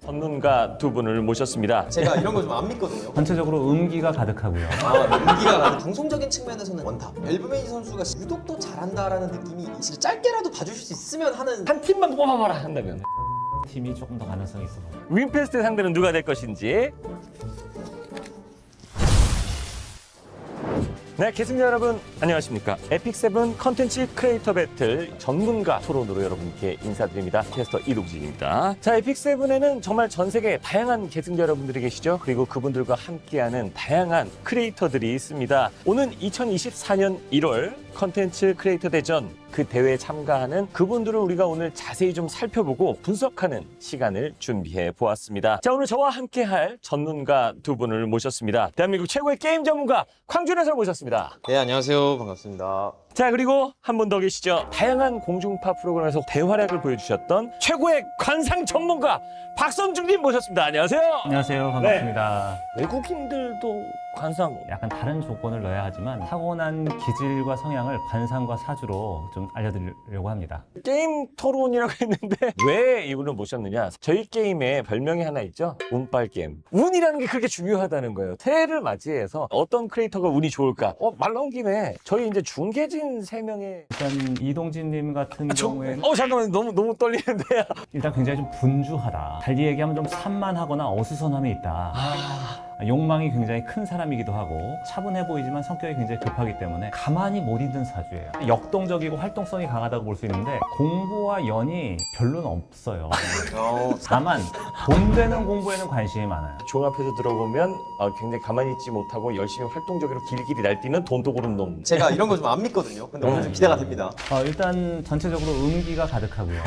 전문가 두 분을 모셨습니다. 제가 이런 거 좀 안 믿거든요. 전체적으로 음기가 가득하고요. 연기가 방송적인 측면에서는 원탑. 엘브메이지 선수가 유독 더 잘한다라는 느낌이 진짜 짧게라도 봐주실 수 있으면 하는 한 팀만 뽑아봐라 한다면 팀이 조금 더 가능성이 있어. 윈페스트 상대는 누가 될 것인지. 네, 계승자 여러분 안녕하십니까. 에픽세븐 컨텐츠 크리에이터 배틀 전문가 토론으로 여러분께 인사드립니다. 캐스터 이동진입니다. 자, 에픽세븐에는 정말 전 세계 다양한 계승자 여러분들이 계시죠. 그리고 그분들과 함께하는 다양한 크리에이터들이 있습니다. 오는 2024년 1월 컨텐츠 크리에이터 대전 그 대회에 참가하는 그분들을 우리가 오늘 자세히 좀 살펴보고 분석하는 시간을 준비해 보았습니다. 자, 오늘 저와 함께할 전문가 두 분을 모셨습니다. 대한민국 최고의 게임 전문가 광준 해설 모셨습니다. 네, 안녕하세요. 반갑습니다. 자, 그리고 한 분 더 계시죠. 다양한 공중파 프로그램에서 대활약을 보여주셨던 최고의 관상 전문가 박선중님 모셨습니다. 안녕하세요. 안녕하세요. 반갑습니다. 외국인들도 관상 약간 다른 조건을 넣어야 하지만 타고난 기질과 성향을 관상과 사주로 좀 알려드리려고 합니다. 게임 토론이라고 했는데 왜 이분을 모셨느냐. 저희 게임에 별명이 하나 있죠. 운빨 게임. 운이라는 게 그렇게 중요하다는 거예요. 새해를 맞이해서 어떤 크리에이터가 운이 좋을까. 말 나온 김에 저희 이제 중계진 3명의 일단 이동진님 같은 경우에는 잠깐만 너무 떨리는데요. 일단 굉장히 좀 분주하다. 달리 얘기하면 좀 산만하거나 어수선함이 있다. 욕망이 굉장히 큰 사람이기도 하고 차분해 보이지만 성격이 굉장히 급하기 때문에 가만히 못 있는 사주예요. 역동적이고 활동성이 강하다고 볼 수 있는데 공부와 연이 별로는 없어요. 다만 돈 되는 공부에는 관심이 많아요. 종합해서 들어보면 굉장히 가만히 있지 못하고 열심히 활동적으로 길길이 날뛰는 돈도 고른 놈. 제가 이런 거 좀 안 믿거든요. 근데 오늘 좀 기대가 됩니다. 일단 전체적으로 음기가 가득하고요.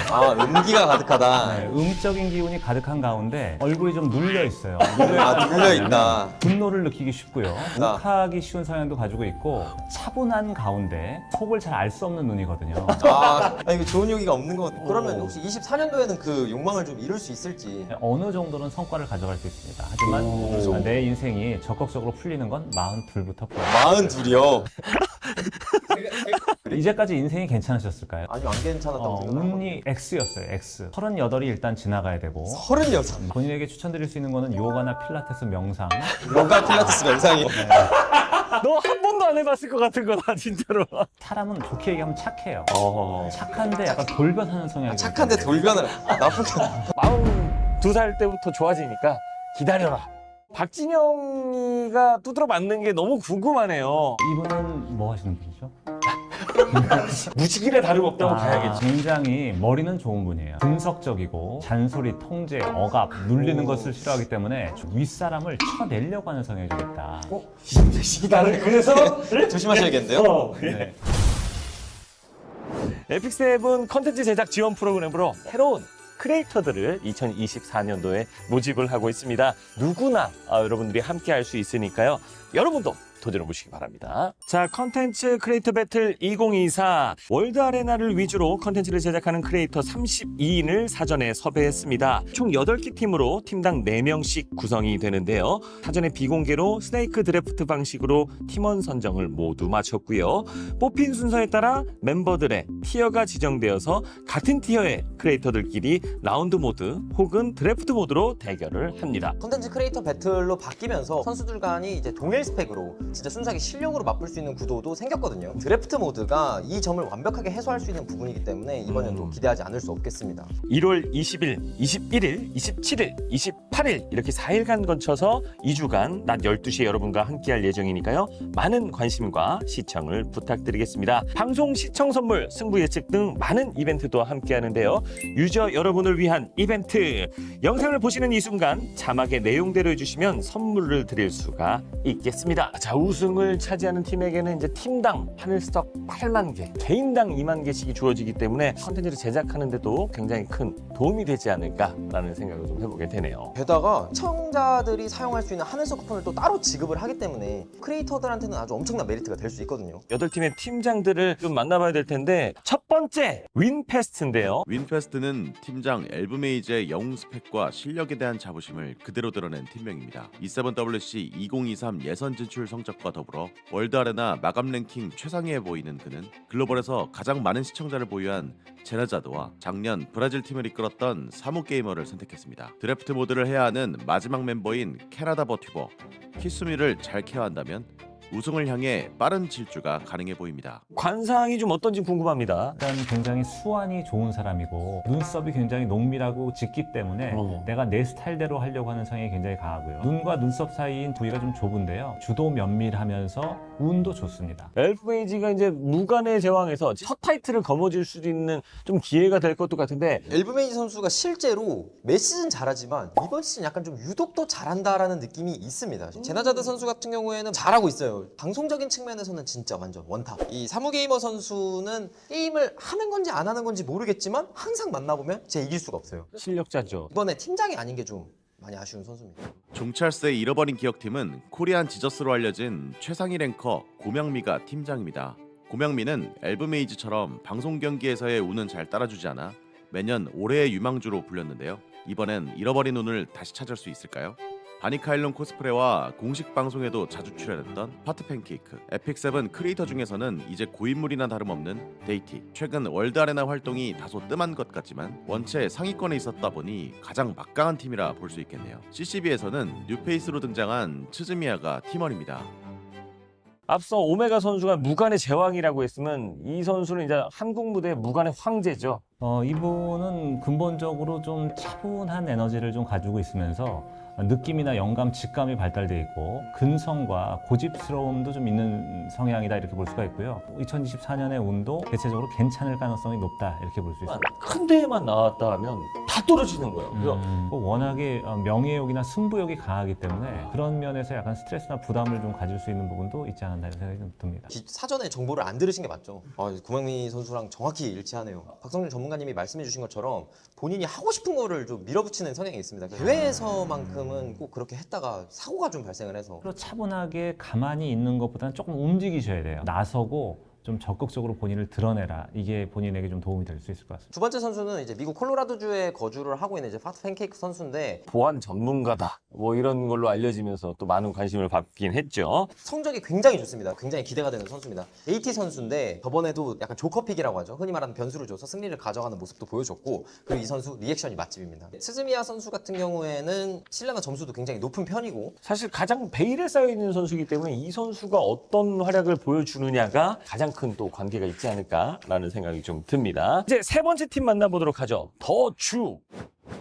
음기가 가득하다. 네, 음적인 기운이 가득한 가운데 얼굴이 좀 눌려 있어요. 눌려있다. 분노를 느끼기 쉽고요. 욱하기 쉬운 성향도 가지고 있고 차분한 가운데 속을 잘 알 수 없는 눈이거든요. 이거 좋은 용기가 없는 것 같아요. 그러면 혹시 24년도에는 그 욕망을 좀 이룰 수 있을지. 어느 정도는 성과를 가져갈 수 있습니다. 하지만 내 인생이 적극적으로 풀리는 건 42부터 풀려요. 42요? 이제까지 인생이 괜찮으셨을까요? 아주 안 괜찮았다고 생각합니다. 운이 X였어요. X. 38이 일단 지나가야 되고 36. 본인에게 추천드릴 수 있는 거는 요가나 필라테스, 명상. 요가 필라테스 명상이. 너 한 번도 안 해봤을 것 같은 거다 진짜로. 사람은 좋게 얘기하면 착해요. 착한데 약간 돌변하는 성향이 착한데 돌변을. 나쁘게. 42살 때부터 좋아지니까 기다려라. 박진영이가 두드러 맞는 게 너무 궁금하네요. 이분은 뭐 하시는 분이죠? 무지개가 다름없다고 봐야겠지. 굉장히 머리는 좋은 분이에요. 분석적이고 잔소리, 통제, 억압, 눌리는 것을 싫어하기 때문에 윗사람을 쳐내려고 하는 성향이 좀 있다. 나를 그래서 조심하셔야겠는데요? 네. 에픽세븐 컨텐츠 제작 지원 프로그램으로 새로운 크리에이터들을 2024년도에 모집을 하고 있습니다. 누구나 여러분들이 함께 할 수 있으니까요. 여러분도 도전해 보시기 바랍니다. 자, 컨텐츠 크리에이터 배틀 2024 월드 아레나를 위주로 컨텐츠를 제작하는 크리에이터 32인을 사전에 섭외했습니다. 총 8개 팀으로 팀당 4명씩 구성이 되는데요. 사전에 비공개로 스네이크 드래프트 방식으로 팀원 선정을 모두 마쳤고요. 뽑힌 순서에 따라 멤버들의 티어가 지정되어서 같은 티어의 크리에이터들끼리 라운드 모드 혹은 드래프트 모드로 대결을 합니다. 콘텐츠 크리에이터 배틀로 바뀌면서 선수들 간이 이제 동일 스펙으로 진짜 순수하게 실력으로 맞불 수 있는 구도도 생겼거든요. 드래프트 모드가 이 점을 완벽하게 해소할 수 있는 부분이기 때문에 이번에도 기대하지 않을 수 없겠습니다. 1월 20일, 21일, 27일, 28일 이렇게 4일간 거쳐서 2주간 낮 12시에 여러분과 함께할 예정이니까요. 많은 관심과 시청을 부탁드리겠습니다. 방송 시청 선물, 승부 예측 등 많은 이벤트도 함께하는데요. 유저 여러분을 위한 이벤트. 영상을 보시는 이 순간 자막의 내용대로 해주시면 선물을 드릴 수가 있겠습니다. 자, 우승을 차지하는 팀에게는 이제 팀당 하늘스톡 8만 개, 개인당 2만 개씩이 주어지기 때문에 컨텐츠를 제작하는데도 굉장히 큰 도움이 되지 않을까라는 생각을 좀 해보게 되네요. 게다가 시청자들이 사용할 수 있는 하늘석 쿠폰을 또 따로 지급을 하기 때문에 크리에이터들한테는 아주 엄청난 메리트가 될 수 있거든요. 8팀의 팀장들을 좀 만나봐야 될 텐데 첫 번째 윈페스트인데요. 윈페스트는 팀장 엘브메이즈의 영웅 스펙과 실력에 대한 자부심을 그대로 드러낸 팀명입니다. E7WC 2023 예선 진출 성적 시작과 더불어 월드 아레나 마감 랭킹 최상위에 보이는 그는 글로벌에서 가장 많은 시청자를 보유한 제나자드와 작년 브라질 팀을 이끌었던 사무 게이머를 선택했습니다. 드래프트 모드를 해야 하는 마지막 멤버인 캐나다 버튜버 키스미를 잘 케어한다면 우승을 향해 빠른 질주가 가능해 보입니다. 관상이 좀 어떤지 궁금합니다. 일단 굉장히 수완이 좋은 사람이고 눈썹이 굉장히 농밀하고 짙기 때문에 내가 내 스타일대로 하려고 하는 성향이 굉장히 강하고요. 눈과 눈썹 사이인 부위가 좀 좁은데요. 주도 면밀하면서 운도 좋습니다. 엘프메이지가 이제 무관의 제왕에서 첫 타이틀을 거머쥘 수 있는 좀 기회가 될 것도 같은데 엘브메이지 선수가 실제로 매 시즌 잘하지만 이번 시즌 약간 좀 유독 더 잘한다라는 느낌이 있습니다. 제나자드 선수 같은 경우에는 잘하고 있어요. 방송적인 측면에서는 진짜 완전 원탑. 이 사무게이머 선수는 게임을 하는 건지 안 하는 건지 모르겠지만 항상 만나보면 제 이길 수가 없어요. 실력자죠. 이번에 팀장이 아닌 게 좀 많이 아쉬운 선수입니다. 종찰스의 잃어버린 기억팀은 코리안 지저스로 알려진 최상위 랭커 고명미가 팀장입니다. 고명미는 엘브메이지처럼 방송 경기에서의 운은 잘 따라주지 않아 매년 올해의 유망주로 불렸는데요. 이번엔 잃어버린 운을 다시 찾을 수 있을까요? 바니카일론 코스프레와 공식 방송에도 자주 출연했던 파트 팬케이크, 에픽세븐 크리에이터 중에서는 이제 고인물이나 다름없는 데이티. 최근 월드 아레나 활동이 다소 뜸한 것 같지만 원체 상위권에 있었다 보니 가장 막강한 팀이라 볼 수 있겠네요. CCB에서는 뉴페이스로 등장한 츠즈미야가 팀원입니다. 앞서 오메가 선수가 무관의 제왕이라고 했으면 이 선수는 이제 한국 무대의 무관의 황제죠. 이분은 근본적으로 좀 차분한 에너지를 좀 가지고 있으면서 느낌이나 영감, 직감이 발달되어 있고 근성과 고집스러움도 좀 있는 성향이다 이렇게 볼 수가 있고요. 2024년의 운도 대체적으로 괜찮을 가능성이 높다 이렇게 볼 수 있습니다. 큰 대회만 나왔다 하면 다 떨어지는 거예요. 그래서 워낙에 명예욕이나 승부욕이 강하기 때문에 그런 면에서 약간 스트레스나 부담을 좀 가질 수 있는 부분도 있지 않았나 이런 생각이 좀 듭니다. 사전에 정보를 안 들으신 게 맞죠? 고명미 선수랑 정확히 일치하네요. 박성준 전문가님이 말씀해 주신 것처럼 본인이 하고 싶은 거를 좀 밀어붙이는 성향이 있습니다. 대회에서만큼은 꼭 그렇게 했다가 사고가 좀 발생을 해서 차분하게 가만히 있는 것보다는 조금 움직이셔야 돼요. 나서고 좀 적극적으로 본인을 드러내라. 이게 본인에게 좀 도움이 될 수 있을 것 같습니다. 두 번째 선수는 이제 미국 콜로라도주에 거주를 하고 있는 이제 파트 팬케이크 선수인데 보안 전문가다. 뭐 이런 걸로 알려지면서 또 많은 관심을 받긴 했죠. 성적이 굉장히 좋습니다. 굉장히 기대가 되는 선수입니다. AT 선수인데 저번에도 약간 조커픽이라고 하죠. 흔히 말하는 변수를 줘서 승리를 가져가는 모습도 보여줬고 그리고 이 선수 리액션이 맛집입니다. 스즈미야 선수 같은 경우에는 실내나 점수도 굉장히 높은 편이고 사실 가장 베일에 쌓여있는 선수이기 때문에 이 선수가 어떤 활약을 보여주느냐가 가장 큰 또 관계가 있지 않을까라는 생각이 좀 듭니다. 이제 세 번째 팀 만나보도록 하죠. 더 주.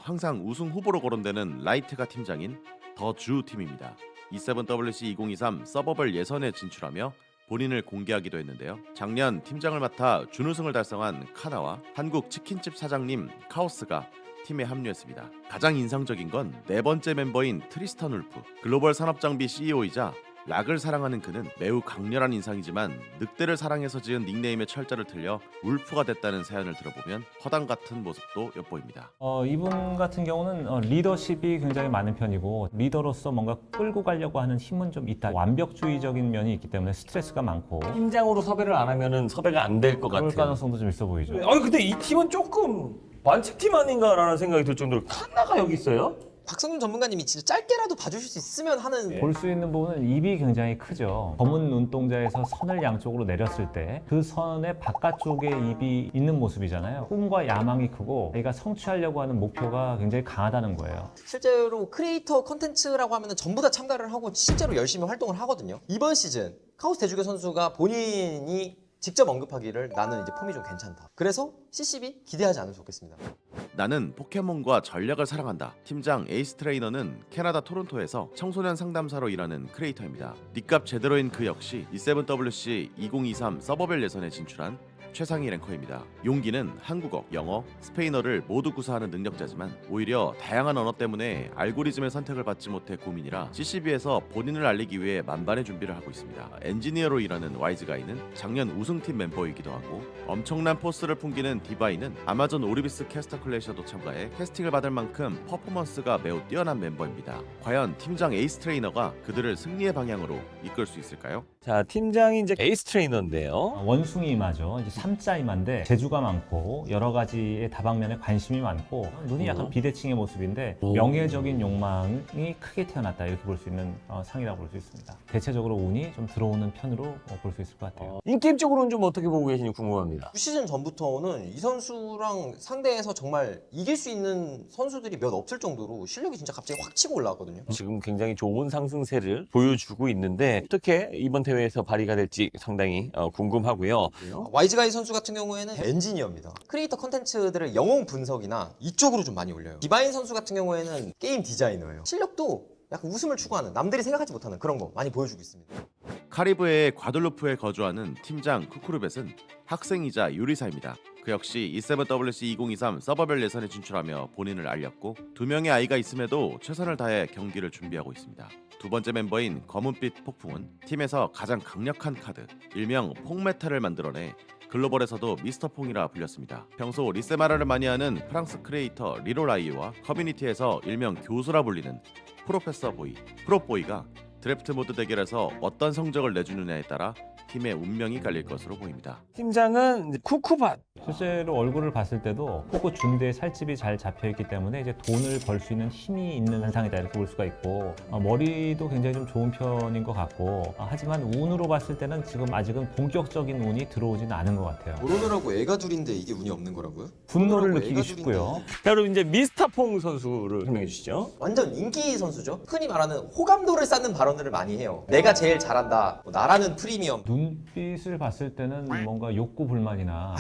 항상 우승 후보로 거론되는 라이트가 팀장인 더 주 팀입니다. E7WC 2023 서버벌 예선에 진출하며 본인을 공개하기도 했는데요. 작년 팀장을 맡아 준우승을 달성한 카나와 한국 치킨집 사장님 카오스가 팀에 합류했습니다. 가장 인상적인 건 네 번째 멤버인 트리스턴 울프. 글로벌 산업장비 CEO이자 락을 사랑하는 그는 매우 강렬한 인상이지만 늑대를 사랑해서 지은 닉네임의 철자를 틀려 울프가 됐다는 사연을 들어보면 허당 같은 모습도 엿보입니다. 이분 같은 경우는 리더십이 굉장히 많은 편이고 리더로서 뭔가 끌고 가려고 하는 힘은 좀 있다. 완벽주의적인 면이 있기 때문에 스트레스가 많고 팀장으로 섭외를 안 하면은 섭외가 안 될 것 그럴 같아요. 가능성도 좀 있어 보이죠. 근데 이 팀은 조금 반칙팀 아닌가라는 생각이 들 정도로 칸나가 여기 있어요? 박성준 전문가님이 진짜 짧게라도 봐주실 수 있으면 하는 볼 수 있는 부분은 입이 굉장히 크죠. 검은 눈동자에서 선을 양쪽으로 내렸을 때 그 선의 바깥쪽에 입이 있는 모습이잖아요. 꿈과 야망이 크고 자기가 성취하려고 하는 목표가 굉장히 강하다는 거예요. 실제로 크리에이터 컨텐츠라고 하면 전부 다 참가를 하고 실제로 열심히 활동을 하거든요. 이번 시즌 카오스 대주교 선수가 본인이 직접 언급하기를 나는 이제 폼이 좀 괜찮다. 그래서 CCB 기대하지 않으면 좋겠습니다. 나는 포켓몬과 전략을 사랑한다. 팀장 에이스 트레이너는 캐나다 토론토에서 청소년 상담사로 일하는 크리에이터입니다. 니값 제대로인 그 역시 E7WC 2023 서버별 예선에 진출한 최상위 랭커입니다. 용기는 한국어, 영어, 스페인어를 모두 구사하는 능력자지만 오히려 다양한 언어 때문에 알고리즘의 선택을 받지 못해 고민이라 CCB에서 본인을 알리기 위해 만반의 준비를 하고 있습니다. 엔지니어로 일하는 와이즈가이는 작년 우승팀 멤버이기도 하고 엄청난 포스를 풍기는 디바이는 아마존 오리비스 캐스터 클래셔도 참가해 캐스팅을 받을 만큼 퍼포먼스가 매우 뛰어난 멤버입니다. 과연 팀장 에이스 트레이너가 그들을 승리의 방향으로 이끌 수 있을까요? 자, 팀장이 이제 에이스 트레이너인데요. 원숭이 이마죠. 이제 삼자이만데 재주가 많고 여러 가지의 다방면에 관심이 많고 눈이 약간 비대칭의 모습인데 명예적인 욕망이 크게 태어났다 이렇게 볼 수 있는 상이라고 볼 수 있습니다. 대체적으로 운이 좀 들어오는 편으로 볼 수 있을 것 같아요. 인게임적으로는 좀 어떻게 보고 계시는지 궁금합니다. 9시즌 전부터는 이 선수랑 상대해서 정말 이길 수 있는 선수들이 몇 없을 정도로 실력이 진짜 갑자기 확 치고 올라왔거든요. 지금 굉장히 좋은 상승세를 보여주고 있는데 어떻게 이번 대회에서 발휘가 될지 상당히 궁금하고요. 와이즈가이 선수 같은 경우에는 엔지니어입니다. 크리에이터 컨텐츠들을 영웅 분석이나 이쪽으로 좀 많이 올려요. 디바인 선수 같은 경우에는 게임 디자이너예요. 실력도 약간 웃음을 추구하는, 남들이 생각하지 못하는 그런 거 많이 보여주고 있습니다. 카리브해의 과돌루프에 거주하는 팀장 쿠쿠르벳은 학생이자 요리사입니다. 그 역시 E7WC 2023 서버별 예선에 진출하며 본인을 알렸고 2명의 아이가 있음에도 최선을 다해 경기를 준비하고 있습니다. 두 번째 멤버인 검은빛 폭풍은 팀에서 가장 강력한 카드, 일명 폭메탈을 만들어내 글로벌에서도 미스터 퐁이라 불렸습니다. 평소 리세마라를 많이 하는 프랑스 크리에이터 리로라이와 커뮤니티에서 일명 교수라 불리는 프로페서 보이, 프로보이가 드래프트 모드 대결에서 어떤 성적을 내주느냐에 따라 팀의 운명이 깔릴 것으로 보입니다. 팀장은 이제 쿠쿠밭. 실제로 얼굴을 봤을 때도 코코 준대에 살집이 잘 잡혀있기 때문에 이제 돈을 벌 수 있는 힘이 있는 한상이다 이렇게 볼 수가 있고 머리도 굉장히 좀 좋은 편인 것 같고 하지만 운으로 봤을 때는 지금 아직은 본격적인 운이 들어오지는 않은 것 같아요. 결혼을 하고 애가 둘인데 이게 운이 없는 거라고요? 분노를 결혼을 하고 느끼기 애가 쉽고요. 자, 그럼 이제 미스터 퐁 선수를 설명해 주시죠. 완전 인기 선수죠. 흔히 말하는 호감도를 쌓는 발언들을 많이 해요. 내가 제일 잘한다. 뭐 나라는 프리미엄. 눈빛을 봤을 때는 뭔가 욕구 불만이나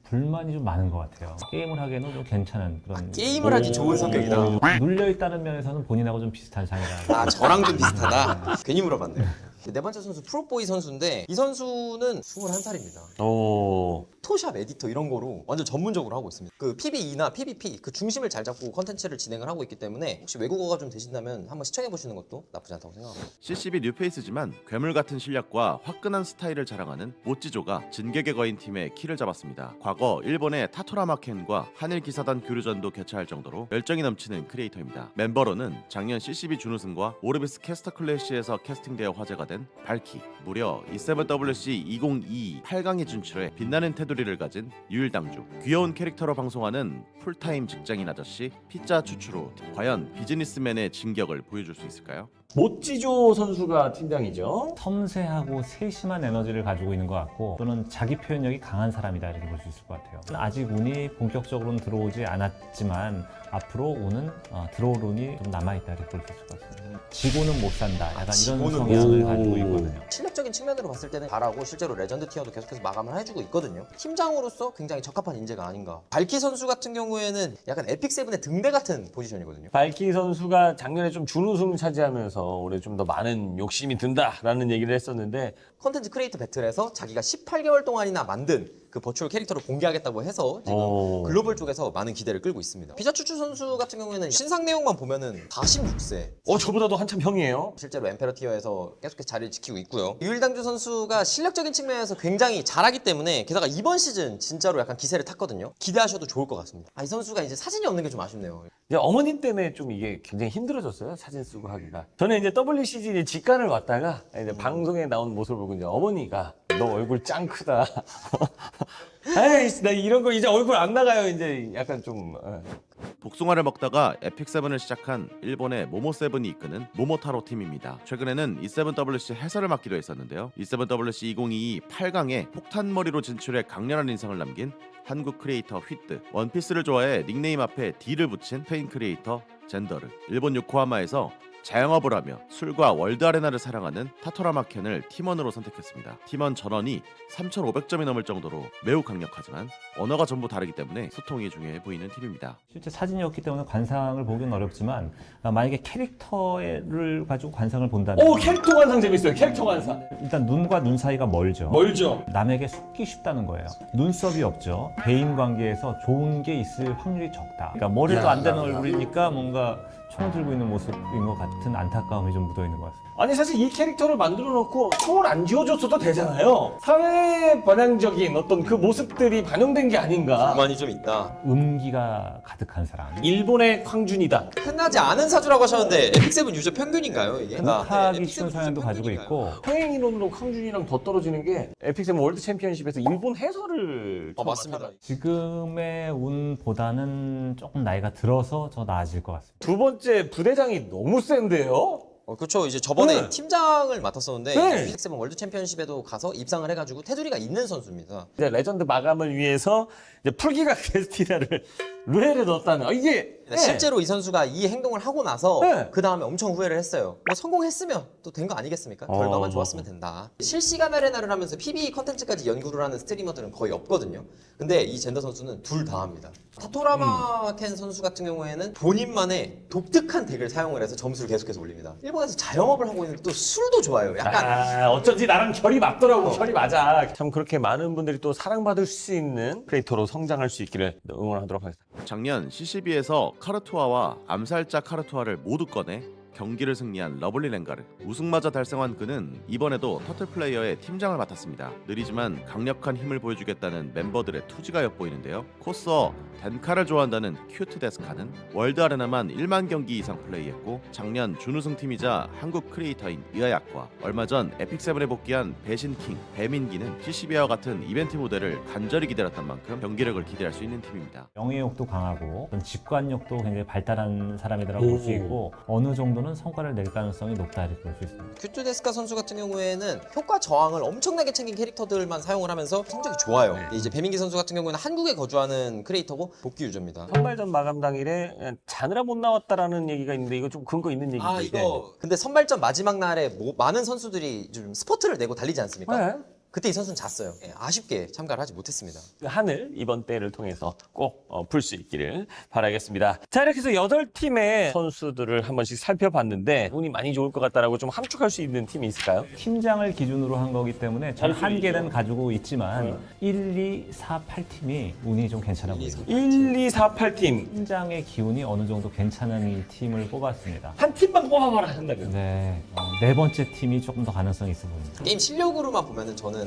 불만이 좀 많은 것 같아요. 게임을 하기에는 좀 괜찮은 그런 게임을 하기 좋은 성격이다. 눌려있다는 면에서는 본인하고 좀 비슷한 상이라. 아, 저랑 좀 비슷하다. 괜히 물어봤네요. 네 번째 선수 프로보이 선수인데 이 선수는 21살입니다. 오. 포토샵 에디터 이런 거로 완전 전문적으로 하고 있습니다. 그 PBE나 PBP 그 중심을 잘 잡고 컨텐츠를 진행을 하고 있기 때문에 혹시 외국어가 좀 되신다면 한번 시청해 보시는 것도 나쁘지 않다고 생각합니다. CCB 뉴페이스지만 괴물 같은 실력과 화끈한 스타일을 자랑하는 모찌조가 진격의 거인 팀의 키를 잡았습니다. 과거 일본의 타토라마 켄과 한일 기사단 교류전도 개최할 정도로 열정이 넘치는 크리에이터입니다. 멤버로는 작년 CCB 준우승과 오르비스 캐스터 클래시에서 캐스팅되어 화제가 된 발키, 무려 E7WC 2022 8강에 진출해 빛나는 테두리를 가진 유일당주, 귀여운 캐릭터로 방송하는 풀타임 직장인 아저씨 피자 추추로 과연 비즈니스맨의 진격을 보여줄 수 있을까요? 모찌조 선수가 팀장이죠. 섬세하고 세심한 에너지를 가지고 있는 것 같고 또는 자기 표현력이 강한 사람이다 이렇게 볼 수 있을 것 같아요. 아직 운이 본격적으로는 들어오지 않았지만 앞으로 운은 들어올 운이 좀 남아있다 이렇게 볼 수 있을 것 같습니다. 지고는 못 산다 약간 이런 성향을 가지고 있거든요. 실력적인 측면으로 봤을 때는 잘하고 실제로 레전드 티어도 계속해서 마감을 해주고 있거든요. 팀장으로서 굉장히 적합한 인재가 아닌가. 발키 선수 같은 경우에는 약간 에픽세븐의 등대 같은 포지션이거든요. 발키 선수가 작년에 좀 준우승을 차지하면서 올해 좀 더 많은 욕심이 든다라는 얘기를 했었는데 컨텐츠 크리에이터 배틀에서 자기가 18개월 동안이나 만든 그 버추얼 캐릭터를 공개하겠다고 해서 지금 글로벌 쪽에서 많은 기대를 끌고 있습니다. 피자 추추 선수 같은 경우에는 신상 내용만 보면은 46세. 저보다도 한참 형이에요. 실제로 엠페러 티어에서 계속해서 자리를 지키고 있고요. 유일당주 선수가 실력적인 측면에서 굉장히 잘하기 때문에 게다가 이번 시즌 진짜로 약간 기세를 탔거든요. 기대하셔도 좋을 것 같습니다. 이 선수가 이제 사진이 없는 게 좀 아쉽네요. 이제 어머님 때문에 좀 이게 굉장히 힘들어졌어요. 사진 쓰고 하기가. 저는 이제 WCG 직관을 왔다가 이제 방송에 나온 모습을 보고 이제 어머니가 너 얼굴 짱 크다. 에이, 나 이런 거 이제 얼굴 안 나가요. 이제 약간 좀. 복숭아를 먹다가 에픽세븐을 시작한 일본의 모모세븐이 이끄는 모모타로 팀입니다. 최근에는 E7WC 해설을 맡기도 했었는데요. E7WC 2022 8강에 폭탄머리로 진출해 강렬한 인상을 남긴 한국 크리에이터 휘뜨, 원피스를 좋아해 닉네임 앞에 D를 붙인 스페인 크리에이터 젠더르, 일본 요코하마에서 자영업을 하며 술과 월드 아레나를 사랑하는 타토라마 켄을 팀원으로 선택했습니다. 팀원 전원이 3,500점이 넘을 정도로 매우 강력하지만 언어가 전부 다르기 때문에 소통이 중요해 보이는 팀입니다. 실제 사진이 없기 때문에 관상을 보기는 어렵지만 만약에 캐릭터를 가지고 관상을 본다면 캐릭터 관상 재밌어요. 캐릭터 관상. 일단 눈과 눈 사이가 멀죠. 멀죠. 남에게 속기 쉽다는 거예요. 눈썹이 없죠. 대인 관계에서 좋은 게 있을 확률이 적다. 그러니까 머리도 안 되는 얼굴이니까 뭔가 총 들고 있는 모습인 것 같죠. 같은 안타까움이 좀 묻어있는 것 같습니다. 아니 사실 이 캐릭터를 만들어 놓고 총을 안 쥐어줬어도 되잖아요. 사회 번향적인 어떤 그 모습들이 반영된 게 아닌가. 불만이 좀 있다. 음기가 가득한 사람. 일본의 광준이다. 흔하지 않은 사주라고 하셨는데 에픽세븐 유저 평균인가요 이게? 극하기 쉬운 성향도 가지고 있고 평행 이론으로 광준이랑 더 떨어지는 게 에픽세븐 월드 챔피언십에서 일본 해설을 처음 맞습니다. 맡아라. 지금의 운보다는 조금 나이가 들어서 더 나아질 것 같습니다. 두 번째 부대장이 너무 센데요. 그렇죠. 이제 저번에 네. 팀장을 맡았었는데 네. 에픽세븐 월드 챔피언십에도 가서 입상을 해가지고 테두리가 있는 선수입니다. 이제 레전드 마감을 위해서 이제 풀기가 게스티나를 루엘에 넣었다는 이게 실제로 이 선수가 이 행동을 하고 나서 네. 그 다음에 엄청 후회를 했어요. 뭐 성공했으면 또 된 거 아니겠습니까? 결과만 좋았으면 된다. 실시간 아레나를 하면서 PB 컨텐츠까지 연구를 하는 스트리머들은 거의 없거든요. 근데 이 젠더 선수는 둘 다 합니다. 타토라마 켄 선수 같은 경우에는 본인만의 독특한 덱을 사용을 해서 점수를 계속해서 올립니다. 일본에서 자영업을 하고 있는데 또 술도 좋아해요. 약간 어쩐지 나랑 결이 맞더라고. 결이 맞아. 참 그렇게 많은 분들이 또 사랑받을 수 있는 크리에이터로 성장할 수 있기를 응원하도록 하겠습니다. 작년 CCB에서 카르투아와 암살자 카르투아를 모두 꺼내 경기를 승리한 러블리 랭가르. 우승마저 달성한 그는 이번에도 터틀 플레이어의 팀장을 맡았습니다. 느리지만 강력한 힘을 보여주겠다는 멤버들의 투지가 엿보이는데요. 코스어 덴카를 좋아한다는 큐트 데스카는 월드 아레나만 1만 경기 이상 플레이했고 작년 준우승 팀이자 한국 크리에이터인 이하약과 얼마 전 에픽세븐에 복귀한 배신킹 배민기는 CCB와 같은 이벤트 모델을 간절히 기다렸던 만큼 경기력을 기대할 수 있는 팀입니다. 명예욕도 강하고 어떤 직관력도 굉장히 발달한 사람이라고 볼 수 있고 어느 정도는 성과를 낼 가능성이 높다 이렇게 볼 수 있습니다. 큐트데스카 선수 같은 경우에는 효과 저항을 엄청나게 챙긴 캐릭터들만 사용을 하면서 성적이 좋아요. 이제 배민기 선수 같은 경우에는 한국에 거주하는 크리에이터고 복귀 유저입니다. 선발전 마감 당일에 자느라 못 나왔다라는 얘기가 있는데 이거 좀 근거 있는 얘기인데. 아 이거 근데 선발전 마지막 날에 많은 선수들이 좀 스포트를 내고 달리지 않습니까? 네. 그때 이 선수는 잤어요. 아쉽게 참가를 하지 못했습니다. 한을 이번 대회를 통해서 꼭 풀 수 있기를 바라겠습니다. 자, 이렇게 해서 8팀의 선수들을 한 번씩 살펴봤는데 운이 많이 좋을 것 같다라고 좀 함축할 수 있는 팀이 있을까요? 팀장을 기준으로 한 거기 때문에 전 잘 한계는 가지고 있지만 1, 2, 4, 8팀이 운이 좀 괜찮아 보입니다. 1, 2, 4, 8팀. 팀장의 기운이 어느 정도 괜찮은 팀을 뽑았습니다. 한 팀만 뽑아봐라 한다면. 네, 네 번째 팀이 조금 더 가능성이 있어 보입니다. 게임 실력으로만 보면은 저는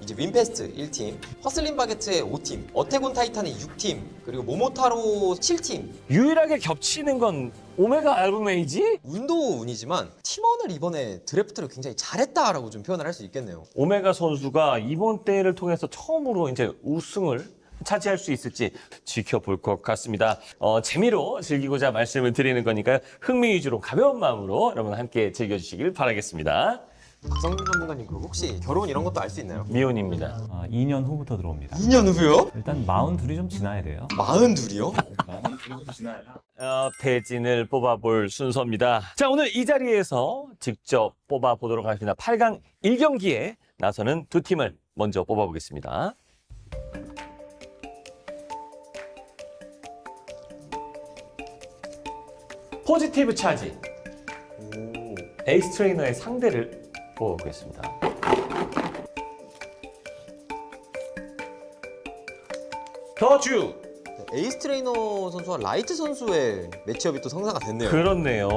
이제 윈페스트 1팀, 허슬린 바게트의 5팀, 어태곤 타이탄의 6팀, 그리고 모모타로 7팀. 유일하게 겹치는 건 오메가 알부메이지? 운도 운이지만 팀원을 이번에 드래프트를 굉장히 잘했다라고 좀 표현을 할 수 있겠네요. 오메가 선수가 이번 대회를 통해서 처음으로 이제 우승을 차지할 수 있을지 지켜볼 것 같습니다. 재미로 즐기고자 말씀을 드리는 거니까요. 흥미 위주로 가벼운 마음으로 여러분 함께 즐겨주시길 바라겠습니다. 박성준 전문가님 그럼 혹시 결혼 이런 것도 알 수 있나요? 미혼입니다. 2년 후부터 들어옵니다. 2년 후요? 일단 42이 좀 지나야 돼요. 42이요? 대진을 뽑아볼 순서입니다. 자, 오늘 이 자리에서 직접 뽑아보도록 하겠습니다. 8강 1경기에 나서는 두 팀을 먼저 뽑아보겠습니다. 포지티브 차지. 에이스 트레이너의 상대를 뽑아보겠습니다. 더주. 에이스 트레이너 선수와 라이트 선수의 매치업이 또 성사가 됐네요. 그렇네요.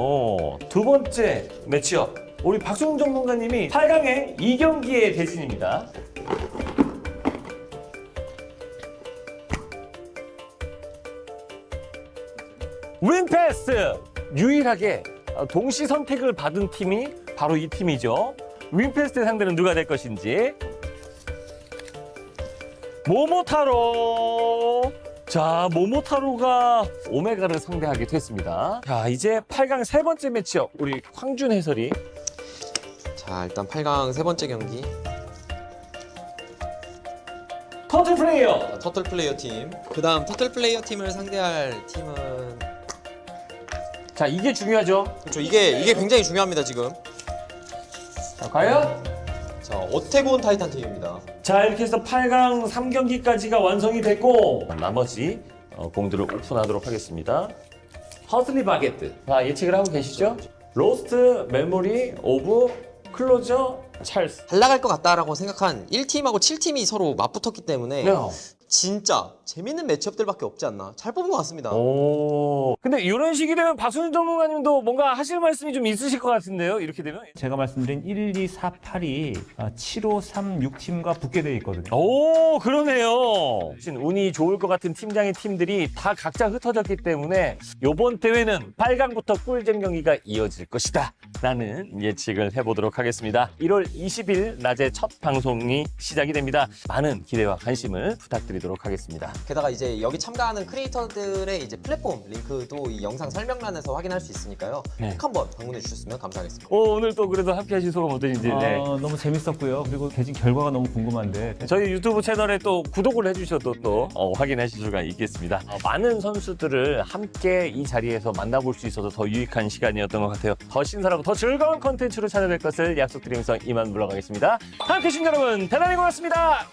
두 번째 매치업. 우리 박수홍 전문가님이 8강의 2경기의 대진입니다. 윈패스! 유일하게 동시 선택을 받은 팀이 바로 이 팀이죠. 윈패스의 상대는 누가 될 것인지. 모모타로! 자, 모모타로가 오메가를 상대하게 됐습니다. 자, 이제 8강 세 번째 매치업. 우리 황준 해설이. 자, 일단 8강 세 번째 경기. 터틀 플레이어! 터틀 플레이어 팀. 그다음 터틀 플레이어 팀을 상대할 팀은 자, 이게 중요하죠. 그렇죠. 이게 굉장히 중요합니다, 지금. 자, 과연? 자, 어태곤 타이탄 팀입니다. 자, 이렇게 해서 8강 3경기까지가 완성이 됐고 나머지 공들을 오픈하도록 하겠습니다. 허슬리 바게트. 자, 예측을 하고 계시죠? 로스트, 메모리, 오브, 클로저, 찰스. 잘 나갈 것 같다라고 생각한 1팀하고 7팀이 서로 맞붙었기 때문에 네. 진짜 재밌는 매치업들밖에 없지 않나. 잘 뽑은 것 같습니다. 오. 근데 이런 식이 되면 박순희 전문가님도 뭔가 하실 말씀이 좀 있으실 것 같은데요? 이렇게 되면? 제가 말씀드린 1, 2, 4, 8이 7, 5, 3, 6팀과 붙게 돼 있거든요. 오, 그러네요. 운이 좋을 것 같은 팀장의 팀들이 다 각자 흩어졌기 때문에 이번 대회는 8강부터 꿀잼 경기가 이어질 것이다 라는 예측을 해보도록 하겠습니다. 1월 20일 낮에 첫 방송이 시작이 됩니다. 많은 기대와 관심을 부탁드리도록 하겠습니다. 게다가 이제 여기 참가하는 크리에이터들의 이제 플랫폼 링크도 이 영상 설명란에서 확인할 수 있으니까요. 네. 꼭 한번 방문해 주셨으면 감사하겠습니다. 오늘 또 그래도 함께 하신 소감 어떠신지. 네. 너무 재밌었고요. 그리고 개진 결과가 너무 궁금한데 저희 유튜브 채널에 또 구독을 해주셔도 또 확인하실 수가 있겠습니다. 많은 선수들을 함께 이 자리에서 만나볼 수 있어서 더 유익한 시간이었던 것 같아요. 더 신선하고 더 즐거운 컨텐츠로 찾아뵐 것을 약속드리면서 이만 물러가겠습니다. 함께 해주신 여러분 대단히 고맙습니다.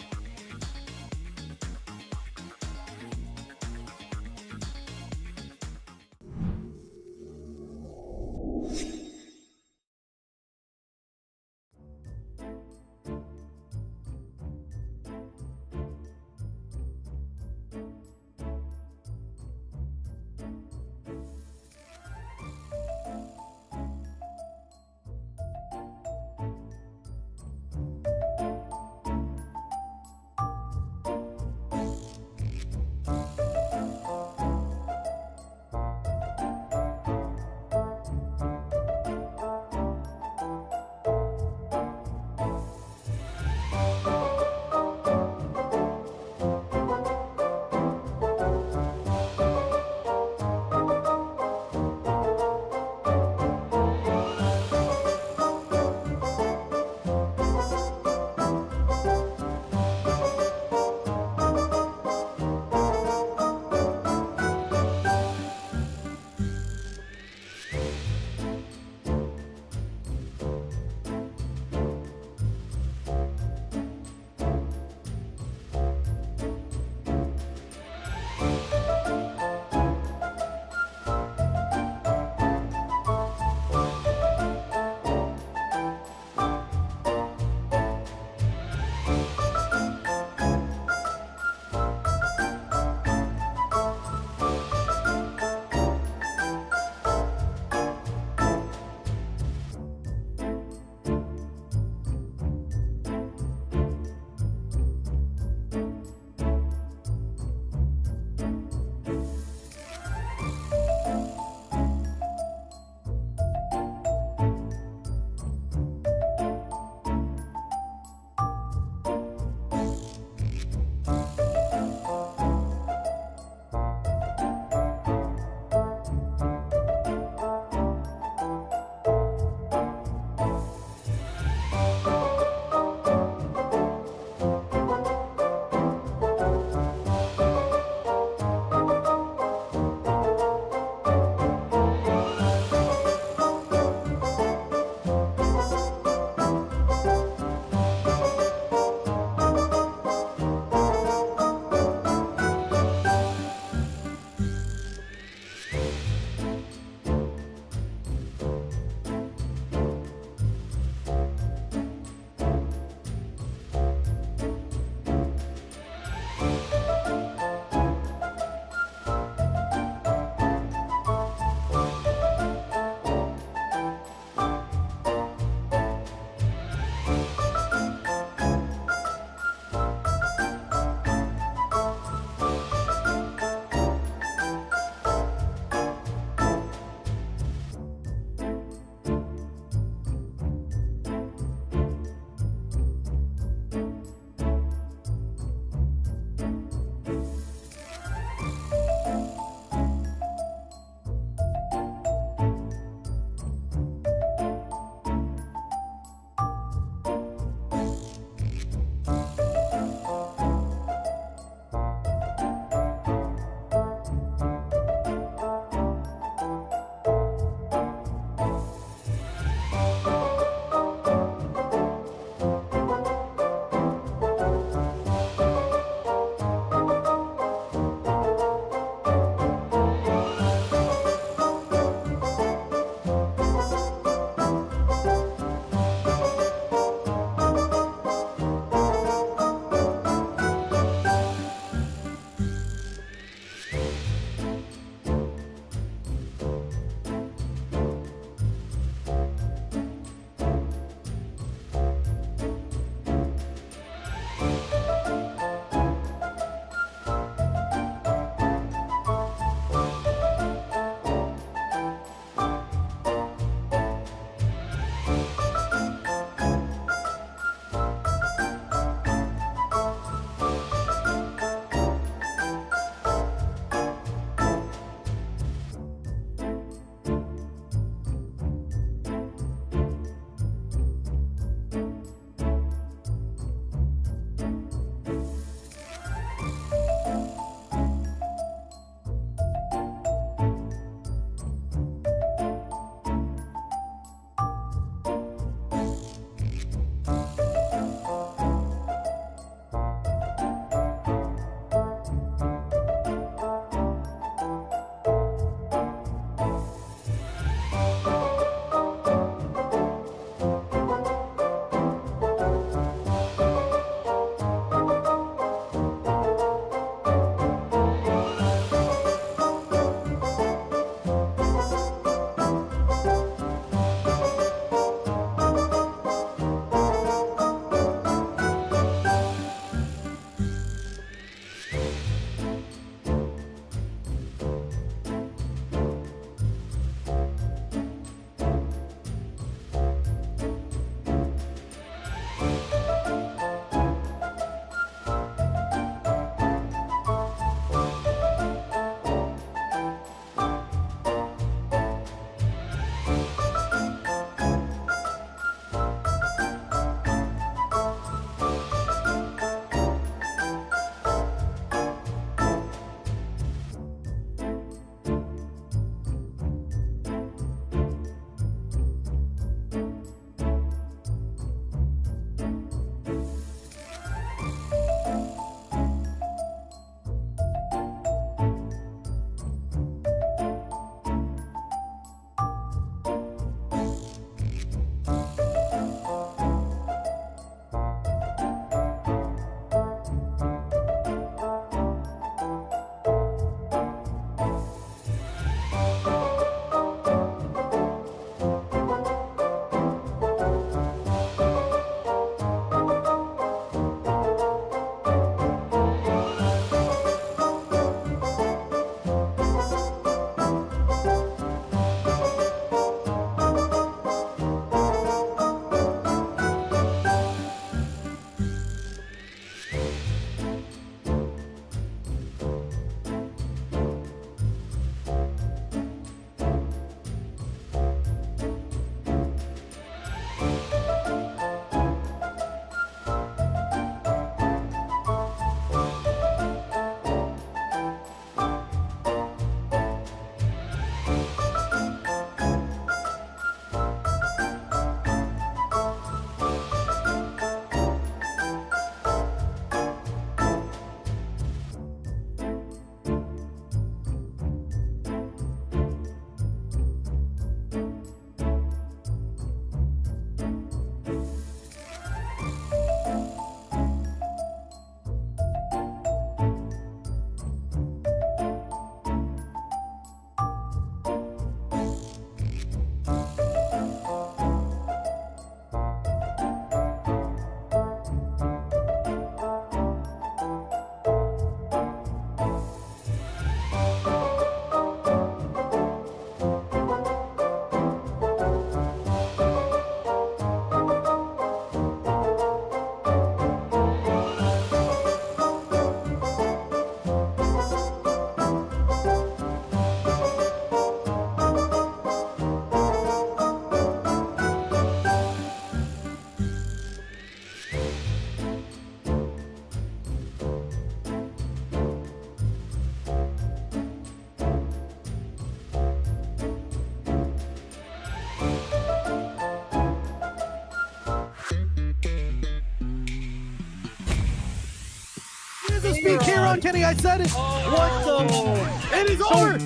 speed, Kieran, Kenny, I said it. What the? It is over.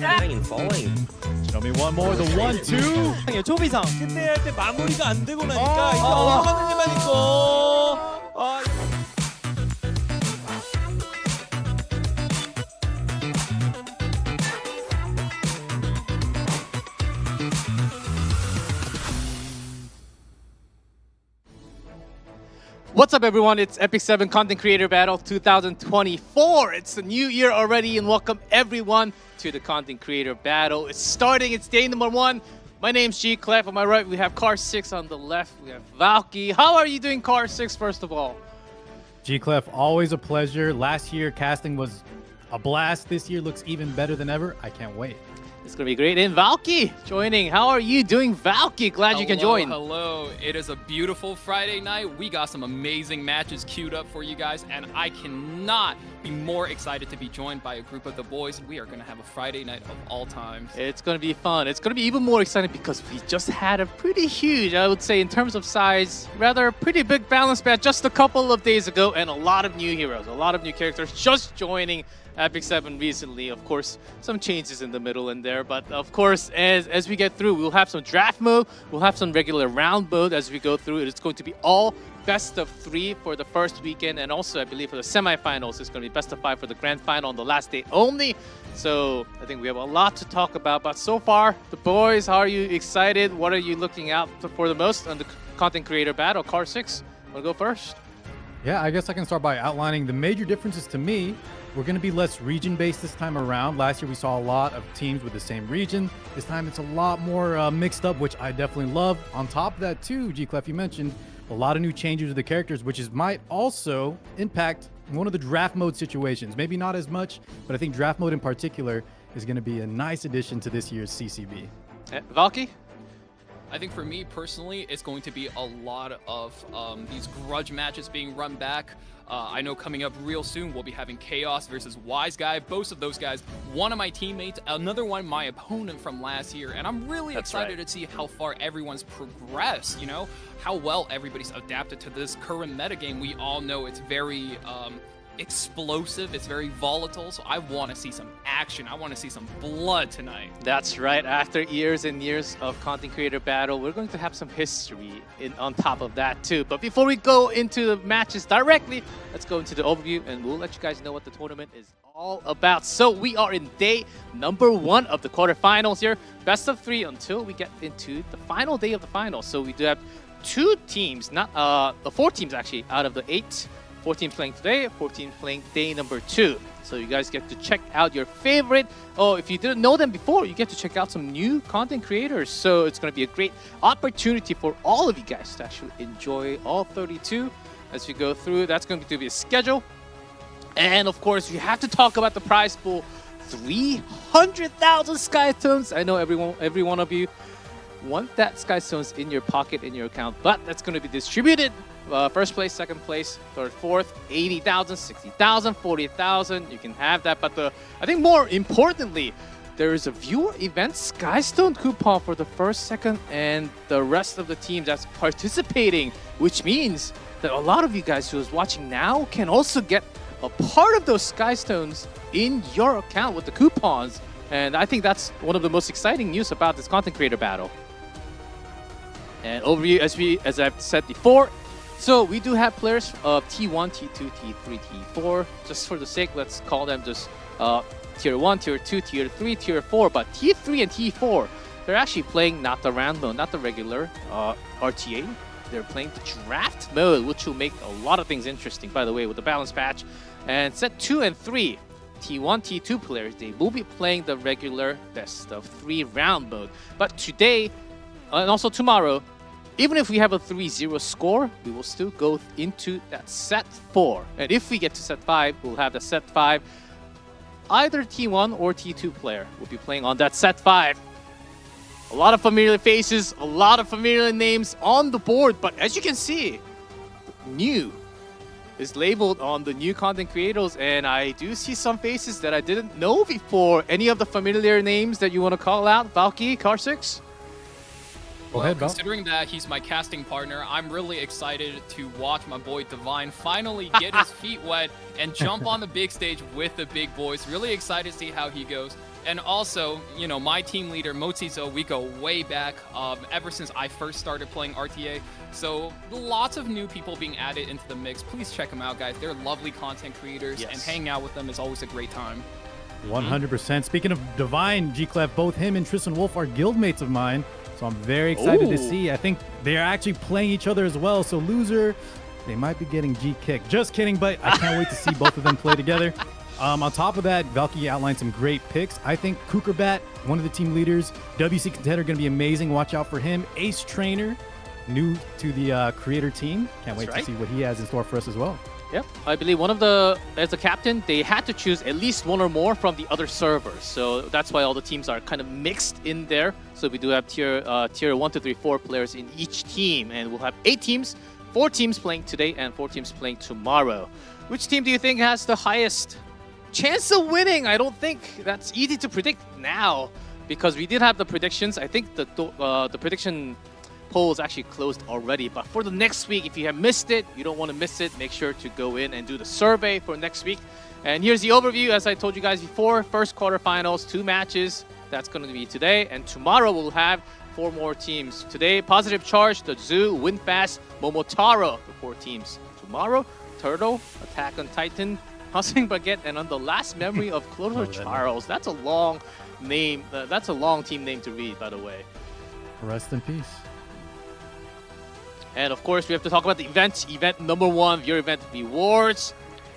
Show me one more. The 1-2. 조비상. 끝내야 할 때 마무리가 안 되고 나니까 이제 넘어가는 일만 있고. What's up, everyone? It's EpicSeven Content Creator Battle 2024. It's a new year already, and welcome everyone to the Content Creator Battle. It's starting. It's day number 1. My name's G Clef. On my right, we have Car6. On the left, we have Valky. How are you doing, Car6? First of all, G Clef, always a pleasure. Last year casting was a blast. This year looks even better than ever. I can't wait. it's gonna be great. And Valky joining. How are you doing, Valky? Glad you can join. Hello, it is a beautiful Friday night. We got some amazing matches queued up for you guys, and I cannot be more excited to be joined by a group of the boys. We are going to have a Friday night of all times. It's going to be fun. It's going to be even more exciting because we just had a pretty huge, I would say in terms of size, rather pretty big balance match just a couple of days ago, and a lot of new heroes, a lot of new characters just joining EpicSeven recently. Of course, some changes in the middle in there, but of course, as we get through, we'll have some draft mode, we'll have some regular round mode as we go through. It's going to be all best of 3 for the first weekend, and also I believe for the semifinals, it's going to be best of 5 for the grand final on the last day only. So I think we have a lot to talk about, but so far, the boys, how are you excited? What are you looking out for the most on the content creator battle? Car6, wanna go first? Yeah, I guess I can start by outlining the major differences to me. We're going to be less region-based this time around. Last year, we saw a lot of teams with the same region. This time, it's a lot more mixed up, which I definitely love. On top of that, too, G-Clef, you mentioned a lot of new changes to the characters, which might also impact one of the draft mode situations. Maybe not as much, but I think draft mode in particular is going to be a nice addition to this year's CCB. Valky? I think for me personally, it's going to be a lot of these grudge matches being run back. I know coming up real soon, we'll be having Chaos versus Wise Guy. Both of those guys, one of my teammates, another one my opponent from last year. And I'm really excited to see how far everyone's progressed, you know? How well everybody's adapted to this current metagame. We all know it's very explosive, it's very volatile, so I want to see some action. I want to see some blood tonight. That's right. After years and years of content creator battle, we're going to have some history on top of that too. But before we go into the matches directly, let's go into the overview and we'll let you guys know what the tournament is all about. So we are in day number 1 of the quarterfinals here. Best of 3 until we get into the final day of the finals. So we do have 2 teams, not 4 teams actually, out of the 8. 4 teams playing today, 4 teams playing day number 2. So you guys get to check out your favorite. Oh, if you didn't know them before, you get to check out some new content creators. So it's going to be a great opportunity for all of you guys to actually enjoy all 32 as we go through. That's going to be a schedule. And of course, you have to talk about the prize pool. 300,000 Sky Stones. I know every one of you want that Sky Stones in your pocket, in your account, but that's going to be distributed. First place, second place, third, fourth, 80,000, 60,000, 40,000. You can have that, but I think more importantly, there is a viewer event Skystone coupon for the first, second, and the rest of the teams that's participating, which means that a lot of you guys who is watching now can also get a part of those Skystones in your account with the coupons. And I think that's one of the most exciting news about this content creator battle. And overview, as I've said before, so we do have players of T1, T2, T3, T4. Just for the sake, let's call them just Tier 1, Tier 2, Tier 3, Tier 4. But T3 and T4, they're actually playing not the round mode, not the regular RTA. They're playing the draft mode, which will make a lot of things interesting, by the way, with the balance patch. And set 2 and 3, T1, T2 players, they will be playing the regular best of 3 round mode. But today, and also tomorrow, even if we have a 3-0 score, we will still go into that set 4. And if we get to set 5, we'll have the set 5. Either T1 or T2 player will be playing on that set 5. A lot of familiar faces, a lot of familiar names on the board. But as you can see, new is labeled on the new content creators. And I do see some faces that I didn't know before. Any of the familiar names that you want to call out? Valky, Car6? Go ahead, Val. Considering that he's my casting partner, I'm really excited to watch my boy Divine finally get his feet wet and jump on the big stage with the big boys. Really excited to see how he goes. And also, you know, my team leader, Mozizo, we go way back, ever since I first started playing RTA. So lots of new people being added into the mix. Please check them out, guys. They're lovely content creators, and hanging out with them is always a great time. 100%. Speaking of Divine, G-Clef, both him and Tristan Wolf are guildmates of mine. So I'm very excited to see. I think they're actually playing each other as well. So loser, they might be getting G-kicked. Just kidding, but I can't wait to see both of them play together. On top of that, Valky outlined some great picks. I think Kukerbat, one of the team leaders, WC contender, going to be amazing. Watch out for him. Ace Trainer, new to the creator team. Can't wait to see what he has in store for us as well. Yep, I believe as a captain, they had to choose at least one or more from the other servers. So that's why all the teams are kind of mixed in there. So we do have tier 1, 2, 3, 4 players in each team. And we'll have 8 teams, 4 teams playing today and 4 teams playing tomorrow. Which team do you think has the highest chance of winning? I don't think that's easy to predict now because we did have the predictions. I think the prediction poll is actually closed already, but for the next week, if you have missed it, you don't want to miss it, make sure to go in and do the survey for next week. And here's the overview. As I told you guys before, first quarterfinals, 2 matches. That's going to be today, and tomorrow we'll have 4 more teams. Today, Positive Charge, the Zoo, Windfast, Momotaro, the 4 teams. Tomorrow, Turtle, Attack on Titan, Hustling Baguette, and on the last memory of Closer Charles. That's a long name. That's a long team name to read, by the way. Rest in peace. And of course, we have to talk about the event. Event number 1, your event rewards.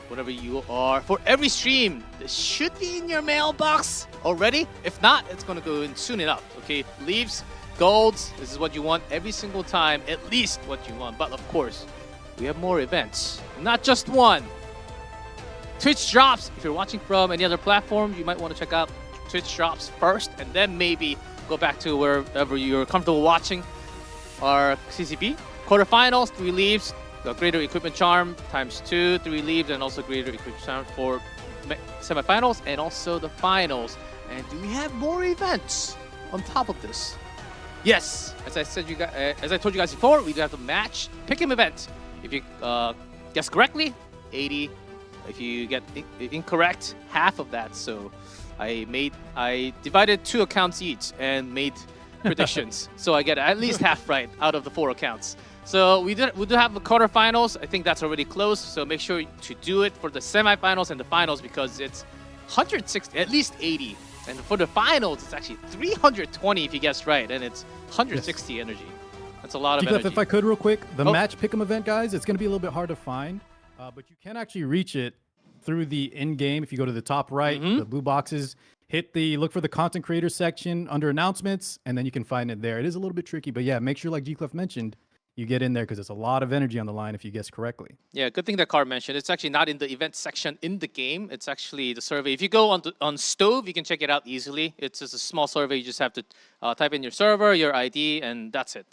Whatever you are. For every stream, this should be in your mailbox already. If not, it's going to go in soon enough. Okay, leaves, golds. This is what you want every single time. At least what you want. But of course, we have more events. Not just one. Twitch drops. If you're watching from any other platform, you might want to check out Twitch drops first. And then maybe go back to wherever you're comfortable watching our CCP. Quarterfinals, 3 leaves, the Greater Equipment Charm ×2, 3 leaves, and also Greater Equipment Charm for semifinals and also the finals. And do we have more events on top of this? Yes, as I told you guys before, we do have the match pick'em event. If you guess correctly, 80. If you get incorrect, half of that. So I divided 2 accounts each and made predictions. So I get at least half right out of the 4 accounts. So we do have the quarterfinals. I think that's already closed. So make sure to do it for the semifinals and the finals because it's 160, at least 80. And for the finals, it's actually 320 if you guessed right. And it's 160 energy. That's a lot of energy. If I could real quick, the match pick'em event, guys, it's going to be a little bit hard to find. But you can actually reach it through the in-game. If you go to the top right, the blue boxes, look for the content creator section under announcements, and then you can find it there. It is a little bit tricky, but yeah, make sure, like G-Clef mentioned, you get in there because it's a lot of energy on the line if you guess correctly. Yeah, good thing that Carl mentioned. It's actually not in the event section in the game. It's actually the survey. If you go on Stove, you can check it out easily. It's just a small survey. You just have to type in your server, your ID, and that's it.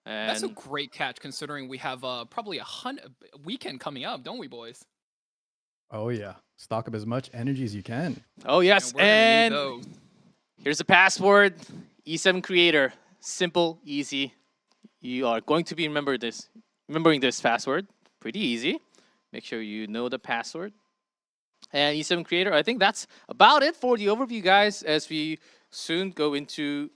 And that's a great catch considering we have probably a weekend coming up, don't we, boys? Oh, yeah. Stock up as much energy as you can. Oh, yes. And here's the password. E7 Creator. Simple, easy. You are going to be remembering this password. Pretty easy. Make sure you know the password. And E7 Creator, I think that's about it for the overview, guys, as we soon going to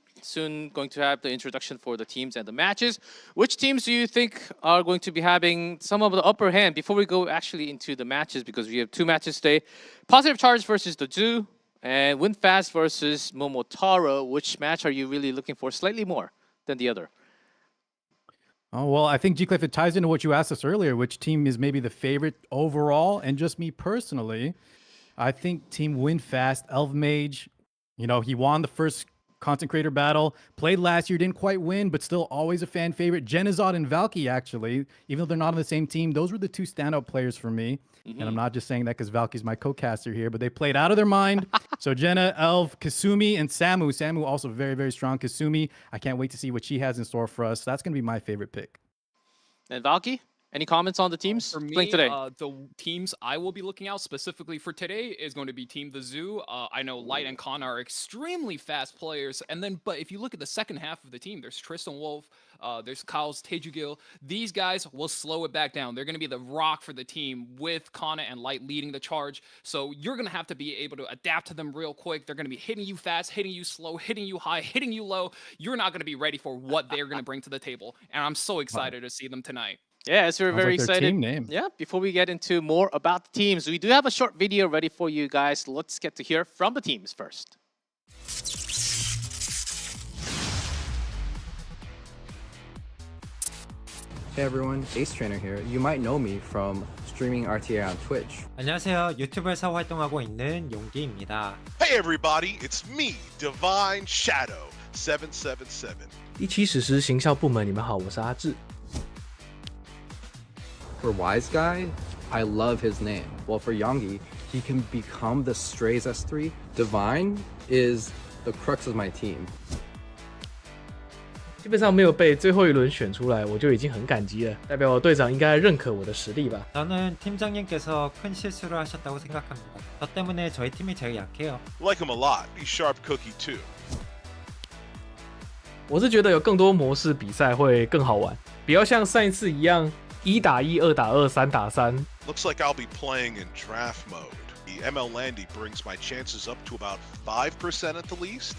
have the introduction for the teams and the matches. Which teams do you think are going to be having some of the upper hand before we go actually into the matches? Because we have 2 matches today. Positive Charge versus the Zoo and Windfast versus Momotaro. Which match are you really looking for slightly more than the other? Oh, well, I think, G-Clef, it ties into what you asked us earlier, which team is maybe the favorite overall. And just me personally, I think Team Windfast, Elf Mage, you know, he won the first content creator battle, played last year, didn't quite win, but still always a fan favorite. Genizod and Valky, actually, even though they're not on the same team, those were the 2 standout players for me. And I'm not just saying that because Valky's my co-caster here, but they played out of their mind. So Jenna, Elf, Kasumi, and Samu. Samu also very, very strong. Kasumi, I can't wait to see what she has in store for us. That's going to be my favorite pick. And Valky? Any comments on the teams For playing me, today? the teams I will be looking out specifically for today is going to be Team The Zoo. I know Light and Kana are extremely fast players, but if you look at the second half of the team, there's Tristan Wolf, there's Kyle's Tejugil. These guys will slow it back down. They're going to be the rock for the team with Kana and Light leading the charge. So you're going to have to be able to adapt to them real quick. They're going to be hitting you fast, hitting you slow, hitting you high, hitting you low. You're not going to be ready for what they're going to bring to the table. And I'm so excited to see them tonight. Yes, we're Sounds very like their excited. team name. Yeah, before we get into more about the teams, we do have a short video ready for you guys. Let's get to hear from the teams first. Hey everyone, Ace Trainer here. You might know me from streaming RTA on Twitch. 안녕하세요. 유튜브에서 활동하고 있는 용기입니다. Hey everybody, it's me, Divine Shadow 777. 第七史诗行销部门，你们好，我是阿志。 For Wise Guy, I love his name. Well, for Yongi, he can become the Strays S3. Divine is the crux of my team. 基本上没有被最后一轮选出来，我就已经很感激了，代表队长应该认可我的实力吧。 저는 팀장님께서 큰 실수를 하셨다고 생각합니다. 저 때문에 저희 팀이 제일 약해요. Like him a lot. He's sharp cookie too. 我是觉得有更多模式比赛会更好玩，不要像上一次一样1打1、2打2、3打3。 Looks like I'll be playing in draft mode. The ML Landy brings my chances up to about 5% at the least.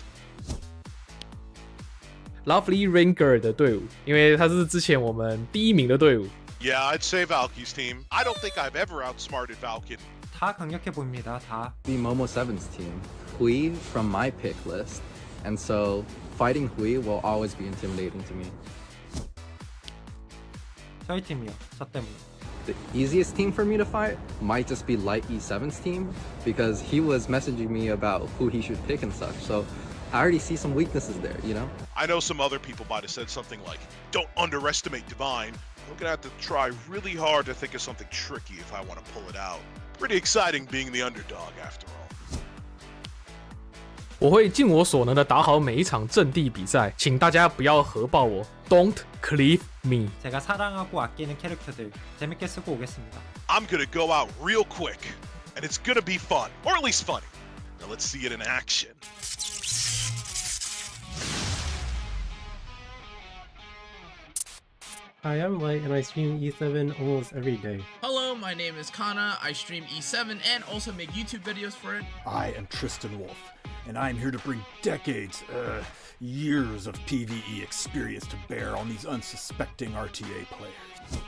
Lovely Ranger 的队伍，因为他是之前我们第1名的队伍。 Yeah, I'd say Valky's team. I don't think I've ever outsmarted Valky. 다 강력해 보입니다. 다. Be Momo7's team. Hui from my pick list. And so, fighting Hui will always be intimidating to me. 저희 팀이요. 저 때문에. The easiest team for me to fight might just be Light E7's team because he was messaging me about who he should pick and such. So I already see some weaknesses there, you know? I know some other people might have said something like, don't underestimate Divine. I'm gonna have to try really hard to think of something tricky if I want to pull it out. Pretty exciting being the underdog after all. 我会尽我所能的打好每一场阵地比赛，请大家不要核爆我 ，Don't cliff me。 제가 사랑하고 아끼는 캐릭터들 재밌게 쓰고 오겠습니다. I'm gonna go out real quick, and it's gonna be fun, or at least funny. Now let's see it in action. Hi, I'm Light and I stream E7 almost every day. Hello, my name is Kana. I stream E7 and also make YouTube videos for it. I am Tristan Wolf, and I am here to bring decades, years of PvE experience to bear on these unsuspecting RTA players.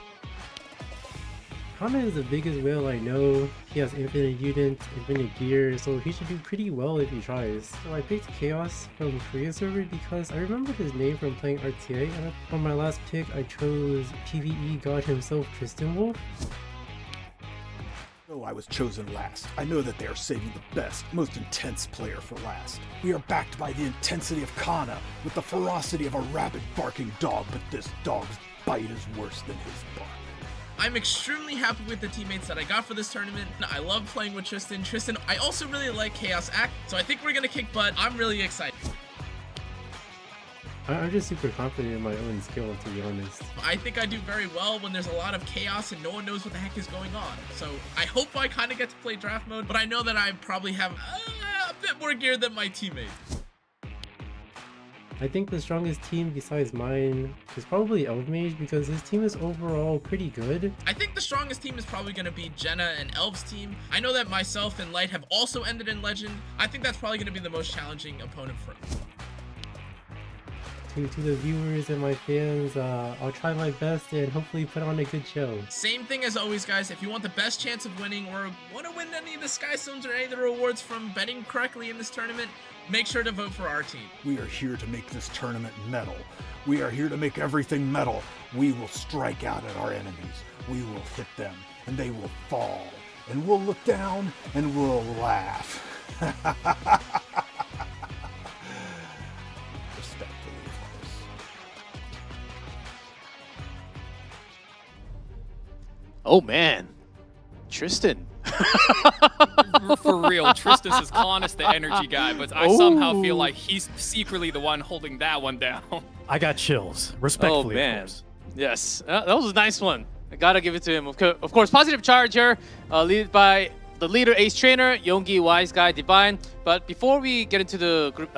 Kana is the biggest whale I know. He has infinite units, infinite gear, so he should do pretty well if he tries. So I picked Chaos from Korea server because I remember his name from playing RTA, and for my last pick I chose PvE god himself, Tristan Wolf. Though I was chosen last, I know that they are saving the best, most intense player for last. We are backed by the intensity of Kana, with the ferocity of a rabid barking dog, but this dog's bite is worse than his bark. I'm extremely happy with the teammates that I got for this tournament. I love playing with Tristan. I also really like Chaos Act, so I think we're gonna kick butt. I'm really excited. I'm just super confident in my own skill, to be honest. I think I do very well when there's a lot of chaos and no one knows what the heck is going on. So I hope I kind of get to play draft mode, but I know that I probably have a bit more gear than my teammates. I think the strongest team besides mine is probably Elfmage because his team is overall pretty good. I think the strongest team is probably going to be Jenna and Elf's team. I know that myself and Light have also ended in Legend. I think that's probably going to be the most challenging opponent for him. To the viewers and my fans, I'll try my best and hopefully put on a good show. Same thing as always, guys. If you want the best chance of winning or want to win any of the Sky Stones or any of the rewards from betting correctly in this tournament, make sure to vote for our team. We are here to make this tournament metal. We are here to make everything metal. We will strike out at our enemies. We will hit them, and they will fall. And we'll look down, and we'll laugh. Respectfully, of course. Oh man, Tristan. For real, Tristan is Clonus the energy guy, but I somehow feel like he's secretly the one holding that one down. I got chills. Respectfully, oh man, of course. Yes, that was a nice one. I gotta give it to him. Of course, positive charge here, led by the leader, Ace Trainer, Yongi, Wise Guy, Divine. But before we get into the group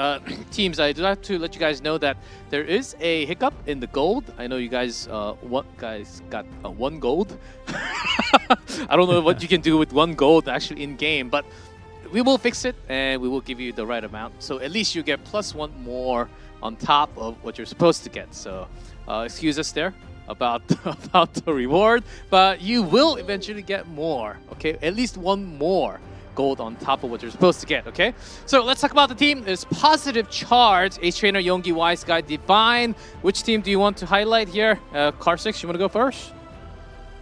teams, I do have to let you guys know that there is a hiccup in the gold. I know you guys, got 1 gold. I don't know what you can do with 1 gold actually in game, but we will fix it and we will give you the right amount. So at least you get +1 more on top of what you're supposed to get. So excuse us there about the reward, but you will eventually get more, okay? At least 1 more gold on top of what you're supposed to get, okay? So let's talk about the team. There's positive charge, Ace Trainer, Yongi, Wise Guy, Divine. Which team do you want to highlight here? Car6, you want to go first?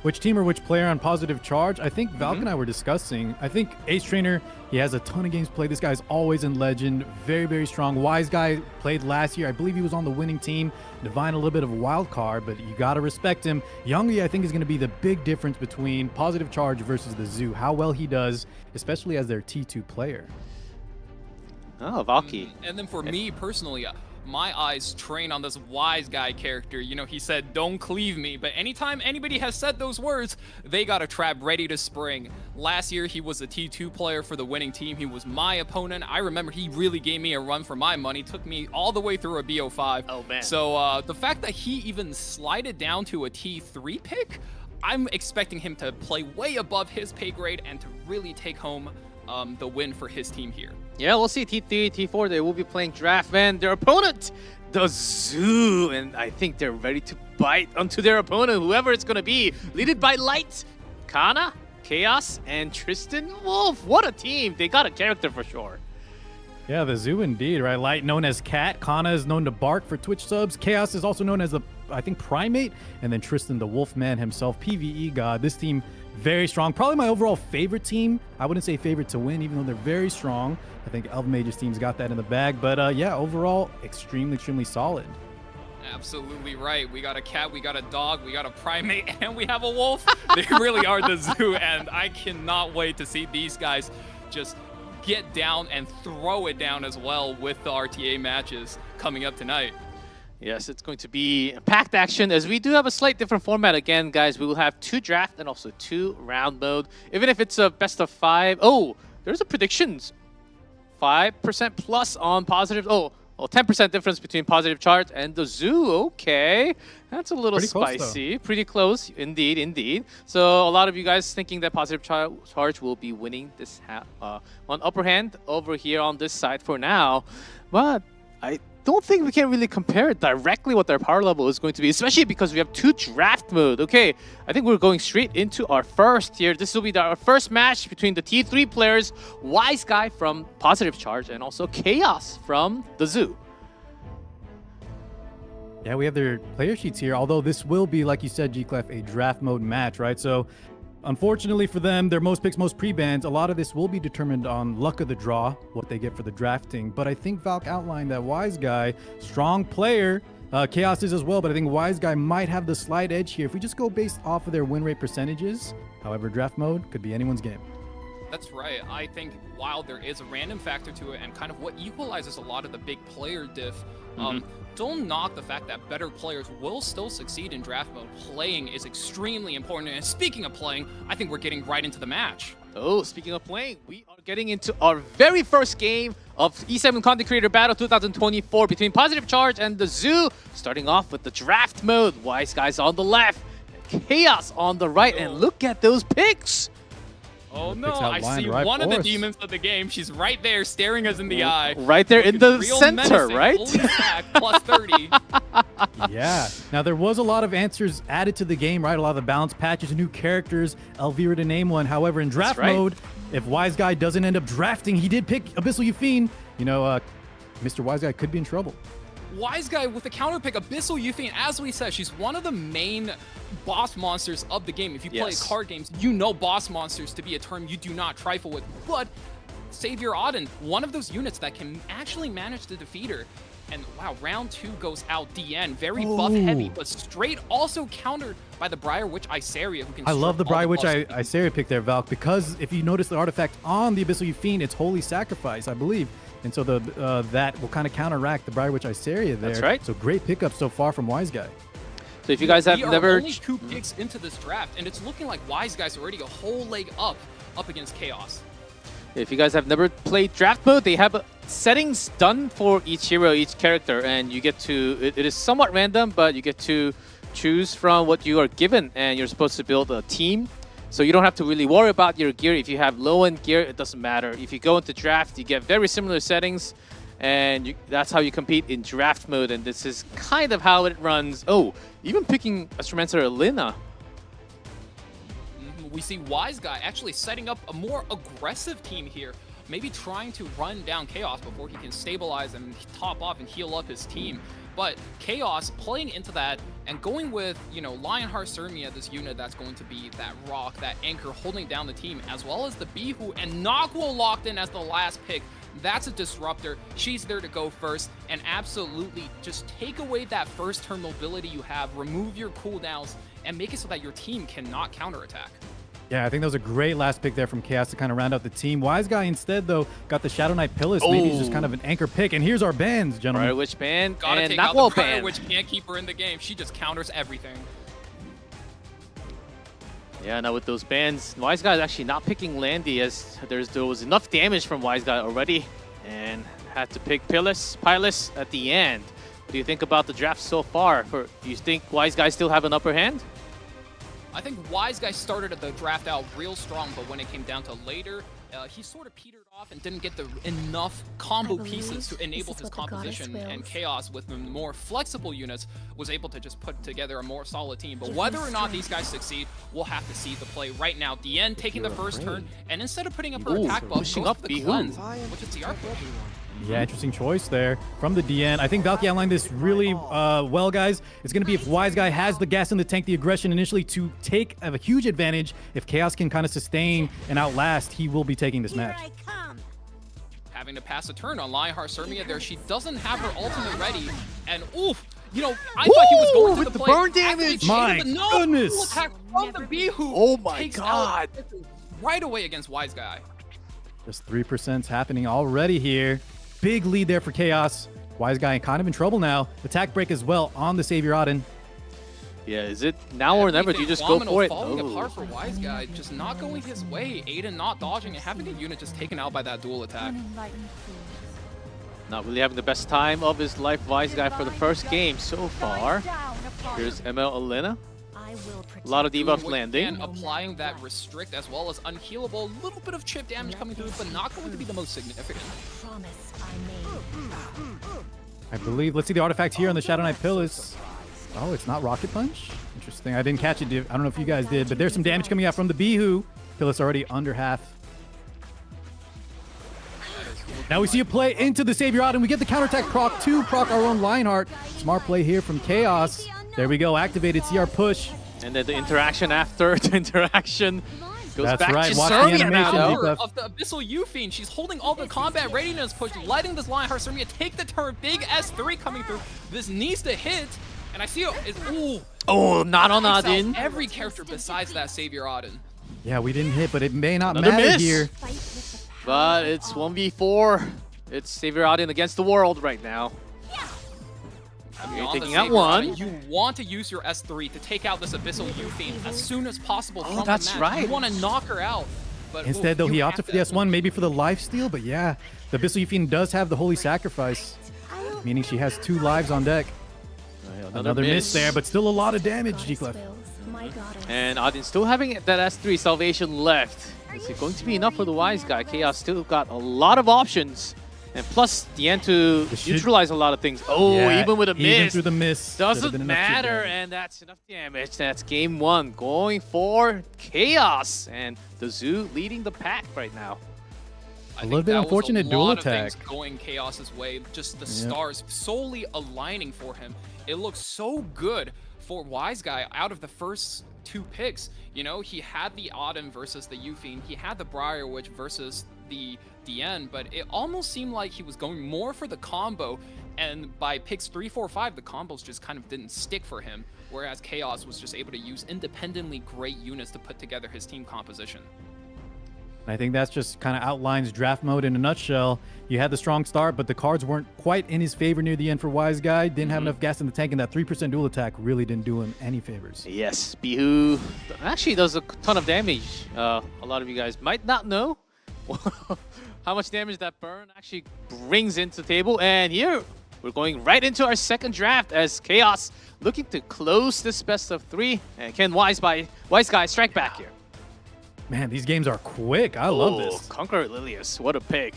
Which team or which player on positive charge? I think Valk and I were discussing. I think Ace Trainer, he has a ton of games played. This guy's always in Legend. Very, very strong. Wise Guy played last year. I believe he was on the winning team. Divine, a little bit of a wild card, but you got to respect him. Youngie, I think, is going to be the big difference between positive charge versus the Zoo. How well he does, especially as their T2 player. Oh, Valky. And then for me personally, my eyes train on this Wise Guy character. You know, he said, "Don't cleave me," but anytime anybody has said those words, they got a trap ready to spring. Last year, he was a T2 player for the winning team. He was my opponent. I remember he really gave me a run for my money, took me all the way through a BO5. Oh, man. So the fact that he even slided down to a T3 pick, I'm expecting him to play way above his pay grade and to really take home the win for his team here. Yeah, we'll see. T3, T4, they will be playing Draft Man. Their opponent, the Zoo. And I think they're ready to bite onto their opponent, whoever it's going to be. Leaded by Light, Kana, Chaos, and Tristan Wolf. What a team. They got a character for sure. Yeah, the Zoo indeed, right? Light known as Cat. Kana is known to bark for Twitch subs. Chaos is also known as the, I think, Primate. And then Tristan, the Wolfman himself, PvE god. This team, very strong. Probably my overall favorite team. I wouldn't say favorite to win, even though they're very strong. I think Elven Mage's team's got that in the bag. But yeah, overall, extremely solid. Absolutely right. We got a cat, we got a dog, we got a primate, and we have a wolf. They really are the Zoo, and I cannot wait to see these guys just get down and throw it down as well with the RTA matches coming up tonight. Yes, it's going to be packed action, as we do have a slight different format again, guys. We will have 2 draft and also 2 round mode. Even if it's a best of 5. Oh, there's a predictions. 5% plus on positive. Oh, well, 10% difference between positive charge and the Zoo. Okay, that's a little spicy. Pretty close, indeed. So a lot of you guys thinking that positive charge will be winning this on upper hand over here on this side for now, but I don't think we can really compare it directly what their power level is going to be, especially because we have 2 draft mode. Okay, I think we're going straight into our first here. This will be our first match between the T3 players, Wise Guy from Positive Charge and also Chaos from the Zoo. Yeah, we have their player sheets here, although this will be, like you said, G-Clef, a draft mode match, right? So unfortunately for them, their most picks, most pre-bans, a lot of this will be determined on luck of the draw, what they get for the drafting. But I think Valk outlined that Wise Guy, strong player, Chaos is as well, but I think Wise Guy might have the slight edge here if we just go based off of their win rate percentages. However, draft mode could be anyone's game. That's right. I think while there is a random factor to it and kind of what equalizes a lot of the big player diff, don't knock the fact that better players will still succeed in draft mode. Playing is extremely important. And speaking of playing, I think we're getting right into the match. Oh, speaking of playing, we are getting into our very first game of E7 Content Creator Battle 2024 between Positive Charge and the Zoo. Starting off with the draft mode. Wise Guys on the left, Chaos on the right, and look at those picks. Oh no, I see one of the demons of the game. She's right there staring us in the eye. Right there in the center, right? Holy stack, plus 30. Yeah. Now, there was a lot of answers added to the game, right? A lot of the balance patches, new characters, Elvira to name one. However, in draft mode, if Wise Guy doesn't end up drafting, he did pick Abyssal Euphine. You know, Mr. Wise Guy could be in trouble. Wise Guy with the counter pick, Abyssal Euphine, as we said, she's one of the main boss monsters of the game. If you play card games, you know boss monsters to be a term you do not trifle with. But Savior Auden, one of those units that can actually manage to defeat her. And wow, round 2 goes out DN. Very buff heavy, but straight, also countered by the Briar Witch Iseria, who can I love the Briar Witch Iseria pick there, Valk, because if you notice the artifact on the Abyssal Euphine, it's Holy Sacrifice, I believe. And so that will kind of counteract the Briar Witch Iseria there. That's right. So great pickup so far from Wise Guy. So if you guys have we are never... only 2 picks into this draft, and it's looking like Wise Guy's already a whole leg up against Chaos. If you guys have never played draft mode, they have settings done for each hero, each character, and you get to... It is somewhat random, but you get to choose from what you are given, and you're supposed to build a team. So you don't have to really worry about your gear. If you have low-end gear, it doesn't matter. If you go into draft, you get very similar settings, and that's how you compete in draft mode, and this is kind of how it runs. Oh, even picking Astromancer Alina. We see Wise Guy actually setting up a more aggressive team here, maybe trying to run down Chaos before he can stabilize and top off and heal up his team. But Chaos playing into that and going with, you know, Lionheart Sermia, this unit that's going to be that rock, that anchor holding down the team, as well as the Bihu and Nagwo locked in as the last pick. That's a disruptor. She's there to go first and absolutely just take away that first turn mobility you have, remove your cooldowns, and make it so that your team cannot counterattack. Yeah, I think that was a great last pick there from Chaos to kind of round out the team. Wise Guy instead, though, got the Shadow Knight Pillars. Maybe he's just kind of an anchor pick. And here's our bans, gentlemen. Briar Witch ban Gotta and take out the Nagwo Briar ban. Witch, can't keep her in the game. She just counters everything. Yeah, now with those bans, Wise Guy is actually not picking Landy as there was enough damage from Wise Guy already, and had to pick Pylus at the end. What do you think about the draft so far? Do you think Wise Guy still have an upper hand? I think Wise Guy started the draft out real strong, but when it came down to later, he sort of petered off and didn't get enough combo pieces to enable his composition, and Chaos with the more flexible units was able to just put together a more solid team. But whether or not these guys succeed, we'll have to see the play right now. Dien taking the first turn, and instead of putting up her attack buff, goes for the cleanse, which is the arc push. Yeah, interesting choice there from the DN. I think Valky outlined this really well, guys. It's going to be if Wise Guy has the gas in the tank, the aggression initially to take a huge advantage. If Chaos can kind of sustain and outlast, he will be taking this match. Having to pass a turn on Lionheart Sermia there. She doesn't have her ultimate ready, and oof, you know, I thought he was going to with the the play. burn damage! My goodness! Full attack from the Bihu. Oh my takes god! out right away against Wise Guy. Just 3% happening already here. Big lead there for Chaos. Wise Guy kind of in trouble now. Attack break as well on the Savior Auden. Yeah, is it now or never? Do you just go for it? Falling apart for Wise Guy, just not going his way. Aiden not dodging and having a unit just taken out by that dual attack. Not really having the best time of his life, Wise Guy, for the first game so far. Here's ML Alina. A lot of debuff landing. And applying that restrict as well as unhealable. A little bit of chip damage coming through, but not going to be the most significant. I believe. Let's see the artifact here on the Shadow Knight Pillars. Oh, it's not Rocket Punch? Interesting. I didn't catch it. I don't know if you guys did, but there's some damage coming out from the Bihu. Pillars already under half. Now we see a play into the Savior Auden. We get the counterattack proc to proc our own Lionheart. Smart play here from Chaos. There we go. Activated CR push. And then the interaction after the interaction goes That's back right. to Watch the Sermia animation, now. Kickoff. Of the Abyssal U-Fiend, she's holding all the combat readiness push, letting this Lionheart Sermia take the turn. Big S3 coming through. This needs to hit, and I see it is ooh. Oh, not on Takes out Auden. every character besides that Savior Auden. Yeah, we didn't hit, but it may not Another matter miss. here. But it's 1v4. It's Savior Auden against the world right now. Okay, Okay, taking out one. You want to use your S3 to take out this Abyssal U-Fiend as soon as possible from that's the match. right. You want to knock her out. But Instead, though, you he have opted for to- the S1, maybe for the lifesteal, but yeah, the Abyssal Fiend does have the Holy Sacrifice, meaning she has 2 lives on deck. Another miss there, but still a lot of damage, G-Clef. And Auden still having that S3 salvation left. Is it going to be enough for the Wise Guy? Chaos still got a lot of options. And plus, the end to neutralize a lot of things. Oh, Yeah, even with a even miss. through the miss, should have Doesn't been enough chip matter, damage. and that's enough damage. That's game 1. Going for Chaos. And the Zoo leading the pack right now. I A think little bit that was unfortunate a dual lot of things attack. going Chaos's way, just the Yep. stars solely aligning for him. It looks so good for Wise Guy out of the first 2 picks. You know, he had the Auden versus the U-Fiend, he had the Briar Witch versus the DN, but it almost seemed like he was going more for the combo, and by picks 3, 4, 5, the combos just kind of didn't stick for him, whereas Chaos was just able to use independently great units to put together his team composition. And I think that's just kind of outlines draft mode in a nutshell. You had the strong start, but the cards weren't quite in his favor near the end for Wise Guy. Didn't have enough gas in the tank, and that 3% dual attack really didn't do him any favors. Yes, Bihu actually does a ton of damage. A lot of you guys might not know how much damage that burn actually brings into the table. And here, we're going right into our second draft as Chaos looking to close this best of 3. And can Wise Guy strike back here? Man, these games are quick. I love this. Conqueror Lilius, what a pick.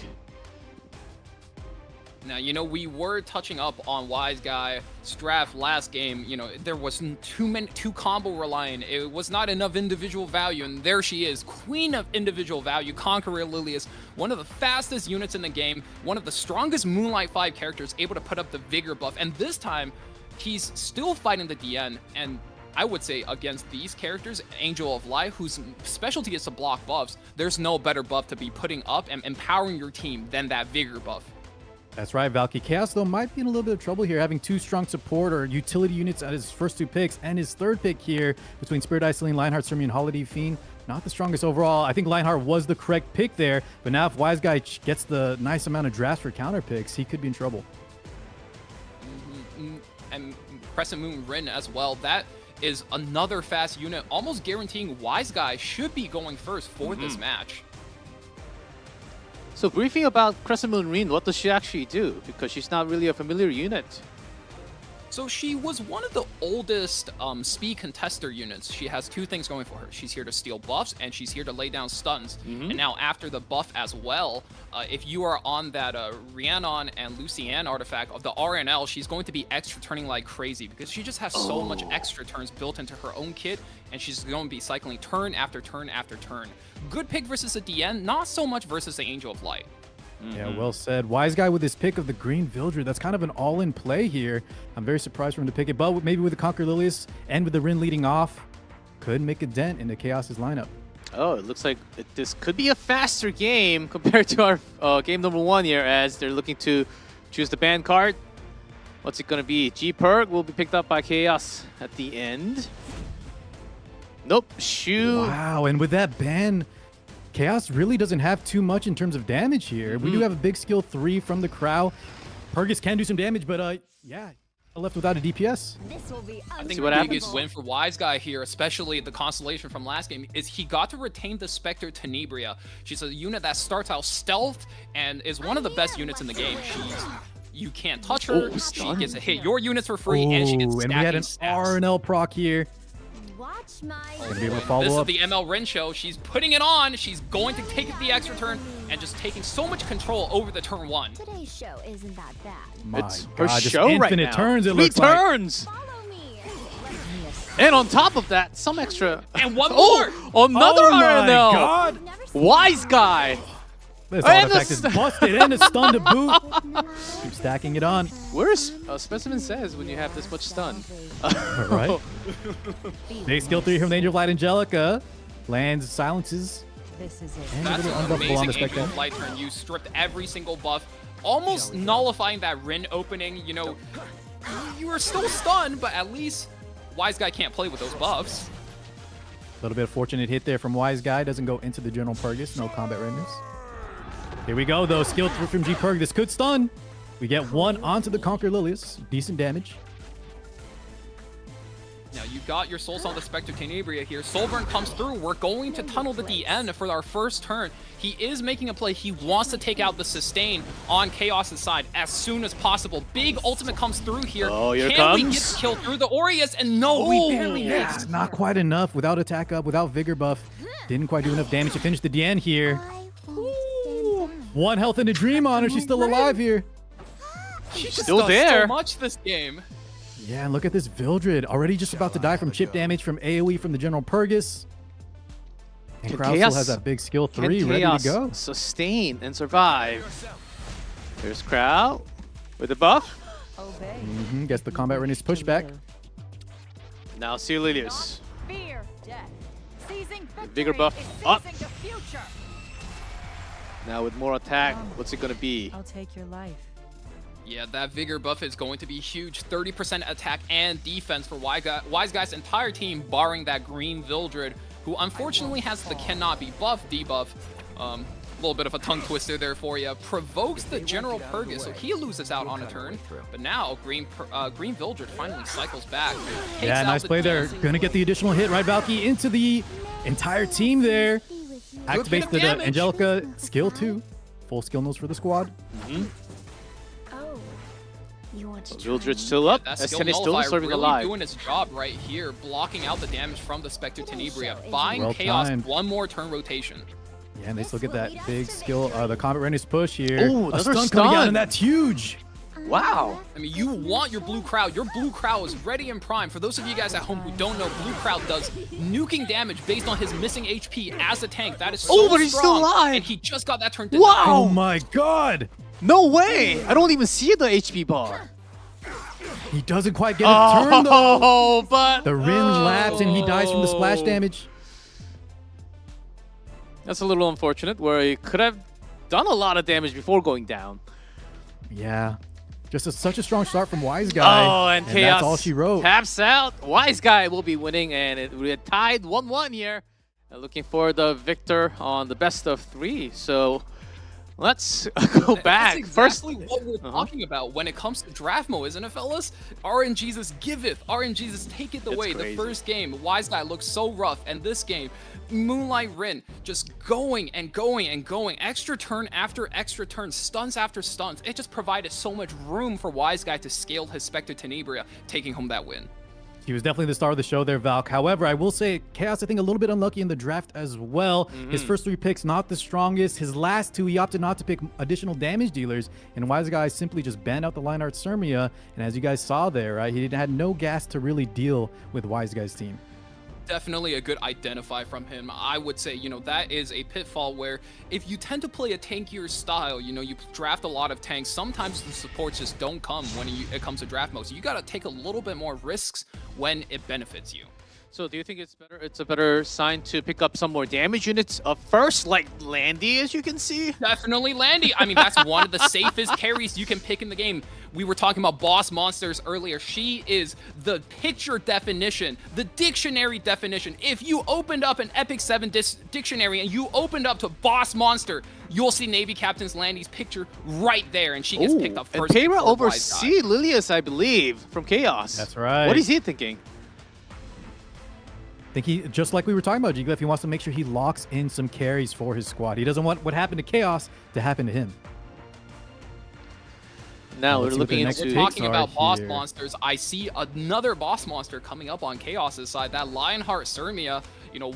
Now, you know, we were touching up on Wise Guy's draft last game. You know, there was too combo reliant. It was not enough individual value, and there she is, queen of individual value, Conqueror Lilius, one of the fastest units in the game, one of the strongest Moonlight 5 characters, able to put up the Vigor buff, and this time, he's still fighting the DN, and I would say against these characters, Angel of Light, whose specialty is to block buffs, there's no better buff to be putting up and empowering your team than that Vigor buff. That's right, Valky. Chaos, though, might be in a little bit of trouble here, having 2 strong support or utility units at his first 2 picks, and his third pick here between Spirit Iceling, Lionheart, Sermian, Holiday Fiend. Not the strongest overall. I think Lionheart was the correct pick there, but now if Wise Guy gets the nice amount of drafts for counter picks, he could be in trouble. And Crescent Moon Rin as well. That is another fast unit, almost guaranteeing Wise Guy should be going first for this match. So briefing about Crescent Moon Rin, what does she actually do? Because she's not really a familiar unit. So she was one of the oldest speed contester units. She has 2 things going for her. She's here to steal buffs, and she's here to lay down stuns. And now after the buff as well, if you are on that Rhiannon and Lucienne artifact of the RNL, she's going to be extra turning like crazy because she just has so much extra turns built into her own kit, and she's going to be cycling turn after turn after turn. Good pick versus the DN, not so much versus the Angel of Light. Yeah, well said. Wise Guy with his pick of the Green Vildred. That's kind of an all-in play here. I'm very surprised for him to pick it, but maybe with the Conquer Lilius and with the Rin leading off, could make a dent into Chaos's lineup. Oh, it looks like this could be a faster game compared to our game number 1 here, as they're looking to choose the ban card. What's it going to be? G-Perk will be picked up by Chaos at the end. Nope, shoot. Wow, and with that ban, Chaos really doesn't have too much in terms of damage here. We do have a big skill 3 from the Crow. Purgus can do some damage, but yeah, left without a DPS. I think the biggest win for Wise Guy here, especially the Constellation from last game, is he got to retain the Spectre Tenebria. She's a unit that starts out stealth and is one of the best units in the game. You can't touch her. She gets to hit your units for free, and she gets stacking and we had an stats. RNL proc here. Gonna be able to follow This up. is the ML Ren show. She's putting it on. She's going to take the extra turn and just taking so much control over the turn 1. Today's show isn't that bad. My It's God, her just show right infinite now. turns, it 3 looks like. turns! And on top of that, some extra. And one more! Oh, another Oh my RNL! God. Wise Guy! This And artifact the is busted and a stun to boot. Keep stacking it on. Where's Specimen says when you have this much stun? Right. Big skill 3 from the Angel of Light Angelica. Lands, silences. This is it. And a That's little an unbuffable on amazing the Angel Spectre. of Light turn. You stripped every single buff, almost nullifying that Rin opening. You know, you were still stunned, but at least Wise Guy can't play with those buffs. A little bit of fortunate hit there from Wise Guy. Doesn't go into the General Purgus. No combat readiness. Here we go, though. Skill 3 from G-Perk. This could stun. We get 1 onto the Conquer Lilius. Decent damage. Now you got your Souls on the Spectre Tenebria here. Soulburn comes through. We're going to tunnel the DN for our first turn. He is making a play. He wants to take out the sustain on Chaos's side as soon as possible. Big ultimate comes through here. Oh, here Can we comes. get the kill through the Aureus? And no, we barely Yeah, missed. not quite enough. Without attack up, without Vigor buff. Didn't quite do enough damage to finish the DN here. 1 health and a dream on her. She's still alive here. She just Still does there. so much this game. Yeah, and look at this Vildred. Already just about to die from chip damage from AoE from the General Purgus. And Can Kraus still has that big skill 3 Can ready Chaos to go. sustain and survive? There's Crow with the buff. Gets the combat readiness pushback. Now Lilius. Fear, death. Seizing Bigger victory buff is up. seizing the future. Now with more attack, what's it gonna be? I'll take your life. Yeah, that Vigor buff is going to be huge. 30% attack and defense for Wise Guy's entire team, barring that green Vildred, who unfortunately has the cannot be buff debuff. little bit of a tongue twister there for you. Provokes the General Purgus, so he loses out on a turn. But now Green Vildred finally cycles back. Yeah, nice play there. Gonna get the additional hit, right, Valky, into the entire team there. Activates the Angelica skill 2. Full skill nodes for the squad. Vildred still up. That As skill Kenny still nullifier serving really alive. doing his job right here, blocking out the damage from the Spectre Tenebria, buying Well Chaos timed. one more turn rotation. Yeah, and they still get that big skill, the combat readiness push here. Ooh, a another stun coming out, stun. and that's huge. Wow. I mean, you want your Blue Crowd. Your Blue Crowd is ready and prime. For those of you guys at home who don't know, Blue Crowd does nuking damage based on his missing HP as a tank. That is so Oh, but he's still strong, alive. and he just got that turn denied. Wow. Oh my god. No way. I don't even see the HP bar. He doesn't quite get it turned though. Oh, but The Rin laps and he dies from the splash damage. That's a little unfortunate, where he could have done a lot of damage before going down. Yeah. Just such a strong start from Wise Guy. Oh, and Chaos that's all she wrote. taps we're will be winning, and we're tied 1-1 here. Looking for the victor on the best of 3. So let's go back. That's exactly what we're talking about when it comes to draft mode, isn't it, fellas? RNGesus giveth, RNGesus taketh away. crazy. The first game, Wise Guy looks so rough, and this game, Moonlight Rin just going and going and going, extra turn after extra turn, stunts after stunts. It just provided so much room for Wise Guy to scale his Spectre Tenebria, taking home that win. He was definitely the star of the show there, Valk. However, I will say Chaos, I think, a little bit unlucky in the draft as well. His first 3 picks, not the strongest. His last 2, he opted not to pick additional damage dealers. And Wise Guy simply just banned out the Lionheart Sirmia. And as you guys saw there, right, he had no gas to really deal with Wise Guy's team. Definitely a good identify from him. I would say, that is a pitfall where if you tend to play a tankier style, you draft a lot of tanks, sometimes the supports just don't come when it comes to draft mode. So you got to take a little bit more risks when it benefits you. So do you think it's a better sign to pick up some more damage units first, like Landy, as you can see? Definitely Landy. I mean, that's one of the safest carries you can pick in the game. We were talking about boss monsters earlier. She is the picture definition, the dictionary definition. If you opened up an EpicSeven dictionary and you opened up to boss monster, you'll see Navy Captain's Landy's picture right there, and she gets picked up first. And Payra oversee Lilius, I believe, from Chaos. That's right. What is he thinking? I think he, just like we were talking about, G-Glyph, he wants to make sure he locks in some carries for his squad. He doesn't want what happened to Chaos to happen to him. Now we're looking into... We're talking about boss monsters. I see another boss monster coming up on Chaos's side. That Lionheart Sirmia,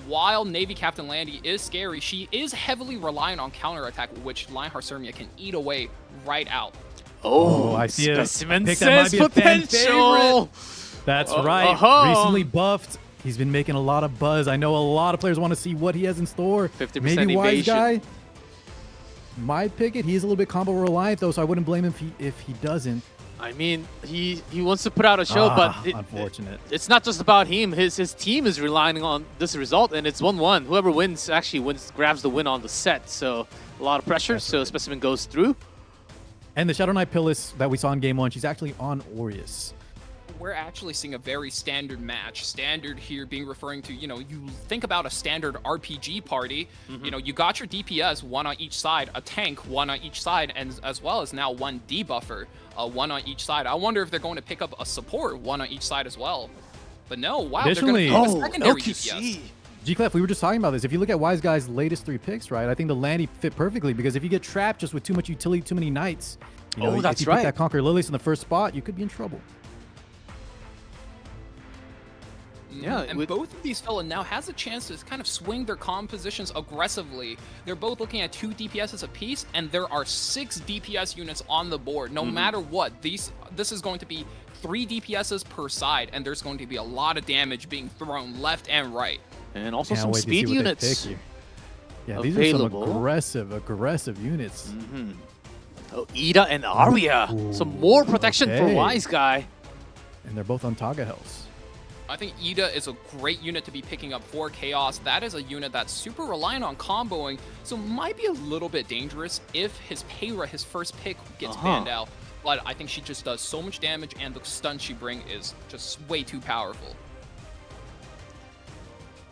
while Navy Captain Landy is scary, she is heavily reliant on counterattack, which Lionheart Sirmia can eat away right out. Oh, I see a Specimen pick that might says be a fan potential. favorite. That's right. Recently buffed. He's been making a lot of buzz. I know a lot of players want to see what he has in store. 50% Maybe Wise evasion. Guy might pick it. He is a little bit combo reliant though, so I wouldn't blame him if he doesn't. I mean, he wants to put out a show, but unfortunate. It's not just about him. His team is relying on this result, and it's 1-1. Whoever wins actually grabs the win on the set. So a lot of pressure. So Specimen goes through. And the Shadow Knight Pillis that we saw in game 1, she's actually on Aureus. We're actually seeing a very standard match. Standard here being referring to, you think about a standard RPG party. You got your DPS, 1 on each side, a tank, 1 on each side, and as well as now 1 debuffer, 1 on each side. I wonder if they're going to pick up a support, 1 on each side as well. But no, wow, Additionally, they're going to pick a secondary DPS. G-Clef, we were just talking about this. If you look at Wise Guy's latest 3 picks, right, I think the Landy fit perfectly because if you get trapped just with too much utility, too many knights, if you pick that Conquer Lilius in the first spot, you could be in trouble. Yeah, and both of these fellas now has a chance to kind of swing their compositions aggressively. They're both looking at 2 DPSs apiece, and there are 6 DPS units on the board. No matter what, this is going to be 3 DPSs per side, and there's going to be a lot of damage being thrown left and right. And also some speed units. Yeah, these are some aggressive units. Oh, Ida and Arya. Some more protection for Wise Guy. And they're both on Taga Hells. I think Ida is a great unit to be picking up for Chaos. That is a unit that's super reliant on comboing, so might be a little bit dangerous if his Payra, his first pick, gets banned out. But I think she just does so much damage, and the stun she brings is just way too powerful.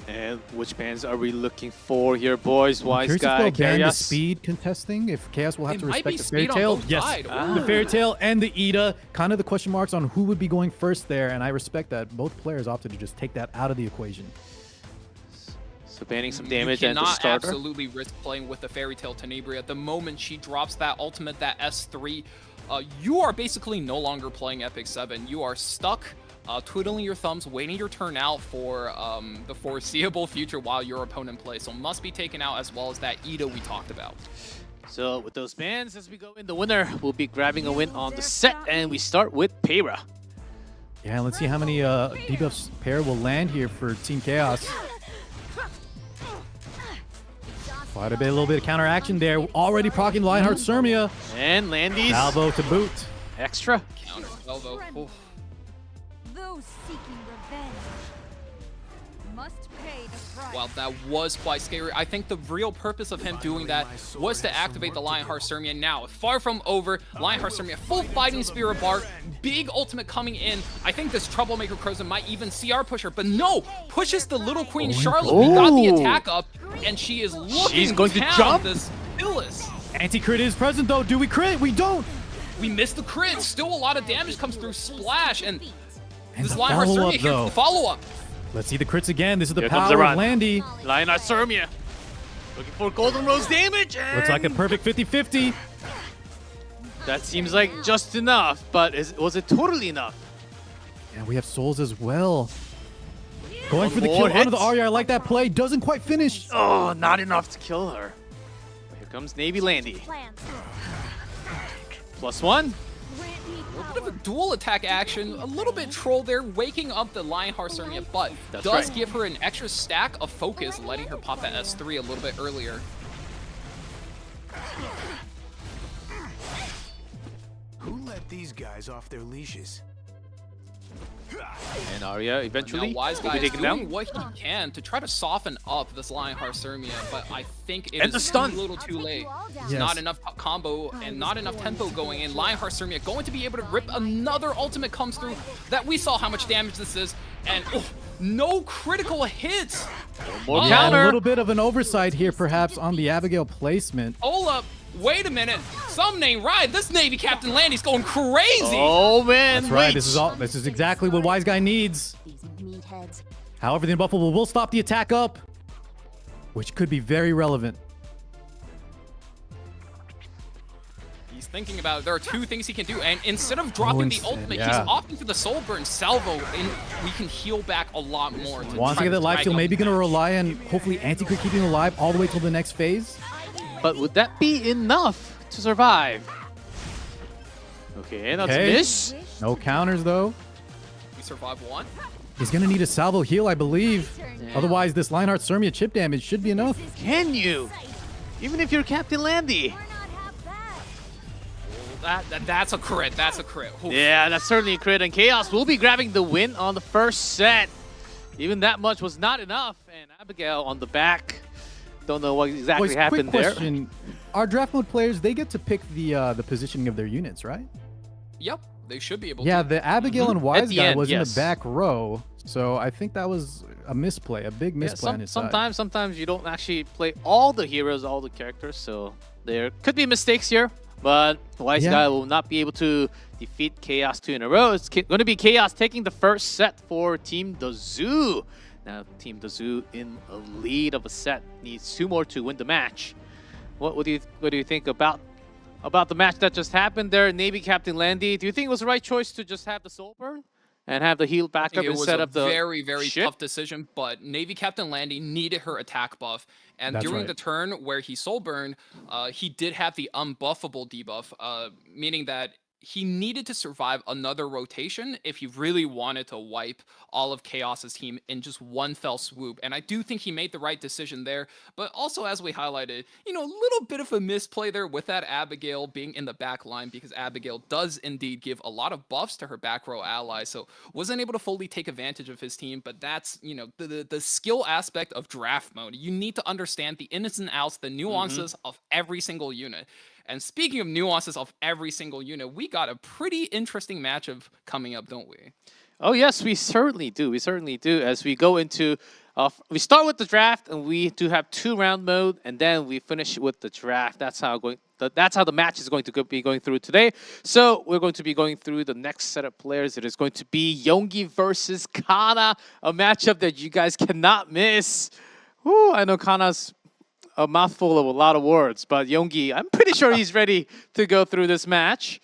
And which bans are we looking for here, boys? Wise Curious Guy, if they'll ban the Chaos. speed contesting, if Chaos will have It to might be respect the Fairy speed on Tail. both Yes, sides. the Fairy Tail and the Ida, kind of the question marks on who would be going first there, and I respect that. Both players opted to just take that out of the equation. So banning some damage you and the cannot starter. absolutely risk playing with the Fairy Tail Tenebria. The moment she drops that ultimate, that S3, you are basically no longer playing EpicSeven. You are stuck twiddling your thumbs, waiting your turn out for the foreseeable future while your opponent plays. So must be taken out, as well as that Ida we talked about. So with those bans, as we go in, the winner will be grabbing a win on the set, and we start with Peyra. Yeah, let's see how many debuffs pair will land here for Team Chaos. Quite a little bit of counteraction there. Already proccing Lionheart Sermia. And Landy's Salvo to boot. Extra. Counter salvo. Oof. Those seeking revenge must pay the price. Well, that was quite scary. I think the real purpose of him doing that was to activate the Lionheart Sermia. Now, far from over, Lionheart Sermia, full fighting Spirit Bark, big ultimate coming in. I think this Troublemaker Crozen might even CR push her, but no! Pushes the Little Queen Charlotte. We got the attack up, and she is looking She's going to down jump. this Phyllis. Anti-crit is present though. Do we crit? We don't! We missed the crit. Still a lot of damage comes through Splash, and this the Lionheart follow-up, Sermia here for though. the follow-up. Let's see the crits again. This is the Here comes power the of run. Landy. Lionheart Sermia. Looking for Golden Rose damage. And Looks like a perfect 50-50. that seems like just enough, but was it totally enough? And we have souls as well. Going for the more kill onto the hits. Arya. I like that play. Doesn't quite finish. Oh, not enough to kill her. Here comes Navy Landy. +1. A little bit of a dual attack action, a little bit troll there, waking up the Lionheart Sermia, but That's does right. give her an extra stack of focus, letting her pop that S3 a little bit earlier. Who let these guys off their leashes? And Arya eventually Now, Wise will Guy be is taken doing down. what he can to try to soften up this Lionheart Sermia, but I think it And the is stun. too little too late. Yes. Not enough combo and not enough tempo going in. Lionheart Sermia going to be able to rip another ultimate comes through that we saw how much damage this is, and no critical hits. More Oh. Yeah, and a counter. little bit of an oversight here perhaps on the Abigail placement. Hold up. Wait a minute. Some name right. This Navy Captain Landy's going crazy. Oh man, That's right. wait. This is exactly what Wise Guy needs. However, the Buffalo will stop the attack up, which could be very relevant. He's thinking about it. There are two things he can do, and instead of dropping the instead, ultimate, yeah. he's opting for the Soul Burn salvo, and we can heal back a lot more. Once try again, to that life drag steal up maybe the going to match. rely on hopefully Anti-Crit keeping him alive all the way till the next phase. But would that be enough to survive? Okay, that's a Okay. miss. No counters though. We survive one. He's going to need a salvo heal, I believe. Yeah. Otherwise, this Lionheart Sermia chip damage should be enough. Can you? Even if you're Captain Landy. That's a crit. That's a crit. Oof. Yeah, that's certainly a crit, and Chaos will be grabbing the win on the first set. Even that much was not enough, and Abigail on the back. Don't know what exactly Boys, happened quick there. question. Our draft mode players, they get to pick the positioning of their units, right? Yep, they should be able Yeah, to. the Abigail and At Wise the Guy end, was in yes. the back row. So I think that was a misplay, a big Yeah, misplay on his side. sometimes you don't actually play all the heroes, all the characters, so there could be mistakes here. But Wise Yeah. Guy will not be able to defeat Chaos 2 in a row. It's going to be Chaos taking the first set for Team the Zoo. Now, Team the Zoo in a lead of a set needs 2 more to win the match. What do you think about the match that just happened there, Navy Captain Landy? Do you think it was the right choice to just have the soul burn and have the heal I backup think it was instead a of the very, very ship? tough decision, but Navy Captain Landy needed her attack buff. And That's during right. the turn where he soul burned, he did have the unbuffable debuff, meaning that he needed to survive another rotation if he really wanted to wipe all of Chaos's team in just one fell swoop. And I do think he made the right decision there. But also, as we highlighted, a little bit of a misplay there with that Abigail being in the back line, because Abigail does indeed give a lot of buffs to her back row allies. So wasn't able to fully take advantage of his team. But that's, the skill aspect of draft mode. You need to understand the ins and outs, the nuances of every single unit. And speaking of nuances of every single unit, we got a pretty interesting matchup coming up, don't we? Oh yes, we certainly do. We certainly do. As we go into We start with the draft, and we do have 2-round mode, and then we finish with the draft. That's how the match is going to be going through today. So we're going to be going through the next set of players. It is going to be Yoongi versus Kana, a matchup that you guys cannot miss. Woo, I know Kana's a mouthful of a lot of words, but Yoongi, I'm pretty sure he's ready to go through this match.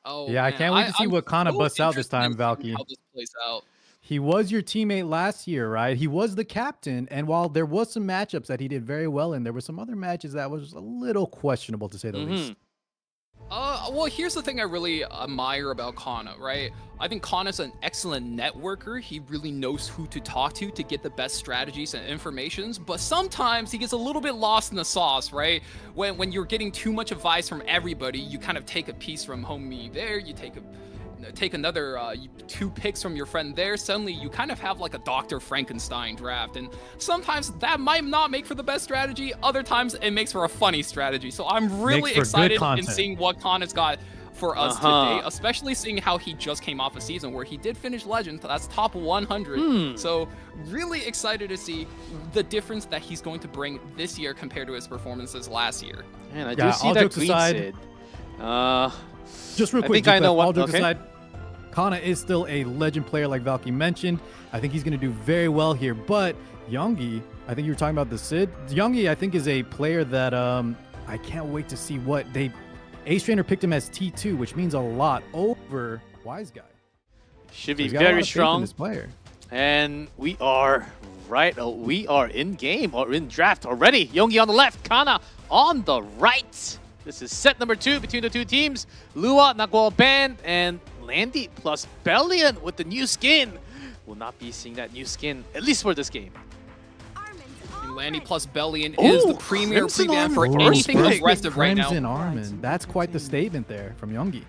Oh, yeah, I man. can't wait to see what Kana so busts out this interested in time, seeing Valky. How this plays out. He was your teammate last year, right? He was the captain, and while there was some matchups that he did very well in, there were some other matches that was a little questionable, to say the least. Well, here's the thing I really admire about Kana, right? I think Kana's an excellent networker. He really knows who to talk to get the best strategies and informations, but sometimes he gets a little bit lost in the sauce, right? When you're getting too much advice from everybody, you kind of take a piece from homie there, you take another 2 picks from your friend there. Suddenly you kind of have like a Dr. Frankenstein draft, and sometimes that might not make for the best strategy. Other times it makes for a funny strategy. So I'm really excited in seeing what Kana's got for us today, especially seeing how he just came off a season where he did finish Legend. That's top 100. So really excited to see the difference that he's going to bring this year compared to his performances last year. Man, I do see that green Sid. Just real quick, I know what. All jokes aside, Kana is still a legend player, like Valky mentioned. I think he's going to do very well here. But Yoongi, I think you were talking about the Sid. Yoongi, I think, is a player that I can't wait to see what they. Ace Trainer picked him as T2, which means a lot over Wise Guy. Should be very strong. This player. And we are we are in game or in draft already. Yoongi on the left, Kana on the right. This is set number 2 between the 2 teams. Lua, Nagwal Band, and Landy plus Bellion with the new skin. We'll not be seeing that new skin, at least for this game. And Landy plus Bellion is the premier pre-ban for anything aggressive right now. Crimson Armin. That's quite the statement there from Yoongi.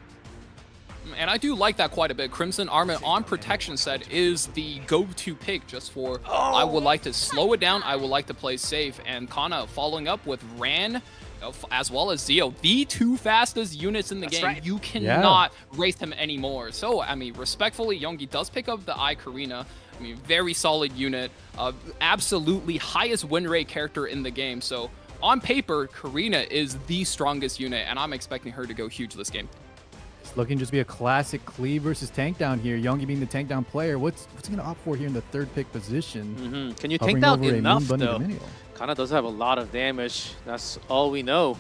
And I do like that quite a bit. Crimson Armin on protection set is the go-to pick just for I would like to slow it down, I would like to play safe. And Kana following up with Ran as well as Zio, the 2 fastest units in the game. Right. You cannot race him anymore. So, I mean, respectfully, Yoongi does pick up the Karina. I mean, very solid unit. Absolutely highest win rate character in the game. So, on paper, Karina is the strongest unit, and I'm expecting her to go huge this game. It's looking just be a classic cleave versus tank down here. Yoongi being the tank down player. What's he going to opt for here in the 3rd pick position? Can you tank down enough, though? Kana does have a lot of damage. That's all we know.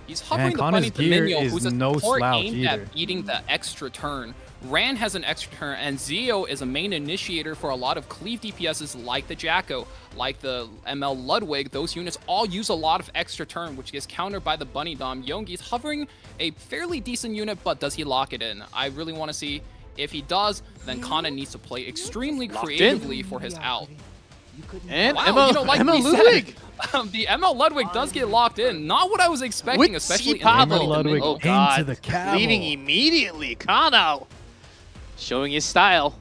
He's hovering the Bunny Dominion, who's a support aimed at beating the extra turn. Ran has an extra turn, and Zio is a main initiator for a lot of cleave DPSs like the Jacko, like the ML Ludwig. Those units all use a lot of extra turn, which gets countered by the Bunny Dom. Yoongi's hovering a fairly decent unit, but does he lock it in? I really want to see if he does, then Kana needs to play extremely creatively for his out. And wow, ML Ludwig. The ML Ludwig does get locked in. Not what I was expecting, especially in ML Ludwig into the cav. Leaving immediately. Kana showing his style.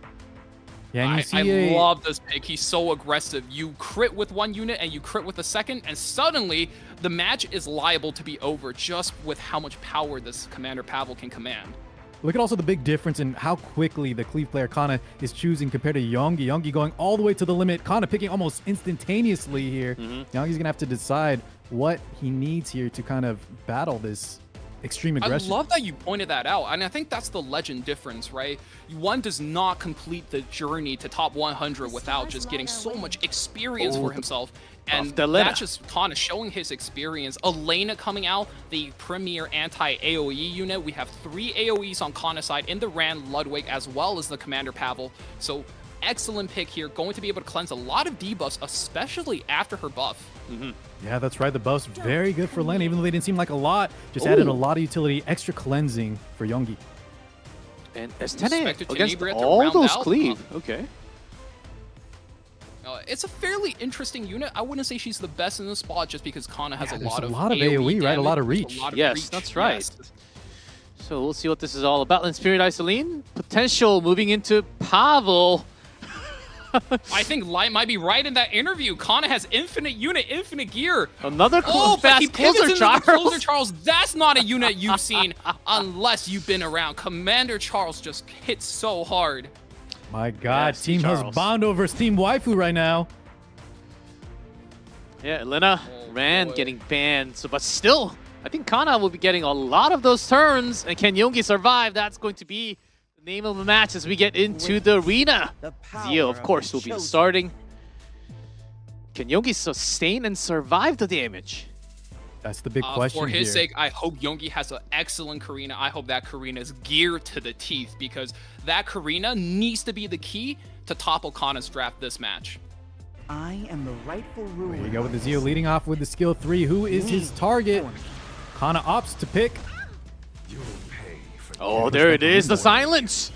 Yeah, and I love this pick. He's so aggressive. You crit with 1 unit and you crit with a second, and suddenly the match is liable to be over just with how much power this Commander Pavel can command. Look at also the big difference in how quickly the cleave player Kana is choosing compared to Yoongi. Yoongi going all the way to the limit. Kana picking almost instantaneously here. Yoongi's going to have to decide what he needs here to kind of battle this extreme aggression. I love that you pointed that out, and I think that's the Legend difference, right? One does not complete the journey to top 100 without just getting so much experience for himself. And that's just Kana showing his experience. Elena coming out, the premier anti-AoE unit. We have 3 AoEs on Kana's side in the Ran, Ludwig, as well as the Commander Pavel. So excellent pick here. Going to be able to cleanse a lot of debuffs, especially after her buff. Yeah, that's right. The buff's very good for Lena, even though they didn't seem like a lot. Just added a lot of utility, extra cleansing for Yoongi. And S10 against all those cleave. Okay. It's a fairly interesting unit. I wouldn't say she's the best in the spot just because Kana has a lot of AoE, right? A lot of reach. Yes, that's right. Yes. So we'll see what this is all about. And Spirit Isoline, potential moving into Pavel. I think Light might be right in that interview. Kana has infinite unit, infinite gear. Another fast closer Charles. Closer Charles. That's not a unit you've seen unless you've been around. Commander Charles just hits so hard. My God, Yeah, Team Charles. Husbando versus Team Waifu right now. Yeah, Elena Ran getting banned, so but still, I think Kana will be getting a lot of those turns. And can Yoongi survive? That's going to be the name of the match as we get into the arena. Zio, of course, will be starting. Can Yoongi sustain and survive the damage? That's the big question For his here. sake, I hope Yoongi has an excellent Karina. I hope that Karina is geared to the teeth because that Karina needs to be the key to topple Kana's draft this match. I am the rightful ruler. Here you go with the Zio leading off with the skill 3. Who is his target? Kana opts to pick. Oh, there it is, the silence.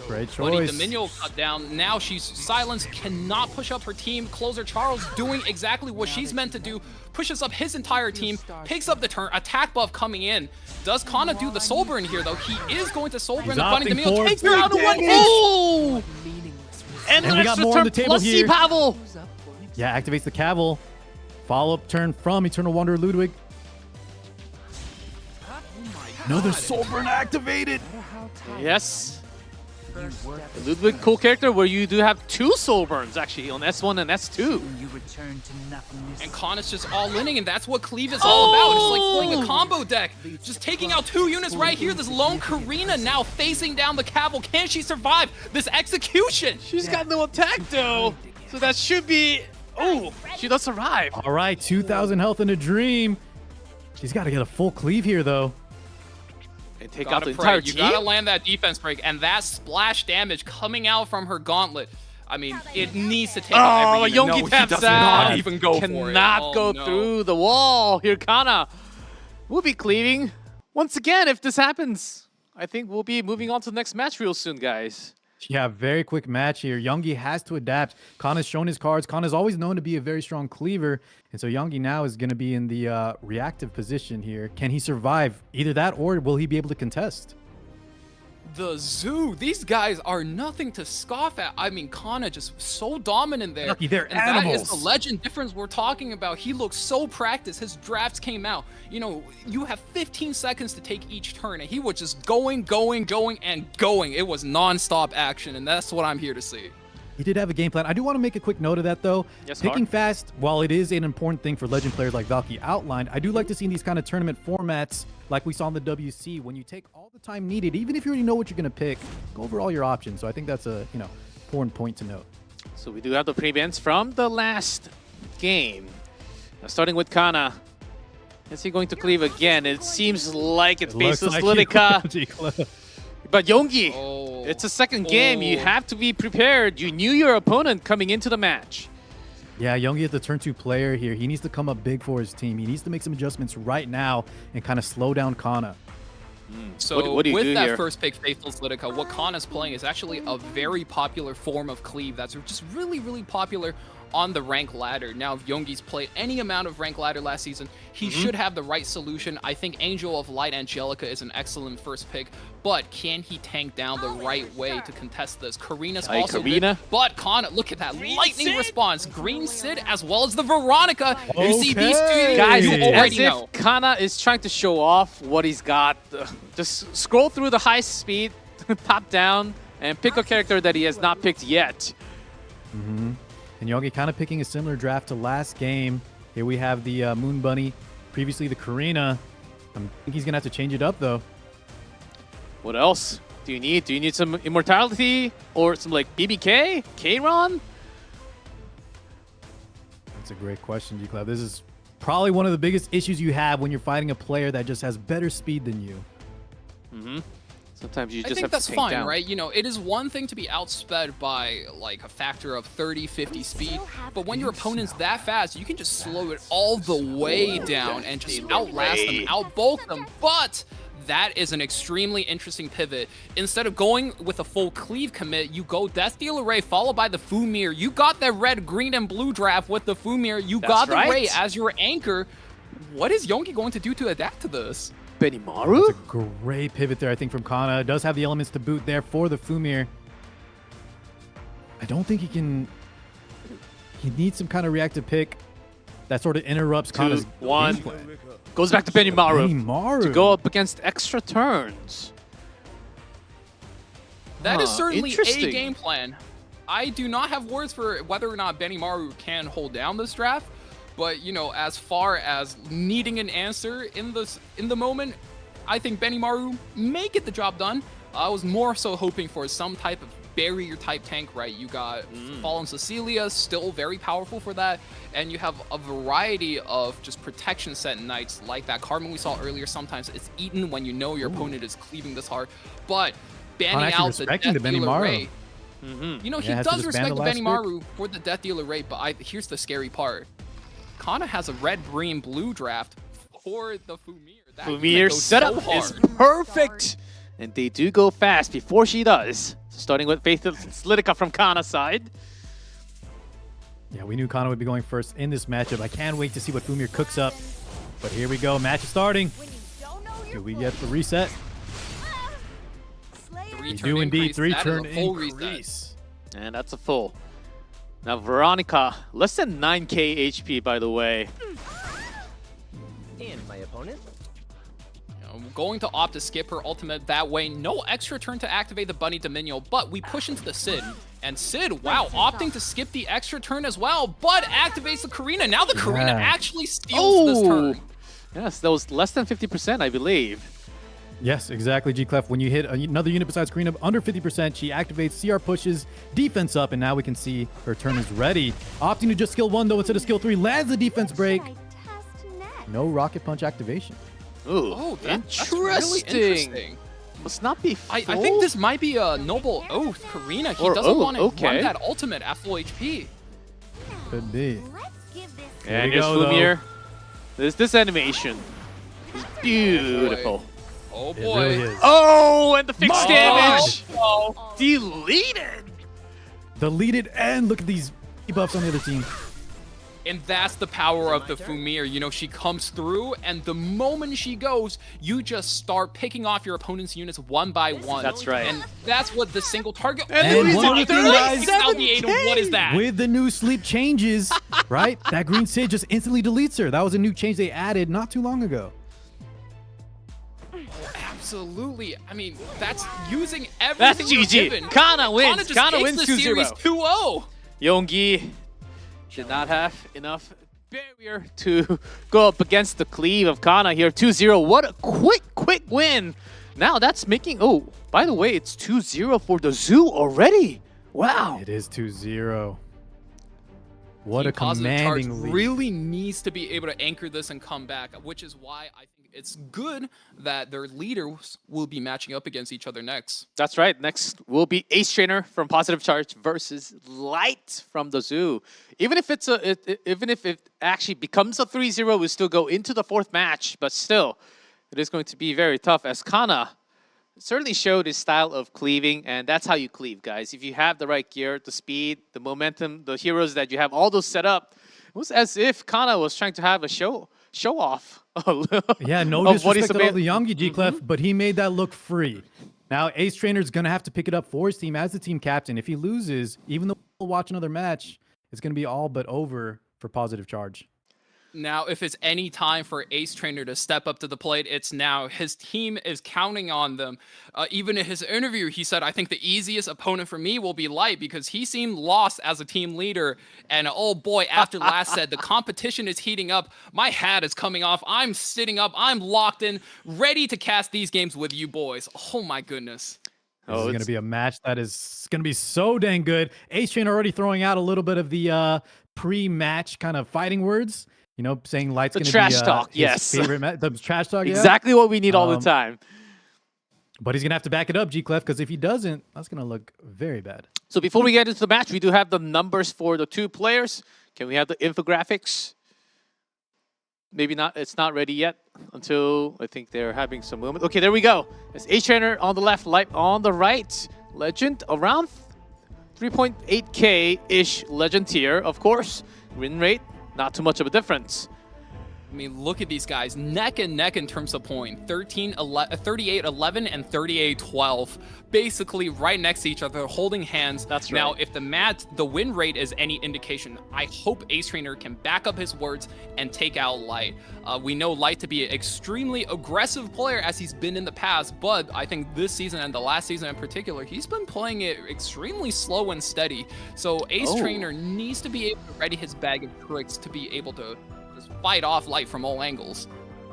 Great Buddy, choice. the minion cut down. Now she's silenced, cannot push up her team. Closer Charles doing exactly what she's meant to do. Pushes up his entire team, picks up the turn, attack buff coming in. Does Kana do the soul burn here though? He is going to soul burn the bunny. The minion takes her out of one. Oh! And we got more on the table plus here. Pavel. Yeah, activates the Cavill. Follow-up turn from Eternal Wanderer Ludwig. Another soul burn activated. Yes. Ludwig, cool character where you do have 2 soul burns actually on S1 and S2. And Kana's just all-inning, and that's what Cleave is all about. It's like playing a combo deck. Just taking out 2 units right here. This lone Karina now facing down the Cavill. Can she survive this execution? She's got no attack though. So that should be... Oh, she does survive. All right, 2,000 health in a dream. She's got to get a full cleave here, though. And take Gotta out the pray. entire You team? gotta land that defense break, and that splash damage coming out from her gauntlet. I mean, it needs to take out Oh, every unit. Yoongi No, taps he does out. not even go for it. Cannot Oh, go no. through the wall. Here, Kana will be cleaving. Once again, if this happens, I think we'll be moving on to the next match real soon, guys. Yeah, very quick match here. Yoongi has to adapt. Kana's shown his cards. Kana's always known to be a very strong cleaver. And so Yoongi now is going to be in the reactive position here. Can he survive? Either that or will he be able to contest? The zoo, these guys are nothing to scoff at. I mean, Kana just so dominant there. Lucky, they're and that is the animals. legend difference we're talking about. He looks so practiced. His drafts came out. You know, you have 15 seconds to take each turn, and he was just going, and going. It was non-stop action, and that's what I'm here to see. He did have a game plan. I do want to make a quick note of that, though. Yes, Picking Hart? fast, while it is an important thing for legend players like Valky outlined, I do like to see in these kind of tournament formats, like we saw in the WC, when you take all the time needed, even if you already know what you're going to pick, go over all your options. So I think that's a important point to note. So we do have the prevents from the last game. Now starting with Kana. Is he going to cleave again? It seems like it's Faceless Lidica. But Yoongi, it's a second game. You have to be prepared. You knew your opponent coming into the match. Yeah, Yoongi is the turn 2 player here. He needs to come up big for his team. He needs to make some adjustments right now and kind of slow down Kana. So what do you with do that here? first pick, Faithless Lidica, what Kana's playing is actually a very popular form of cleave that's just really, really popular on the rank ladder. Now, if Yoongi's played any amount of rank ladder last season, he should have the right solution. I think Angel of Light Angelica is an excellent first pick, but can he tank down the right way to contest this? Karina's Hey, also Karina. good, but Kana, look at that lightning response. Green Sid as well as the Veronica. You see these two Guys, you it's already as know. if Kana is trying to show off what he's got. Just scroll through the high speed, pop down, and pick a character that he has not picked yet. And Yoongi kind of picking a similar draft to last game. Here we have the Moon Bunny, previously the Karina. I think he's going to have to change it up, though. What else do you need? Do you need some immortality or some like BBK, K-Ron? That's a great question, G-Cloud. This is probably one of the biggest issues you have when you're fighting a player that just has better speed than you. Sometimes you I just think have that's to tank fine, down. right? You know, it is one thing to be outsped by like a factor of 30, 50 speed, but when your opponent's that fast, you can just slow it all the way down and just outlast them, outbulk them. But that is an extremely interesting pivot. Instead of going with a full cleave commit, you go Death Dealer Ray followed by the Fumir. You got the red, green, and blue draft with the Fumir. You got the Ray as your anchor. What is Yoongi going to do to adapt to this? Benimaru? That's a great pivot there, I think, from Kana. It does have the elements to boot there for the Fumir. I don't think he can... He needs some kind of reactive pick that sort of interrupts Kana's 1. game plan. Goes back to Benimaru. Benimaru. To go up against extra turns. That is certainly a interesting. game plan. I do not have words for whether or not Benimaru can hold down this draft, but you know, as far as needing an answer in the moment, I think Benimaru may get the job done. I was more so hoping for some type of barrier type tank, right? You got Fallen Cecilia, still very powerful for that, and you have a variety of just protection set knights like that Carmen we saw earlier. Sometimes it's eaten when you know your opponent is cleaving this hard, but banning out the Death Dealer rate. You know, he does respect the Benimaru for the Death Dealer rate, but here's the scary part. Kana has a red, green, blue draft for the Fumir. Fumir's setup is perfect, and they do go fast before she does. Starting with Faithful Slidica from Kana's side. Yeah, we knew Kana would be going first in this matchup. I can't wait to see what Fumir cooks up. But here we go, match is starting. Do we get the reset? We do indeed, 3-turn increase. And that's a full. Now Veronica, less than 9k HP by the way. And my opponent? I'm going to opt to skip her ultimate that way. No extra turn to activate the Bunny Dominion, but we push into the Sid. And Sid, wow, opting to skip the extra turn as well, but activates the Karina. Now the Karina actually steals this turn. Yes, that was less than 50%, I believe. Yes, exactly, G-Clef. When you hit another unit besides Karina under 50%, she activates, CR pushes, defense up, and now we can see her turn is ready. Opting to just skill 1, though, instead of skill 3, lands the defense break. No rocket punch activation. Ooh, that's really interesting. Must not be I think this might be a Noble Oath, Karina. He doesn't want to run that ultimate at full HP. Could be. And here's Fumir. This animation is beautiful. Oh boy. It really is. Oh, and the fixed damage. Deleted. Deleted, and look at these debuffs on the other team. And that's the power of the Fumir. You know, she comes through, and the moment she goes, you just start picking off your opponent's units one by one. That's right. And that's what the single target... And one of the things, guys, what is that? With the new sleep changes, right? That green Sid just instantly deletes her. That was a new change they added not too long ago. Absolutely. I mean, that's using everything That's GG. given. Kana wins. Kana wins the series 2-0. Yonggi did not have enough barrier to go up against the cleave of Kana here. 2-0. What a quick win. Now that's making... Oh, by the way, it's 2-0 for the Zoo already. Wow. It is 2-0. What Team a commanding Charge lead. really needs to be able to anchor this and come back, which is why I think it's good that their leaders will be matching up against each other next. That's right. Next will be Ace Trainer from Positive Charge versus Light from the Zoo. Even if it actually becomes a 3-0, we still go into the fourth match, but still, it is going to be very tough as Kana certainly showed his style of cleaving, and that's how you cleave, guys. If you have the right gear, the speed, the momentum, the heroes that you have, all those set up, it was as if Kana was trying to have a show off. Yeah, no disrespect at all to Yonggi, G-Clef, but he made that look free. Now, Ace Trainer's going to have to pick it up for his team as the team captain. If he loses, even though we'll watch another match, it's going to be all but over for Positive Charge. Now, if it's any time for Ace Trainer to step up to the plate, it's now. His team is counting on them. Even in his interview, he said, I think the easiest opponent for me will be Light because he seemed lost as a team leader. And oh boy, after last said, the competition is heating up. My hat is coming off. I'm sitting up. I'm locked in, ready to cast these games with you boys. Oh my goodness. This is going to be a match that is going to be so dang good. Ace Trainer already throwing out a little bit of the pre-match kind of fighting words. You know, saying Light's going to be trash talk, his yes. favorite the trash talk, exactly what we need all the time. But he's going to have to back it up, G-Clef, because if he doesn't, that's going to look very bad. So before we get into the match, we do have the numbers for the two players. Can we have the infographics? Maybe not. It's not ready yet until I think they're having some movement. Okay, there we go. It's Ace Trainer on the left, Light on the right. Legend around 3.8k-ish Legend tier, of course. Win rate, not too much of a difference. I mean, look at these guys, neck and neck in terms of point. 38-11 and 38-12. Basically right next to each other, holding hands. That's right. Now, if the win rate is any indication, I hope Ace Trainer can back up his words and take out Light. We know Light to be an extremely aggressive player as he's been in the past, but I think this season and the last season in particular, he's been playing it extremely slow and steady. So Ace Trainer needs to be able to ready his bag of tricks to be able to just fight off Light from all angles.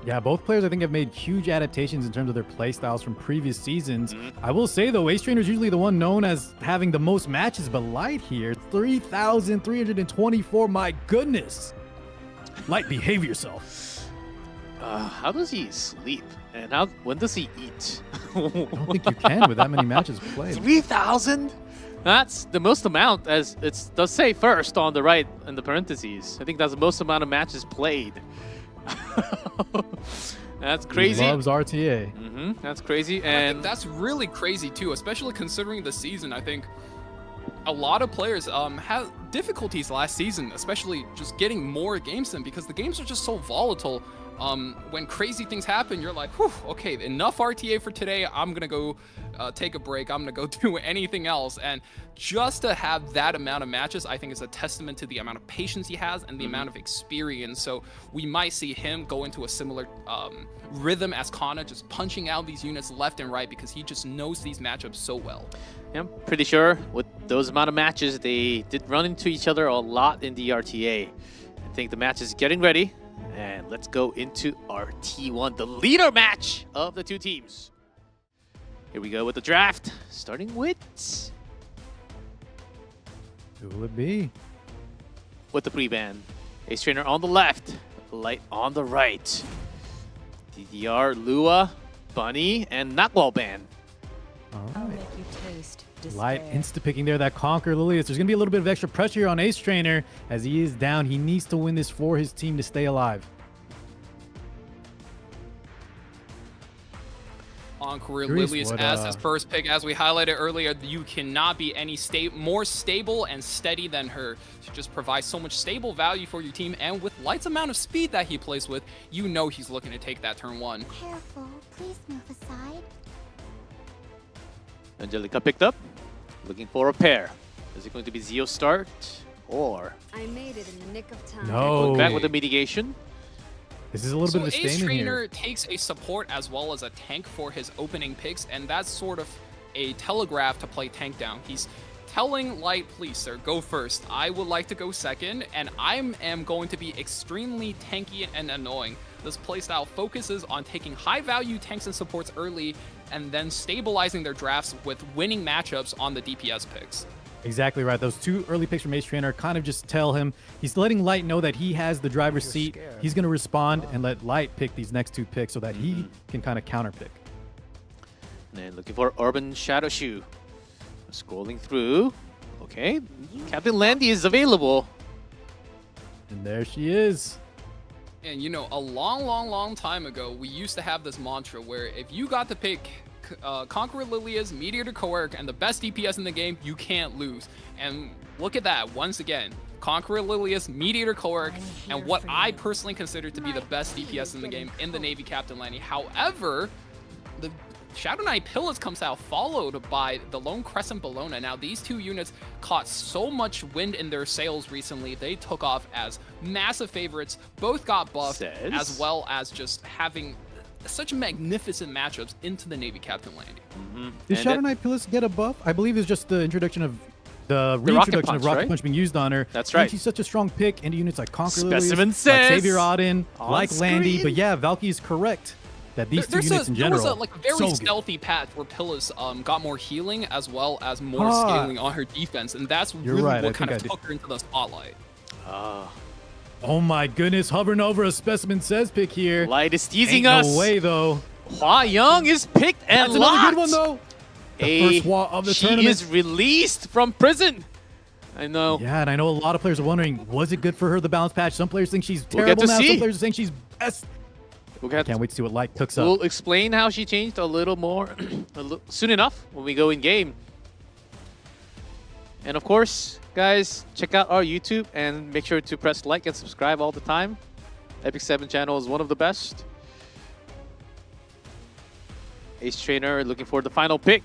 Yeah, both players I think have made huge adaptations in terms of their play styles from previous seasons. I will say though, Ace Trainer is usually the one known as having the most matches, but Light here, 3,324, my goodness. Light, behave yourself. How does he sleep? And when does he eat? I don't think you can with that many matches played. 3,000? That's the most amount, as it does say first on the right in the parentheses. I think that's the most amount of matches played. That's crazy. He loves RTA. That's crazy. And that's really crazy too, especially considering the season. I think a lot of players had difficulties last season, especially just getting more games in because the games are just so volatile. When crazy things happen, you're like, whew, okay, enough RTA for today. I'm going to go take a break. I'm going to go do anything else. And just to have that amount of matches, I think is a testament to the amount of patience he has and the amount of experience. So we might see him go into a similar rhythm as Kana, just punching out these units left and right because he just knows these matchups so well. Yeah, I'm pretty sure with those amount of matches, they did run into each other a lot in the RTA. I think the match is getting ready. And let's go into our T1, the leader match of the two teams. Here we go with the draft, starting with... Who will it be? With the pre-ban. Ace Trainer on the left, Light on the right. DDR, Lua, Bunny, and Knockwall ban. All I'll right. make you taste Light despair. insta-picking there, that Conquer Lilius. There's going to be a little bit of extra pressure here on Ace Trainer as he is down. He needs to win this for his team to stay alive. Conqueror Curious Lilius what, as his first pick. As we highlighted earlier, you cannot be any more stable and steady than her. She just provides so much stable value for your team, and with Light's amount of speed that he plays with, you know he's looking to take that turn one. Careful, please move aside. Angelica picked up, looking for a pair. Is it going to be Zio start or... I made it in the nick of time. No. Going back with the mitigation? This is a little bit of a Ace statement Trainer here. takes a support as well as a tank for his opening picks, and that's sort of a telegraph to play tank down. He's telling Light, please sir, go first. I would like to go second, and I am going to be extremely tanky and annoying. This playstyle focuses on taking high value tanks and supports early and then stabilizing their drafts with winning matchups on the DPS picks. Exactly right. Those two early picks from Ace Trainer kind of just tell him, he's letting Light know that he has the driver's seat. He's going to respond and let Light pick these next two picks so that he can kind of counter pick. And looking for Urban Shadow Shoe. Scrolling through. Okay, Captain Landy is available. And there she is. And you know, a long time ago, we used to have this mantra where if you got to pick Conqueror Lilia's, Meteor to Coerc, and the best DPS in the game, you can't lose. And look at that, once again. Conqueror Lilia's, Meteor to Coerc, and what I personally consider to be the best DPS in the game in the Navy Captain Lanny. However, the Shadow Knight Pillars comes out followed by the Lone Crescent Bellona. Now, these two units caught so much wind in their sails recently. They took off as massive favorites. Both got buffed, as well as just having such magnificent matchups into the Navy Captain Landy. Did Shadow Knight Pillars get a buff? I believe it's just the introduction of the reintroduction of Rocket Punch being used on her. That's right. And she's such a strong pick into units like Conqueror Specimen Lilius, says like Xavier Auden, on like Landy. screen. But yeah, Valky is correct that these two units in general. There was a very so good. stealthy patch where Pillars got more healing as well as more scaling on her defense, and that's You're really right, what I kind think of I took her into the spotlight. Oh my goodness, hovering over a Specimen Says pick here. Light is teasing Ain't us. No way though. Hua Young is picked and That's locked. another good one though. The first Hua of the she tournament. is released from prison. I know. Yeah, and I know a lot of players are wondering, was it good for her, the balance patch? Some players think she's We'll get terrible to now. see. Some players think she's best. We'll Can't wait to see what Light cooks up. We'll explain how she changed a little more soon enough when we go in game. And of course, guys, check out our YouTube and make sure to press like and subscribe all the time. EpicSeven channel is one of the best. Ace Trainer looking for the final pick.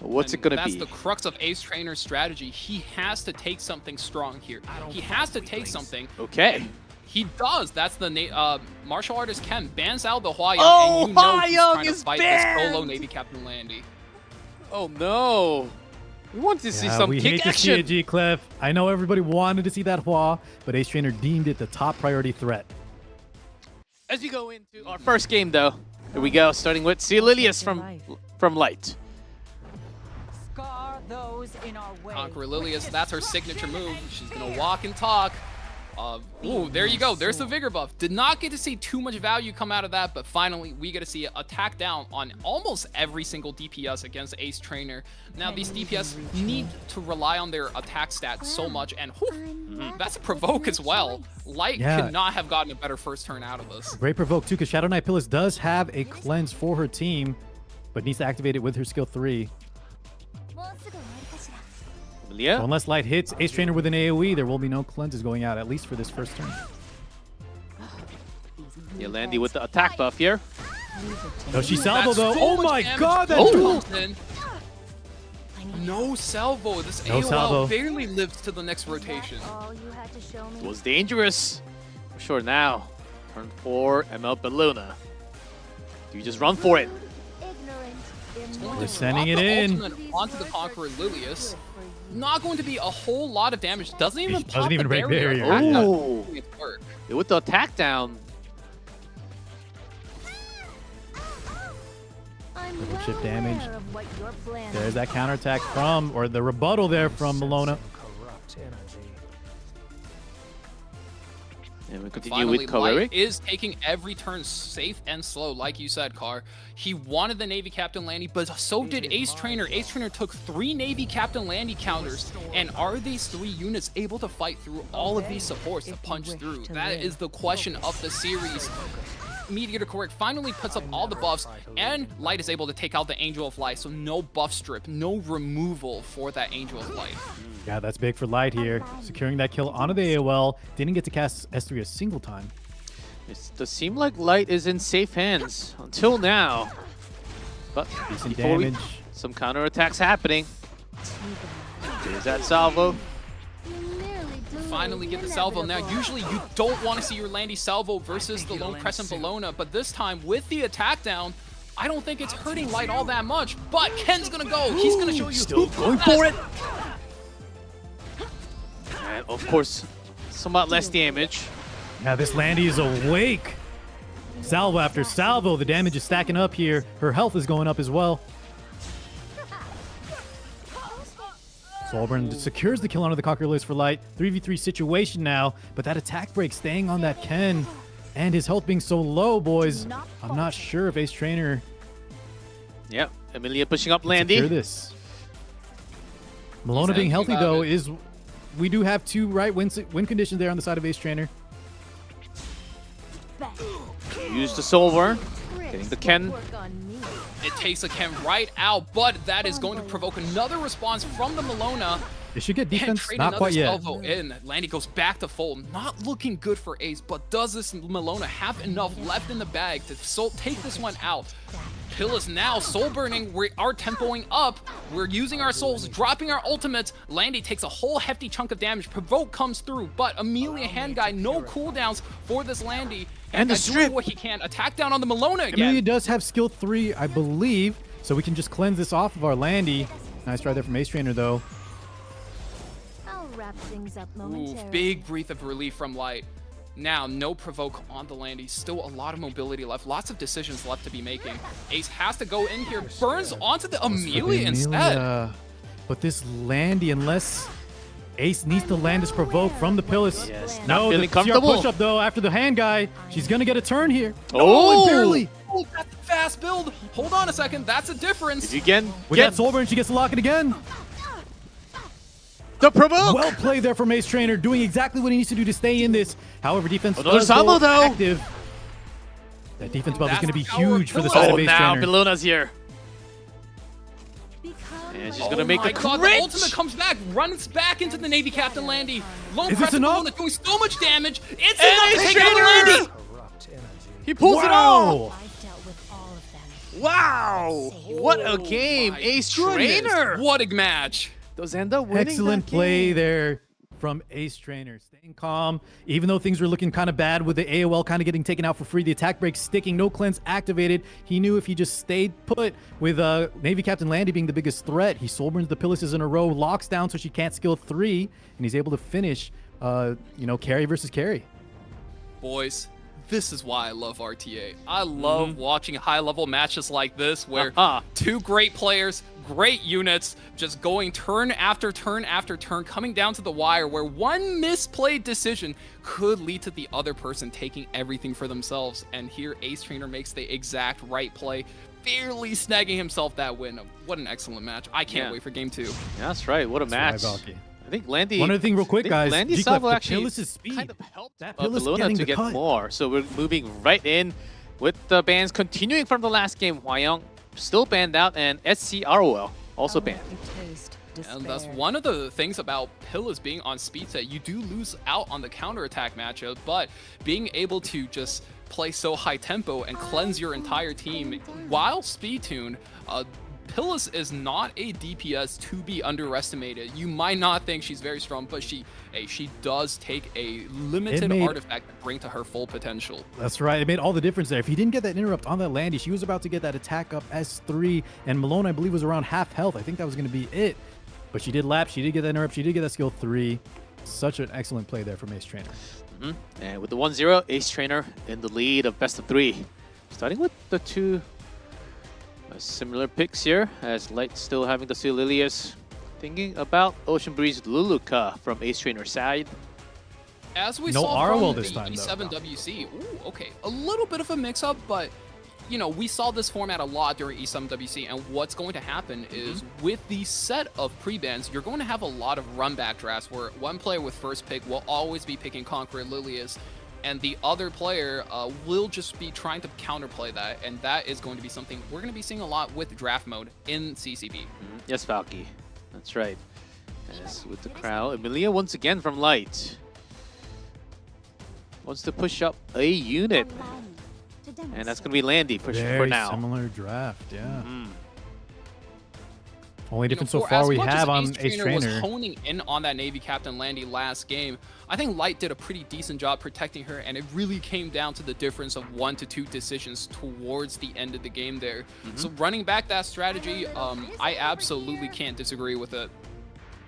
What's it gonna That's be? the crux of Ace Trainer's strategy. He has to take something strong here. He has to take something. Okay. He does. That's the martial artist Ken bans out the Hwa Young, Oh, and you know Hwa he's Young trying to is fight banned! this solo Navy Captain Landy. Oh no. We want to see Yeah, some we kick hate to see action. it, G-Cliff. I know everybody wanted to see that Hua, but Ace Trainer deemed it the top priority threat. As we go into our first game, though, here we go. Starting with Lilius from Light. Conqueror Lilius, that's her signature move. She's gonna walk and talk. Ooh, there you go. There's the Vigor buff. Did not get to see too much value come out of that, but finally we get to see attack down on almost every single DPS against Ace Trainer. Now these DPS need to rely on their attack stats so much, and that's a provoke as well. Light could not have gotten a better first turn out of this. Great provoke too, because Shadow Knight Pillis does have a cleanse for her team, but needs to activate it with her skill 3. Yeah. So unless Light hits Ace Trainer with an AoE, there will be no cleanses going out, at least for this first turn. Yeah, Landy with the attack buff here. No, she salvo That's though. so Oh much my damage god, that comes in. No salvo. This No AOL salvo. barely lives to the next rotation. It was dangerous. For sure now. Turn 4, ML Belluna. Do you just run for it? We're sending it Drop the in. ultimate onto the Conqueror Lilius. Not going to be a whole lot of damage. Doesn't even pop doesn't even the break barrier. That's not Ooh. doing its work. Yeah, with the attack down. Double chip damage. There's that counterattack from, or the rebuttal there from Malona. And we continue Finally, with Light Koeric. is taking every turn safe and slow, like you said, Car. He wanted the Navy Captain Landy, but so did Ace Trainer. Ace Trainer took 3 Navy Captain Landy counters, and are these 3 units able to fight through all of these supports to punch through? That is the question of the series. Meteor Koeric finally puts up all the buffs, and Light is able to take out the Angel of Light, so no buff strip, no removal for that Angel of Light. Yeah, that's big for Light here. Securing that kill onto the AOL. Didn't get to cast S3 a single time. It does seem like Light is in safe hands until now. But Decent before damage. some counterattacks happening. There's that salvo. Finally get the salvo. Now, usually you don't want to see your Landy salvo versus the Lone Crescent Bellona, but this time with the attack down, I don't think it's hurting Light all that much. But Ken's gonna go. He's gonna show you. Still going for it. And of course, somewhat less damage. Now this Landy is awake. Salvo after salvo. The damage is stacking up here. Her health is going up as well. Soulburn secures the kill onto the Conqueror Lilius for Light. 3v3 situation now, but that attack break staying on that Ken and his health being so low, boys. I'm not sure if Ace Trainer Yep, Emilia pushing up can Landy. secure this. Malona being healthy though is, we do have 2 right win conditions there on the side of Ace Trainer. Use the Soulburn, getting the Ken. It takes a Ken right out, but that is going to provoke another response from the Malona. They should get And defense, trade not another quite yet. salvo in. Landy goes back to full. Not looking good for Ace, but does this Malona have enough left in the bag to take this one out? Pillis now soul burning. We are tempoing up. We're using our souls, dropping our ultimates. Landy takes a whole hefty chunk of damage. Provoke comes through, but Amelia Hand Guy, no cooldowns for this Landy. And the doing strip. what he can. Attack down on the Malona again. Amelia does have skill 3, I believe, so we can just cleanse this off of our Landy. Nice try there from Ace Trainer though. I'll wrap things up Ooh, momentarily. big breath of relief from Light. Now, no provoke on the Landy. Still a lot of mobility left. Lots of decisions left to be making. Ace has to go in here. Burns onto the Amelia instead. But this Landy, unless Ace needs to land this provoke from the Pillis. Yes, not No, feeling the comfortable. push up though after the hand guy. She's gonna get a turn here. Oh! and barely. Oh, that's a fast build. Hold on a second. That's a difference. If you again With get that Soulburn, she gets to lock it again. the provoke. Well played there from Ace Trainer, doing exactly what he needs to do to stay in this. However, defense Another does salvo, go though. active. That defense buff is That's going to be the power of huge for the Pillis. side Oh, of Ace now Trainer. Bellona's here. And she's gonna make my the God, crit. the ultimate comes back, runs back into the Navy Captain Landy. Lone Is this Crescent enough? Balloon doing so much damage. It's And enough to Ace take out Trainer! Landy. He pulls it off. I've dealt with all of them. Wow! What a game, Ace Trainer. What a match. Does end up winning. Excellent that play game. there from Ace Trainer. Staying calm, even though things were looking kind of bad with the AOL kind of getting taken out for free, the attack break sticking, no cleanse activated. He knew if he just stayed put with Navy Captain Landy being the biggest threat, he soul burns the Pillises in a row, locks down so she can't skill 3, and he's able to finish, carry versus carry. Boys, this is why I love RTA. I love watching high-level matches like this where two great players, great units, just going turn after turn after turn, coming down to the wire where one misplayed decision could lead to the other person taking everything for themselves. And here, Ace Trainer makes the exact right play, barely snagging himself that win. What an excellent match. I can't wait for game 2. That's right. What a match. Valky. I think Landy. One other thing, real quick, guys. Landy G-Clef, Salvo the actually Pillis' speed. kind of helped Pillis Bellona getting to the get cut. more. So we're moving right in with the bans continuing from the last game. Hwayoung still banned out, and SCROL also banned. And that's one of the things about Pillis being on speed set. You do lose out on the counterattack matchup, but being able to just play so high tempo and cleanse your entire team while speed tuned, Pillis is not a DPS to be underestimated. You might not think she's very strong, but she does take a limited artifact to bring to her full potential. That's right. It made all the difference there. If he didn't get that interrupt on that Landy, she was about to get that attack up S3, and Malone, I believe, was around half health. I think that was going to be it. But she did lap. She did get that interrupt. She did get that skill 3. Such an excellent play there from Ace Trainer. And with the 1-0, Ace Trainer in the lead of best of 3. Starting with the two similar picks here, as Light still having the Sililius. Thinking about Ocean Breeze Luluka from Ace Trainer's side. As we No saw Arwell from this the time, though. E7 WC, ooh, okay, a little bit of a mix-up, but you know, we saw this format a lot during E7 WC, and what's going to happen is with the set of pre-bans, you're going to have a lot of run-back drafts where one player with first pick will always be picking Conqueror Lilius, and the other player will just be trying to counterplay that, and that is going to be something we're going to be seeing a lot with draft mode in CCB. Yes, Valky. That's right. As with the crowd, Emilia once again from Light. Wants to push up a unit. And that's going to be Landy for now. Similar draft, yeah. Only You know, difference so for far as we much have as on Ace was Trainer. honing in on that Navy Captain Landy last game, I think Light did a pretty decent job protecting her, and it really came down to the difference of 1 to 2 decisions towards the end of the game there. So running back that strategy, I absolutely can't disagree with it.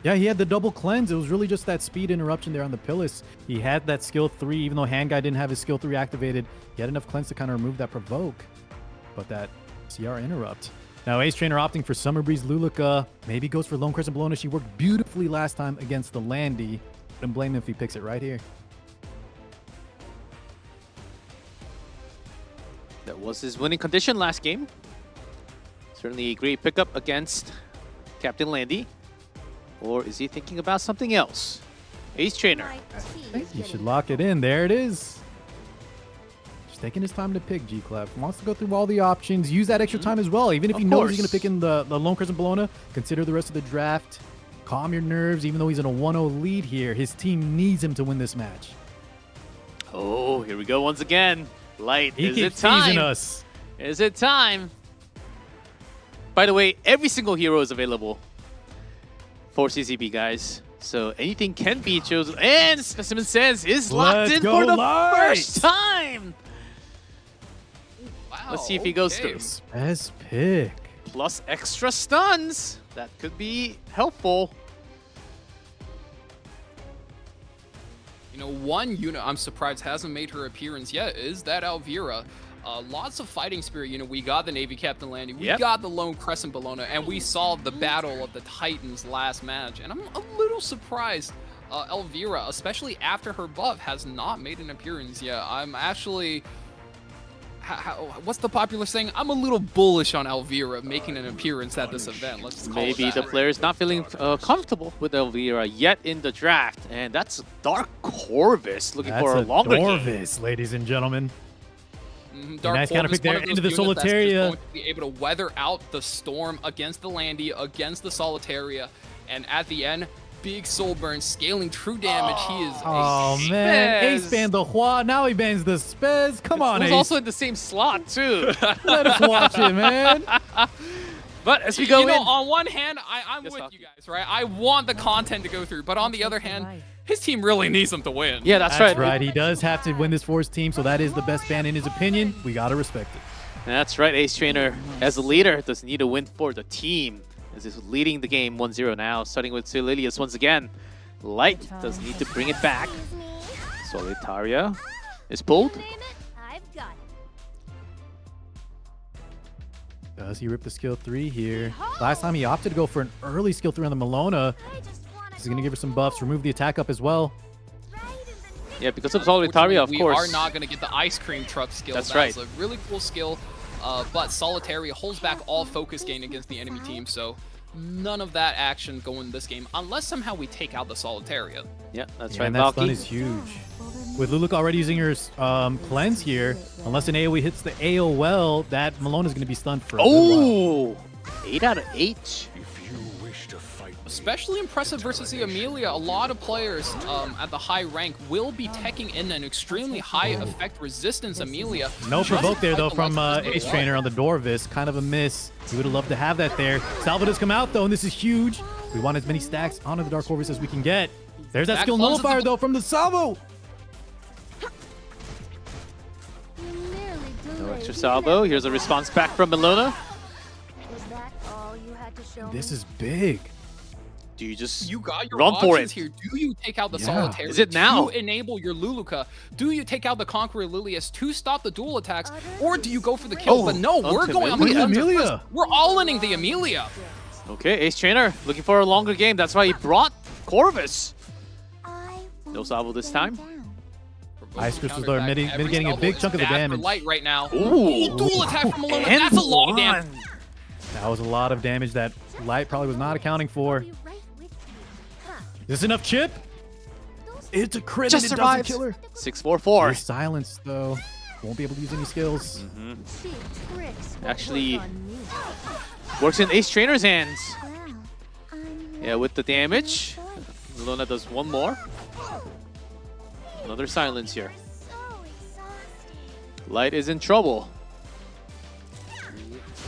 Yeah, he had the double cleanse. It was really just that speed interruption there on the Pillis. He had that skill 3, even though Hand Guy didn't have his skill 3 activated. He had enough cleanse to kind of remove that provoke. But that CR interrupt. Now Ace Trainer opting for Summer Breeze Luluka. Maybe goes for Lone Crescent Bologna. She worked beautifully last time against the Landy. Wouldn't blame him if he picks it right here. That was his winning condition last game. Certainly a great pickup against Captain Landy. Or is he thinking about something else? Ace Trainer. I think he should lock it in. There it is. Just taking his time to pick, G-Clef. Wants to go through all the options. Use that extra time as well. Even if he knows he's going to pick in the Lone Crescent Bologna, consider the rest of the draft. Calm your nerves. Even though he's in a 1-0 lead here, his team needs him to win this match. Oh, here we go once again. Light, He is it keeps time? teasing us. Is it time? By the way, every single hero is available for CCB, guys. So anything can be chosen. And Specimen says is locked Let's in go for the Light. first time. Wow, Let's see if he goes through. Best pick. Plus extra stuns. That could be helpful. You know, one unit I'm surprised hasn't made her appearance yet is that Elvira. Lots of fighting spirit. You know, we got the Navy Captain Landy, we got the Lone Crescent Bologna, and we saw the battle of the Titans last match. And I'm a little surprised Elvira, especially after her buff, has not made an appearance yet. I'm actually... what's the popular saying? I'm a little bullish on Elvira making an appearance at this event. Let's call Maybe it the that. player is not feeling comfortable with Elvira yet in the draft. And that's Dark Corvus looking for a longer game. Dorvis, ladies and gentlemen. Dark Nice counter Wolf is pick there one of those into the units that's just Solitaria. going to be able to weather out the storm against the Landy, against the Solitaria, and at the end, big soul burn, scaling true damage. He is Oh man, Ace banned the Hua, now he bans the Spez. Come on, He's Ace. also in the same slot too. Let us watch it, man. But as we go on one hand, I'm with you guys, right? I want the content to go through, but on the other hand, his team really needs him to win. Yeah, that's right. He does have to win this for his team, so that is the best ban in his opinion. We gotta respect it. That's right. Ace Trainer, as a leader, does need a win for the team. As he's leading the game 1-0 now, starting with Sililius once again. Light does need to bring it back. Solitaria is pulled. Does he rip the skill 3 here? Last time he opted to go for an early skill 3 on the Malona. He's going to give her some buffs, remove the attack up as well. Yeah, because of Solitaria, of course. We are not going to get the ice cream truck skill. That's right. That's a really cool skill, but Solitaria holds back all focus gain against the enemy team, so none of that action going this game, unless somehow we take out the Solitaria. Yeah, that's Yeah, right. and that stun is huge. With Luluk already using her cleanse here, unless an AoE hits the AOL, that Malone is going to be stunned for a good while. 8 out of 8. Especially impressive versus the Amelia. A lot of players at the high rank will be teching in an extremely high effect resistance Amelia. No provoke there, though, from Ace Trainer on the Dorvis. Kind of a miss. We would have loved to have that there. Salva does come out, though, and this is huge. We want as many stacks onto the Dark Orvis as we can get. There's that skill nullifier, though, from the Salvo. No extra salvo. Here's a response back from Malona. This is big. Do you just You got your run for options it? here. Do you take out the Yeah. Solitaire? Is it now? To enable your Luluka? Do you take out the Conqueror Lilius to stop the dual attacks? Or do you go for the kill? But no, we're onto going on the Amelia. hunter Amelia. first. We're all-inning the Amelia. Okay, Ace Trainer looking for a longer game. That's why he brought Corvus. No salvo this time. Ice Crystals are mitigating a big chunk of the Bad for damage. Light right now. Ooh. Dual attack from Malona. And That's a lot of one. damage. That was a lot of damage that Light probably was not accounting for. Is this enough chip? It's a crit Just and it survives. doesn't kill her. 644. He's silenced, though. Won't be able to use any skills. Actually works in Ace Trainer's hands. Yeah, with the damage. Malona does one more. Another silence here. Light is in trouble.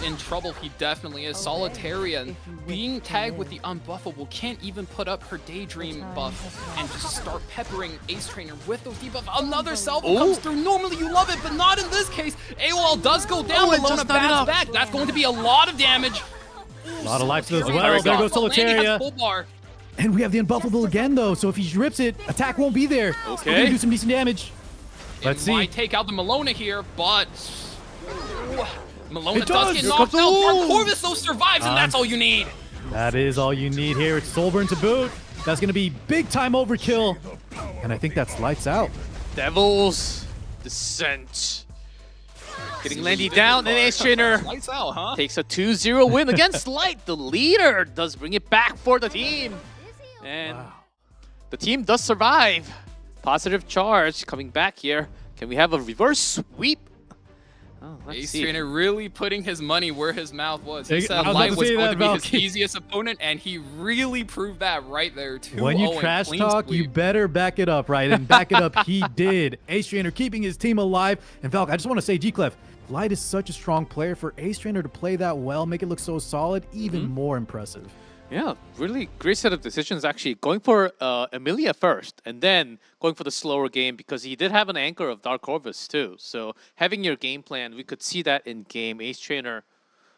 In trouble, he definitely is. Solitarian being tagged with the unbuffable can't even put up her daydream buff and just start peppering Ace Trainer with those debuffs. Another salvo comes through. Normally you love it, but not in this case. AOL does go down. it Malona just not enough. bats back. That's going to be a lot of damage. A lot of life as There well. we There go. goes Landy has Solitaria. full bar. And we have the unbuffable again, though. So if he rips it, attack won't be there. We're Okay. going to do some decent damage. Let's It see. might take out the Malona here, but Malona It does does. get Here knocked comes- out. Ooh. Dark Corvus though survives, and that's all you need. That is all you need here. It's Soulburn to boot. That's going to be big time overkill. And I think that's lights out. Devil's Descent. Getting Landy down, and Ace Trainer Lights out, huh? takes a 2-0 win against Light. The leader does bring it back for the team. And the team does survive. Positive charge coming back here. Can we have a reverse sweep? Oh, let's Ace see. Trainer really putting his money where his mouth was. He I said was about Light to was say going that, to be his Valky. easiest opponent, and he really proved that right there. 2-0 When you and trash clean talk, you sweep. better back it up, right? And back it up, he did. Ace Trainer keeping his team alive. And Valk, I just want to say, G-Clef, Light is such a strong player. For Ace Trainer to play that well, make it look so solid, even more impressive. Yeah, really great set of decisions actually. Going for Amelia first and then going for the slower game because he did have an anchor of Dark Corvus too. So having your game plan, we could see that in game. Ace Trainer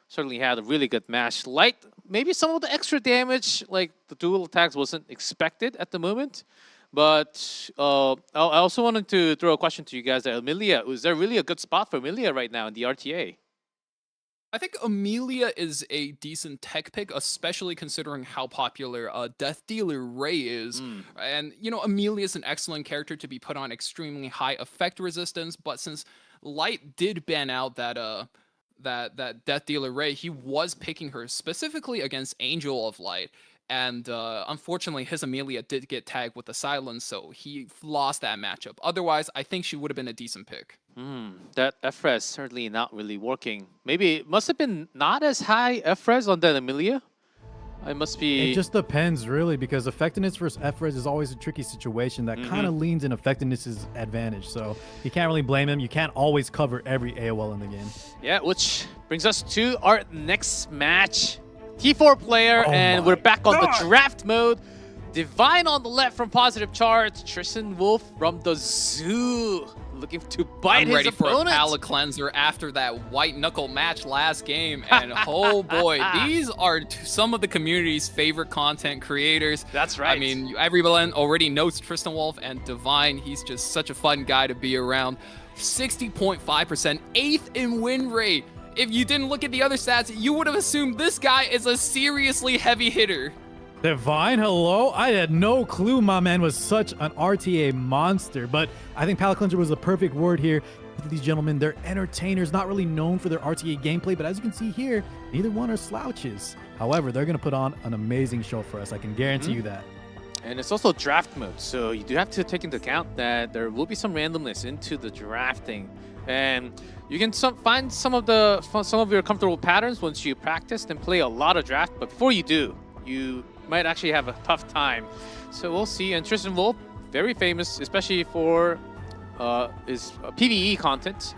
certainly had a really good match. Light, maybe some of the extra damage, like the dual attacks wasn't expected at the moment. But I also wanted to throw a question to you guys. Amelia, is there really a good spot for Amelia right now in the RTA? I think Amelia is a decent tech pick, especially considering how popular Death Dealer Ray is. And, you know, Amelia is an excellent character to be put on extremely high effect resistance, but since Light did ban out that that Death Dealer Ray, he was picking her specifically against Angel of Light. And unfortunately, his Amelia did get tagged with the silence, so he lost that matchup. Otherwise, I think she would have been a decent pick. That F-res certainly not really working. Maybe it must have been not as high F-res on that Amelia. It must be... It just depends, really, because effectiveness versus F-res is always a tricky situation that kind of leans in effectiveness's advantage. So you can't really blame him. You can't always cover every AOL in the game. Yeah, which brings us to our next match. T4 player, and we're back on the draft mode. Divine on the left from Positive Charge. Tristan Wolf from the Zoo. Looking to bite I'm his ready for opponent. a palate cleanser after that white knuckle match last game. And oh boy, these are some of the community's favorite content creators. That's right. I mean, everyone already knows Tristan Wolf and Divine. He's just such a fun guy to be around. 60.5%, 8th in win rate. If you didn't look at the other stats, you would have assumed this guy is a seriously heavy hitter. Divine, hello? I had no clue my man was such an RTA monster, but I think palate cleanser was the perfect word here. These gentlemen, they're entertainers, not really known for their RTA gameplay, but as you can see here, neither one are slouches. However, they're going to put on an amazing show for us. I can guarantee you that. And it's also draft mode, so you do have to take into account that there will be some randomness into the drafting. And you can find some of your comfortable patterns once you practice and play a lot of draft. But before you do, you might actually have a tough time. So we'll see. And Tristan Wolf, very famous, especially for his PvE content.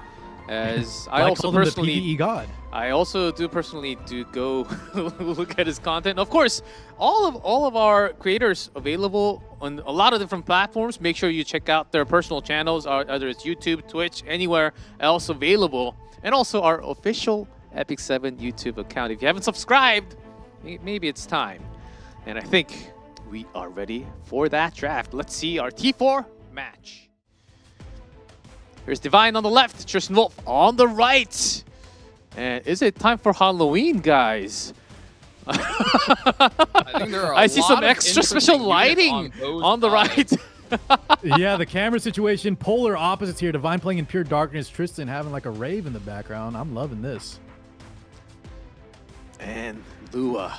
As I also personally, the PvE god. I also do personally go look at his content. Of course, all of our creators available on a lot of different platforms. Make sure you check out their personal channels, either it's YouTube, Twitch, anywhere else available, and also our official EpicSeven YouTube account. If you haven't subscribed, maybe it's time. And I think we are ready for that draft. Let's see our T4 match. Here's Divine on the left, Tristan Wolf on the right. And is it time for Halloween, guys? I think there are I see some extra special lighting on the right. Yeah, the camera situation, polar opposites here. Divine playing in pure darkness, Tristan having like a rave in the background. I'm loving this. And Lua.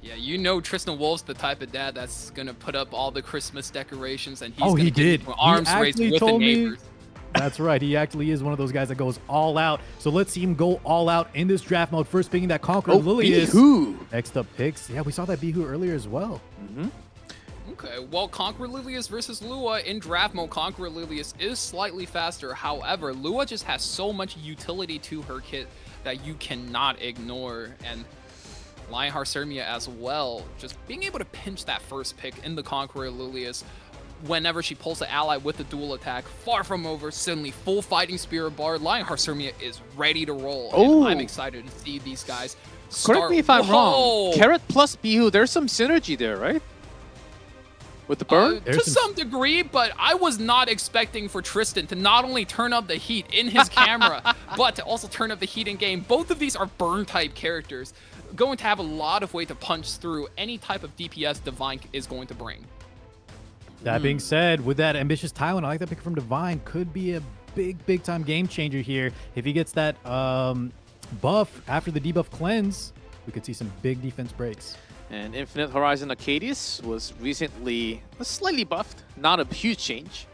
Yeah, you know Tristan Wolf's the type of dad that's going to put up all the Christmas decorations, and he's Oh, going he to did. give arms He raised actually with the told me- neighbors. That's right. He actually is one of those guys that goes all out. So let's see him go all out in this draft mode. First picking that Conqueror Lilius. Bihu. Next up picks. Yeah, we saw that Bihu earlier as well. Okay, well, Conqueror Lilius versus Lua in draft mode. Conqueror Lilius is slightly faster. However, Lua just has so much utility to her kit that you cannot ignore. And Lionheart Sermia as well. Just being able to pinch that first pick in the Conqueror Lilius whenever she pulls the ally with the dual attack, far from over, suddenly full fighting spirit bar. Lionheart Sermia is ready to roll. Oh. And I'm excited to see these guys start. Correct me if I'm Whoa! wrong. Carrot plus Bihu, there's some synergy there, right? With the burn? To some degree, but I was not expecting for Tristan to not only turn up the heat in his camera, but to also turn up the heat in game. Both of these are burn type characters, going to have a lot of way to punch through any type of DPS Divine is going to bring. That being said, with that ambitious Tywin, I like that pick from Divine. Could be a big time game changer here. If he gets that buff after the debuff cleanse, we could see some big defense breaks. And Infinite Horizon Arcadius was recently slightly buffed, not a huge change.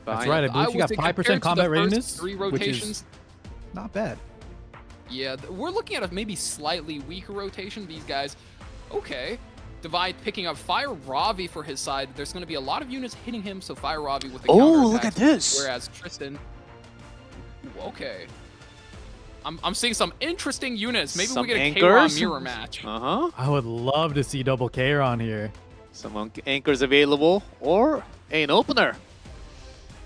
That's right. I believe she got 5% combat readiness, 3 which rotations. is not bad. Yeah, we're looking at a maybe slightly weaker rotation. These guys, okay. Divide picking up Fire Ravi for his side. There's going to be a lot of units hitting him, so Fire Ravi with the counter look at this. Whereas Tristan, okay. I'm seeing some interesting units. Maybe Some we get a anchors. K-Ron mirror match. I would love to see double K-Ron here. Some anchors available or an opener.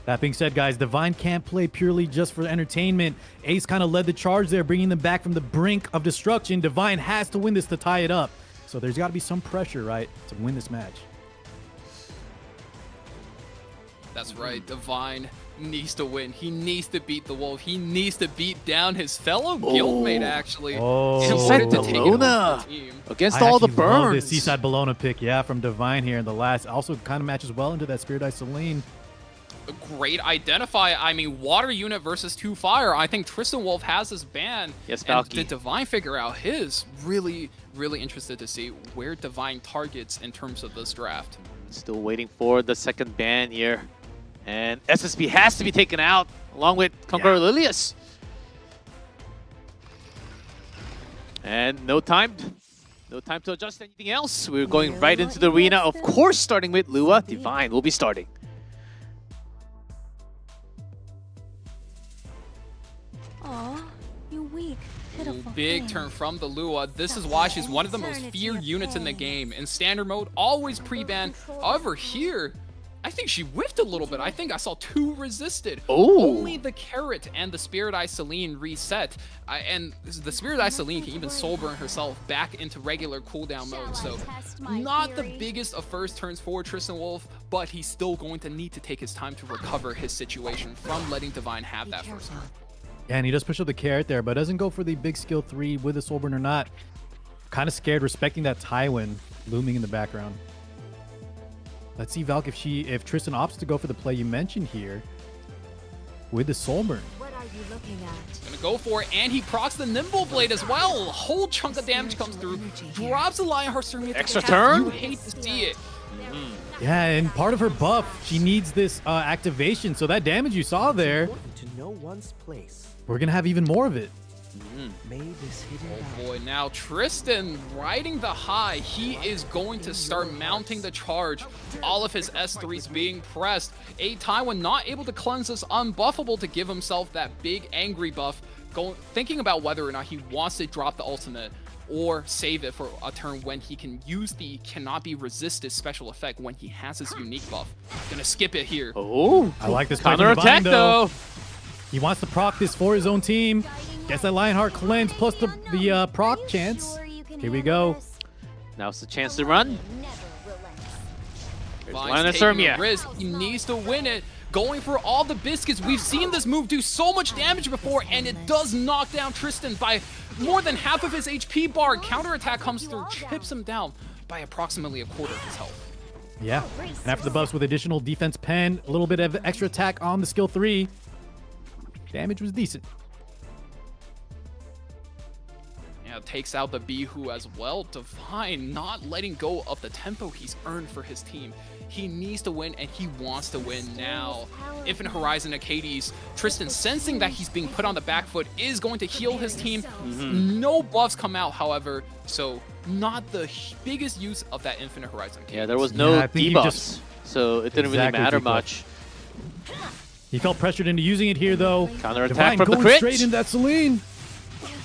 That being said, guys, Divine can't play purely just for entertainment. Ace kind of led the charge there, bringing them back from the brink of destruction. Divine has to win this to tie it up. So there's got to be some pressure, right, to win this match. That's right. Divine needs to win. He needs to beat the Wolf. He needs to beat down his fellow guildmate, actually. in order to take it over the team. Against all the I love burns. this Seaside Bologna pick, yeah, from Divine here in the last. Also kind of matches well into that Spirit Eye Celine. a great identify. I mean, water unit versus 2 fire. I think Tristan Wolf has his ban. Yes, and Valky. did Divine figure out his? Really, really interested to see where Divine targets in terms of this draft. Still waiting for the second ban here. And SSB has to be taken out along with Conqueror Lilius. And no time to adjust anything else. We're going right into the arena, of course, starting with Lua. Divine will be starting. Aw, you weak, pitiful Big thing. turn from the Lua. This is why she's one of the most feared units in the game. In standard mode, always pre-ban. However, here, I think she whiffed a little bit. I think I saw 2 resisted. Oh. Only the Carrot and the Spirit Eye Celine reset. And the Spirit Eye Celine can even soul burn herself back into regular cooldown mode. So not the biggest of first turns for Tristan Wolf, but he's still going to need to take his time to recover his situation from letting Divine have that first turn. Yeah, and he does push up the carrot there, but doesn't go for the big skill 3 with the Soulburn or not. Kind of scared, respecting that Tywin looming in the background. Let's see, Valk, if Tristan opts to go for the play you mentioned here with the Soulburn. What are you looking at? Gonna go for it, and he procs the Nimble Blade as well. A whole chunk of damage comes through. Drops the Lionheart Ceremony. Extra turn? You hate to see it. Yeah, and part of her buff, she needs this activation. So that damage you saw there, To know one's place. we're going to have even more of it. May this hidden Oh boy, now Tristan riding the high. He is going to start mounting the charge. All of his S3s being pressed. A Tywin not able to cleanse this unbuffable to give himself that big angry buff. Thinking about whether or not he wants to drop the ultimate or save it for a turn when he can use the cannot be resisted special effect when he has his unique buff. Gonna skip it here. Oh, I like this counter attack though. He wants to proc this for his own team. Gets that Lionheart cleanse plus the proc chance. Here we go. Now's the chance to run. Vine's taking a risk. He needs to win it. Going for all the biscuits. We've seen this move do so much damage before, and it does knock down Tristan by more than half of his HP bar. Counterattack comes through, chips him down by approximately a quarter of his health. Yeah, and after the buffs with additional defense pen, a little bit of extra attack on the skill 3. Damage was decent. Yeah, takes out the Bihu as well. Divine not letting go of the tempo he's earned for his team. He needs to win, and he wants to win now. Infinite Horizon Acades, Tristan sensing that he's being put on the back foot is going to heal his team. No buffs come out, however, so not the biggest use of that Infinite Horizon Acades. Yeah, there was no debuffs, so it didn't really matter much. He felt pressured into using it here, though. Counter attack Divine from the going crit. straight into that Celine.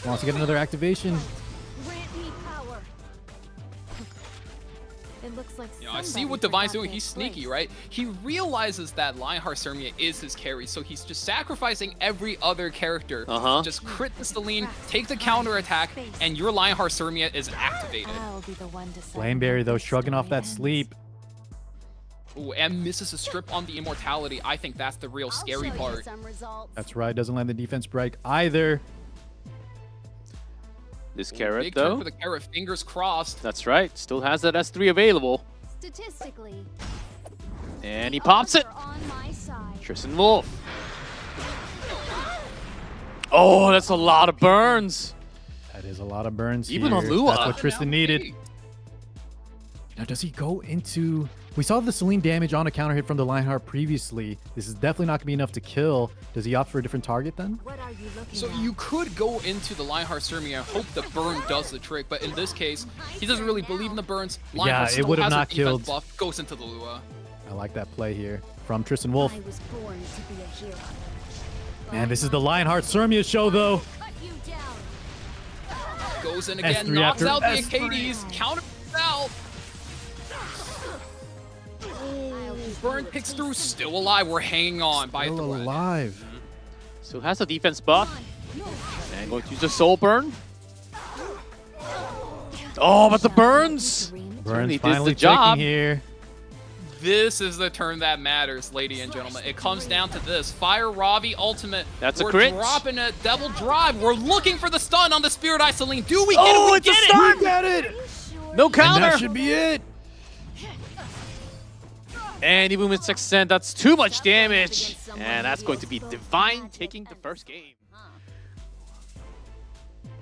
Wants to get another activation. It looks like I see what Divine's doing. He's sneaky, right? He realizes that Lionheart Ceremia is his carry, so he's just sacrificing every other character. Just crit the Celine, take the counter attack, and your Lionheart Ceremia is activated. I'll be the one to Flameberry, though, shrugging off that sleep. Ooh, and misses a strip on the immortality. I think that's the real scary part. That's right, doesn't land the defense break either. This carrot, Big though. turn for the carrot, fingers crossed. That's right. Still has that S3 available. Statistically, And he pops it. on my side. Tristan Wolf. Oh, that's a lot of burns. That is a lot of burns Even here. on Lua. That's what Tristan needed. Now, does he go into... We saw the Celine damage on a counter hit from the Lionheart previously. This is definitely not going to be enough to kill. Does he opt for a different target then? So you could go into the Lionheart Ceremia and hope the burn does the trick, but in this case, he doesn't really believe in the burns. Lionheart it still would have has a not defense killed. buff, goes into the Lua. I like that play here from Tristan Wolf. I was born to be a hero. Man, this is the Lionheart Ceremia show, though. Goes in again, S3 knocks after out the S3. Acades, counter out. Burn picks through, still alive. We're hanging on by a Still thread. alive. Still has a defense buff. And going to use a soul burn. Oh, but the burns. Burns Certainly did finally the job. taking here. This is the turn that matters, ladies and gentlemen. It comes down to this. Fire Ravi ultimate. That's a We're crit. dropping a Devil Drive. We're looking for the stun on the Spirit Eye Celine. Do we get it? We it's a get stun. We get it. No And counter. that should be it. And even with 610, that's too much damage. And that's going to be Divine taking the first game.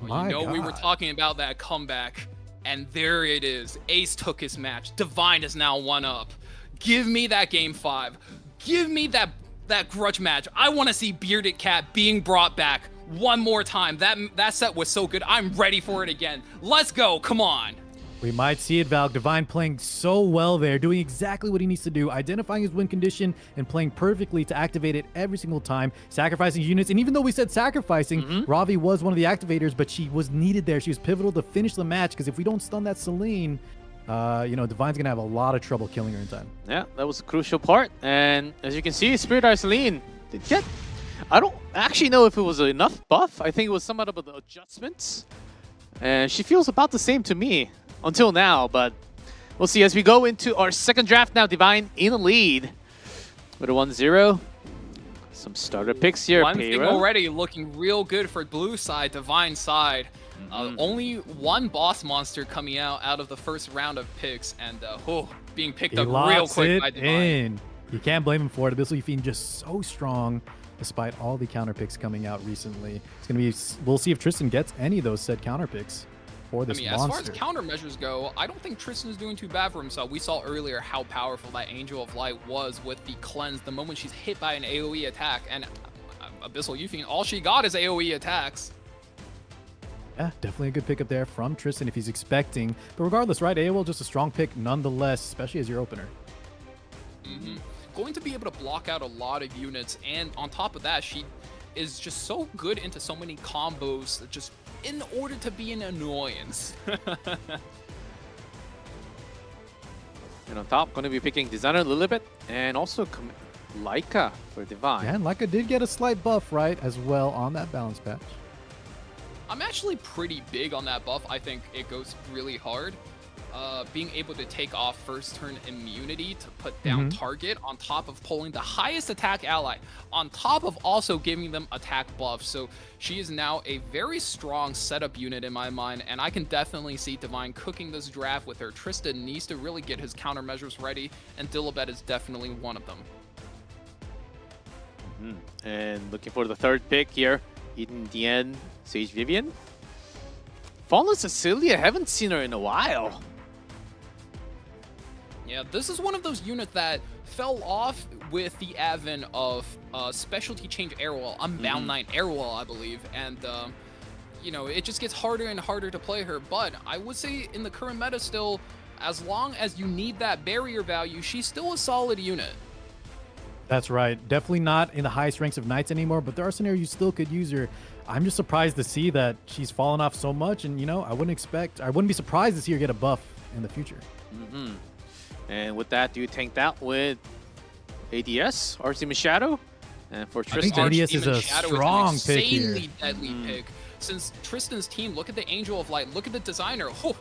My we were God. talking about that comeback, and there it is. Ace took his match. Divine is now 1-up. Give me that game 5. Give me that grudge match. I want to see Bearded Cat being brought back one more time. That set was so good. I'm ready for it again. Let's go. Come on. We might see it, Val. Divine playing so well there, doing exactly what he needs to do, identifying his win condition and playing perfectly to activate it every single time, sacrificing units. And even though we said sacrificing, Ravi was one of the activators, but she was needed there. She was pivotal to finish the match, because if we don't stun that Celine, Divine's going to have a lot of trouble killing her in time. Yeah, that was a crucial part. And as you can see, Spirit Eye Celine did get... I don't actually know if it was enough buff. I think it was somewhat of the adjustments. And she feels about the same to me until now, but we'll see as we go into our second draft now. Divine in the lead with a 1-0. Some starter picks here. One thing already looking real good for blue side, Divine side. Only one boss monster coming out of the first round of picks, and being picked up real quick by Divine. You can't blame him for it. Abyssal Yufine just so strong despite all the counter picks coming out recently. It's going to be, we'll see if Tristan gets any of those said counter picks for this monster. As far as countermeasures go, I don't think Tristan is doing too bad for himself. We saw earlier how powerful that Angel of Light was with the cleanse the moment she's hit by an AoE attack, and Abyssal Yufine, all she got is AoE attacks. Yeah, definitely a good pickup there from Tristan if he's expecting. But regardless, right, AoL just a strong pick nonetheless, especially as your opener. Going to be able to block out a lot of units, and on top of that, she is just so good into so many combos, just in order to be an annoyance. And on top, going to be picking Designer a little bit, and also Laika for Divine. Yeah, and Laika did get a slight buff, right, as well on that balance patch. I'm actually pretty big on that buff. I think it goes really hard. Being able to take off first turn immunity to put down target on top of pulling the highest attack ally, on top of also giving them attack buffs. So she is now a very strong setup unit in my mind, and I can definitely see Divine cooking this draft with her. Tristan needs to really get his countermeasures ready, and Dilibet is definitely one of them. And looking for the third pick here, Eden Dien, Sage Vivian. Fallen Cecilia, haven't seen her in a while. Yeah, this is one of those units that fell off with the advent of specialty change Airwall, Unbound Knight Airwall, I believe, and it just gets harder and harder to play her. But I would say in the current meta still, as long as you need that barrier value, she's still a solid unit. That's right. Definitely not in the highest ranks of Knights anymore, but there are scenarios you still could use her. I'm just surprised to see that she's fallen off so much, and I wouldn't be surprised to see her get a buff in the future. And with that, do you tank that with ADS, Artemis Shadow? And for Tristan, I think ADS is a strong pick here. Insanely deadly pick. Since Tristan's team, look at the Angel of Light, look at the Designer. Oh,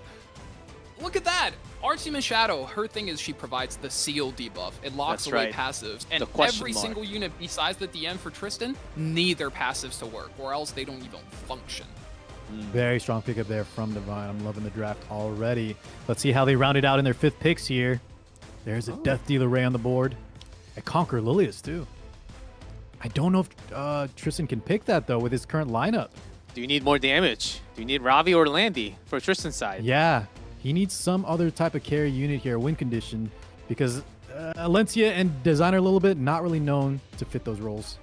look at that! Artemis Shadow, her thing is she provides the seal debuff. It locks away passives. And every single unit besides the DM for Tristan need their passives to work, or else they don't even function. Very strong pickup there from Divine. I'm loving the draft already. Let's see how they round it out in their fifth picks here. There's a Death Dealer Ray on the board. A Conqueror Lilius, too. I don't know if Tristan can pick that, though, with his current lineup. do you need more damage? Do you need Ravi or Landy for Tristan's side? Yeah, he needs some other type of carry unit here, win condition, because Alencia and Designer a little bit, not really known to fit those roles.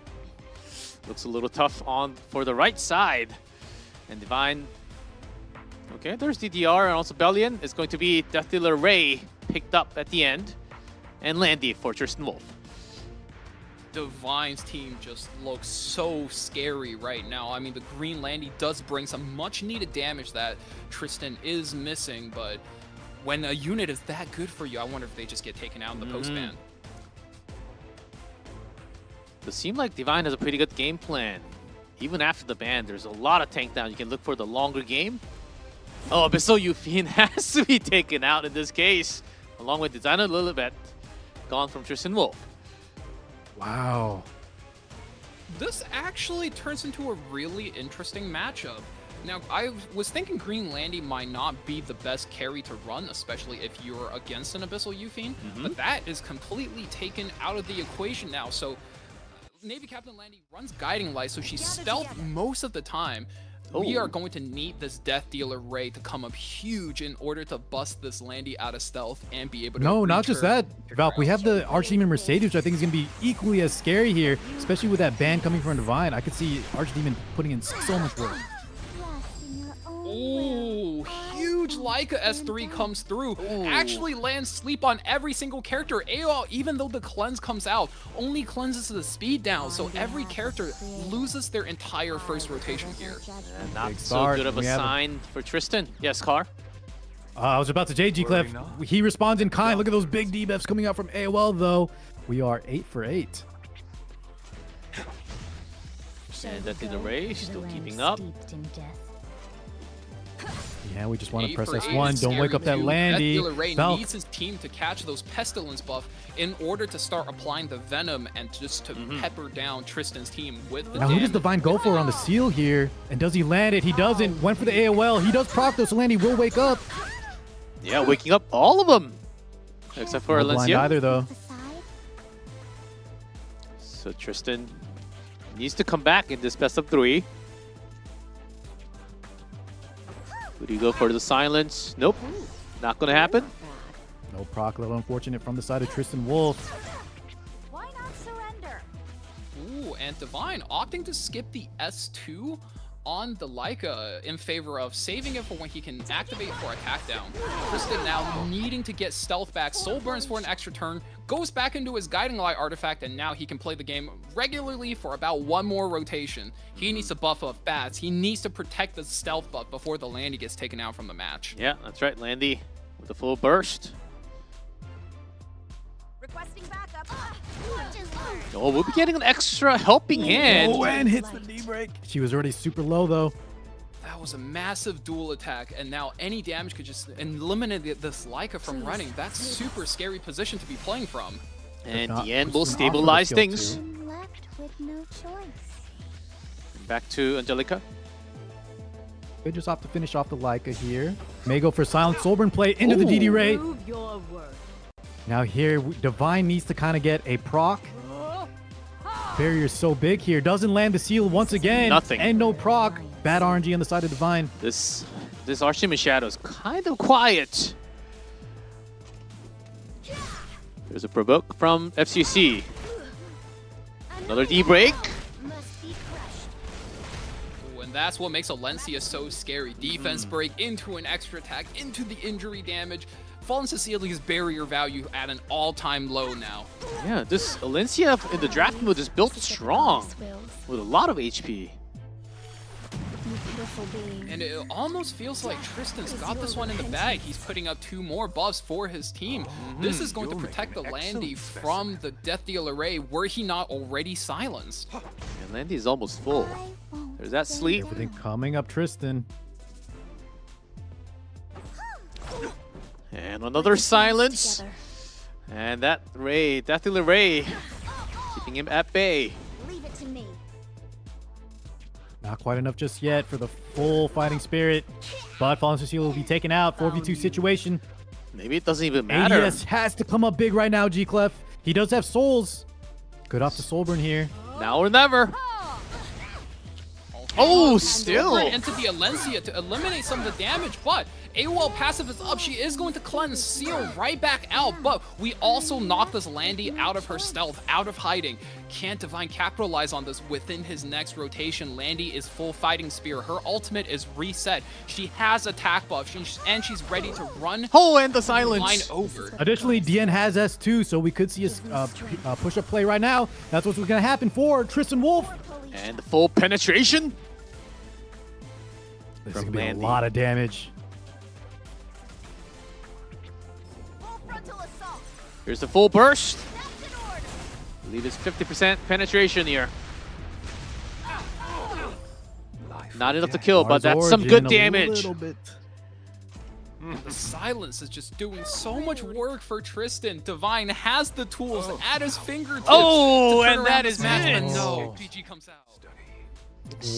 Looks a little tough on for the right side. And Divine, okay, there's DDR and also Bellion. It's going to be Death Dealer Ray picked up at the end. And Landy for Tristan Wolf. Divine's team just looks so scary right now. I mean, the green Landy does bring some much needed damage that Tristan is missing, but when a unit is that good for you, I wonder if they just get taken out in the post-ban. It seems like Divine has a pretty good game plan. Even after the ban, there's a lot of tank down. You can look for the longer game. Oh, Abyssal Yufine has to be taken out in this case, along with Designer Lilibet, gone from Tristan Wolf. Wow. This actually turns into a really interesting matchup. Now, I was thinking Green Landy might not be the best carry to run, especially if you're against an Abyssal Eufiend, but that is completely taken out of the equation now. So Navy Captain Landy runs Guiding Light, so she's stealth most of the time. We are going to need this Death Dealer Ray to come up huge in order to bust this Landy out of stealth and be able to No, not reach just her. that, Valk. We have the Archdemon Mercedes, which I think is going to be equally as scary here, especially with that ban coming from Divine. I could see Archdemon putting in so much work. Ooh, huge Leica S3 comes through. Actually lands sleep on every single character. AOL, even though the cleanse comes out, only cleanses the speed down, so every character loses their entire first rotation here. Not Big so start. good of a We have a- sign for Tristan. Yes, Car? I was about to say, G-Clef, he responds in kind. Look at those big debuffs coming out from AOL, though. We are 8 for 8. And Death Dealer Ray still keeping up. Yeah, we just want to 8 press for 8 S1. is Don't wake scary up that too. Landy. Death Dealer Ray Valk. needs his team to catch those Pestilence buff in order to start applying the Venom and just to pepper down Tristan's team with the Now, who does damage. Divine go for on the seal here? And does he land it? He doesn't. Went for the AOL. He does proc, though, so Landy will wake up. Yeah, waking up all of them. Except for No blind Alencia. either, though. So Tristan needs to come back in this best of 3. Would he go for the silence? Nope. Not gonna happen. No proc, a little unfortunate from the side of Tristan Wolf. Why not surrender? Ooh, and Divine opting to skip the S2 on the Leica in favor of saving it for when he can activate for attack down. Tristan now needing to get stealth back. Soul burns for an extra turn, goes back into his Guiding Light artifact, and now he can play the game regularly for about 1 more rotation. He needs to buff up Bats. He needs to protect the stealth buff before the Landy gets taken out from the match. Yeah, that's right. Landy with a full burst. Requesting backup. Oh, we'll be getting an extra helping hand. Oh, and hits the D-break. She was already super low, though. That was a massive dual attack, and now any damage could just eliminate this Leica from running. That's super scary position to be playing from. And not, the end will Tristan offered the stabilize skill things. too. I'm left with no choice. Back to Angelica. They just opt to finish off the Leica here. May go for silent Soulburn play into the DD Ray. Prove your worth. Now here, Divine needs to kind of get a proc. Barrier's so big here. Doesn't land the seal once again. Nothing. And no proc. Bad RNG on the side of Divine. This Archdemon Shadow is kind of quiet. There's a provoke from FCC. Another D-break. Must be crushed. Ooh, and that's what makes Alencia so scary. Defense break into an extra attack, into the injury damage. Fallen Cecilia's barrier value at an all-time low now. Yeah, this Alencia in the draft mode is built strong with a lot of HP. And it almost feels like Tristan's got this one in the bag. He's putting up 2 more buffs for his team. This is going to protect the Landy from the Death Dealer Ray were he not already silenced. And Landy is almost full. There's that sleep. Everything coming up Tristan. And another silence. And that Ray, Death Dealer Ray, keeping him at bay. Leave it to me. Not quite enough just yet for the full fighting spirit. But Fallen Cecilia will be taken out. 4v2 situation. Maybe it doesn't even matter. ADS has to come up big right now, G-Clef. He does have souls. Good off to Soulburn here. Now or never. Oh, still. Soulburn into the Alencia to eliminate some of the damage, but AOL passive is up. She is going to cleanse Seal right back out, but we also knock this Landy out of her stealth, out of hiding. Can't Divine capitalize on this within his next rotation? Landy is full fighting spear. Her ultimate is reset. She has attack buff, and she's ready to run. Oh, and the silence. Line over. Additionally, DN has S2, so we could see a push-up play right now. That's what's going to happen for Tristan Wolf. And the full penetration. This is going to be a lot of damage. Here's the full burst. I believe it's 50% penetration here. Not enough to kill, but that's some good damage. And the silence is just doing so much work for Tristan. Divine has the tools at his fingertips. Oh, to turn and around that this is match, it. but no, PG comes out.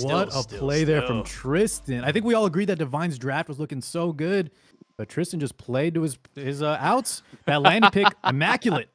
What a play there from Tristan. I think we all agreed that Divine's draft was looking so good, but Tristan just played to his outs. That landing pick, immaculate.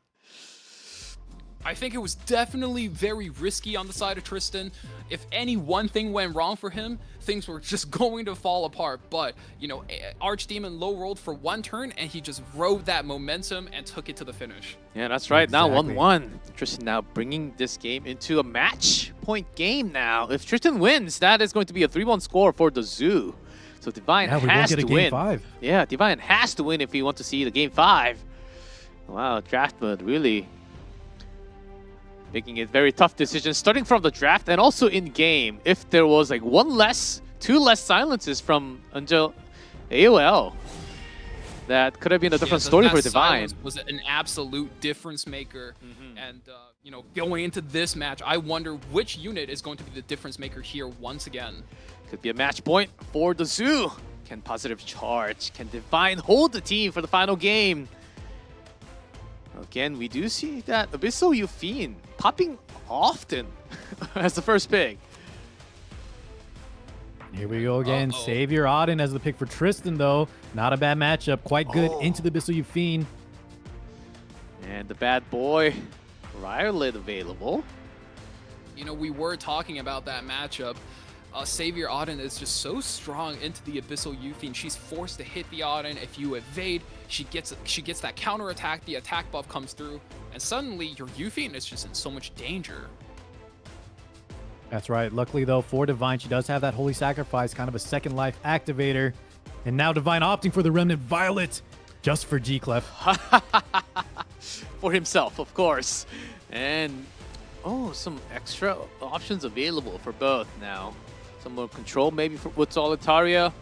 I think it was definitely very risky on the side of Tristan. If any one thing went wrong for him, things were just going to fall apart. But, you know, Archdemon low rolled for one turn, and he just rode that momentum and took it to the finish. Yeah, that's right. Exactly. Now 1-1. Tristan now bringing this game into a match point game now. If Tristan wins, that is going to be a 3-1 score for the Zoo. So Divine Yeah, we won't has get a to game win. 5. Yeah, Divine has to win if we want to see the game 5. Wow, draft mode really making it very tough decisions starting from the draft and also in game. If there was like two less silences from Angel AOL, that could have been a different story for that Divine. silence was an absolute difference maker. And, you know, going into this match, I wonder which unit is going to be the difference maker here once again. Could be a match point for the Zoo. Can Positive Charge, can Divine hold the team for the final game? Again, we do see that Abyssal Euphine popping often as the first pick. Here we go again. Savior Auden as the pick for Tristan, though. Not a bad matchup. Quite good into the Abyssal Euphine. And the bad boy, Ryerlit available. You know, we were talking about that matchup. Savior Auden is just so strong into the Abyssal Euphine. She's forced to hit the Auden. If you evade, she gets that counter attack. The attack buff comes through, and suddenly your Euphine is just in so much danger. That's right. Luckily, though, for Divine, she does have that Holy Sacrifice, kind of a second life activator. And now Divine opting for the Remnant Violet just for G-Clef. For himself, of course. And, some extra options available for both now. Some more control maybe with Solitaria.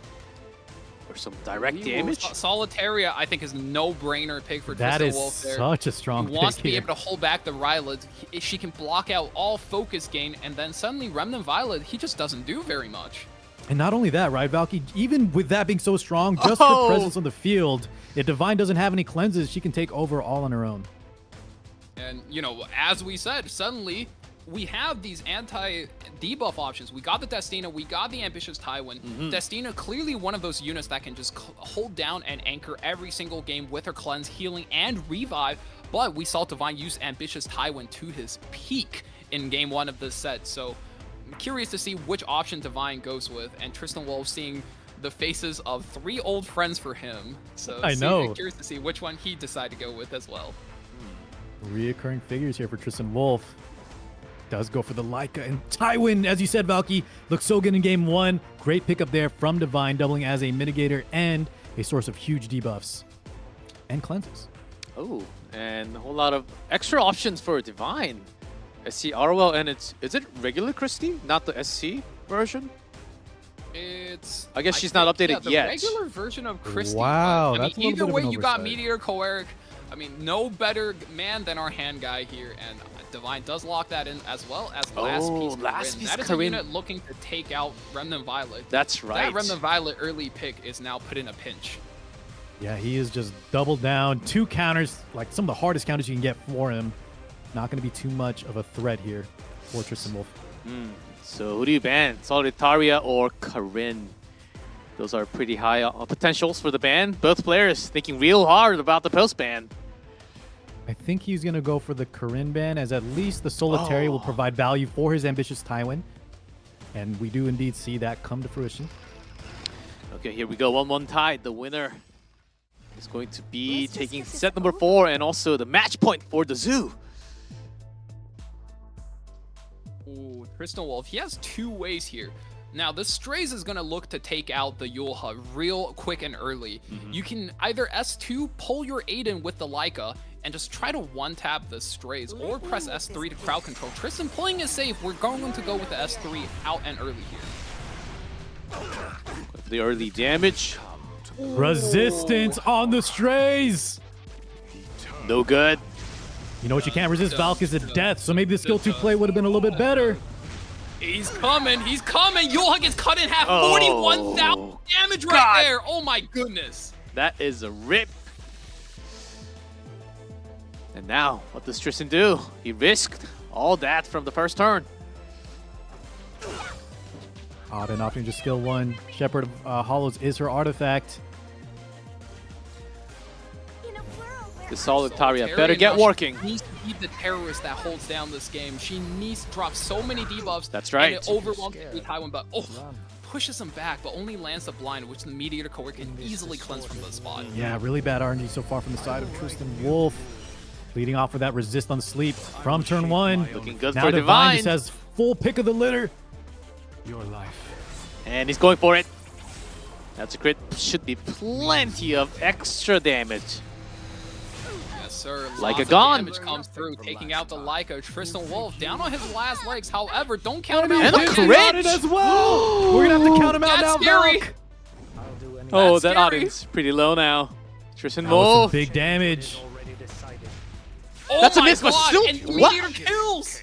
Or some direct damage. Solitaria, I think, is a no-brainer pick for That Tristan is Wolf there. such a strong He wants pick to be here. able to hold back the Rylet. She can block out all focus gain, and then suddenly Remnant Violet, he just doesn't do very much. And not only that, right, Valky? Even with that being so strong, just her presence on the field, if Divine doesn't have any cleanses, she can take over all on her own. And, you know, as we said, suddenly we have these anti-debuff options. We got the Destina, we got the Ambitious Tywin. Destina, clearly one of those units that can just hold down and anchor every single game with her cleanse, healing, and revive. But we saw Divine use Ambitious Tywin to his peak in game 1 of this set. So I'm curious to see which option Divine goes with. And Tristan Wolf seeing the faces of 3 old friends for him. So I know. Curious to see which one he decided to go with as well. Reoccurring figures here for Tristan Wolf. Does go for the Leica, and Tywin, as you said, Valky, looks so good in game 1. Great pickup there from Divine, doubling as a mitigator and a source of huge debuffs and cleanses. Oh, and a whole lot of extra options for Divine. SC Arwell, and is it regular Christie, not the SC version? I guess she's not updated the yet. Regular version of Christie. Wow, but, that's a either little bit way, of an you got oversight. Meteor Coeric. I mean, no better man than our hand guy here, and Divine does lock that in as well as last piece. Last Corinne. piece That is Corinne. a unit looking to take out Remnant Violet. That's right. That Remnant Violet early pick is now put in a pinch. Yeah, he is just doubled down. 2 counters, like some of the hardest counters you can get for him. Not going to be too much of a threat here for Tristan Wolf. So who do you ban? Solitaria or Corinne? Those are pretty high potentials for the ban. Both players thinking real hard about the post ban. I think he's going to go for the Corinne ban, as at least the Solitaria will provide value for his Ambitious Tywin. And we do indeed see that come to fruition. Okay, here we go. 1-1 tied. The winner is going to be taking set number 4 and also the match point for the Zoo. Ooh, Tristan Wolf, he has 2 ways here. Now, the Strays is going to look to take out the Yulha real quick and early. You can either S2, pull your Aiden with the Leica, and just try to one-tap the Strays, or press S3 to crowd control. Tristan pulling is safe. We're going to go with the S3 out and early here. The early damage. Resistance on the Strays! No good. You know what you can't resist, Valk, is the death, so maybe the skill 2 play would have been a little bit better. He's coming. He's coming. Yulha gets cut in half. 41,000 damage right there. Oh, my goodness. That is a rip. And now, what does Tristan do? He risked all that from the first turn. Odd and often just skill 1. Shepherd of Hollows is her artifact. The Solitaria Solitaria better get now, she working. needs to be the terrorist that holds down this game. She needs to drop so many debuffs. That's right. And it overwhelms the Taiwan, but pushes him back, but only lands the blind, which the Meteor Core can easily cleanse from the spot. Yeah, really bad RNG so far from the side of Tristan Wolf. Leading off with that resist on sleep from turn 1. Looking good now for Divine. just has full pick of the litter. Your life. And he's going for it. That's a crit. Should be plenty of extra damage. Yes, sir. Leica Lots of gone. damage comes through, taking out the Leica. Tristan Wolf down on his last legs. However, don't count him out. And a crit as well. We're gonna have to count him out now. That's scary. Valk. Oh, That's that scary. audience pretty low now. Tristan That was some Wolf. big damage. Oh That's a my miss, but God, still- and what? Meteor kills.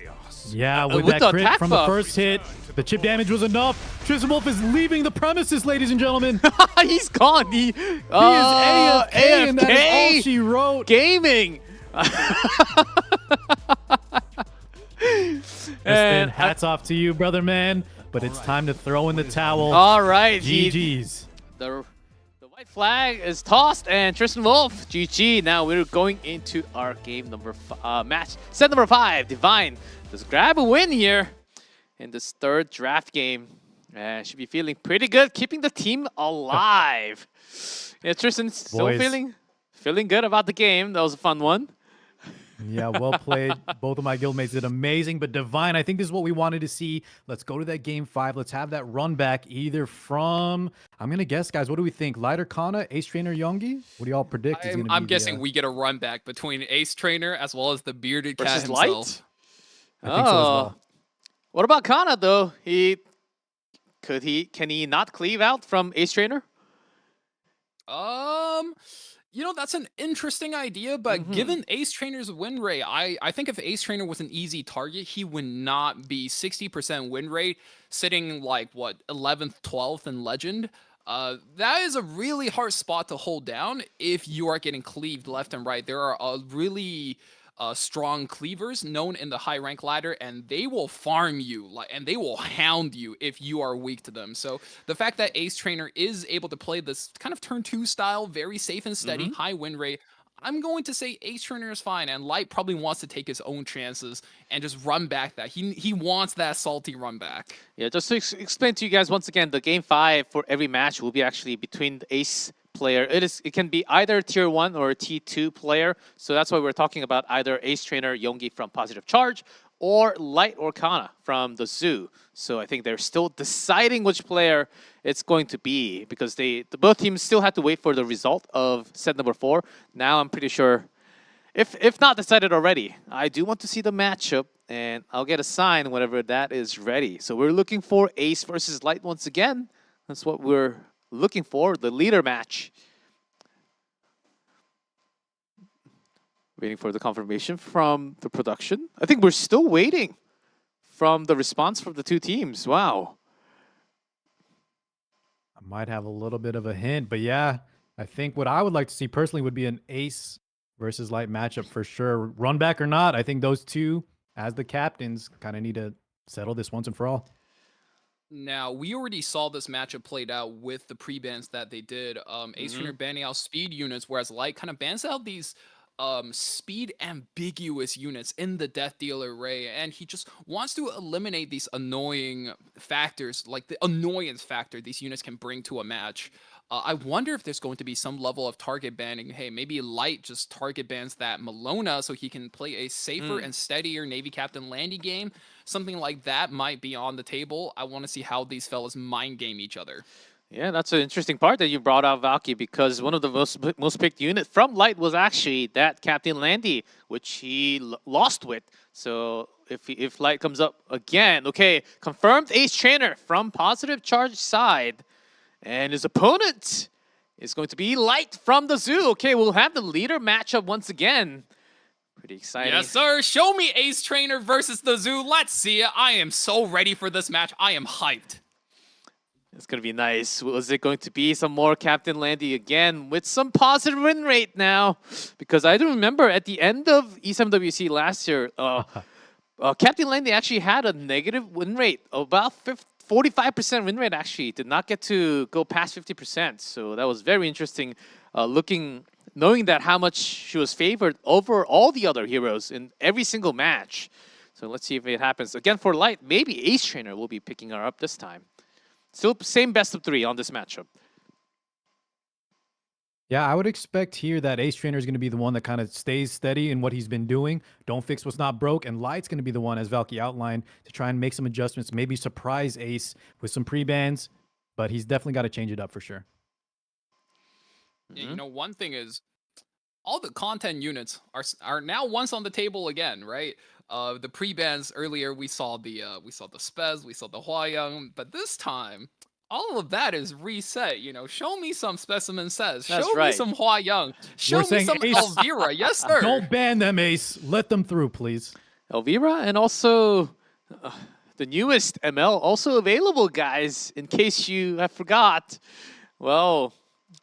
Yeah, with with the that crit attack from the buff. first hit, the chip damage was enough. Tristan Wolf is leaving the premises, ladies and gentlemen. He's gone. He is AFK, and that is all she wrote. Gaming. Tristan, hats off to you, brother man. But it's time to throw in the towel. All right, GG's. The white flag is tossed, and Tristan Wolf, GG. Now we're going into our game number match. Set number 5, Divine. Let's grab a win here in this third draft game. Should be feeling pretty good, keeping the team alive. Yeah, Tristan still Boys. feeling good about the game. That was a fun one. Yeah, well played. Both of my guildmates did amazing, but Divine, I think this is what we wanted to see. Let's go to that game 5. Let's have that run back either from, I'm going to guess, guys, what do we think? Lighter Kana, Ace Trainer Yongi? What do y'all predict is going to be I'm guessing we get a run back between Ace Trainer as well as the bearded cat Versus himself. Light? I think so as well. What about Kana though? Can he not cleave out from Ace Trainer? You know, that's an interesting idea, but given Ace Trainer's win rate, I think if Ace Trainer was an easy target, he would not be 60% win rate, sitting like, what, 11th, 12th in Legend. That is a really hard spot to hold down if you are getting cleaved left and right. There are really strong cleavers known in the high rank ladder, and they will farm you and they will hound you if you are weak to them. So the fact that Ace Trainer is able to play this kind of turn 2 style, very safe and steady, high win rate, I'm going to say Ace Trainer is fine, and Light probably wants to take his own chances and just run back that. He wants that salty run back. Yeah, just to explain to you guys once again, the game 5 for every match will be actually between the Ace player. It can be either tier 1 or T2 player. So that's why we're talking about either Ace Trainer Yongi from Positive Charge or Light or Kana from the Zoo. So I think they're still deciding which player it's going to be, because both teams still have to wait for the result of set number 4. Now I'm pretty sure, if not decided already, I do want to see the matchup, and I'll get a sign whenever that is ready. So we're looking for Ace versus Light once again. That's what we're looking for, the leader match. Waiting for the confirmation from the production. I think we're still waiting from the response from the two teams. Wow. I might have a little bit of a hint, but yeah, I think what I would like to see personally would be an Ace versus Light matchup for sure. Run back or not, I think those two, as the captains, kind of need to settle this once and for all. Now, we already saw this matchup played out with the pre-bans that they did. Ace Trainer banning out speed units, whereas Light kind of bans out these speed ambiguous units in the Death Dealer array, and he just wants to eliminate these annoying factors, like the annoyance factor these units can bring to a match. I wonder if there's going to be some level of target banning. Hey, maybe Light just target bans that Malona so he can play a safer and steadier Navy Captain Landy game. Something like that might be on the table. I want to see how these fellas mind game each other. Yeah, that's an interesting part that you brought out, Valky, because one of the most picked unit from Light was actually that Captain Landy, which he lost with. So if Light comes up again, okay, confirmed Ace Trainer from Positive Charge side. And his opponent is going to be Light from the Zoo. Okay, we'll have the leader matchup once again. Pretty exciting. Yes, sir. Show me Ace Trainer versus the Zoo. Let's see it. I am so ready for this match. I am hyped. It's going to be nice. Was it going to be some more Captain Landy again with some positive win rate now? Because I do remember at the end of E7WC last year, Captain Landy actually had a negative win rate of about 45% win rate actually. Did not get to go past 50%. So that was very interesting knowing that how much she was favored over all the other heroes in every single match. So let's see if it happens. Again, for Light, maybe Ace Trainer will be picking her up this time. Still same best of 3 on this matchup. Yeah, I would expect here that Ace Trainer is going to be the one that kind of stays steady in what he's been doing. Don't fix what's not broke. And Light's going to be the one, as Valky outlined, to try and make some adjustments, maybe surprise Ace with some pre-bans. But he's definitely got to change it up for sure. You know, one thing is, all the content units are now once on the table again, right? The pre-bans earlier, we saw the Spez, we saw the Hwayoung, but this time, all of that is reset. You know, show me some Specimen Says, show me some Hwayoung, show me some Elvira. Yes, sir. Don't ban them, Ace. Let them through, please. Elvira and also the newest ML also available, guys. In case you have forgot, well,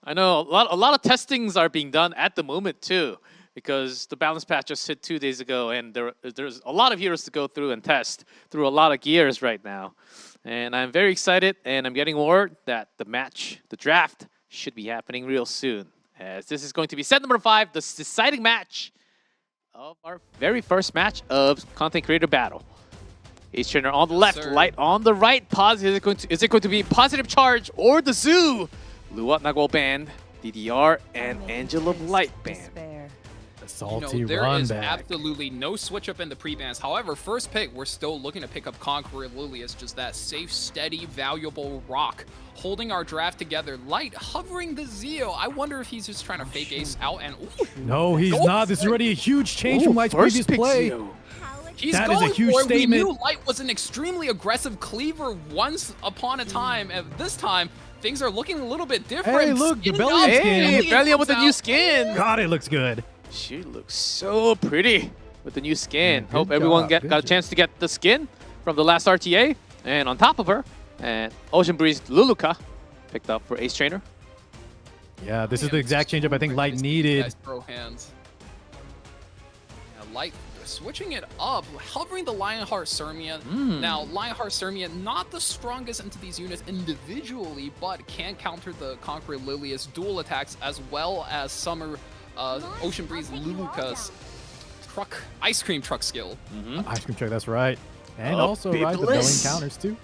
I know a lot of testings are being done at the moment too, because the balance patch just hit 2 days ago, and there's a lot of heroes to go through and test through a lot of gears right now. And I'm very excited, and I'm getting word that the draft, should be happening real soon, as this is going to be set number 5, the deciding match of our very first match of Content Creator Battle. Ace Trainer on the left, Light on the right. Positive. Is it going to be Positive Charge or the Zoo? Luat Nagwal banned, DDR and Angel of Light banned. Salty there run is back. absolutely no switch up in the pre-bans. However, first pick, we're still looking to pick up Conqueror Lily as just that safe, steady, valuable rock, holding our draft together. Light hovering the Zeo. I wonder if he's just trying to fake Ace out and No, he's not. This is already a huge change from Light's previous play. That is a huge statement. We knew Light was an extremely aggressive cleaver once upon a time, and this time things are looking a little bit different. Hey, look, the Belly skin. Hey, Belly with the new skin. God, it looks good. She looks so pretty with the new skin. Good Hope everyone job, got a chance to get the skin from the last RTA. And on top of her, and Ocean Breeze Luluka picked up for Ace Trainer. Yeah, this is the exact changeup I think Light needed. Guys throw hands. Yeah, Light switching it up, hovering the Lionheart Sermia. Now, Lionheart Sermia, not the strongest into these units individually, but can counter the Conqueror Lilia's dual attacks as well as Summer Ocean Breeze Luluka's ice cream truck skill. Ice cream truck, that's right. And also, right, the billing counters too.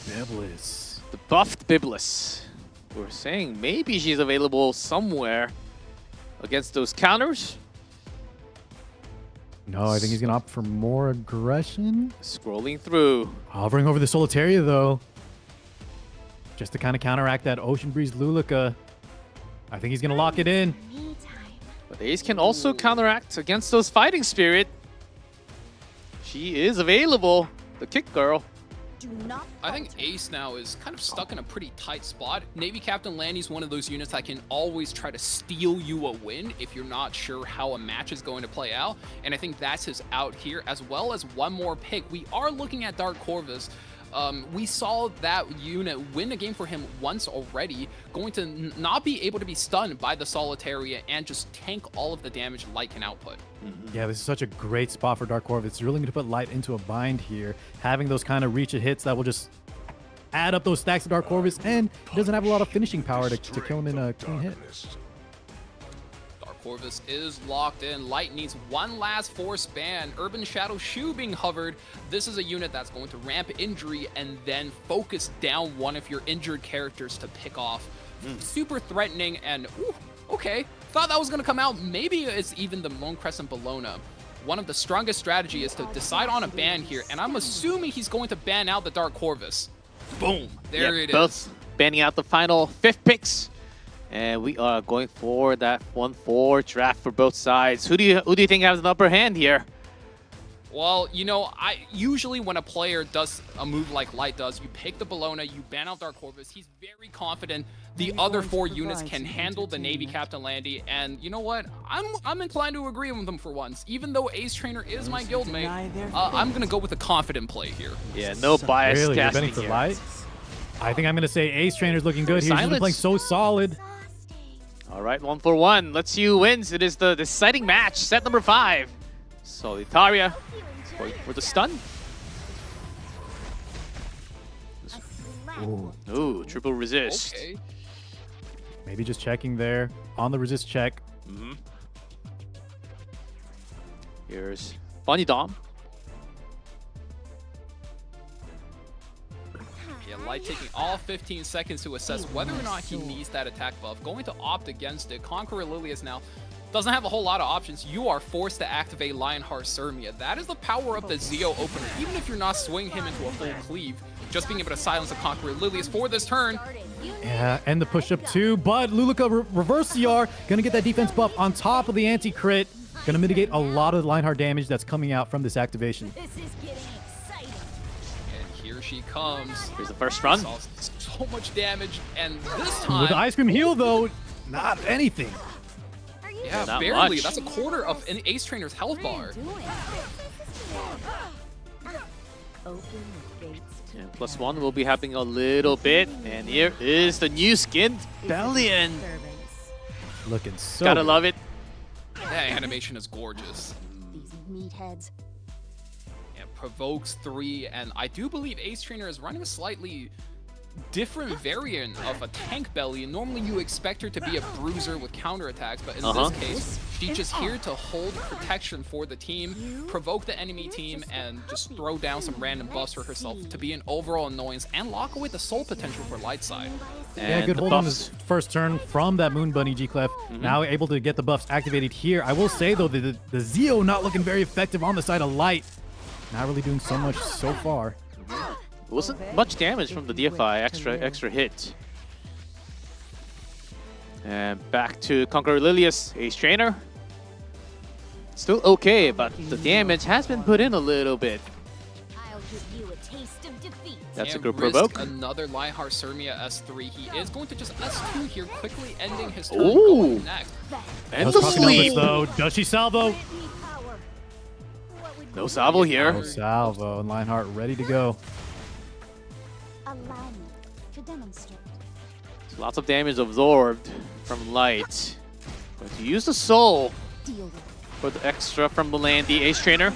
Biblis. The buffed Biblis. We're saying maybe she's available somewhere against those counters. No, I think he's going to opt for more aggression. Scrolling through. Hovering over the Solitaria, though. Just to kind of counteract that Ocean Breeze Luluka. I think he's going to lock it in. But Ace can also counteract against those Fighting Spirit. She is available. The Kick Girl. I think Ace now is kind of stuck in a pretty tight spot. Navy Captain Landy's one of those units that can always try to steal you a win if you're not sure how a match is going to play out. And I think that's his out here, as well as one more pick. We are looking at Dark Corvus. We saw that unit win a game for him once already, going to not be able to be stunned by the Solitaria and just tank all of the damage Light can output. Yeah, this is such a great spot for Dark Corvus. It's really going to put Light into a bind here. Having those kind of reach hits that will just add up those stacks of Dark Corvus, and he doesn't have a lot of finishing power to kill him in a clean hit. Corvus is locked in. Light needs one last force ban. Urban Shadow Shoe being hovered. This is a unit that's going to ramp injury and then focus down one of your injured characters to pick off. Super threatening and, ooh, okay. Thought that was going to come out. Maybe it's even the Lone Crescent Bologna. One of the strongest strategy is to decide on a ban here, and I'm assuming he's going to ban out the Dark Corvus. Boom. There it is. Both banning out the final 5th picks. And we are going for that 1-4 draft for both sides. Who do you think has an upper hand here? Well, you know, usually when a player does a move like Light does, you pick the Bologna, you ban out Dark Corvus. He's very confident the other 4 units can handle the Navy Captain Landy. And you know what? I'm inclined to agree with him for once. Even though Ace Trainer is my guildmate, I'm going to go with a confident play here. Yeah, no bias. Really? You're betting for Light? I think I'm going to say Ace Trainer's looking good here. He's been playing so solid. All right, 1-for-1. Let's see who wins. It is the deciding match, set number 5. Solitaria going for the stun. Ooh, triple resist. Okay. Maybe just checking there on the resist check. Here's Bunny Dom. Yeah, Light taking all 15 seconds to assess whether or not he needs that attack buff. Going to opt against it. Conqueror Lilius now doesn't have a whole lot of options. You are forced to activate Lionheart Sermia. That is the power of the Zeo opener. Even if you're not swinging him into a full cleave, just being able to silence the Conqueror Lilius for this turn. Yeah, and the push-up too, but Luluka reverse CR, gonna get that defense buff on top of the anti-crit. Gonna mitigate a lot of the Lionheart damage that's coming out from this activation. This is getting exciting. And here she comes. Here's the first run. So much damage, and this time... With the ice cream heal though, not anything. Yeah, Not barely. much. That's a quarter of an Ace Trainer's health bar. Open the gates to And +1 will be happening a little bit. And here is the new skin, Bellion. Looking so Gotta good. love it. That animation is gorgeous. these meatheads. Yeah, provokes 3, and I do believe Ace Trainer is running a slightly different variant of a tank belly. Normally you expect her to be a bruiser with counterattacks, but in this case, she's just here to hold protection for the team, provoke the enemy team, and just throw down some random buffs for herself to be an overall annoyance and lock away the soul potential for light side. Yeah, good hold on his first turn from that Moon Bunny G-Clef. Now able to get the buffs activated here. I will say though, the Zeo not looking very effective on the side of Light. Not really doing so much so far. Wasn't much damage from the DFI, extra hit. And back to Conqueror Lilius, Ace Trainer. Still okay, but the damage has been put in a little bit. I'll give you a taste of defeat. That's a And good risk provoke. Another Lionheart Sermia S3. He is going to just S2 here, quickly ending his turn. Ooh. Going next. And Let's the talk about this, sleep. though. Does she salvo? No salvo here. No salvo, and Lionheart ready to go. Allow me to demonstrate. Lots of damage absorbed from Light. Going to use the soul Deal with it. for the extra from the Landy, Ace Trainer.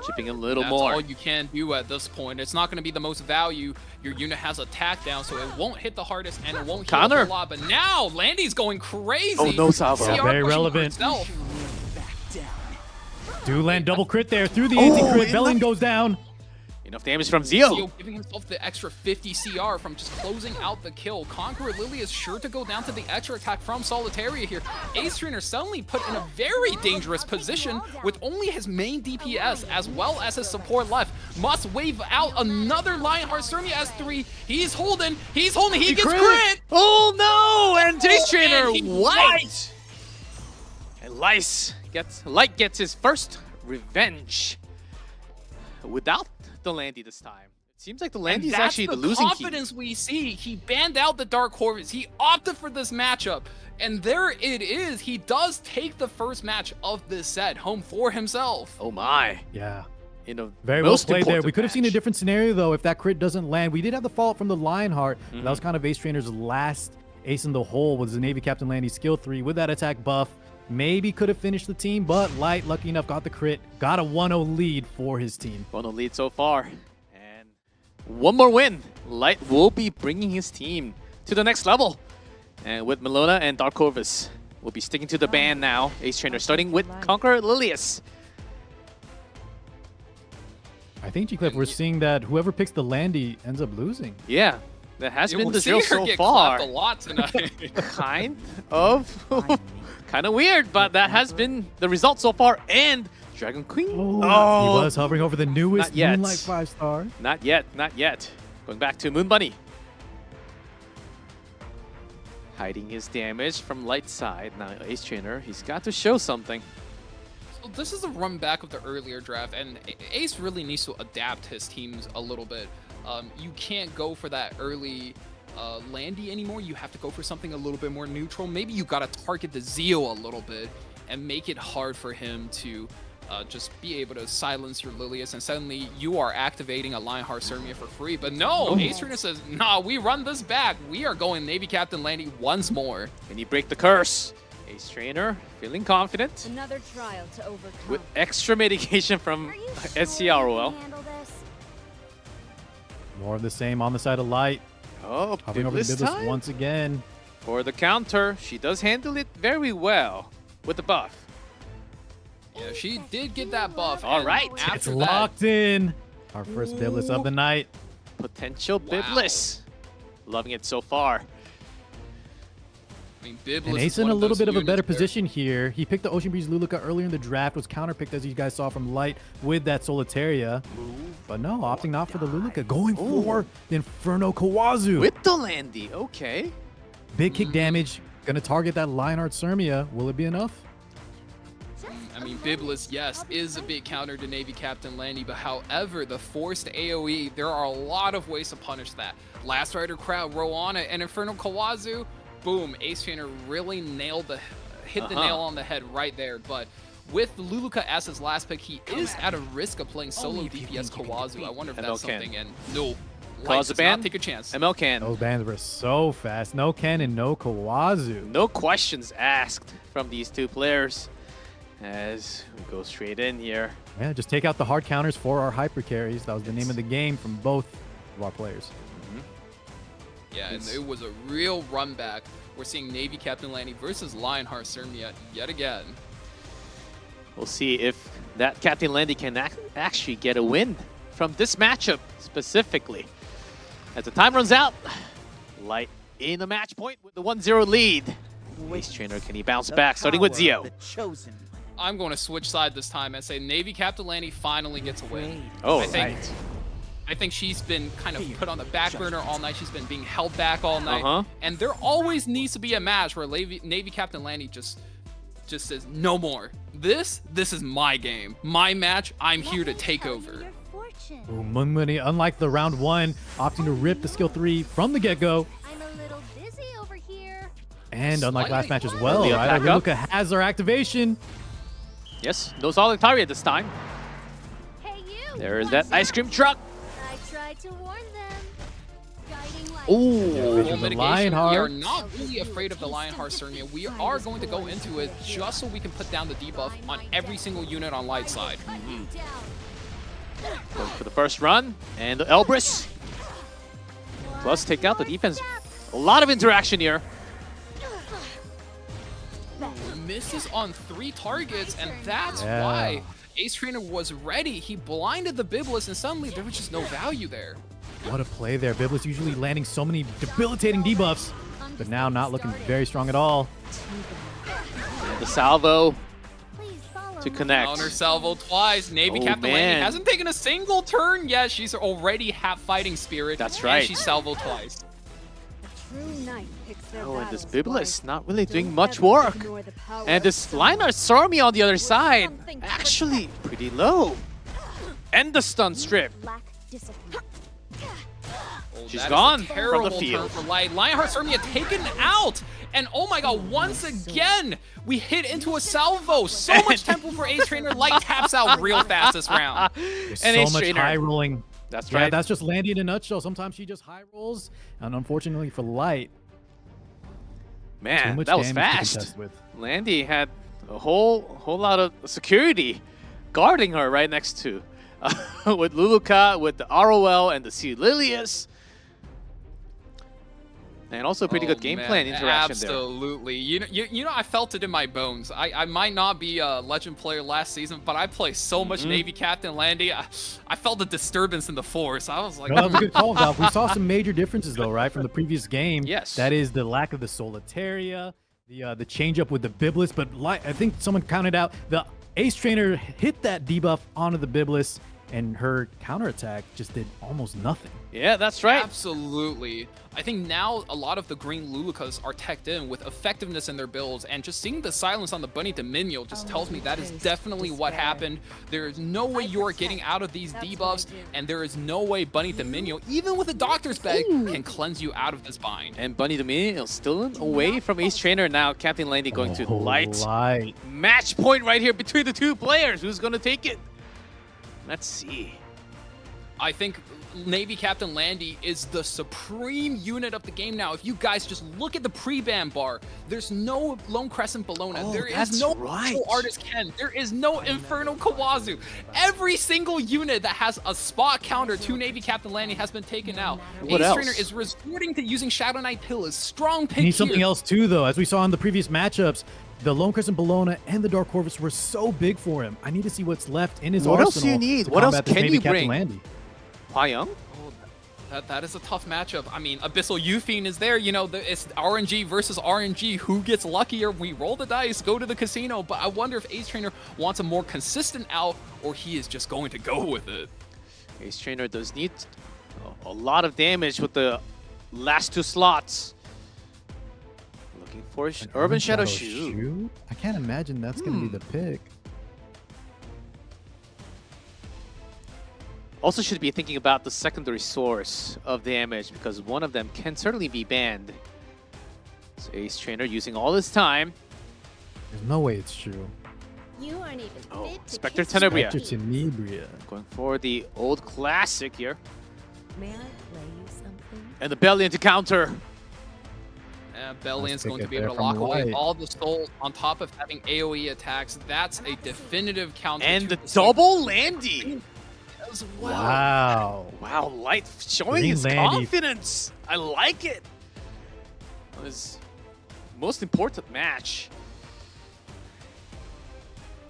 Chipping a little That's more. all you can do at this point. It's not going to be the most value. Your unit has attack down, so it won't hit the hardest and it won't heal a Connor. whole lot. But now Landy's going crazy. Oh, no salvo. CR Very pushing relevant. herself. Do land double crit there through the anti-crit. Bellion goes down. Enough damage from Zeo. Zeo giving himself the extra 50 CR from just closing out the kill. Conqueror Lily is sure to go down to the extra attack from Solitaria here. Ace Trainer suddenly put in a very dangerous position with only his main DPS as well as his support left. Must wave out another Lionheart Sermia S3. He's holding, he gets crit! Oh no! And Ace Trainer and he white! And Light gets his first revenge. Without the Landy this time. It seems like the Landy is actually the losing key. Confidence we see. He banned out the Dark Horvitz. He opted for this matchup. And there it is. He does take the first match of this set home for himself. Oh my. Yeah. In a Very well most played there. important We could have seen a match. different scenario though if that crit doesn't land. We did have the fault from the Lionheart. But that was kind of Ace Trainer's last ace in the hole was the Navy Captain Landy skill 3 with that attack buff. Maybe could have finished the team, but Light, lucky enough, got the crit. Got a 1-0 lead for his team. 1-0 lead so far. And one more win. Light will be bringing his team to the next level. And with Melona and Dark Corvus, we'll be sticking to the ban now. Ace Trainer starting with Conqueror Lilius. I think, G-Cliff, we're seeing that whoever picks the Landy ends up losing. Yeah, that has been We'll the see drill her so get far. clapped a lot tonight. Kind of. Kind of weird, but that has been the result so far. And Dragon Queen. He was hovering over the newest Not yet. Moonlight 5-star. Not yet, not yet. Going back to Moon Bunny. Hiding his damage from Light side. Now Ace Trainer, he's got to show something. So this is a run back of the earlier draft, and Ace really needs to adapt his teams a little bit. You can't go for that early Landy anymore. You have to go for something a little bit more neutral. Maybe you gotta target the Zeo a little bit and make it hard for him to just be able to silence your Lilius, and suddenly you are activating a Lionheart Sermia for free. But no, Ace Trainer says, nah, we run this back. We are going Navy Captain Landy once more. Can he break the curse? Ace Trainer feeling confident Another trial to overcome. with extra mitigation from SCROL. More of the same on the side of Light. Oh, Hovering over the Biblis Biblis time once again. for the counter. She does handle it very well with the buff. Yeah, she did get that buff. All and right. after It's that, locked in. Our first Biblis of the night. Potential Biblis. Loving it so far. I mean, Biblis And is Ace in one a of little those bit of a better units where- position here. He picked the Ocean Breeze Luluka earlier in the draft, was counterpicked as you guys saw from Light with that Solitaria. But no, opting not for the Luluka, going for the Inferno Kawazu. With the Landy, okay. Big kick damage, gonna target that Lionheart Sermia. Will it be enough? I mean, Biblis, yes, is a big counter to Navy Captain Landy, but however, the forced AoE, there are a lot of ways to punish that. Last Rider Crowd, Rowana, and Inferno Kawazu, boom, Ace Trainer really hit the nail on the head right there. But with Luluka as his last pick, he is at a risk of playing solo DPS Kawazu. I wonder if that's something, and no. Light does not take a chance. ML can. Those bans were so fast. No Ken and no Kawazu. No questions asked from these two players as we go straight in here. Yeah, just take out the hard counters for our hyper carries. That was the name of the game from both of our players. Yeah, and it was a real run back. We're seeing Navy Captain Landy versus Lionheart Sermia yet again. We'll see if that Captain Landy can actually get a win from this matchup specifically. As the time runs out, Light in the match point with the 1-0 lead. Ace Trainer, can he bounce back? Starting with Zio. I'm going to switch side this time and say Navy Captain Landy finally gets a win. Oh, I think she's been kind of put on the back burner all night. She's been being held back all night. And there always needs to be a match where Navy Captain Landy just says, no more. This is my game. My match. I'm here to take over. Ooh, Moonmoney, unlike the round one, opting to rip the skill 3 from the get-go. I'm a little busy over here. And unlike last match as well, Leo right? back up. Luluka has her activation. Yes, no Solitaria this time. Hey, you. There is that ice cream truck. I tried to warn them. Guiding light. Ooh, Full mitigation. We are Lionheart. not really afraid of the Lionheart Sermia. We are going to go into it just so we can put down the debuff on every single unit on Light side. Going for the first run, and the Elbrus. Plus, take out the defense. A lot of interaction here. Misses on 3 targets, and that's why Ace Trainer was ready. He blinded the Biblis, and suddenly there was just no value there. What a play there. Biblis usually landing so many debilitating debuffs, but now not looking very strong at all. The salvo to connect. Counter salvo twice. Navy Oh, Captain man. Landy hasn't taken a single turn yet. She's already half fighting spirit. That's right. And she salvo twice. Oh, and this Biblis not really doing much work. And this Lionheart Stormy on the other side, actually pretty low. And the stun strip. She's That is gone a from terrible the field. turn for Light. Lionheart Sermia taken out. And oh my god, once again, we hit into a salvo. So much tempo for Ace Trainer. Light taps out real fast this round. There's And so Ace much Trainer. high rolling. That's Yeah, right. that's just Landy in a nutshell. Sometimes she just high rolls, and unfortunately for Light, too Man, much that was damage to fast. contest with. Landy had a whole lot of security guarding her right next to with Luluka, with the ROL and the C Lilius. And also pretty good game plan interaction Absolutely. You know, I felt it in my bones. I might not be a legend player last season, but I play so much Navy Captain Landy. I felt the disturbance in the force. I was like, No, that was a good call, Val. We saw some major differences, though, right, from the previous game. Yes. That is the lack of the Solitaria, the change up with the Biblis. But I think someone counted out the Ace Trainer hit that debuff onto the Biblis, and her counterattack just did almost nothing. Yeah, that's right. Absolutely. I think now a lot of the green Lulukas are teched in with effectiveness in their builds, and just seeing the silence on the Bunny Dominion just tells me that is definitely what happened. There is no way you're getting out of these debuffs, and there is no way Bunny Dominion, even with a Doctor's Bag, can cleanse you out of this bind. And Bunny Dominion is still away from Ace Trainer now. Captain Landy going to Light. Light. Match point right here between the two players. Who's going to take it? Let's see. I think Navy Captain Landy is the supreme unit of the game now. If you guys just look at the pre-ban bar, there's no Lone Crescent Bellona. Oh, there is that's no right. Artist Ken. There is no Infernal Kawazu. Every single unit that has a spot counter to Navy Captain Landy has been taken out. What Ace else? Trainer is resorting to using Shadow Knight Pillars. Strong pick Need something here. else too, though. As we saw in the previous matchups, the Lone Crescent Bellona and the Dark Corvus were so big for him. I need to see what's left in his What else arsenal. do you need? to What else combat this can Navy you Captain bring? Landy. Hwa-Young? That is a tough matchup. I mean, Abyssal Eufiend is there. You know, it's RNG versus RNG. Who gets luckier? We roll the dice, go to the casino. But I wonder if Ace Trainer wants a more consistent out, or he is just going to go with it. Ace Trainer does need a lot of damage with the last 2 slots. Looking for Urban Shadow Shoe. I can't imagine that's going to be the pick. Also should be thinking about the secondary source of damage because one of them can certainly be banned. So Ace Trainer using all his time. There's no way it's true. You aren't even fit to Spectre kiss Tenebria. Spectre Tenebria. Going for the old classic here. May I play you something? And the belly into counter. Bellion's Nice going to pick be there able to from lock away Light. all the souls on top of having AoE attacks. That's a definitive counter. And to the the double Landy. as well. Wow. Wow, Light showing Green his Landy. confidence. I like it. His most important match.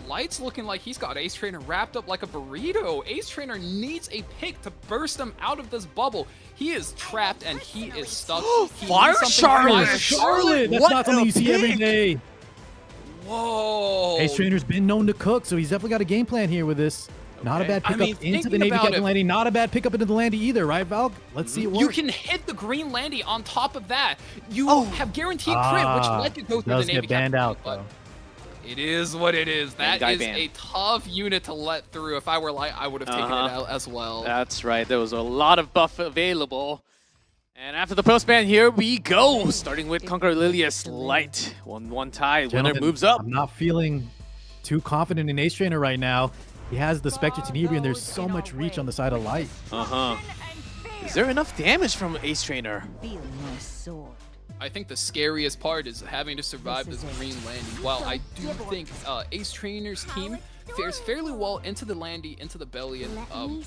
Light's looking like he's got Ace Trainer wrapped up like a burrito. Ace Trainer needs a pick to burst him out of this bubble. He is trapped and he is stuck. He Fire needs something Charlotte! Fire Charlotte! That's What not something a you see every pick! day. Whoa. Ace Trainer's been known to cook, so he's definitely got a game plan here with this. Not a Okay. bad I pickup mean, into thinking the Navy about Captain it- Landy. Not a bad pickup into the Landy either, right, Valk? Let's see it work. You can hit the green Landy on top of that. You have guaranteed crit, which let you go through does the Navy get banned Captain out, but though. it is what it is. That guy is banned. a tough unit to let through. If I were Light, I would have taken it out as well. That's right. There was a lot of buff available. And after the post ban, here we go. Starting with Conqueror Lilius. Light. 1-1 tie. Winner Gentlemen, moves up. I'm not feeling too confident in Ace Trainer right now. He has the Spectre Tenebria, and there's so much reach on the side of Light. Is there enough damage from Ace Trainer? Feel my sword. I think the scariest part is having to survive this green Landy. While I do think Ace Trainer's team fares fairly well into the Landy, into the Bellion,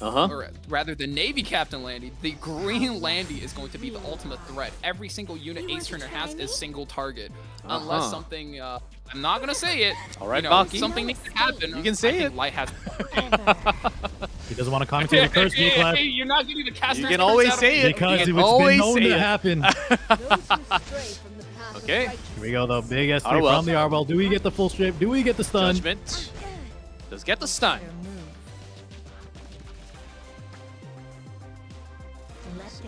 or rather the Navy Captain Landy, the green Landy is going to be the ultimate threat. Every single unit Ace Trainer has is single target. Unless something, I'm not going to say it. All right, you know, Valky. something needs to happen. You can say I think it. Light has. He doesn't want to commentate the curse, Hey, G-Class. hey, you're not getting the caster's You can curse always out of say me. it. Because You it's can been always known say to it. happen. Okay. Here we go, though. Big S3 Oh, well. from the Arbol. Do we get the full strip? Do we get the stun? Judgment. Does get the stun.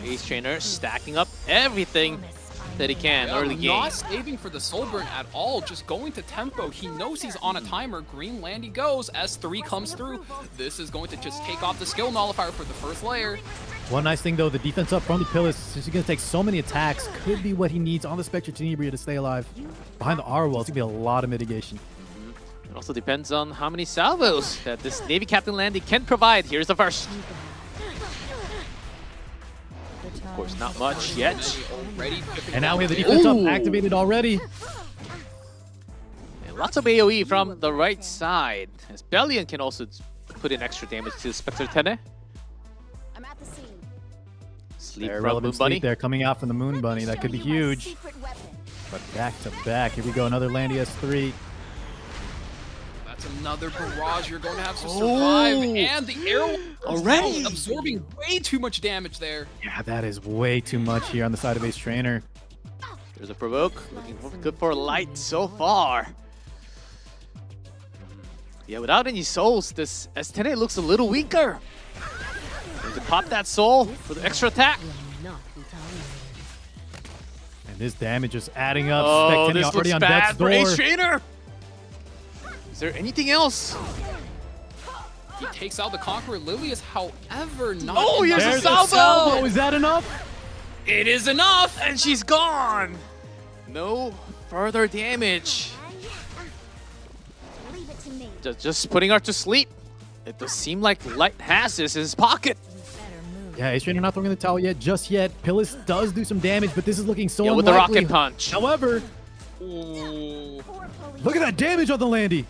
Ace Trainer stacking up everything that he can Yeah, early game. Not saving for the soul burn at all, just going to tempo. He knows he's on a timer. Green Landy goes. S3 comes through. This is going to just take off the skill nullifier for the first layer. One nice thing, though, the defense up from the pillars, since he's going to take so many attacks, could be what he needs on the Spectre Tenebria to stay alive. Behind the Arbol, it's going to be a lot of mitigation. It also depends on how many salvos that this Navy Captain Landy can provide. Here's the first. Of course, not much yet. And now we have the defense up activated already. And lots of AoE from the right side. As Bellion can also put in extra damage to Spectre Tene. I'm at the scene. Sleep There, from relevant Moon Bunny. sleep there coming out from the Moon Bunny. That could be huge. But back to back. Here we go. Another Landy S3. That's another barrage you're going to have to survive. And the arrow Already absorbing way too much damage there. Yeah, that is way too much here on the side of Ace Trainer. There's a provoke. Looking good for Light so far. Yeah, without any souls, this S10 looks a little weaker. Going to pop that soul for the extra attack. And this damage is adding up. Oh, Spectennia this already looks on bad death's for door. Ace Trainer. Is there anything else? He takes out the Conqueror Lilius, however, not Oh, enough. here's a There's salvo! Is that enough? It is enough! And she's gone! No further damage. Leave it to me. Just putting her to sleep. It does seem like Light has this in his pocket. Yeah, Ace Trainer not throwing in the towel yet, just yet. Pillis does do some damage, but this is looking so Yeah, with the unlikely. rocket punch. However, Ooh. look at that damage on the Landy.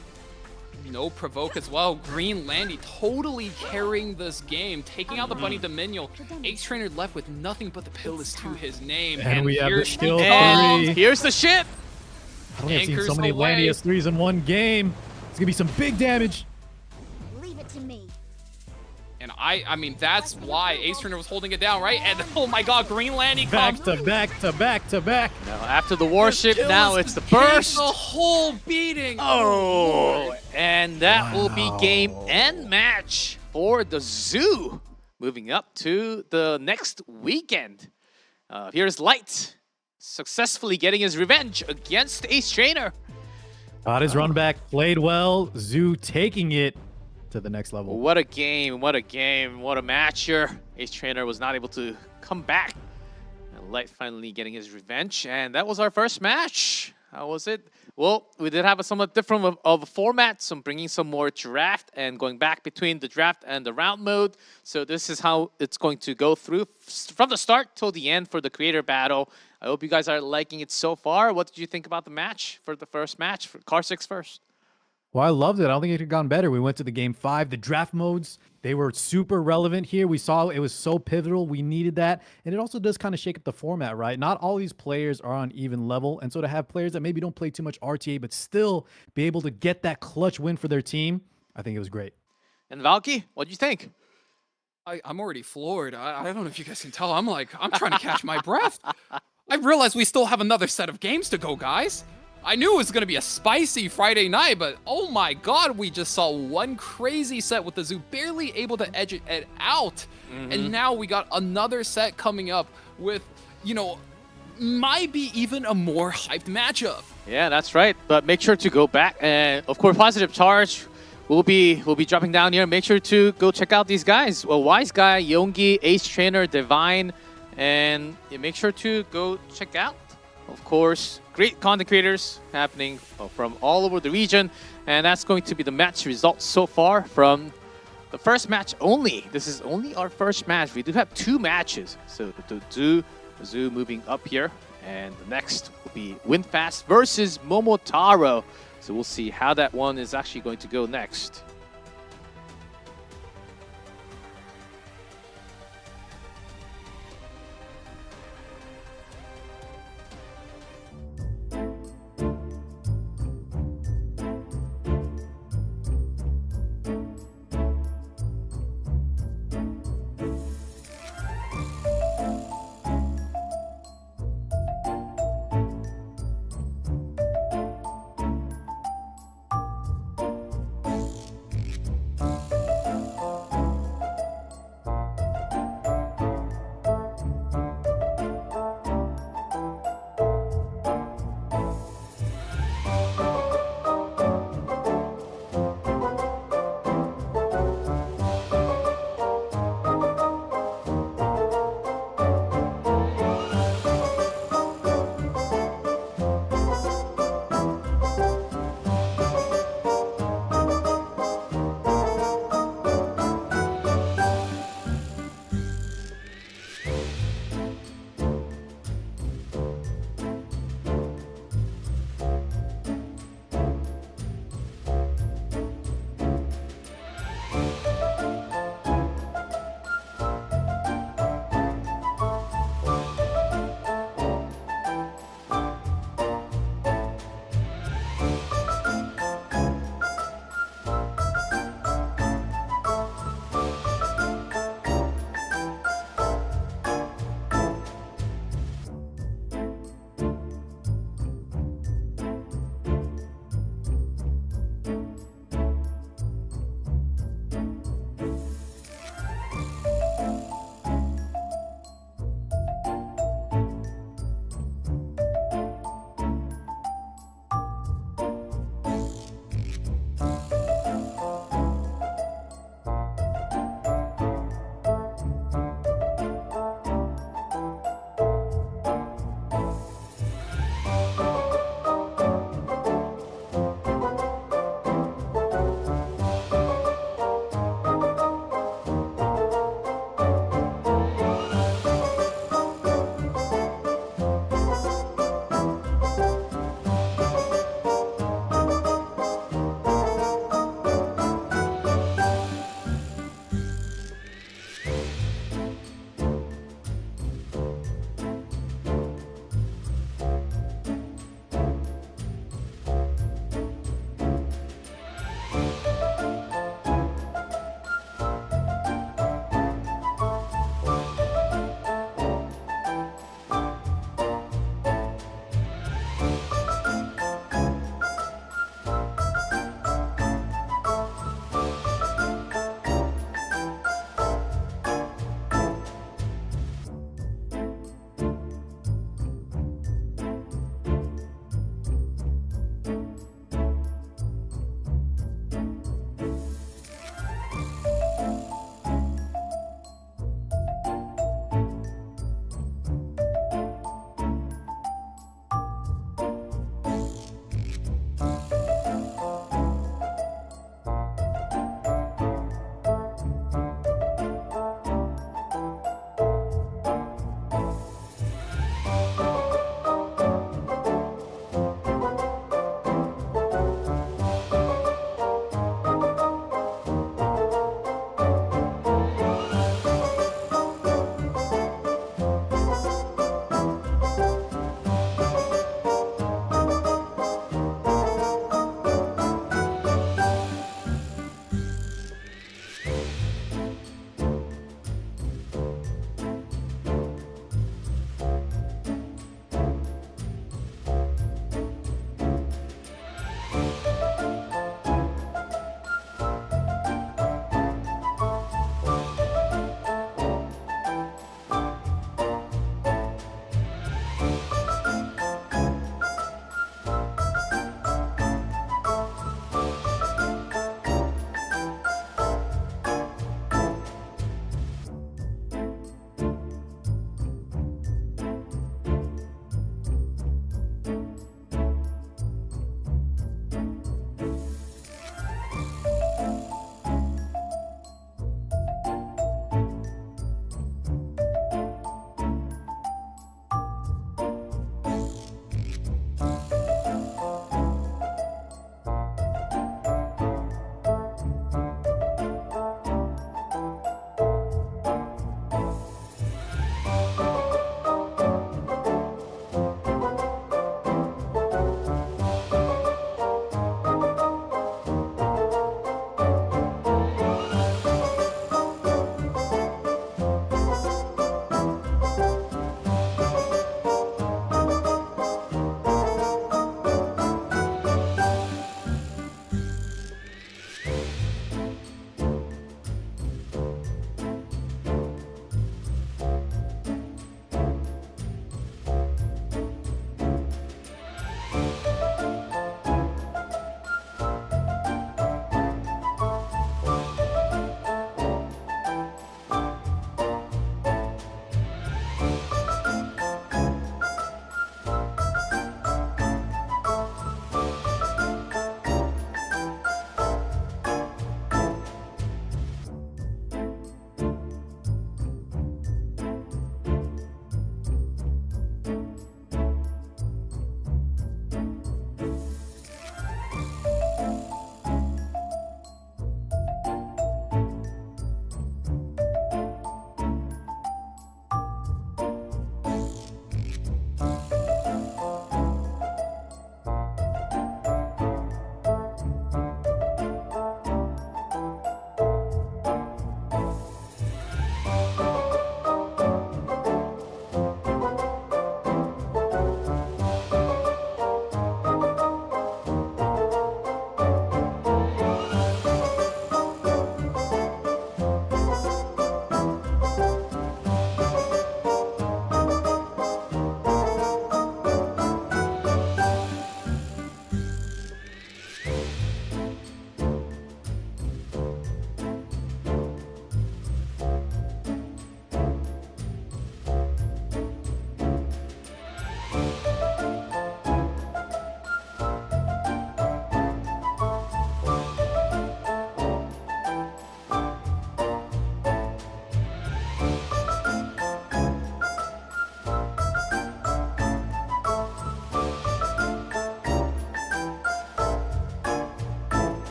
No provoke as well. Green Landy totally carrying this game, taking out the Bunny Dominion. Ace Trainer left with nothing but the Pillis to his name. And we have here the she skill comes. three. Here's the ship. I don't think I've seen so Anchors many away. Landy S3s in one game. It's gonna be some big damage. Leave it to me. And I mean, that's why Ace Trainer was holding it down, right? And oh my god, Green Landy comes. Back to back to back to back. Now after the warship, Kills now it's the takes burst. The whole beating. Oh, and that will be game and match for the Zoo. Moving up to the next weekend. Here's Light, successfully getting his revenge against Ace Trainer. Got his run back, played well. Zoo taking it to the next level. What a game, what a game, what a match here. Ace Trainer was not able to come back. And Light finally getting his revenge. And that was our first match. How was it? Well, we did have a somewhat different of a format, so bringing some more draft and going back between the draft and the round mode. So this is how it's going to go through from the start till the end for the creator battle. I hope you guys are liking it so far. What did you think about the match for the first match for Car 6 first? Well, I loved it. I don't think it could have gone better. We went to the game 5. The draft modes, they were super relevant here. We saw it was so pivotal. We needed that. And it also does kind of shake up the format, right? Not all these players are on even level. And so to have players that maybe don't play too much RTA, but still be able to get that clutch win for their team, I think it was great. And Valky, what do you think? I'm already floored. I don't know if you guys can tell. I'm trying to catch my breath. I realize we still have another set of games to go, guys. I knew it was going to be a spicy Friday night, but oh my god, we just saw one crazy set with the Zoo barely able to edge it out. And now we got another set coming up with, you know, might be even a more hyped matchup. Yeah, that's right. But make sure to go back. And of course, Positive Charge will be dropping down here. Make sure to go check out these guys. Well, Wise Guy, Yongi, Ace Trainer, Divine. And make sure to go check out, of course, great content creators happening from all over the region. And that's going to be the match results so far from the first match only. This is only our first match. We do have 2 matches. So the Zoo moving up here. And the next will be Windfast versus Momotaro. So we'll see how that one is actually going to go next.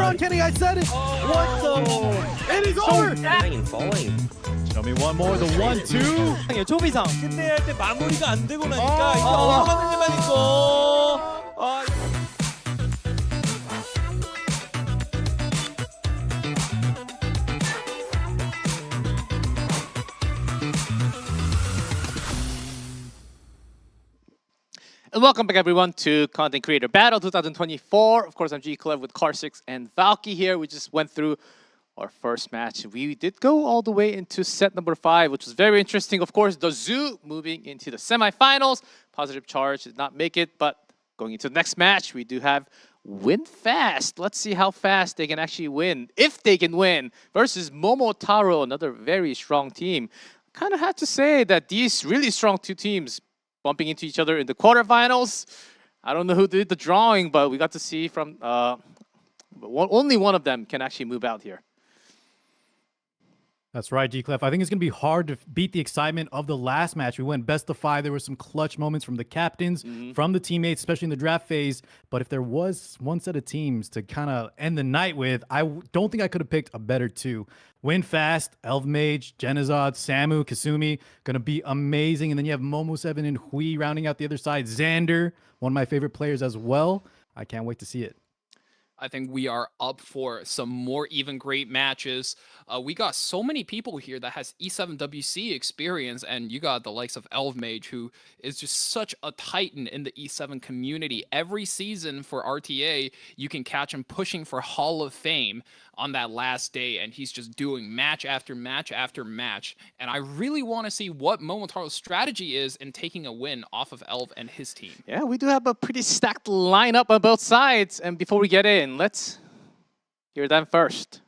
on, Kenny. I said it. What the? It is over. Show me one more. The 1-2. 조비상 끝내야 할 때 마무리가 안 되고 나니까 이제 넘어가는 일만 있고. And welcome back, everyone, to Content Creator Battle 2024. Of course, I'm G Clev with Car6 and Valky here. We just went through our first match. We did go all the way into set number 5, which was very interesting. Of course, the Zoo moving into the semifinals. Positive Charge did not make it, but going into the next match, we do have Win Fast. Let's see how fast they can actually win, if they can win, versus Momotaro, another very strong team. Kind of had to say that these really strong two teams bumping into each other in the quarterfinals. I don't know who did the drawing, but we got to see from only one of them can actually move out here. That's right, G-Clef. I think it's going to be hard to beat the excitement of the last match. We went best of 5. There were some clutch moments from the captains, from the teammates, especially in the draft phase. But if there was one set of teams to kind of end the night with, I don't think I could have picked a better two. Win Fast, Elf Mage, Genizod, Samu, Kasumi, going to be amazing. And then you have Momo7 and Hui rounding out the other side. Xander, one of my favorite players as well. I can't wait to see it. I think we are up for some more even great matches. We got so many people here that has E7WC experience, and you got the likes of Elvmage, who is just such a titan in the E7 community. Every season for RTA, you can catch him pushing for Hall of Fame on that last day, and he's just doing match after match after match. And I really want to see what Momotaro's strategy is in taking a win off of Elv and his team. Yeah, we do have a pretty stacked lineup on both sides. And before we get in, let's hear them first.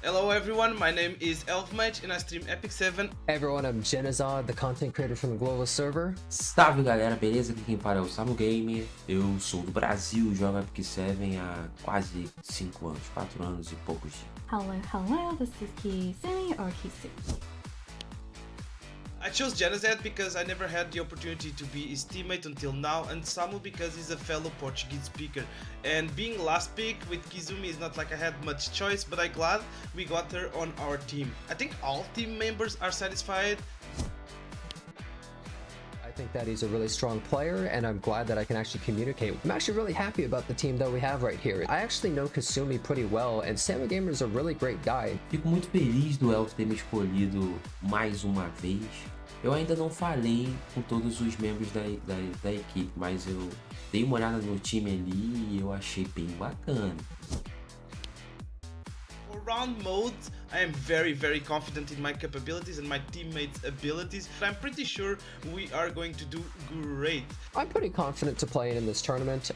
Hello everyone, my name is Elfmage and I stream EpicSeven. Hey everyone, I'm Genizod, the content creator from the global server. Salve galera, beleza? Aqui quem fala é o Samu Gamer. Eu sou do Brasil, jogo EpicSeven há quase 5 anos, 4 anos e poucos. Hello, this is Kisumi or Kisu. I chose Genized because I never had the opportunity to be his teammate until now, and Samu because he's a fellow Portuguese speaker. And being last pick with Kizumi is not like I had much choice, but I'm glad we got her on our team. I think all team members are satisfied. I think that he's a really strong player, and I'm glad that I can actually communicate. I'm actually really happy about the team that we have right here. I actually know Kasumi pretty well, and Samu Gamer is a really great guy. Fico muito feliz do Elf ter me escolhido mais uma vez. Eu ainda não falei com todos os membros da equipe, mas eu dei uma olhada no time ali e eu achei bem bacana. For round mode, I am very confident in my capabilities and my teammates' abilities. I'm pretty sure we are going to do great. I'm pretty confident to play in this tournament,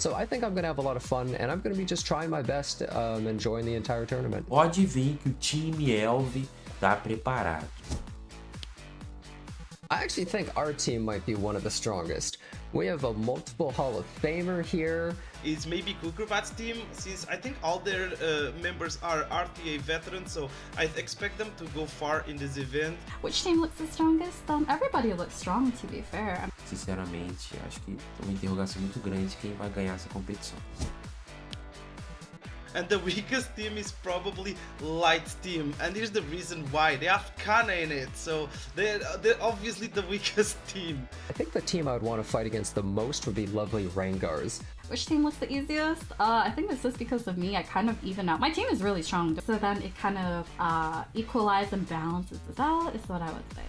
so I think I'm going to have a lot of fun, and I'm going to be just trying my best, enjoying the entire tournament. Pode ver que o time Elv tá preparado. I actually think our team might be one of the strongest. We have a multiple Hall of Famer here. It's maybe Kukurbat's team, since I think all their members are RTA veterans, so I expect them to go far in this event. Which team looks the strongest? Everybody looks strong, to be fair. Sinceramente, acho que é uma interrogação muito grande quem vai ganhar essa competição. And the weakest team is probably Light's team, and here's the reason why. They have Kana in it, so they're obviously the weakest team. I think the team I would want to fight against the most would be lovely Rangars. Which team looks the easiest? I think it's just because of me. I kind of even out. My team is really strong, so then it kind of equalizes and balances it out, is what I would say.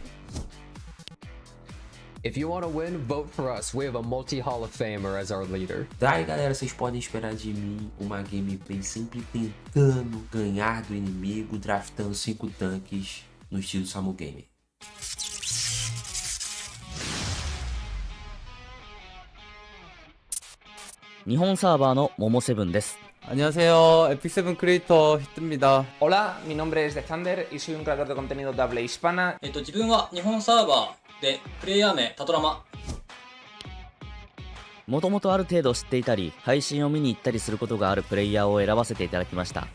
If you want to win, vote for us. We have a multi-Hall of Famer as our leader. Daí galera, vocês podem esperar de mim uma gameplay sempre tentando ganhar do inimigo, draftando 5 tanques no estilo Samu Gamer. 일본 서버の모모7です 안녕하세요, 에픽세븐 크리에이터 히트입니다. Hola, mi nombre es Xander y soy un creador de contenido de habla hispana. 自分は日本サーバーでプレイヤー名タトラマ。もともとある程度知っていたり配信を見に行ったりすることがあるプレイヤーを選ばせていただきました。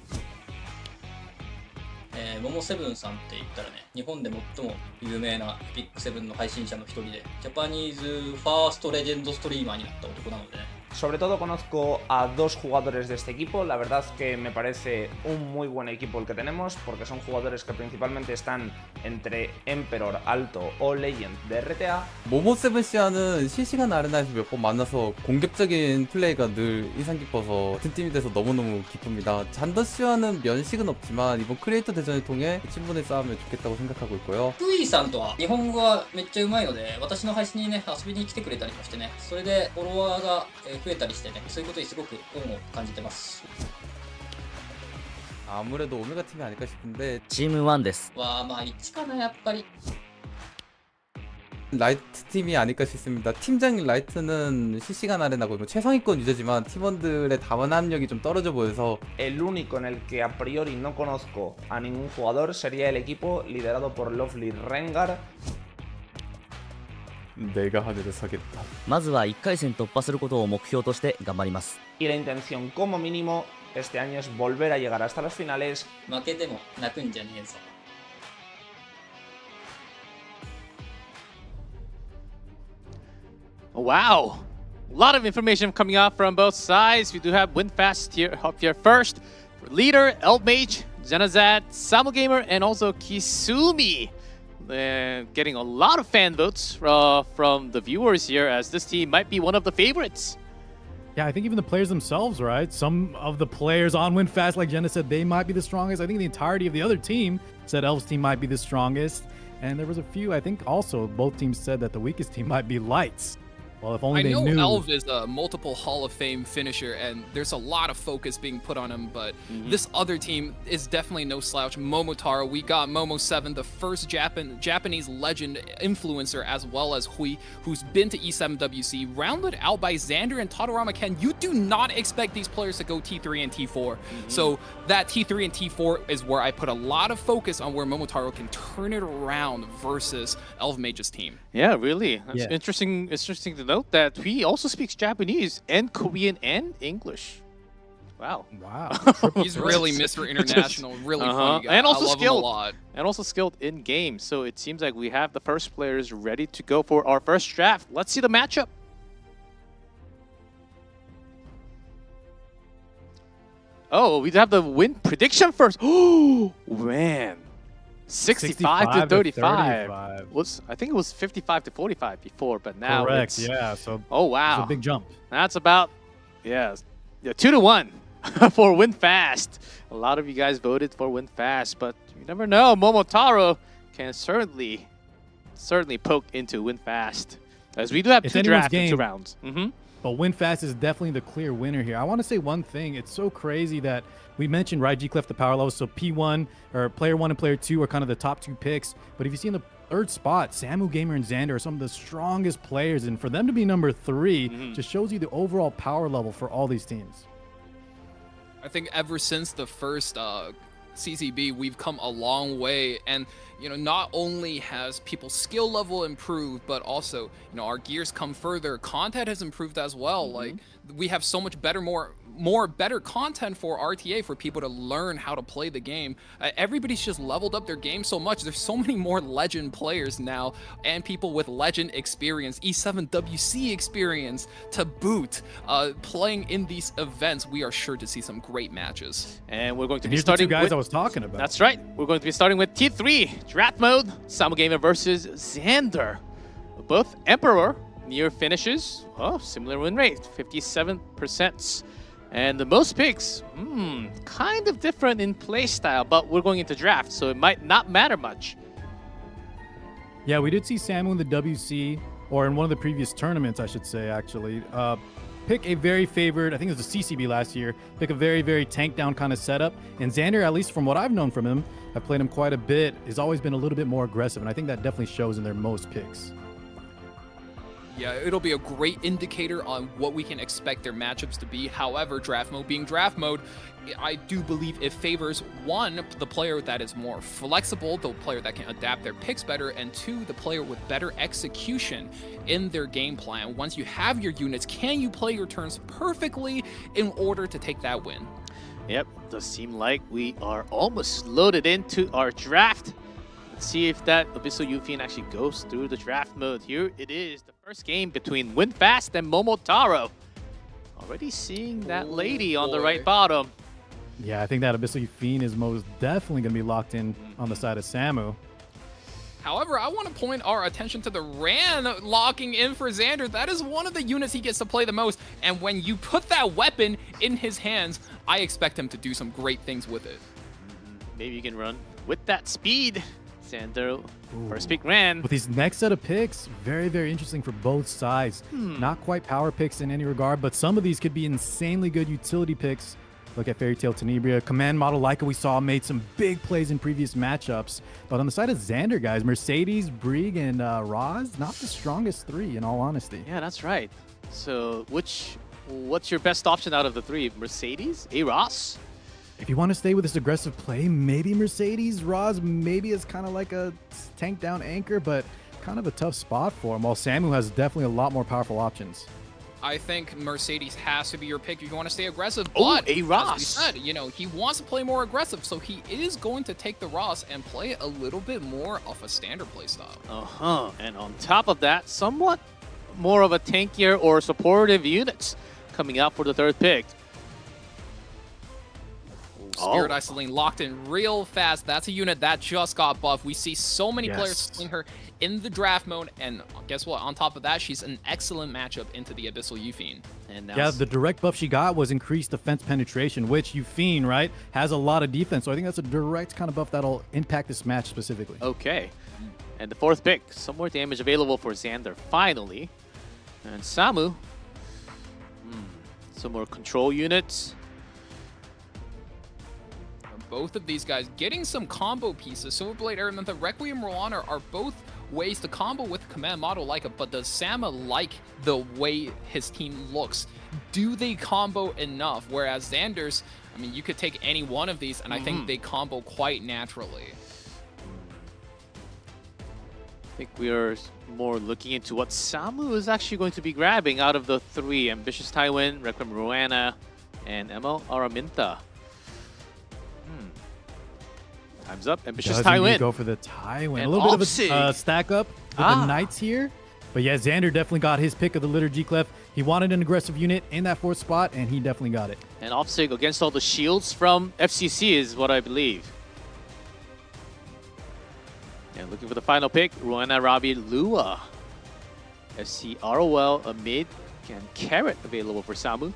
モモモセブンさんって言ったらね、日本で最も有名なエピックセブンの配信者の一人で、ジャパニーズファーストレジェンドストリーマーになった男なのでね。Sobre todo conozco a dos jugadores de este equipo, la verdad es que me parece un muy buen equipo el que tenemos porque son jugadores que principalmente están entre Emperor, Alto o Legend de RTA. 모모세븐 씨와는 실시간 아레나에서 몇 번 만나서 공격적인 플레이가 늘 인상 깊어서 같은 팀이 돼서 너무너무 기쁩니다. 잔더 씨와는 면식은 없지만 이번 크리에이터 대전을 통해 친분을 쌓으면 좋겠다고 생각하고 있고요. クイさんとは日本語がめっちゃうまいので、私の配信にね、遊びに来てくれたりもしてね、それでフォロワーが増えたりしてね、そういうことにすごく恩を感じてます。 아무래도 오메가 팀이 아닐까 싶은데 チーム1です。まあ1かなやっぱり。 라이트 팀이 아닐까 싶습니다. 팀장인 라이트는 실시간 아레나고 최상위권 유저지만 팀원들의 담원함력이 좀 떨어져 보여서 El único en el que a priori no conozco a ningún jugador sería el equipo liderado por Lovely Rengar. 내가 하늘을 서겠다. まずは1回戦突破することを目標として頑張ります。 Y la intención como mínimo este año es volver a llegar hasta las finales. 負けても泣くんじゃねえぞ。 Wow, a lot of information coming out from both sides. We do have WinFast here up here first. Leader, Elmage, Zenazad, Samugamer, and also Kisumi. Getting a lot of fan votes from the viewers here, as this team might be one of the favorites. Yeah, I think even the players themselves, right? Some of the players on WinFast, like Jenna said, they might be the strongest. I think the entirety of the other team said Elves team might be the strongest. And there was a few, I think also both teams said that the weakest team might be Lights. Well, if only I they know knew. Elv is a multiple Hall of Fame finisher, and there's a lot of focus being put on him, but this other team is definitely no slouch. Momotaro, we got Momo7, the first Japanese legend influencer, as well as Hui, who's been to E7WC, rounded out by Xander and Tadorama Ken. You do not expect these players to go T3 and T4. So that T3 and T4 is where I put a lot of focus on where Momotaro can turn it around versus Elv Mage's team. Yeah, really. It's Yeah. interesting to note that he also speaks Japanese and Korean and English. Wow. Wow. He's really Mr. International, really funny guy. And also I love skilled. him a lot. And also skilled in game. So it seems like we have the first players ready to go for our first draft. Let's see the matchup. Oh, we have the win prediction first. Oh, man. 65 to 35. I think it was 55 to 45 before, but now Correct, it's... yeah. So oh, wow. it's a big jump. That's about, yeah 2-1 for WinFast. A lot of you guys voted for WinFast, but you never know. Momotaro can certainly poke into WinFast, as we do have It's two anyone's drafts and game. 2 rounds. But WinFast is definitely the clear winner here. I want to say one thing. It's so crazy that we mentioned Raiji Clef the power level. So P1 or player 1 and player 2 are kind of the top 2 picks. But if you see in the third spot, Samu Gamer and Xander are some of the strongest players. And for them to be number 3 just shows you the overall power level for all these teams. I think ever since the first CCB, we've come a long way, and not only has people's skill level improved, but also our gears come further. Content has improved as well. Like we have so much better, more better content for RTA for people to learn how to play the game. Everybody's just leveled up their game so much. There's so many more legend players now, and people with legend experience, E7WC experience to boot, playing in these events. We are sure to see some great matches. And we're going to be Here's the starting two guys with, I was talking about. That's right. We're going to be starting with T3 draft mode. Samu Gamer versus Xander. Both Emperor near finishes. Oh, similar win rate, 57%. And the most picks, kind of different in play style, but we're going into draft, so it might not matter much. Yeah, we did see Samu in the WC, or in one of the previous tournaments, I should say, actually, pick a very favored, I think it was the CCB last year, pick a very, very tank down kind of setup. And Xander, at least from what I've known from him, I've played him quite a bit, has always been a little bit more aggressive, and I think that definitely shows in their most picks. Yeah, it'll be a great indicator on what we can expect their matchups to be. However, draft mode being draft mode, I do believe it favors, 1, the player that is more flexible, the player that can adapt their picks better, and 2, the player with better execution in their game plan. Once you have your units, can you play your turns perfectly in order to take that win? Yep, does seem like we are almost loaded into our draft. Let's see if that Abyssal Yufien actually goes through the draft mode. Here it is, the first game between Winfast and Momotaro. Already seeing that lady on the right bottom. Yeah, I think that Abyssal Fiend is most definitely going to be locked in on the side of Samu. However, I want to point our attention to the Ran locking in for Xander. That is one of the units he gets to play the most. And when you put that weapon in his hands, I expect him to do some great things with it. Maybe you can run with that speed. Xander, first pick Ran. With these next set of picks, very, very interesting for both sides. Not quite power picks in any regard, but some of these could be insanely good utility picks. Look at Fairy Tail Tenebria. Command model Leica we saw made some big plays in previous matchups. But on the side of Xander, guys, Mercedes, Brig, and Roz, not the strongest three, in all honesty. Yeah, that's right. So what's your best option out of the three? Mercedes? Ross? If you want to stay with this aggressive play, maybe Mercedes. Roz maybe is kind of like a tank down anchor, but kind of a tough spot for him, while Samu has definitely a lot more powerful options. I think Mercedes has to be your pick if you want to stay aggressive. Oh, But as we said, you know, he wants to play more aggressive, so he is going to take the Ross and play a little bit more of a standard playstyle. And on top of that, somewhat more of a tankier or supportive units coming out for the third pick. Spirit Isoline locked in real fast. That's a unit that just got buffed. We see so many players sling her in the draft mode, and guess what? On top of that, she's an excellent matchup into the Abyssal Yufien. And yeah, the direct buff she got was increased defense penetration, which Yufien, right, has a lot of defense. So I think that's a direct kind of buff that'll impact this match specifically. Okay. And the fourth pick, some more damage available for Xander finally. And Samu, some more control units. Both of these guys getting some combo pieces. Silverblade Aramintha, Requiem Roana are both ways to combo with command model Leica, but does Sama like the way his team looks? Do they combo enough? Whereas Xander's, I mean, you could take any one of these, and I think they combo quite naturally. I think we are more looking into what Samu is actually going to be grabbing out of the three. Ambitious Tywin, Requiem Roana, and ML Araminta. Time's up. Ambitious Tywin. Go for the Tywin. And a little bit Opsig. of a stack up with the Knights here. But yeah, Xander definitely got his pick of the Liturgy Clef. He wanted an aggressive unit in that fourth spot, and he definitely got it. And Opsig against all the shields from FCC is what I believe. And looking for the final pick, Roana, Rabi, Lua. FC ROL, a mid, and Carrot available for Samu.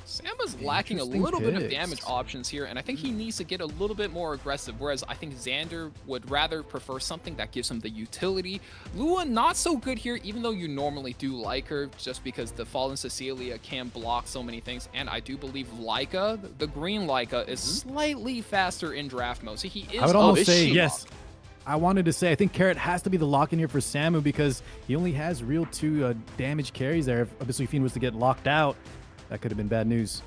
Sama's lacking a little bit of damage options here, and I think he needs to get a little bit more aggressive, whereas I think Xander would rather prefer something that gives him the utility. Lua, not so good here, even though you normally do like her, just because the Fallen Cecilia can block so many things, and I do believe Leica, the green Leica, is slightly faster in draft mode, so he is... I would almost say, yes. I wanted to say, I think Carrot has to be the lock in here for Samu because he only has real 2 damage carries there. If Abyssal Fiend was to get locked out, that could have been bad news.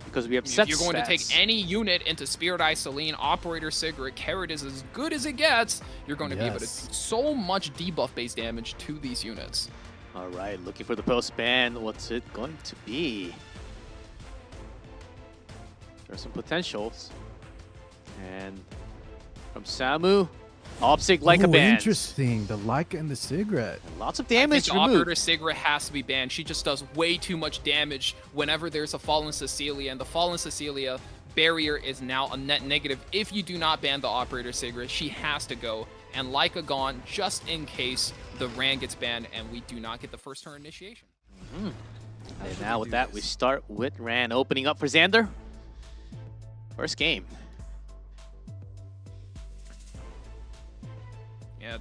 Because we have If you're going to take any unit into Spirit Isoline, Operator Sigrid, Carrot is as good as it gets. You're going to be able to do so much debuff-based damage to these units. All right, looking for the post-ban. What's it going to be? There's some potentials. And from Samu, Opsig Leica bans. Interesting. The Leica and the Sigret. Lots of damage removed. removed. Operator Sigrid has to be banned. She just does way too much damage whenever there's a Fallen Cecilia, and the Fallen Cecilia barrier is now a net negative. If you do not ban the Operator Sigrid, she has to go. And Leica gone just in case the Ran gets banned and we do not get the first turn initiation. And now with that, we start with Ran opening up for Xander. First game.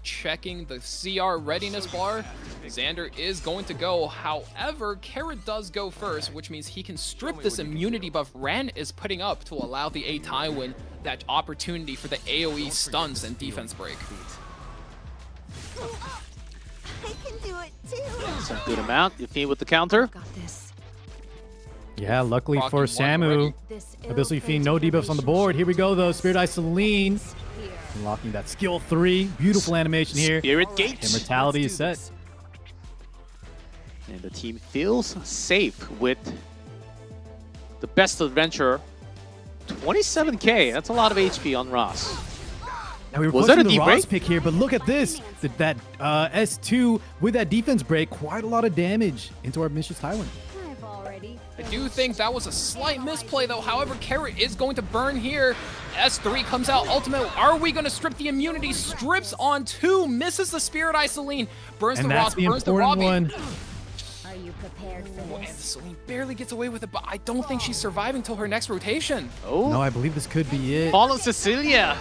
Checking the CR readiness bar, Xander is going to go. However, Carrot does go first, which means he can strip this immunity buff Ran is putting up to allow the A Tywin that opportunity for the AoE stuns and defense break. I can do it too. Some good amount. Yufien with the counter. Yeah, luckily for Samu, Abyssal Fiend, no debuffs on the board. Here we go, though. Spirit Isoline. Unlocking that skill 3. Beautiful animation here. Spirit Gate. Immortality is set. And the team feels safe with the best adventurer. 27k, that's a lot of HP on Ross. Now we were Was that a the deep Ross break? pick here, but look at this. That S2 with that defense break, quite a lot of damage into our Mrs. Tywin. I do think that was a slight misplay though. However, Carrot is going to burn here. S3 comes out ultimate. Are we going to strip the immunity? Strips on 2, misses the Spirit Eye Celine. Burns And the that's Ross, the burns the important Robbie. one. Are you prepared for And this? Celine barely gets away with it, but I don't think she's surviving till her next rotation. Oh, No, I believe this could be it. Fallen Cecilia.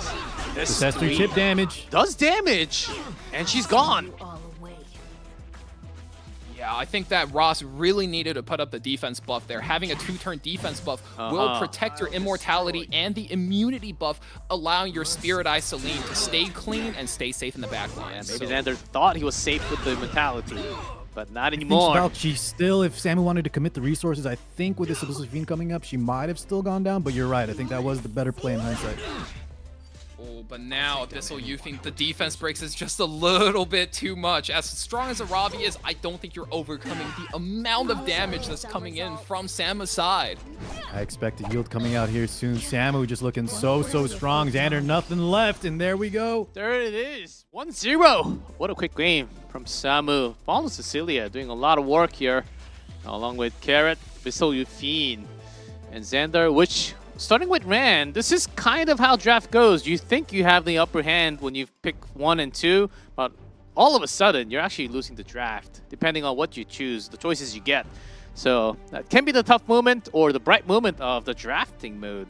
This has 3 chip damage. Does damage, and she's gone. Yeah, I think that Ross really needed to put up the defense buff there. Having a 2-turn defense buff will protect your immortality and the immunity buff, allowing your Spirit Eye Celine to stay clean and stay safe in the back line. Maybe Xander thought he was safe with the mentality, but not I think anymore. Valk, she still, if Samu wanted to commit the resources, I think with the Subversive Fiend coming up, she might have still gone down, but you're right. I think that was the better play in hindsight. Oh, but now Abyssal, you think the defense breaks is just a little bit too much. As strong as a Robbie is, I don't think you're overcoming the amount of damage that's coming in from Sama's side. I expect a yield coming out here soon. Samu just looking so strong. Xander, nothing left, and there we go. There it is, 1-0. What a quick game from Samu. Fallen Cecilia doing a lot of work here, along with Carrot, Abyssal Fiend, and Xander, which, starting with Rand, this is kind of how draft goes. You think you have the upper hand when you pick 1 and 2, but all of a sudden, you're actually losing the draft, depending on what you choose, the choices you get. So that can be the tough moment or the bright moment of the drafting mode.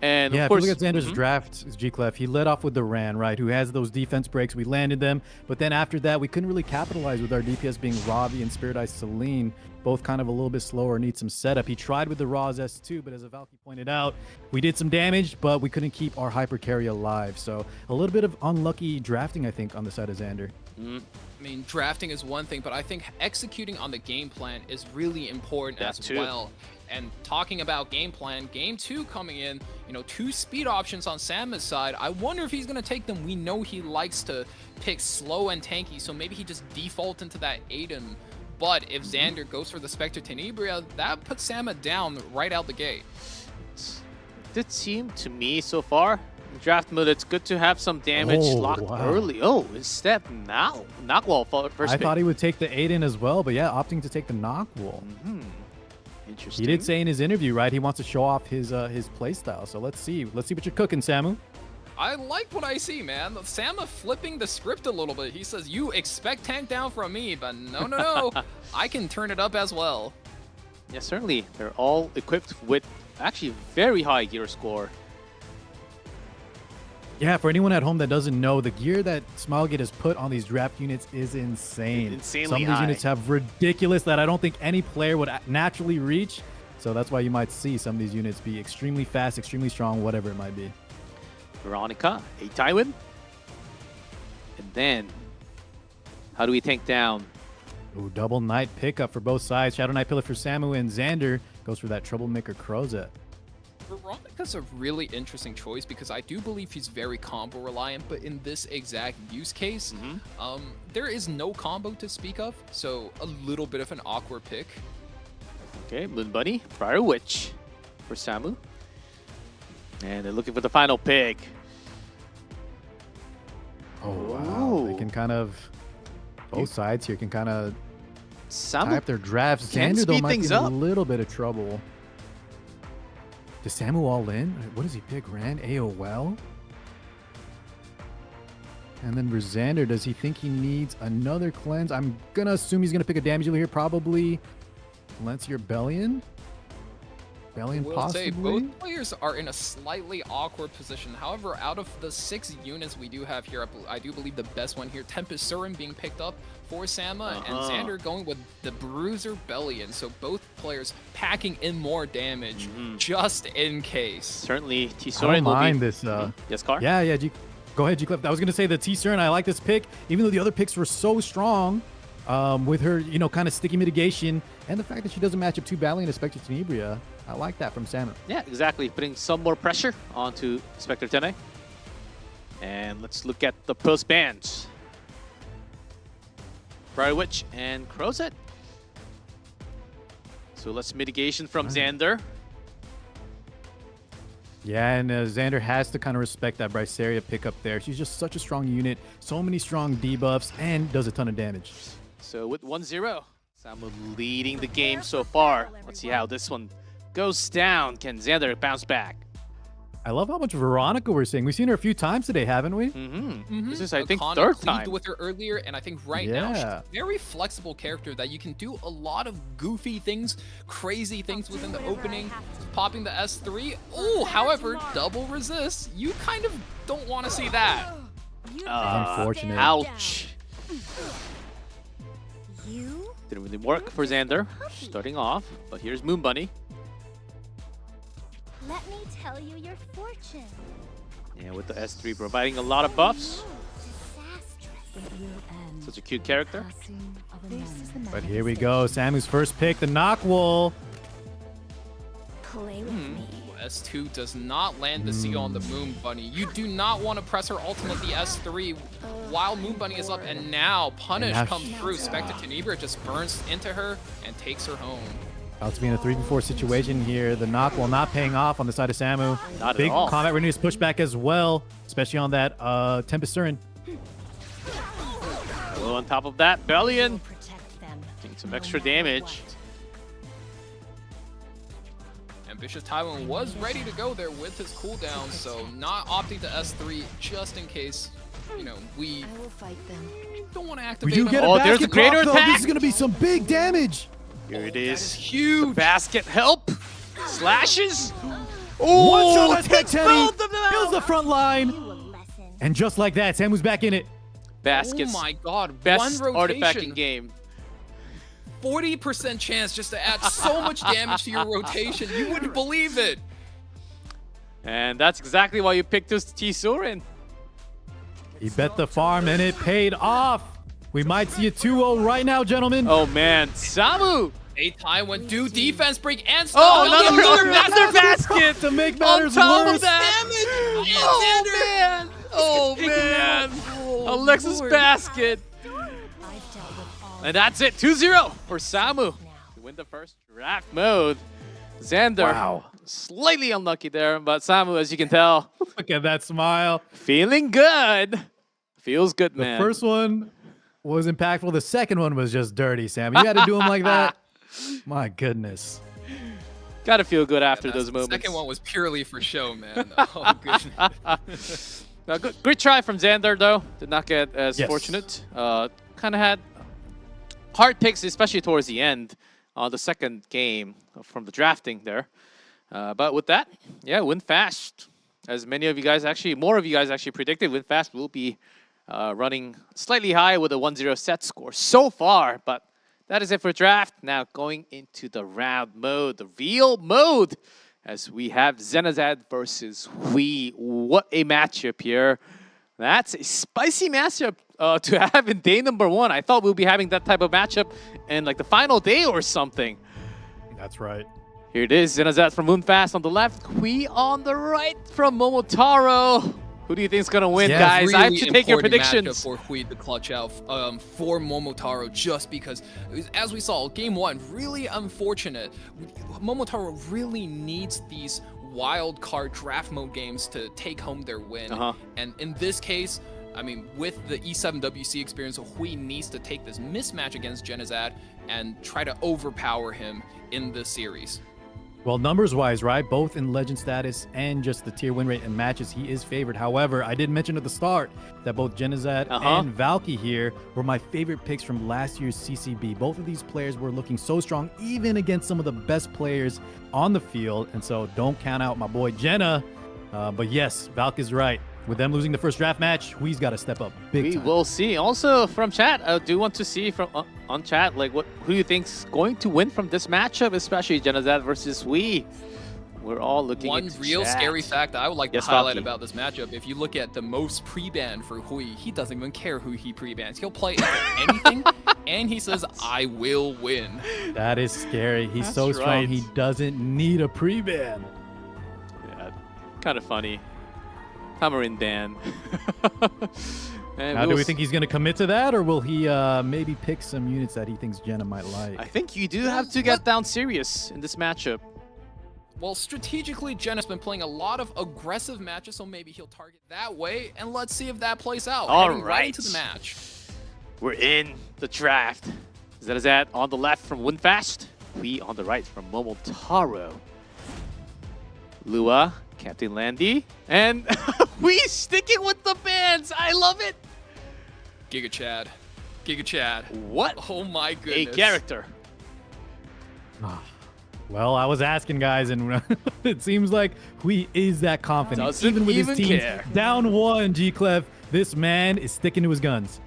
And Yeah, of course, if you look at Xander's draft, G-Clef, he led off with the Ran, right, who has those defense breaks. We landed them, but then after that, we couldn't really capitalize with our DPS being Robbie and Spirit Eye Celine, both kind of a little bit slower, need some setup. He tried with the Raws S2, but as Valky pointed out, we did some damage, but we couldn't keep our hyper carry alive. So a little bit of unlucky drafting, I think, on the side of Xander. I mean, drafting is one thing, but I think executing on the game plan is really important as well. And talking about game plan, game 2 coming in, 2 speed options on Sama's side. I wonder if he's going to take them. We know he likes to pick slow and tanky, so maybe he just default into that Aiden. But if Xander goes for the Spectre Tenebria, that puts Sama down right out the gate. It seemed to me so far, in draft mode, it's good to have some damage locked early. Oh, instead now, Knockwall first I pick. thought he would take the Aiden as well, but yeah, opting to take the Knockwall. Interesting. He did say in his interview, right, he wants to show off his playstyle. So let's see what you're cooking, Samu. I like what I see, man. Sama flipping the script a little bit. He says, you expect tank down from me, but no. I can turn it up as well. Yeah, certainly. They're all equipped with actually very high gear score. Yeah, for anyone at home that doesn't know, the gear that Smilegate has put on these draft units is insane. Insanely Some of these high. units have ridiculous that I don't think any player would naturally reach. So that's why you might see some of these units be extremely fast, extremely strong, whatever it might be. Veronica, a Tywin. And then, how do we tank down? Ooh, double Knight pickup for both sides. Shadow Knight Pillar for Samu, and Xander goes for that Troublemaker Crozet. Veronica's a really interesting choice because I do believe he's very combo reliant, but in this exact use case, there is no combo to speak of, so a little bit of an awkward pick. Okay, Moon Bunny, Prior Witch for Samu. And they're looking for the final pick. Oh, wow. They can kind of, both sides here can kind of type their drafts. Xander, though, might be in a little bit of trouble. Does Samu all in? What does he pick? Rand? AOL? And then for Xander, does he think he needs another cleanse? I'm going to assume he's going to pick a damage dealer here. Probably Lancier Bellion? Bellion I will possibly? say both players are in a slightly awkward position. However, out of the 6 units we do have here, I do believe the best one here, Tempest Surin being picked up for Sama, and Xander going with the Bruiser Bellion. So both players packing in more damage just in case. Certainly, T. I Surin don't will mind be... this. Yes, Car? Yeah, go ahead, G-Clip. I was going to say the T-Surin, I like this pick, even though the other picks were so strong with her, kind of sticky mitigation, and the fact that she doesn't match up too badly in Spectre Tenebria. I like that from Samu. Yeah, exactly. Putting some more pressure onto Spectre Tene. And let's look at the post bands. Briar Witch and Crozet. So let's mitigation from Xander. Yeah, and Xander has to kind of respect that Bryceria pickup there. She's just such a strong unit, so many strong debuffs, and does a ton of damage. So with 1-0, Samu leading the game so far. Let's see how this one goes down. Can Xander bounce back? I love how much Veronica we're seeing. We've seen her a few times today, haven't we? This is, I think, Akana third cleaved time. with her earlier, and I think right now she's Yeah. a very flexible character that you can do a lot of goofy things, crazy things within the opening, popping the S3. Oh, however, double resist. You kind of don't want to see that. Unfortunate. Ouch. Didn't really work for Xander starting off, but here's Moon Bunny. Let me tell you your fortune. Yeah, with the S3 providing a lot of buffs. Such a cute character. But here we go. Samu's first pick, the Knockwool. Play with me. S2 does not land the seal on the Moon Bunny. You do not want to press her ultimate the S3 while Moon Bunny is up, and now Punish now comes through. Spectre Tenebra just burns into her and takes her home. About to be in a 3v4 situation here. The Knockwool not paying off on the side of Samu. Not Big at all. combat readiness pushback as well, especially on that Tempest Surin. Well, on top of that, Bellion taking some extra damage. Ambitious Tywin was ready to go there with his cooldown, so not opting to S3 just in case, you know, we don't want to We activate do him. get a Oh, basket there's a greater drop, though. attack. This is going to be some big damage. Here it is. Huge. Basket help. Slashes. One Oh, shot, that's takes Teddy. both of them Fills out. the front line. And just like that, Samu's back in it. Baskets. Oh my god, Best one artifact rotation. in game. 40% chance just to add so much damage to your rotation. You wouldn't believe it. And that's exactly why you picked this T-Surin. He bet the farm and it paid off. We might see a 2-0 right now, gentlemen. Oh man, Samu. A Tywin do defense break and Oh, stop. another basket to make on matters top worse. of that. Oh man. Alexis basket. And that's it. 2-0 for Samu to win the first draft mode. Xander, slightly unlucky there, but Samu, as you can tell, Look at that smile. feeling good. Feels good, The man. first one was impactful. The second one was just dirty, Sam. You had to do him like that. My goodness. Gotta feel good after those The moments. second one was purely for show, man. Oh, goodness. Now, great try from Xander, though. Did not get as Yes. fortunate. Kind of had hard picks, especially towards the end on the second game from the drafting there. But with that, yeah, win fast. As many of you guys actually, more of you guys actually predicted, win fast will be running slightly high with a 1-0 set score so far. But that is it for draft. Now going into the round mode, the real mode, as we have Xenazad versus Hui. What a matchup here. That's a spicy matchup to have in day number 1. I thought we'll be having that type of matchup in like the final day or something. That's right. Here it is, Xenazad from Moonfast on the left, Hui on the right from Momotaro. Who do you think is going to win, guys? I have to take your predictions. For Hui to clutch out for Momotaro, just because, as we saw, game 1, really unfortunate. Momotaro really needs these wild card draft mode games to take home their win. And in this case, I mean, with the E7 WC experience, Hui needs to take this mismatch against Xenazad and try to overpower him in this series. Well, numbers-wise, right? Both in legend status and just the tier win rate in matches, he is favored. However, I did mention at the start that both Xenazad and Valky here were my favorite picks from last year's CCB. Both of these players were looking so strong, even against some of the best players on the field. And so don't count out my boy Jenna. But yes, Valk is right. With them losing the first draft match, Hui's got to step up big time. We will see. Also from chat, I do want to see from on chat, like who you think's going to win from this matchup, especially Xenazad versus Hui. We're all looking One into real chat. scary fact that I would like to Yes, highlight Valky. about this matchup, if you look at the most pre-ban for Hui, he doesn't even care who he pre-bans. He'll play anything, and he says, I will win. That is scary. He's That's so strong, right. he doesn't need a pre-ban. Yeah, kind of funny. Tamarin Dan. And Now, do we'll we think he's going to commit to that, or will he maybe pick some units that he thinks Jenna might like? I think you do have to get down serious in this matchup. Well, strategically, Jen has been playing a lot of aggressive matches, so maybe he'll target that way, and let's see if that plays out. All Heading right into right. the match. We're in the draft. Zed on the left from Winfast. We on the right from Momotaro. Lua, Captain Landy, and we sticking with the bands. I love it. Giga Chad. Giga Chad. What? Oh my goodness. A character. Well, I was asking guys, and it seems like Hui is that confident. Doesn't even with his even team care. down one, G-Clef, this man is sticking to his guns.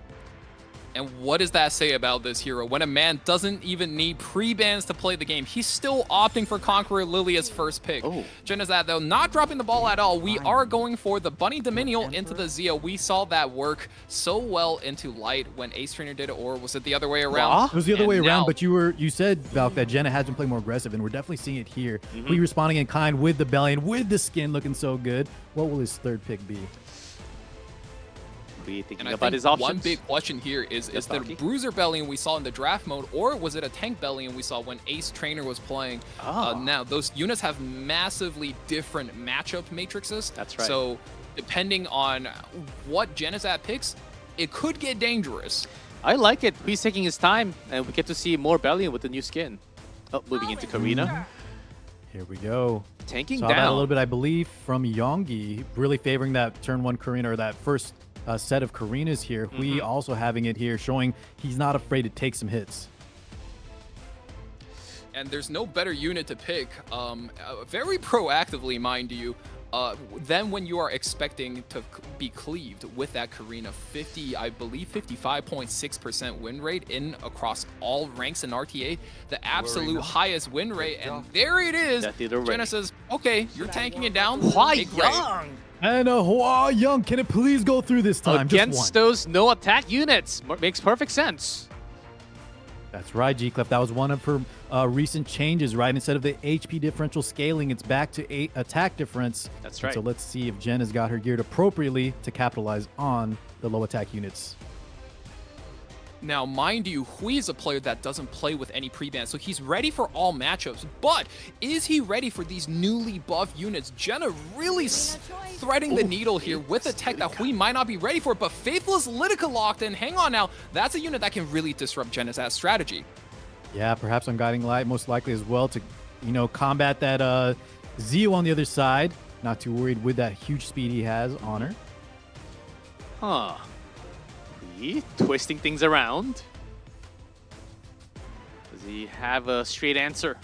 And what does that say about this hero? When a man doesn't even need pre-bans to play the game, he's still opting for Conqueror Lily as first pick. Genizad, though, not dropping the ball at all. We are going for the Bunny Dominion into the Zio. We saw that work so well into Light when Ace Trainer did it, or was it the other way around? It was the other way And around, now- but you said, Valk, that Jenna has been playing more aggressive, and we're definitely seeing it here. Hui responding in kind with the belly and with the skin looking so good. What will his third pick be? Thinking And I about think his options. one big question here is the Valky. Bruiser Bellion we saw in the draft mode, or was it a Tank Bellion we saw when Ace Trainer was playing? Now, those units have massively different matchup matrices. That's right. So, depending on what Genizad picks, it could get dangerous. I like it. He's taking his time, and we get to see more Bellion with the new skin. Oh, moving into Karina. Here we go. Tanking Saw that a down. little bit, I believe, from Yongi, really favoring that turn one Karina, or that first set of Karinas here. Hui also having it here, showing he's not afraid to take some hits. And there's no better unit to pick, very proactively, mind you, than when you are expecting to be cleaved with that Karina. 55.6% win rate in across all ranks in RTA, the absolute highest win rate, and there it is. Jenna says, okay, you're tanking it down. Hua great. Young. And Hua Young, can it please go through this time? Just Against one. those no attack units. Makes perfect sense. That's right, G-Clef. That was one of her recent changes, right? Instead of the HP differential scaling, it's back to 8 attack difference. That's And right. so let's see if Jen has got her geared appropriately to capitalize on the low attack units. Now, mind you, Hui is a player that doesn't play with any pre-ban, so he's ready for all matchups. But is he ready for these newly buffed units? Jenna really threading the needle here with a tech that Hui might not be ready for, but Faithless Litica locked in. Hang on now, that's a unit that can really disrupt Jenna's strategy. Yeah, perhaps on Guiding Light, most likely as well, to, combat that Zio on the other side. Not too worried with that huge speed he has on her. Huh. Hui twisting things around. Does he have a straight answer?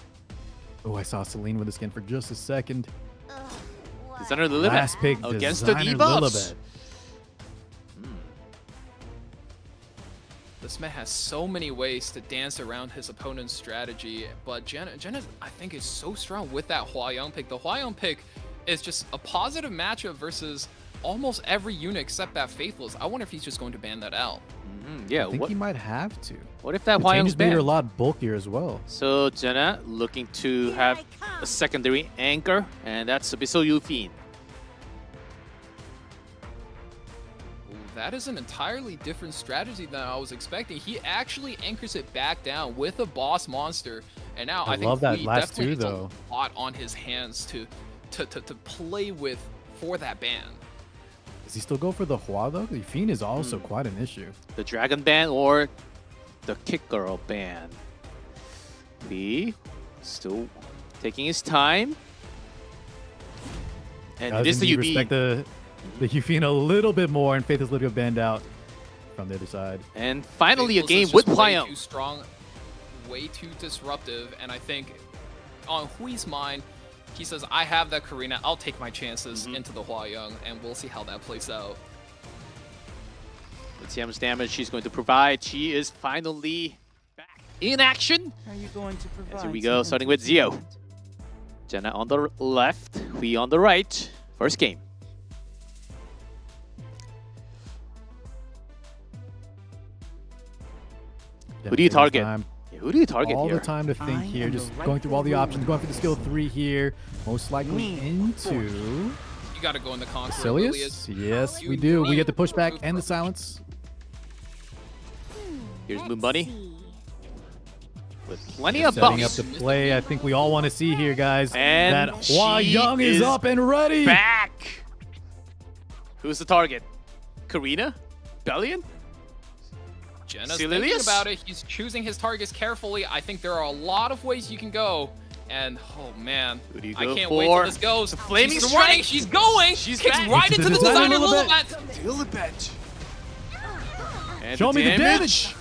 Oh, I saw Celine with the skin for just a second. Designer Lilibet Last pick, against the Designer debuffs. Lilibet. This man has so many ways to dance around his opponent's strategy, but Jenna, I think, is so strong with that Hua Young pick. The Hua Young pick is just a positive matchup versus almost every unit except that Faithless. I wonder if he's just going to ban that out. Yeah, I think he might have to. What if that The Hua Young's changes made her a banned? lot bulkier as well. So Jenna looking to have a secondary anchor, and that's Abyssal Yufin. That is an entirely different strategy than I was expecting. He actually anchors it back down with a boss monster, and now I think love that Hui last definitely two, has though. a lot on his hands to play with for that ban. Does he still go for the Hua, though? The Fiend is also quite an issue. The Dragon ban or the Kick Girl ban. Hui still taking his time. And it is the indeed UB. respect the Yufine a little bit more, and Faith is literally banned out from the other side. And finally, a Faithless game is with just Hua way Young. too strong, way too disruptive, and I think on Hui's mind, he says, I have that Karina, I'll take my chances into the Hua Young, and we'll see how that plays out. Let's see how much damage she's going to provide. She is finally back in action. Are you going to provide? As here we go, starting with Zio. Jenna on the left, Hui on the right. First game. Who do you target? Yeah, who do you target all here? the time to think here, just going through all the options, going for the skill 3 here, most likely into You gotta go in the Conqueror. Basilius. Yes, we do. We get the pushback and the silence. Here's Moon Bunny. with plenty of Setting buffs. up the play I think we all want to see here, guys. And that Hua she Young is up and ready. Back. Who's the target? Karina? Bellion? Jenna's Sililius? thinking about it. He's choosing his targets carefully. I think there are a lot of ways you can go. And, oh man, Who do you I go can't for? wait till this goes. The Flaming She's Strike. running. She's going. She's Kicks back. right into the designer Lilibet. Lilibet. And Show me the damage.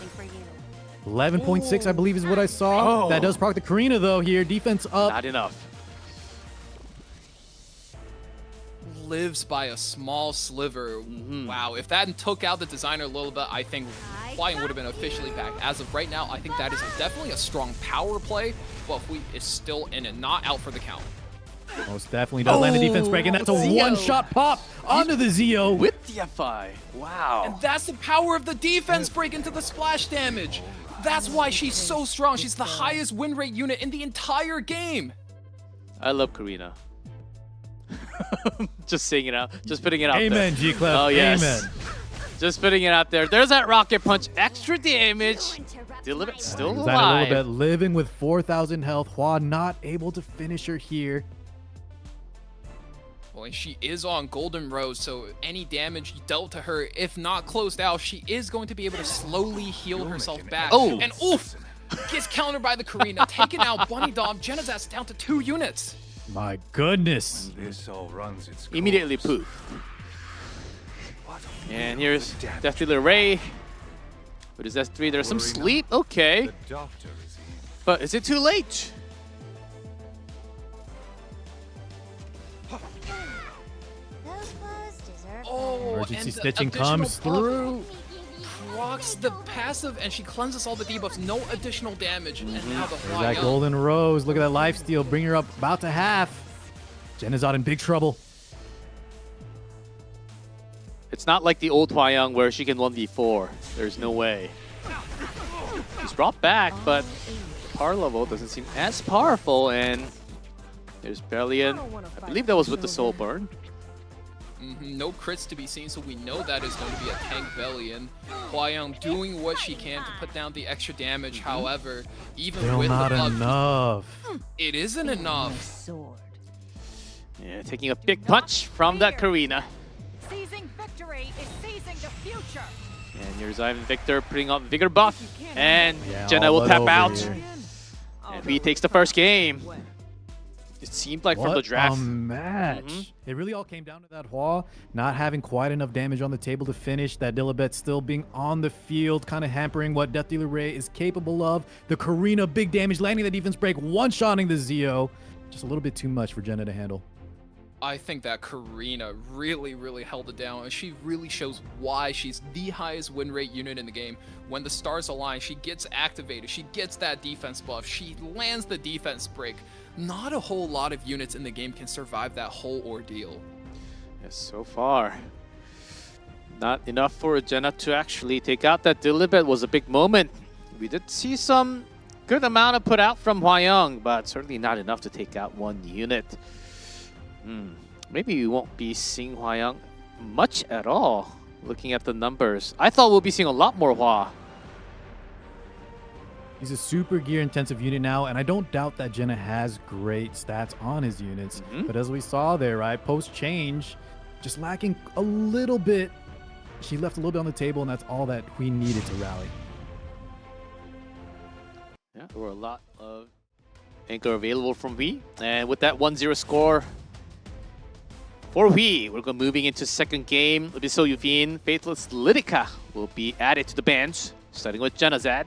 11.6, I believe, is what I saw. Oh. That does proc the Karina, though, here. Defense up. Not enough. Lives by a small sliver. Wow, if that took out the designer a little bit, I think Hua would have been officially back. As of right now, I think that is definitely a strong power play, but Hui is still in it, not out for the count. Most definitely does land the defense break, and that's a Zio. one-shot pop onto the Zio. With the FI. Wow. And that's the power of the defense break into the splash damage. That's why she's so strong. She's the highest win rate unit in the entire game. I love Karina. Just saying it out. Just putting it out there. Amen, G-Clef. Oh, yes. Amen. Just putting it out there. There's that rocket punch. Extra damage. Dillibet still Designer a alive. little bit, living with 4,000 health. Hua not able to finish her here. Well, and she is on Golden Rose, so any damage dealt to her, if not closed out, she is going to be able to slowly heal herself back. Oh. And oof! Gets countered by the Karina, taking out Bunny Dom. Jenna's ass down to 2 units. My goodness. This all runs its course. Immediately poof. And here's Death Dealer Ray. What is S3? There's some sleep. Okay. The doctor is here. But is it too late? Oh, Emergency and the stitching additional comes buff through. Procs the passive, and she cleanses all the debuffs. No additional damage. And now the There's Hua that Young. Golden Rose. Look at that lifesteal. Bring her up about to half. Jenna's out in big trouble. It's not like the old Hwayang where she can 1v4. There's no way. She's brought back, but the power level doesn't seem as powerful. And there's Bellion. I believe that was with the Soul Burn. No crits to be seen, so we know that is going to be a tank Bellion. Hwayang doing what she can to put down the extra damage. However, even Still with not the buff, enough. it isn't enough. Yeah, taking a big punch from that Karina. Seizing victory is seizing the future. And here's Ivan Victor putting up Vigor buff. And Yeah, Jenna all will but tap over out. here. And he takes the first game. It seemed like from the What draft. a match. It really all came down to that Hua not having quite enough damage on the table to finish. That Dillibet still being on the field, kind of hampering what Death Dealer Ray is capable of. The Karina, big damage, landing the defense break, one-shotting the Zio. Just a little bit too much for Jenna to handle. I think that Karina really held it down, and she really shows why she's the highest win rate unit in the game. When the stars align, she gets activated, she gets that defense buff, she lands the defense break. Not a whole lot of units in the game can survive that whole ordeal. Yes, so far. Not enough for Jenna to actually take out that Dillibet. Was a big moment. We did see some good amount of put out from Hwayang, but certainly not enough to take out one unit. Maybe we won't be seeing Hwayang much at all, looking at the numbers. I thought we'll be seeing a lot more Hwa. He's a super gear-intensive unit now, and I don't doubt that Jenna has great stats on his units. But as we saw there, right, post-change, just lacking a little bit. She left a little bit on the table, and that's all that we needed to rally. Yeah, there were a lot of anchor available from Wii. And with that 1-0 score for Wii, we're going moving into second game. Abyssal Yuvin, Faithless Lidica will be added to the bench, starting with Janazad.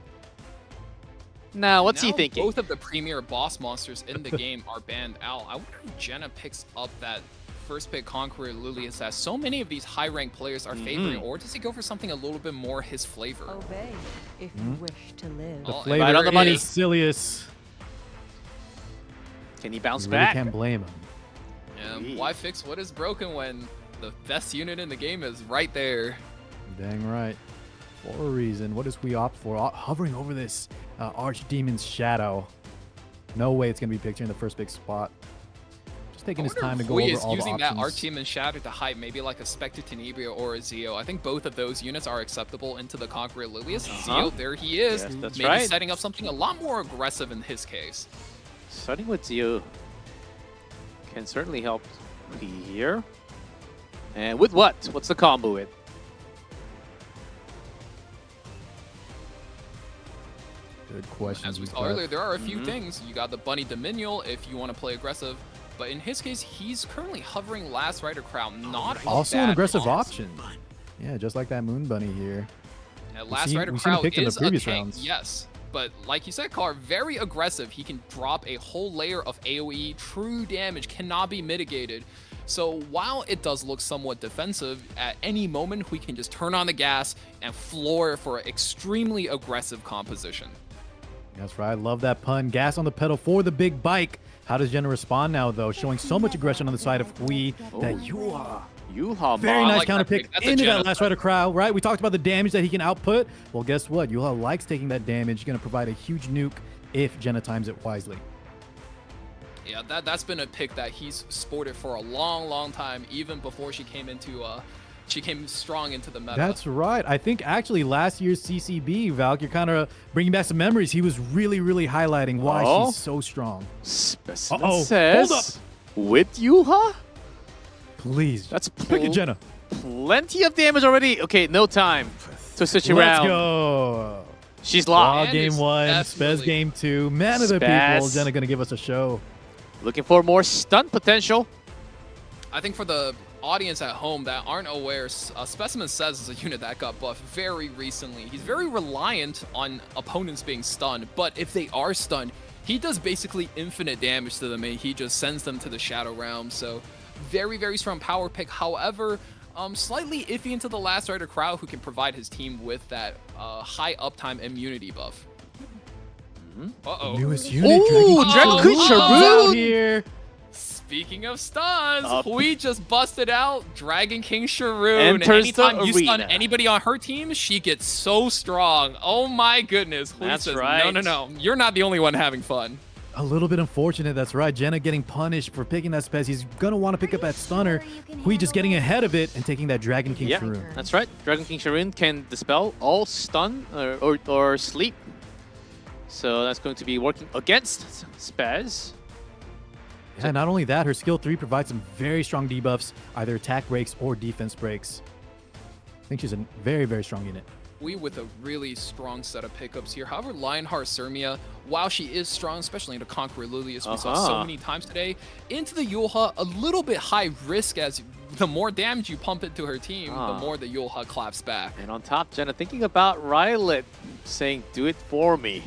Now, what's he thinking? Both of the premier boss monsters in the game are banned out. I wonder if Jenna picks up that first pick Conqueror Lilius as so many of these high-ranked players are favoring, or does he go for something a little bit more his flavor? Obey if you wish to live. The Oh, flavor right on the money. is Silius. Can he bounce You really back? can't blame him. Yeah, why fix what is broken when the best unit in the game is right there? Dang right. For a reason. What does we opt for? Hovering over this Archdemon's shadow. No way it's going to be picked here in the first big spot. Just taking his time to go Hui over is all the using that options. Arteem and Shatter to hype maybe like a Spectre Tenebria or a Zeo. I think both of those units are acceptable into the Conqueror Lilius. Zeo, there he is. Yes, that's maybe right. setting up something a lot more aggressive in his case. Starting with Zio can certainly help here. And with what? What's the combo with? Good question. As we saw earlier, there are a few things. You got the Bunny Dominion if you want to play aggressive. But in his case, he's currently hovering Last Rider Crown. Not a Also an bad aggressive comp. option. Yeah, just like that Moon Bunny here. Last Rider we've seen him Crown picked in the is a previous tank, rounds. yes. But like you said, Carr, very aggressive. He can drop a whole layer of AoE. True damage cannot be mitigated. So while it does look somewhat defensive, at any moment we can just turn on the gas and floor for an extremely aggressive composition. That's right. I love that pun. Gas on the pedal for the big bike. How does Jenna respond now, though? Showing so much aggression on the side of Hui that Yuha, very I nice like counter that pick pick. That's a into Jenna that Last Rider crowd, right? We talked about the damage that he can output. Well, guess what? Yuha likes taking that damage. Going to provide a huge nuke if Jenna times it wisely. Yeah, that's been a pick that he's sported for a long time, even before she came strong into the meta. That's right. I think actually last year's CCB, Valk, you're kind of bringing back some memories. He was really highlighting why she's so strong. Specimen says, hold up. With Yuha? Please. That's pick it, Jenna. Plenty of damage already. Okay, no time to switch around. Let's go. She's locked. Raw game 1, Spez game 2. Man of the Spez. people. Jenna going to give us a show. Looking for more stun potential. I think for the audience at home that aren't aware, Specimen Says is a unit that got buffed very recently. He's very reliant on opponents being stunned, but if they are stunned, he does basically infinite damage to them and he just sends them to the Shadow Realm. So very strong power pick. However, slightly iffy into the Last Rider crowd who can provide his team with that high uptime immunity buff. Uh-oh. Newest unit. Ooh, Dragon Queen Sharoon here. Speaking of stuns, Hui just busted out Dragon King Sharoon. Enters the Anytime you stun arena. anybody on her team, she gets so strong. Oh my goodness. Hui That's says, right. No. You're not the only one having fun. A little bit unfortunate, that's right. Jenna getting punished for picking that Spez. He's going to want to pick up that stunner. Hui just getting ahead of it and taking that Dragon King Yeah, Sharoon. that's right. Dragon King Sharoon can dispel all stun or sleep. So that's going to be working against Spez. Yeah, not only that, her skill 3 provides some very strong debuffs, either attack breaks or defense breaks. I think she's a very strong unit. Hui with a really strong set of pickups here. However, Lionheart Sirmia, while she is strong, especially into Conqueror Lilius, we saw so many times today, into the Yulha, a little bit high risk as the more damage you pump into her team, the more the Yulha claps back. And on top, Jenna thinking about Rylet saying, do it for me.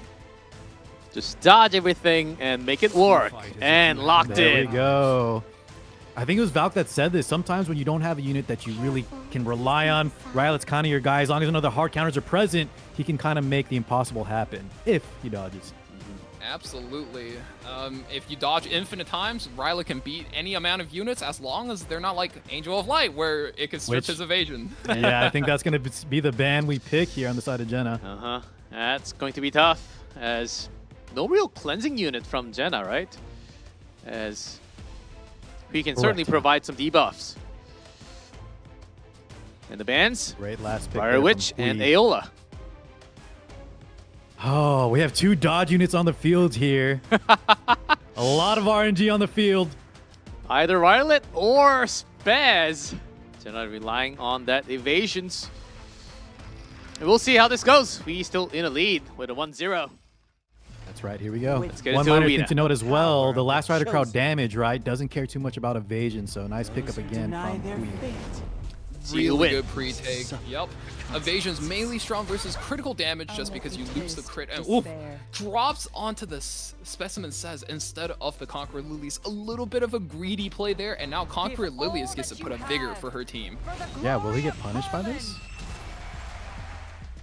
Just dodge everything and make it work. And locked There in. we go. I think it was Valk that said this. Sometimes when you don't have a unit that you really can rely on, Rylet's kind of your guy. As long as another hard counters are present, he can kind of make the impossible happen if he dodges. Absolutely. If you dodge infinite times, Rylet can beat any amount of units as long as they're not like Angel of Light, where it can strip his evasion. Yeah, I think that's going to be the ban we pick here on the side of Jenna. That's going to be tough, as no real cleansing unit from Jenna, right? As we can certainly provide some debuffs. And the bans, Great last pick Fire there Witch from and Hui. Aeola. Oh, we have 2 dodge units on the field here. A lot of RNG on the field. Either Rylet or Spaz. Jenna relying on that evasions. And we'll see how this goes. We still in a lead with a 1-0. That's right, here we go. Let's get One into minor arena. thing to note as well, the Last Rider crowd damage, right, doesn't care too much about evasion, so nice pickup again from Hui. Really good pre-take. Yep. Evasion's mainly strong versus critical damage just because you lose the crit. And oof, drops onto the Specimen Says instead of the Conqueror Lilius. A little bit of a greedy play there, and now Conqueror Lilius gets to put a vigor for her team. Yeah, will he get punished by this?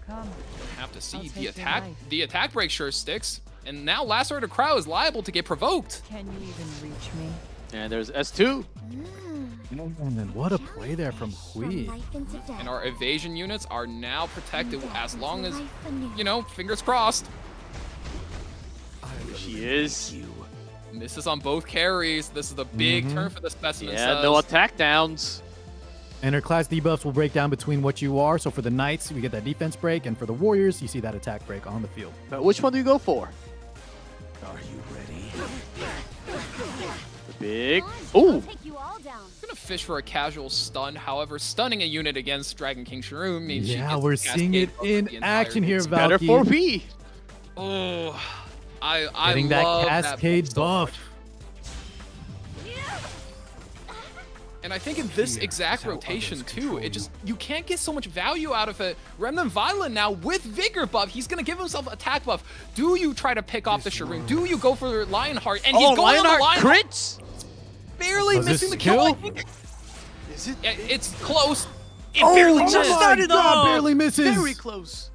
Have to see the attack. The attack break sure sticks. And now Last Rider Crow is liable to get provoked. Can you even reach me? And there's S2. And what a play there from Hui. And our evasion units are now protected as long as, you know, fingers crossed. She is. Misses on both carries. This is the big turn for the specimen. Yeah, no attack downs. And her class debuffs will break down between what you are. So for the Knights, we get that defense break, and for the Warriors, you see that attack break on the field. But which one do you go for? Are you ready? The big. Ooh. Gonna fish for a casual stun. However, stunning a unit against Dragon King Sharoon means Yeah, we're seeing it in action here, Valky. Better for V. Oh, I Getting love that Cascade buff. And I think in this exact rotation too, you can't get so much value out of it. Remnant Violet now with Vigor buff, he's gonna give himself attack buff. Do you try to pick off the Sharoon? Do you go for Lionheart? And he's going on the Lionheart. Crits? Barely missing the kill. I think. Is it? It's close. It Oh, barely just missed. started off. Barely misses. Very close.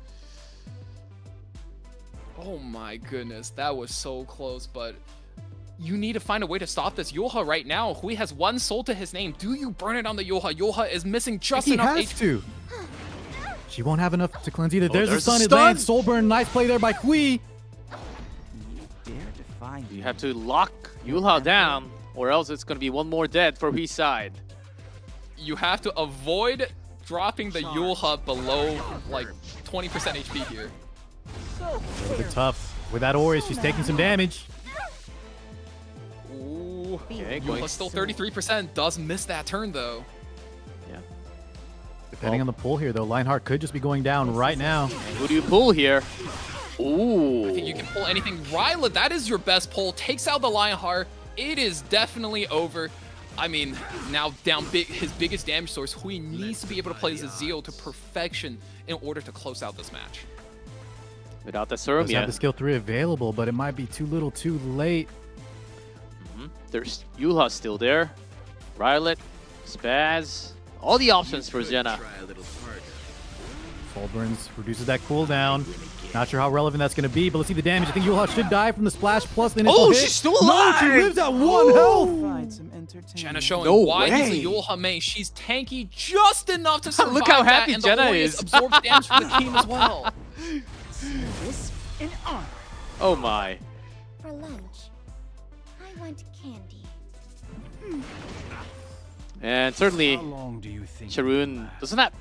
Oh my goodness, that was so close, but you need to find a way to stop this Yoha right now. Hui has one soul to his name. Do you burn it on the Yoha? Yoha is missing just He enough has HP. to. She won't have enough to cleanse either. There's a there's stun. a It lands. stun. Soul burn. Nice play there by Hui. You have to lock Yulha down, or else it's going to be one more dead for Hui's side. You have to avoid dropping the Yulha below like 20% HP here. A little bit tough. With that Ori, she's taking some damage. Ooh. Okay, Yulha's still 33%. Does miss that turn though. Yeah. Depending on the pull here, though, Lionheart could just be going down right now. Who do you pull here? Ooh. I think you can pull anything. Ryla, that is your best pull. Takes out the Lionheart. It is definitely over. I mean, now down his biggest damage source, Hui needs to be able to play Zazio to perfection in order to close out this match. Without the serum, Does have the skill 3 available, but it might be too little too late. There's Yulha still there. Rylet, Spaz, all the options for Jenna. Soul burns reduces that cooldown. Not sure how relevant that's going to be, but let's see the damage. I think Yulha should die from the splash plus the initial hit. she's still alive! No, she lives at 1 health! Jenna showing No why he's way. a Yulha main. She's tanky just enough to survive Look how happy that, and the Jenna Warriors is. absorbs damage from the team as well. Oh my. For lunch, I want candy. And certainly, Sharoon doesn't have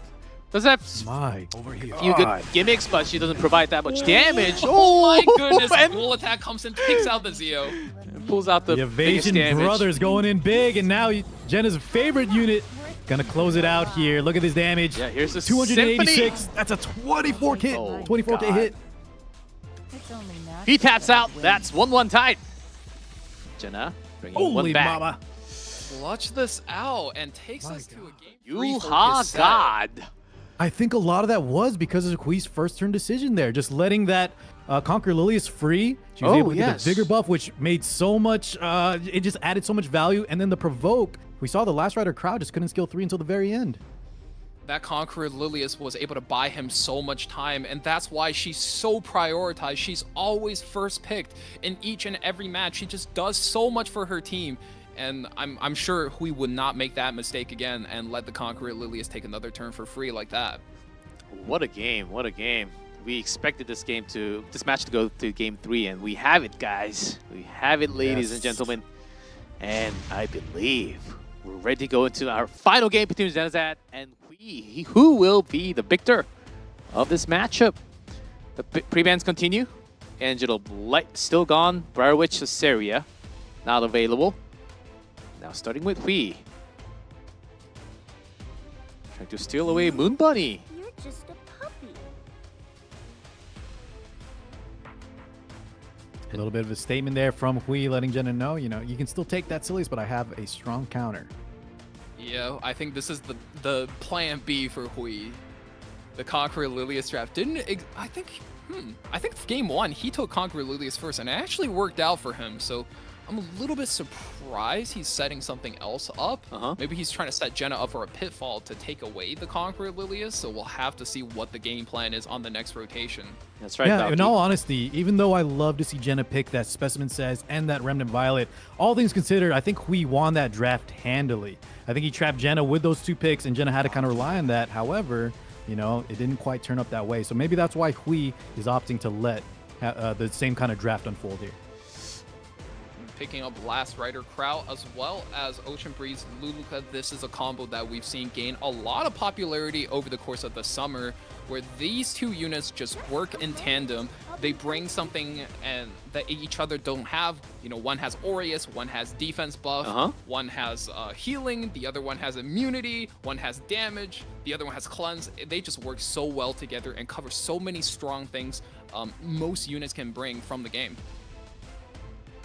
My few good gimmicks, but she doesn't provide that much damage. Oh my goodness, and dual attack comes in, takes out the Zio. pulls out the The biggest Evasion damage. Brothers going in big, and now Jenna's favorite unit gonna close it out here. Look at this damage. Yeah, here's the 286. Symphony. That's a 24 hit. Oh, 24k God. hit. He taps out. That's 1-1 tied. Jenna bringing one Holy back. mama. Clutch this out and takes us to a game 3 for Yulha his set. God. I think a lot of that was because of Hui's first turn decision there. Just letting that Conquer Lilius free. She was able to get the Vigor buff, which made so much, it just added so much value. And then the Provoke, we saw the Last Rider crowd just couldn't skill 3 until the very end. That Conqueror Lilius was able to buy him so much time, and that's why she's so prioritized. She's always first picked in each and every match. She just does so much for her team, and I'm sure Hui would not make that mistake again and let the Conqueror Lilius take another turn for free like that. What a game! What a game! We expected this match to go to game 3, and we have it, guys. We have it, ladies and gentlemen. And I believe we're ready to go into our final game between Zenazat and Hui. Who will be the victor of this matchup? The pre-bans continue. Angelo Light still gone. Briarwitch Caesarea not available. Now starting with Hui. Trying to steal away Moon Bunny. You're just a puppy. A little bit of a statement there from Hui, letting Jenna know, you know, you can still take that Silius, but I have a strong counter. Yeah, I think this is the plan B for Hui. The Conqueror Lilius draft I think game 1 he took Conqueror Lilius first, and it actually worked out for him. So I'm a little bit surprised he's setting something else up. Maybe he's trying to set Jenna up for a pitfall to take away the Conqueror Lilius. So we'll have to see what the game plan is on the next rotation. That's right. Yeah, Valky. in all honesty, even though I love to see Jenna pick that Specimen Says and that Remnant Violet, all things considered, I think Hui won that draft handily. I think he trapped Jenna with those 2 picks, and Jenna had to kind of rely on that. However, you know, it didn't quite turn up that way. So maybe that's why Hui is opting to let the same kind of draft unfold here. picking up Last Rider Kraut as well as Ocean Breeze Luluka. This is a combo that we've seen gain a lot of popularity over the course of the summer, where these two units just work in tandem. They bring something and that each other don't have. You know, one has Aureus, one has defense buff, one has healing, the other one has immunity, one has damage, the other one has cleanse. They just work so well together and cover so many strong things most units can bring from the game.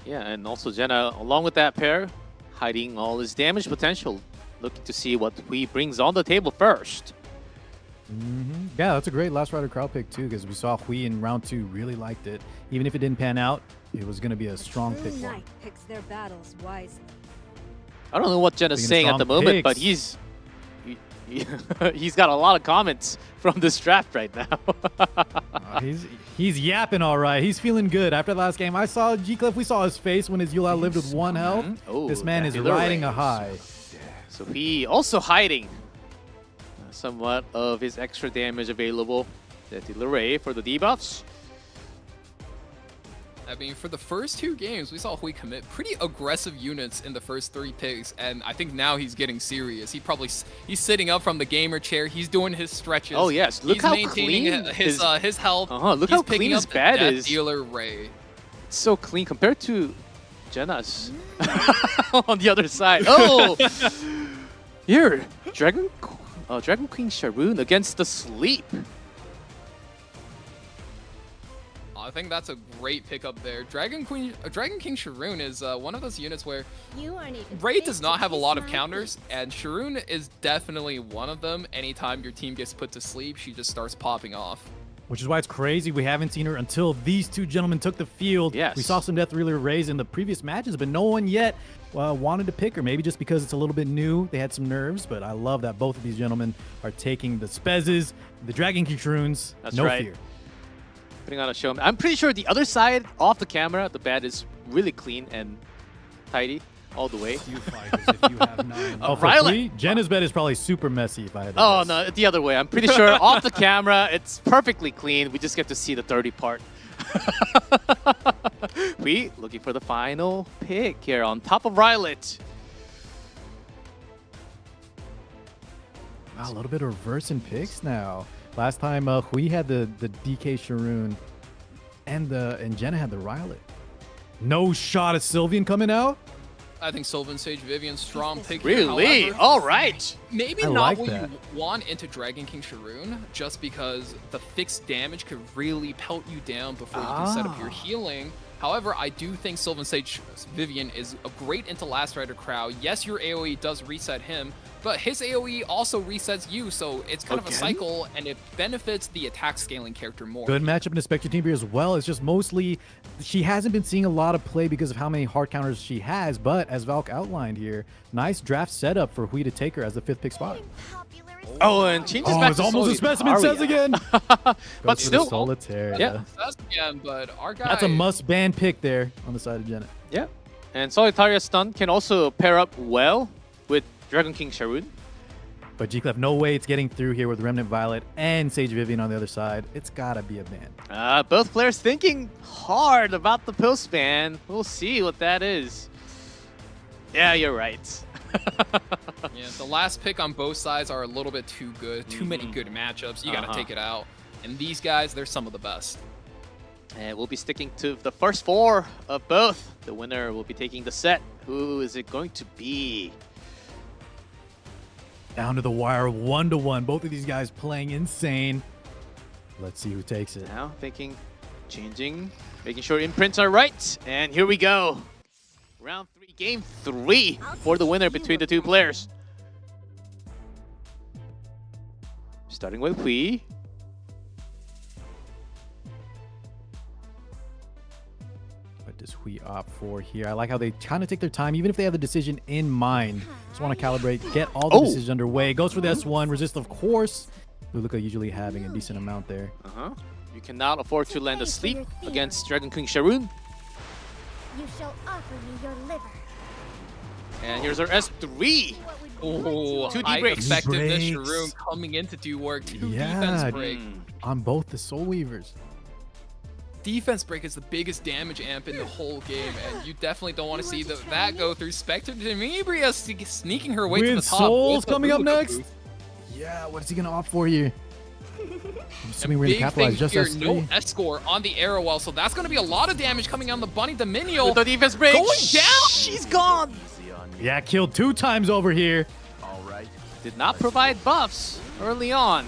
Yeah, and also Jenna, along with that pair, hiding all his damage potential, looking to see what he brings on the table first. Yeah, that's a great Last Rider crowd pick too, because we saw Hui in round 2 really liked it. Even if it didn't pan out, it was going to be a strong pick for him. Picks their battles wisely. I don't know what Jenna's Speaking saying of at the strong moment, but picks. he's got a lot of comments from this draft right now. He's yapping all right. He's feeling good. After the last game, I saw G-Cliff. We saw his face when his Yula lived with 1 health. Oh, this man is that riding a raise. high. So he also hiding somewhat of his extra damage available. That Ray for the debuffs. I mean, for the first 2 games, we saw Hui commit pretty aggressive units in the first 3 picks, and I think now he's getting serious. He's sitting up from the gamer chair. He's doing his stretches. Oh yes, look he's how maintaining clean his health. Look he's how picking clean up his the bed Death is. Dealer Ray. It's so clean compared to Jenna's on the other side. Oh, here, Dragon Queen Sharoon against the Sleep. I think that's a great pickup there. Dragon King Sharoon is one of those units where Ray does not have a lot of counters, and Sharoon is definitely one of them. Anytime your team gets put to sleep, she just starts popping off. Which is why it's crazy we haven't seen her until these 2 gentlemen took the field. Yes. We saw some Death Dealer Rays in the previous matches, but no one yet wanted to pick her. Maybe just because it's a little bit new, they had some nerves, but I love that both of these gentlemen are taking the Spezzes, the Dragon King Sharoons. That's no right. fear. Putting on a show. I'm pretty sure the other side, off the camera, the bed is really clean and tidy all the way. You fighters, if you have 9. Oh, for Riley. Hui, Jenna's bed is probably super messy if I had to Oh, guess. no, the other way. I'm pretty sure off the camera, it's perfectly clean. We just get to see the dirty part. We looking for the final pick here on top of Rylet. Wow, a little bit of reverse in picks now. Last time Hui had the DK Sharoon and Jenna had the Rylet. No shot at Sylvian coming out? I think Sylvan Sage Vivian strong pick. Really? However, All right. Maybe I not like what that. you want into Dragon King Sharoon, just because the fixed damage could really pelt you down before you can set up your healing. However, I do think Sylvan Sage Vivian is a great into Last Rider Crowd. Yes, your AoE does reset him, but his AoE also resets you, so it's kind of a cycle, and it benefits the attack scaling character more. Good matchup in the Spectre team here as well. It's just mostly she hasn't been seeing a lot of play because of how many hard counters she has, but as Valk outlined here, nice draft setup for Hui to take her as the 5th pick spot. Oh, and changes back it's to almost a specimen says again. But Goes for still, the Solitaire. yeah. That's again, but our guy. That's a must-ban pick there on the side of Jenna. Yeah. And Solitaria Stun can also pair up well with Dragon King Sharoon. But G-Clef, no way it's getting through here with Remnant Violet and Sage Vivian on the other side. It's gotta be a ban. Both players thinking hard about the post ban. We'll see what that is. Yeah, you're right. Yeah, the last pick on both sides are a little bit too good. Too many good matchups. You gotta take it out. And these guys, they're some of the best. And we'll be sticking to the first 4 of both. The winner will be taking the set. Who is it going to be? Down to the wire, 1-1. Both of these guys playing insane. Let's see who takes it. Now thinking, changing, making sure imprints are right. And here we go. Round 3, game 3 for the winner between the 2 players. Starting with Hui. What does Hui opt for here? I like how they kind of take their time, even if they have the decision in mind. Just want to calibrate, get all the decisions underway. Goes for the S1, resist, of course. Luluka usually having a decent amount there. You cannot afford to land a sleep against Dragon King Sharoon. You shall offer me your liver. And here's our S3. Oh, 2D high breaks. effectiveness Sharoon coming in to do work. 2 defense break. On both the Soul Weavers. defense break is the biggest damage amp in the whole game, and you definitely don't want to see that go through. Spectre Tenebria sneaking her way to the With top. Souls with coming up Luluka next. boost. Yeah, what is he gonna opt for here? I'm assuming we're Big gonna thing capitalize just here, as no 3. S-score on the arrow well, so that's going to be a lot of damage coming on the Bunny Dominion. With the defense break. Going down! She's gone. Yeah, killed 2 times over here. All right. Did not provide buffs early on.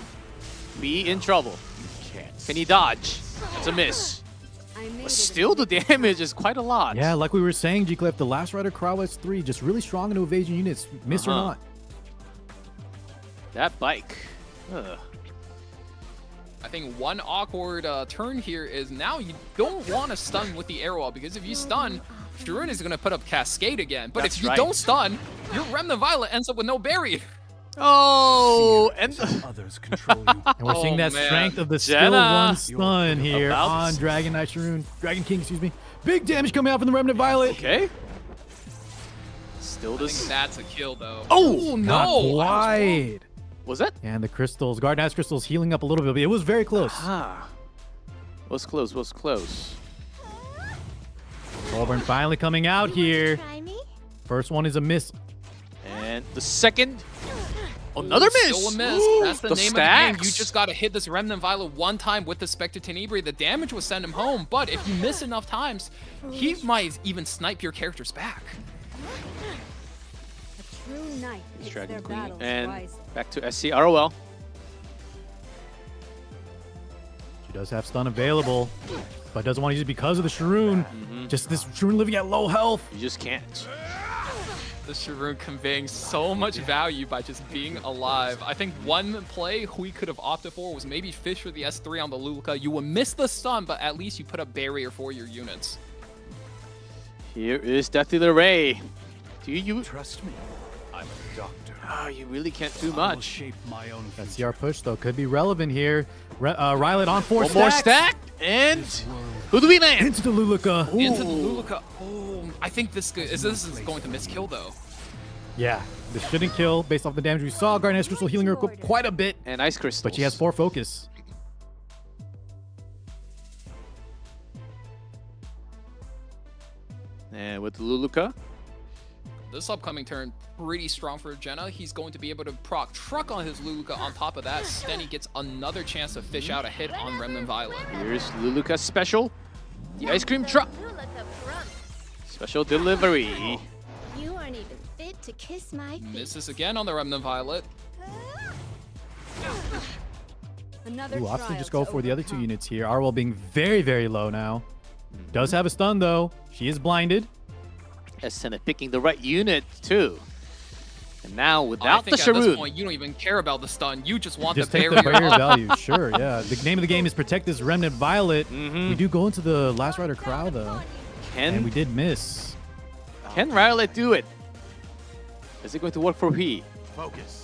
Be in trouble. Can he dodge? That's a miss. But still, the damage is quite a lot. Yeah, like we were saying, G-Cliff, the Last Rider Crow S3 just really strong into evasion units, miss or not. That bike. Ugh. I think one awkward turn here is now you don't want to stun with the arrow because if you stun, Sharun is going to put up Cascade again. But if you don't stun, your Remnant Violet ends up with no barrier. Oh, and others control you. And we're seeing that strength of the skill 1 stun here on Dragon Knight Sharun. Dragon King, excuse me. Big damage coming out from the Remnant Violet. Okay. Still I think that's a kill, though. Oh, not no! quite. Was that? And the crystals, Garden Ice crystals healing up a little bit, but it was very close. Ah. Was close, was close. Auburn finally coming out here. First one is a miss. And the second, another miss. Still a miss. That's the, name of the game. You just got to hit this Remnant Violet one time with the Spectre Tenebria. The damage will send him home, but if you miss enough times, he might even snipe your characters back. Dragon Queen. And back to SCROL. She does have stun available, but doesn't want to use it because of the Sharun. Just this Sharun living at low health. You just can't. The Sharun conveying so much value by just being alive. I think one play we could have opted for was maybe fish for the S3 on the Luluka. You would miss the stun, but at least you put a barrier for your units. Here is Deathly Ray. Do you trust me? I'm a doctor. Oh, you really can't do much. Shape my own That CR push, though, could be relevant here. Rylet on 4 One stacks. more stack, and who do we land? Into the Luluka. Into the Luluka. Oh, I think this is going to miss kill, though. Yeah, this shouldn't kill based off the damage we saw. Garden Ice Crystal healing her quite a bit. And Ice Crystals. But she has 4 focus. And with the Luluka. This upcoming turn, pretty strong for Jenna. He's going to be able to proc truck on his Luluka. On top of that, Stenny gets another chance to fish out a hit on Remnant Violet. Here's Luluka special. The ice cream truck. Special delivery. You aren't even fit to kiss my feet. Misses again on the Remnant Violet. Another Ooh, opts to just go for the other 2 units here. Arwell being very, very low now. Does have a stun, though. She is blinded. Senna picking the right unit, too. And now, without the I think at this Sharun. point, you don't even care about the stun. You just want Just the take barrier. the barrier value, sure, yeah. The name of the game is protect this Remnant Violet. We do go into the Last Rider Crow, though. And we did miss. Can Rylet do it? Is it going to work for He? Focus.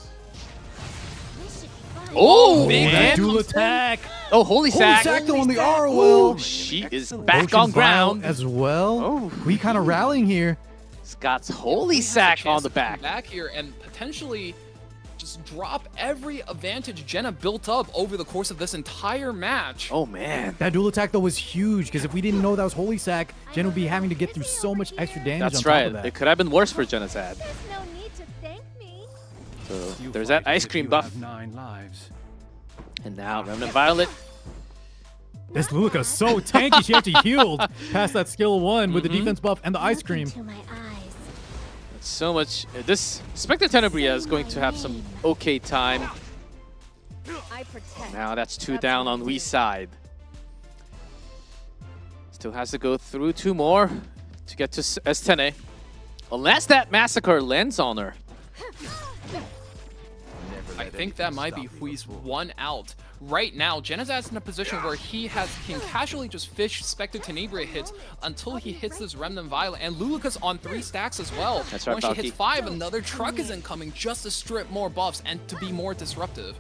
Oh, Big man. dual attack. Oh, Holy Sack. Holy Sack on the ROL. She is back Ocean on ground. Vial as well. We kind of rallying here. Scott's Holy Sack on the back. Back here and potentially just drop every advantage Jenna built up over the course of this entire match. Oh, man. That dual attack, though, was huge, because if we didn't know that was Holy Sack, Jen would be having to get through so much extra damage That's on top right. of that. It could have been worse for Genocide. No need to thank me. So there's that ice cream buff. 9 lives. And now Remnant Violet. This Luluka's so tanky, she actually healed past that skill 1 with the defense buff and the ice cream. So much. This Spectre Tenebria is going to have some okay time. Now that's 2 down on Wee's side. Still has to go through 2 more to get to S10A. Unless that Massacre lands on her. I think that might be Hui's 1 out. Right now, Genazad's in a position where he can casually just fish Spectre Tenebria hits until he hits this Remnant Violet. And Luluka's on 3 stacks as well. That's right, Once she Falky. hits 5, another truck is incoming just to strip more buffs and to be more disruptive.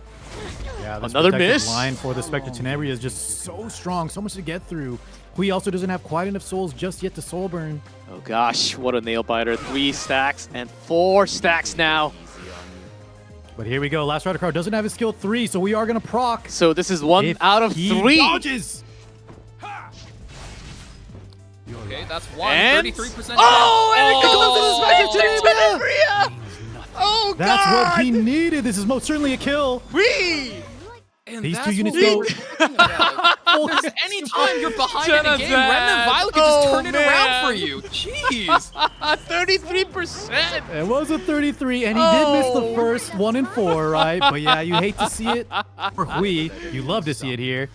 Yeah, this Another protective miss. line for the Spectre Tenebria is just so strong, so much to get through. Hui also doesn't have quite enough souls just yet to soul burn. Oh gosh, what a nail biter. 3 stacks and 4 stacks now. But here we go. Last Rider Crow doesn't have his skill 3, so we are going to proc. So this is 1 If out of he 3. Dodges. Okay, that's one. And 33%. oh, and it goes Oh, to the Spectre. Oh, That's God. what he needed. This is most certainly a kill. And These that's two units what we go. were talking about. If there's any time you're behind in a game, Remnant Violet can just turn it around for you. Jeez. 33%. It was a 33, and he did miss the first 1 and 4, right? But yeah, you hate to see it. For Hui, you love to see it here.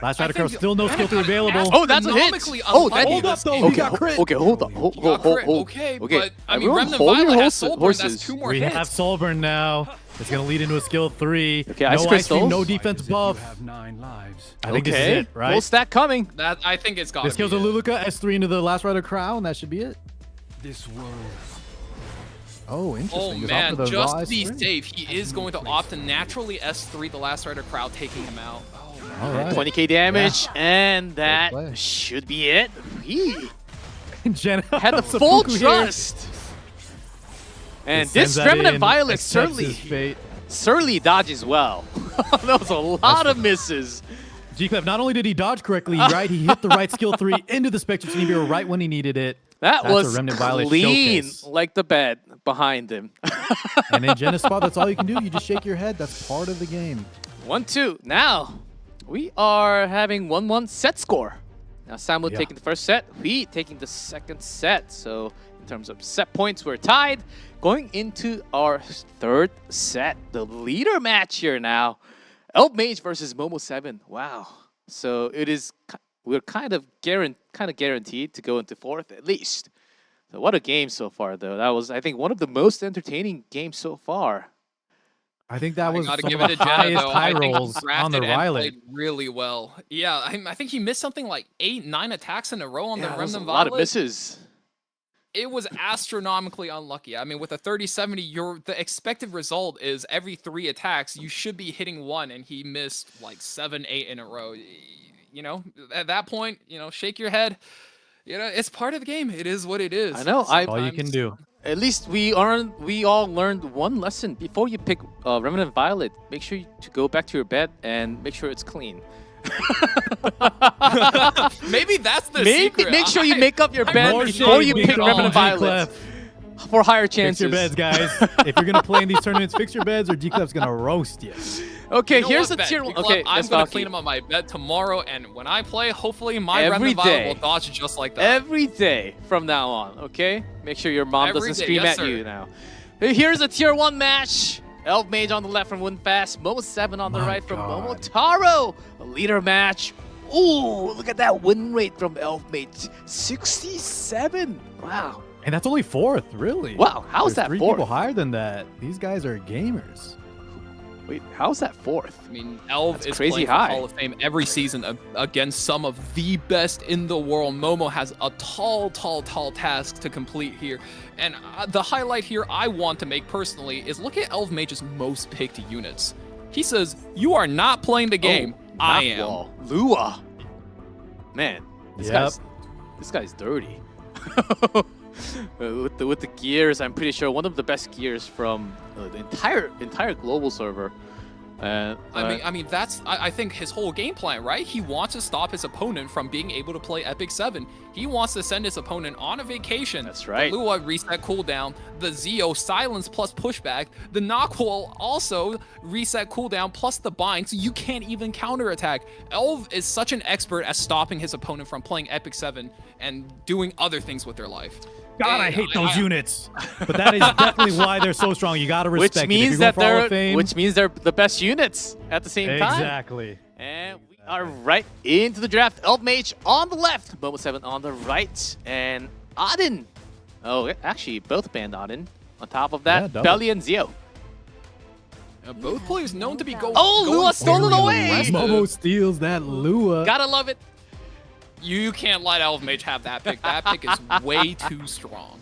Last Rider Crow, still no skill 3 available. Oh, that's a hit. Oh, that hold up, though. He got crit. Okay, hold on. Hold. Okay, but I mean, Everyone Remnant hold your Violet has Soulburn. horses. That's 2 more We hits. have Soulburn now. It's going to lead into a skill 3. Okay, no Ice ice Crystals. cream, no defense buff. have 9 lives. I think this is it, right? Full stack coming. That I think it's got. This kills a Luluka, S3 into the Last Rider Crown. That should be it. This world. Oh, interesting. Oh He was man, off for the just raw to be S3. safe, he is going to opt to naturally S3 the Last Rider crowd, taking him out. All right. 20k damage, Yeah. and that play. should be it. He Jenna had the seppuku full here. trust. And He this sends that Remnant in, Violet accepts his fate. certainly dodges well. That was a lot of misses. G-Clef, not only did he dodge correctly, right, he hit the right skill 3 into the Spectre Team right when he needed it. That That's was a Remnant Violet clean, showcase. like the bed behind him. And in Jenna's spot, that's all you can do. You just shake your head. That's part of the game. 1-2. Now, we are having 1-1 set score. Now, Samu taking the first set, we taking the second set. So, in terms of set points, we're tied. Going into our third set, the leader match here now. Elf Mage versus Momo7. Wow. So, we're kind of guaranteed to go into fourth at least. So, what a game so far, though. That was, I think, one of the most entertaining games so far. I think that was Gotta some give of it the to Jenna, highest though. high I think he rolls on the drafted and Violet. played really well. Yeah, I think he missed something like 8-9 attacks in a row on the Yeah, that was Remnant a lot Violet. of misses. It was astronomically unlucky. I mean, with a 30-70, the expected result is every 3 attacks, you should be hitting 1, and he missed like 7-8 in a row. You know, at that point, you know, shake your head. You know, it's part of the game. It is what it is. I know. All you can do. At least we all learned one lesson. Before you pick Remnant Violet, make sure to go back to your bed and make sure it's clean. Maybe that's the secret. Make sure you make up your bed More before shade you being pick thrown Remnant on Violet G-Clef. for higher Fix chances. your beds, guys. If you're going to play in these tournaments, fix your beds or G-Clef's going to roast you. Okay, You know here's what, the Ben? tier Big 1. Club, Okay, I'm let's gonna talk clean them on my bed tomorrow, and when I play, hopefully my Every Remnant Violet day. will dodge just like that. Every day from now on, okay? Make sure your mom Every doesn't day, scream yes, at sir. you now. Here's a tier 1 match. Elf Mage on the left from Windfast. Momo7 on the right from Momotaro. A leader match. Ooh, look at that win rate from Elf Mage. 67. Wow. And that's only fourth, really. Wow, how is There's that 3 fourth? people higher than that. These guys are gamers. Wait, how's that fourth? I mean, Elv That's is crazy playing for high. Hall of Fame every season against some of the best in the world. Momo has a tall task to complete here. And the highlight here I want to make personally is look at Elf Mage's most picked units. He says, you are not playing the game. I am. Wall. Lua. Man, this guy's dirty. With the gears, I'm pretty sure one of the best gears from the entire global server. I mean that's I think his whole game plan, right? He wants to stop his opponent from being able to play EpicSeven. He wants to send his opponent on a vacation. That's right. The Lua reset cooldown, the Zeo silence plus pushback, the Knockwall also reset cooldown plus the bind, so you can't even counterattack. Elv is such an expert at stopping his opponent from playing EpicSeven and doing other things with their life. God, I hate those units. But that is definitely why they're so strong. You got to respect Which it. means If you're that going for Hall of Fame, which means they're the best units at the same time. Exactly. And we are right into the draft. Elf Mage on the left, Momo7 on the right, and Odin. Oh, actually, both banned Odin. On top of that, double. Belly and Zeo. Both players known to be going. Lua stolen away. Momo steals that Lua. Gotta love it. You can't let Elf Mage have that pick. That pick is way too strong.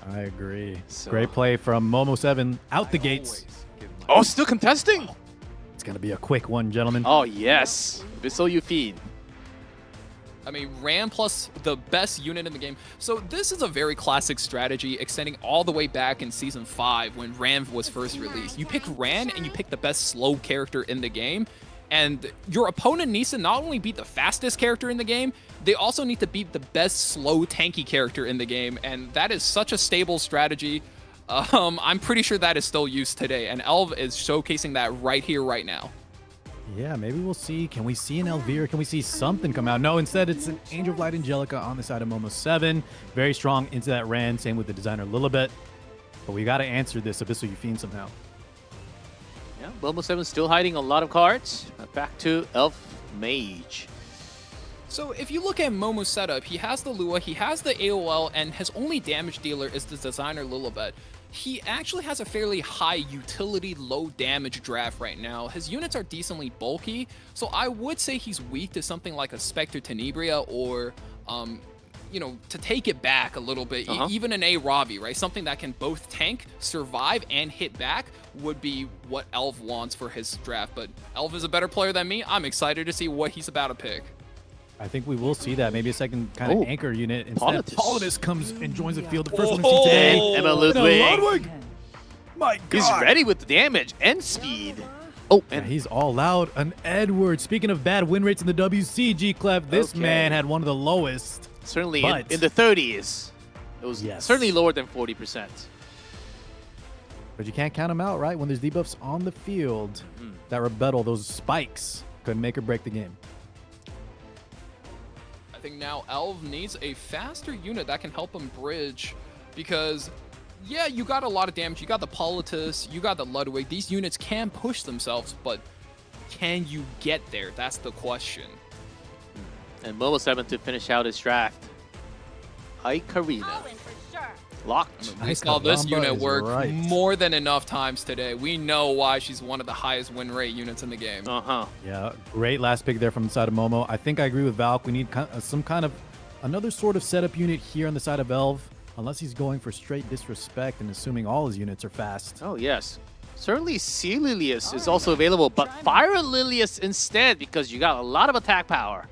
I agree. Great play from Momo7 out the gates. Oh, still contesting. It's going to be a quick one, gentlemen. Oh, yes. Bissell Yufin. I mean, Ran plus the best unit in the game. So this is a very classic strategy extending all the way back in Season 5 when Ran was first released. You pick Ran and you pick the best slow character in the game, And your opponent needs to not only beat the fastest character in the game, they also need to beat the best slow tanky character in the game. And that is such a stable strategy. I'm pretty sure that is still used today. And Elv is showcasing that right here, right now. Yeah, maybe we'll see. Can we see an Elvira? Can we see something come out? No, instead it's an Angel of Light Angelica on the side of Momo7. Very strong into that Ran. Same with the designer Lilibet. But we got to answer this Abyssal Yufine somehow. Yeah, Momo7 still hiding a lot of cards. Back to Elf Mage. So if you look at Momo's setup, he has the Lua, he has the AOL, and his only damage dealer is the designer Lilibet. He actually has a fairly high utility, low damage draft right now. His units are decently bulky, so I would say he's weak to something like a Spectre Tenebria or, you know, to take it back a little bit, even an A Robbie, right? Something that can both tank, survive, and hit back would be what Elv wants for his draft. But Elv is a better player than me. I'm excited to see what he's about to pick. I think we will see that. Maybe a second kind of anchor unit. Instead, Politis comes and joins the field. The first one we see today. And Emma Ludwig. My God. He's ready with the damage and speed. Oh, and he's all out. An Edward. Speaking of bad win rates in the WCG, Clef, this man had one of the lowest. Certainly in the 30s. It was certainly lower than 40%. But you can't count him out, right? When there's debuffs on the field, that rebuttal, those spikes, could make or break the game. I think now Elv needs a faster unit that can help him bridge because, yeah, you got a lot of damage. You got the Politis, you got the Ludwig. These units can push themselves, but can you get there? That's the question. And Momo7 to finish out his draft. Ikarina. Locked. We saw this unit work more than enough times today. We know why she's one of the highest win rate units in the game. Yeah, great last pick there from the side of Momo. I think I agree with Valk. We need some kind of another sort of setup unit here on the side of Elv, unless he's going for straight disrespect and assuming all his units are fast. Oh, yes. Certainly Sea Lilius is also available, but Fire Lilius instead because you got a lot of attack power.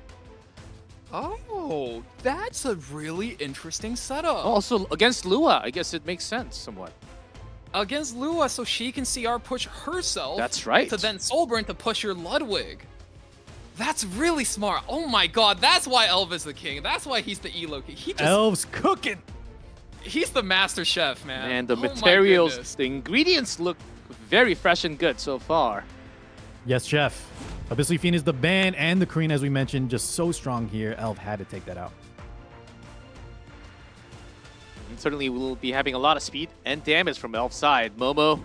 Oh, that's a really interesting setup. Also, against Lua, I guess it makes sense somewhat. Against Lua, so she can CR push herself. That's right. To then Soulburn to push your Ludwig. That's really smart. Oh my God, that's why Elv is the king. That's why he's the Elo king. Elv's cooking. He's the master chef, man. And the materials, the ingredients look very fresh and good so far. Yes, chef. Abyssal Yufine is the ban and the Karina, as we mentioned, just so strong here. Elv had to take that out. And certainly will be having a lot of speed and damage from Elf's side. Momo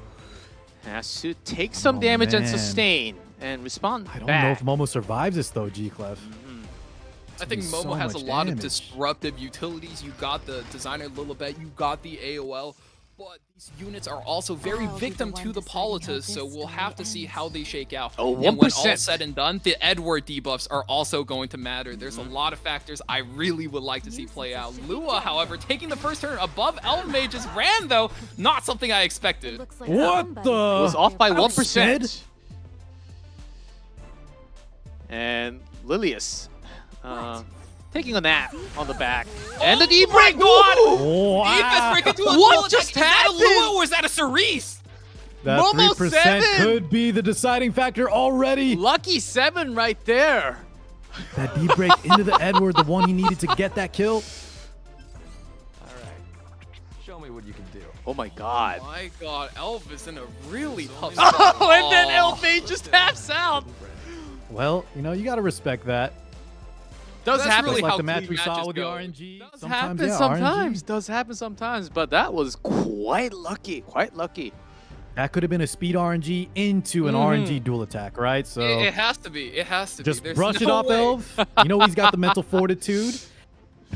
has to take some damage and sustain and respond I don't know if Momo survives this, though, G-Clef. I think Momo has a lot of disruptive utilities. You got the designer Lilibet, you got the AOL, but these units are also very victim to the Politis, so we'll have to see how they shake out. Oh, 1%. And when all said and done, the Edward debuffs are also going to matter. There's a lot of factors I really would like to see play out. Lua, however, taking the first turn above Elf Mage's Ran, though, not something I expected. What the? Was off by 1%. Outsped? And Lilius taking a nap on the back. And the deep break. Wow. Defense break into a What just happened? Is that a Lua or is that a Cerise? That Momo 3% 7. could be the deciding factor already. Lucky 7 right there. That deep break into the Edward, the one he needed to get that kill. Show me what you can do. Oh my God. Oh my God, Elf is in a really tough spot. Oh, and then Elfmage just taps out. Well, you know, you got to respect that. Does happen. Really like how the match clean we saw matches with go. the RNG. Does happen sometimes. Does happen sometimes. But that was quite lucky. Quite lucky. That could have been a speed RNG into an RNG dual attack, right? So It has to be. It has to just be. There's brush it no off, way. Elf. You know he's got the mental fortitude.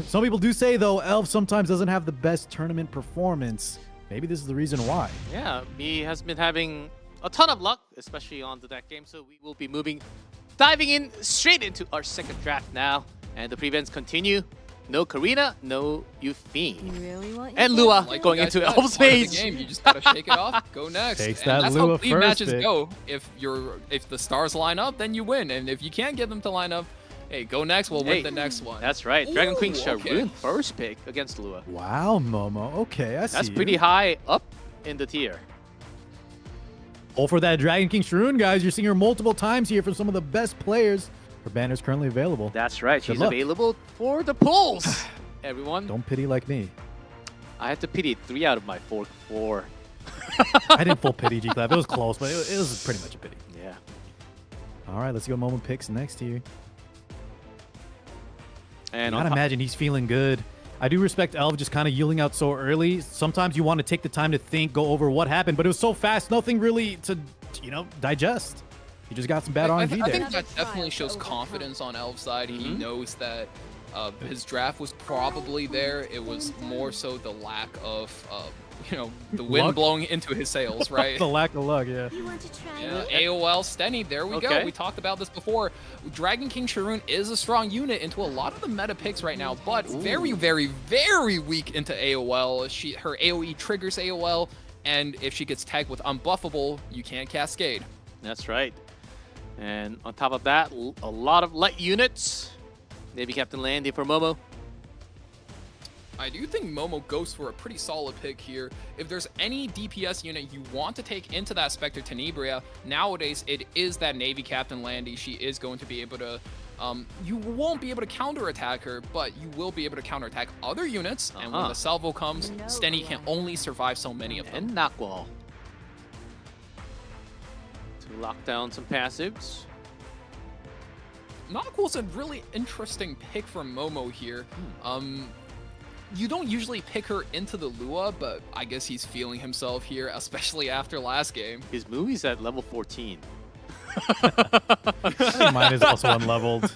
Some people do say, though, Elf sometimes doesn't have the best tournament performance. Maybe this is the reason why. Yeah, he has been having a ton of luck, especially onto that game. So we will be diving in straight into our second draft now. And the prevents continue. No Karina, no Yufine. And Lua Like going you guys into said, Elf's part of the phase. game, you just gotta shake it off, go next. Takes And that that's Lua how clean first matches pick. go. If the stars line up, then you win. And if you can't get them to line up, hey, go next, we'll win the next one. That's right. Dragon Queen Ooh, Sharon okay. first pick against Lua. Wow, Momo. Okay, I see. That's you. pretty high up in the tier. Oh, for that Dragon King Shroon, guys. You're seeing her multiple times here from some of the best players. Her banner's currently available. That's right. Good She's luck. available for the pulls. Everyone. Don't pity like me. I had to pity 3 out of my 4. I didn't full pity G-Clap. It was close, but it was pretty much a pity. Yeah. All right, let's go Momo picks next here. And I gotta imagine he's feeling good. I do respect Elv just kind of yielding out so early. Sometimes you want to take the time to think, go over what happened, but it was so fast, nothing really to, digest. He just got some bad RNG I there. think that definitely shows confidence on Elv's side. He knows that his draft was probably there. It was more so the lack of, the wind Luck? blowing into his sails, right? The lack of luck, yeah. Yeah, AOL Stenny, there we go. We talked about this before. Dragon King Shroon is a strong unit into a lot of the meta picks right now, but very, very, very weak into AOL. Her AoE triggers AOL, and if she gets tagged with unbuffable, you can't cascade. That's right. And on top of that, a lot of light units. Maybe Captain Landy for Momo. I do think Momo goes for a pretty solid pick here. If there's any DPS unit you want to take into that Spectre Tenebria, nowadays it is that Navy Captain Landy. She is going to be able to, you won't be able to counterattack her, but you will be able to counterattack other units. And when the salvo comes, Stenny can only survive so many of them. And Knockwall. To lock down some passives. Knockwall's a really interesting pick for Momo here. You don't usually pick her into the Lua, but I guess he's feeling himself here, especially after last game. His movie's at level 14. Mine is also unleveled.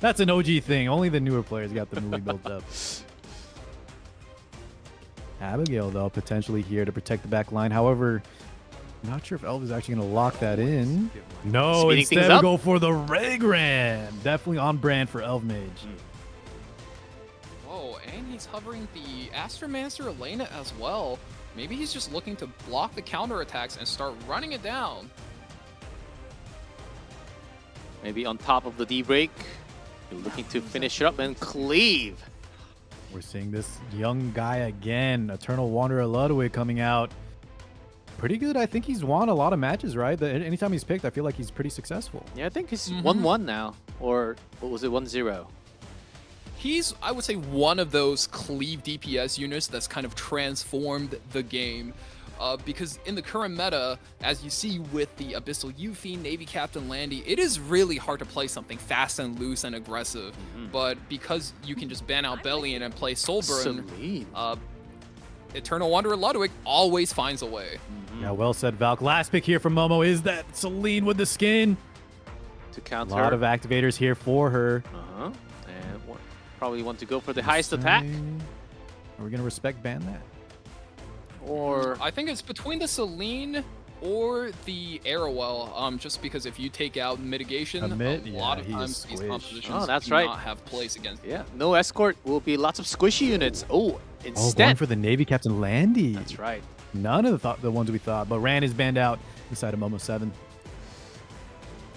That's an OG thing. Only the newer players got the movie built up. Abigail, though, potentially here to protect the back line. However, not sure if Elv is actually going to lock that in. No, Speeding instead things we up. go for the Regran. Definitely on brand for Elv Mage. Oh, and he's hovering the Astromancer Elena as well. Maybe he's just looking to block the counterattacks and start running it down. Maybe on top of the D-break. You're looking to finish it up and cleave. We're seeing this young guy again. Eternal Wanderer Ludwig coming out. Pretty good. I think he's won a lot of matches, right? Anytime he's picked, I feel like he's pretty successful. Yeah, I think he's 1-1 now. Or what was it, 1-0? He's, I would say, one of those cleave DPS units that's kind of transformed the game. Because in the current meta, as you see with the Abyssal Yuffie, Navy Captain Landy, it is really hard to play something fast and loose and aggressive. But because you can just ban out Bellion and play Soulburn, Eternal Wanderer Ludwig always finds a way. Yeah, well said, Valk. Last pick here from Momo is that Celine with the skin. To counter. A lot of activators here for her. And probably want to go for the highest attack. Are we going to respect ban that? Or I think it's between the Celine or the Arrowell, just because if you take out mitigation, a lot of times these compositions do not have place against Yeah, no escort will be lots of squishy units. Oh, instead. Going for the Navy Captain Landy. That's right. None of the ones we thought, but Ran is banned out inside of Momo 7.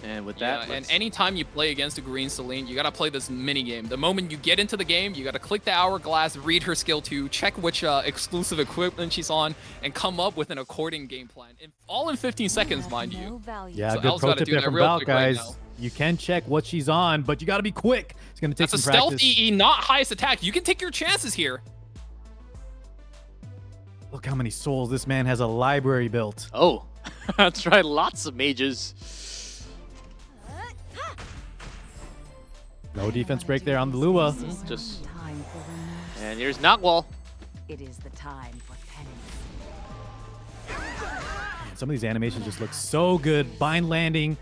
And with that, and anytime you play against a green Celine, you gotta play this mini game. The moment you get into the game, you gotta click the hourglass, read her skill 2, check which exclusive equipment she's on, and come up with an according game plan. All in 15 seconds, mind you. Yeah, so good El's pro gotta tip do there that from real Valk, quick right guys. now. You can check what she's on, but you gotta be quick. It's gonna take That's some a stealth practice. EE, not highest attack. You can take your chances here. Look how many souls this man has a library built. Oh, that's right. Lots of mages. No defense break there on the Lua. Just and here's Knockwall. It is the time for penance. Some of these animations just look so good. Bind landing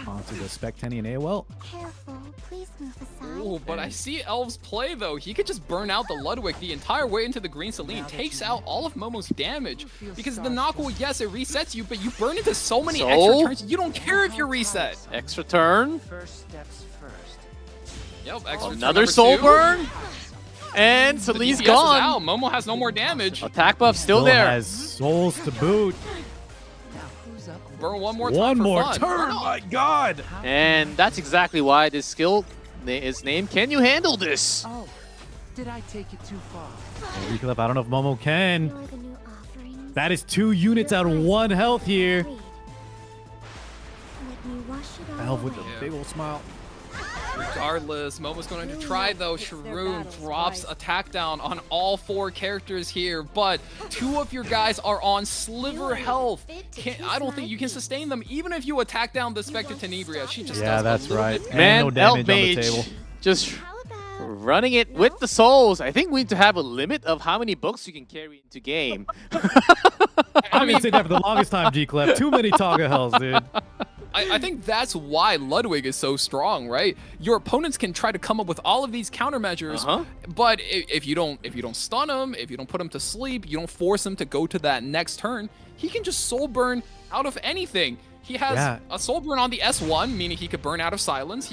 onto the Spectenny and AOL. Careful, please move aside. Ooh, but I see Elves play though. He could just burn out the Ludwig the entire way into the green Celine, takes out all of Momo's damage. Because the Knockwall, yes, it resets you, but you burn into so many extra turns, you don't care if you're reset. Extra turn. First steps first. Yep, extra Another turn soul number 2. burn. And Celine's DPS is gone. out. Momo has no more damage. Attack buff still there. Has souls to boot. Burn one more time One for more fun. turn, my God. And that's exactly why this skill is named Can You Handle This? Oh, did I take it too far? Reclip, I don't know if Momo can. You're the new offering, That is 2 units out of 1 health here. Elf with a big old smile. Regardless, Momo's going to try though. Sharoon drops attack down on all 4 characters here, but 2 of your guys are on sliver health. I don't think you can sustain them, even if you attack down the Spectre Tenebria. She just does that's a little right. bit. Man, no damage on the Elfmage table. just running it with the souls. I think we need to have a limit of how many books you can carry into game. I mean, say that for the longest time, G-Clef. Too many Taga hells, dude. I think that's why Ludwig is so strong, right? Your opponents can try to come up with all of these countermeasures, but if you don't stun him, if you don't put him to sleep, you don't force him to go to that next turn, he can just soul burn out of anything. He has a soul burn on the S1, meaning he could burn out of silence.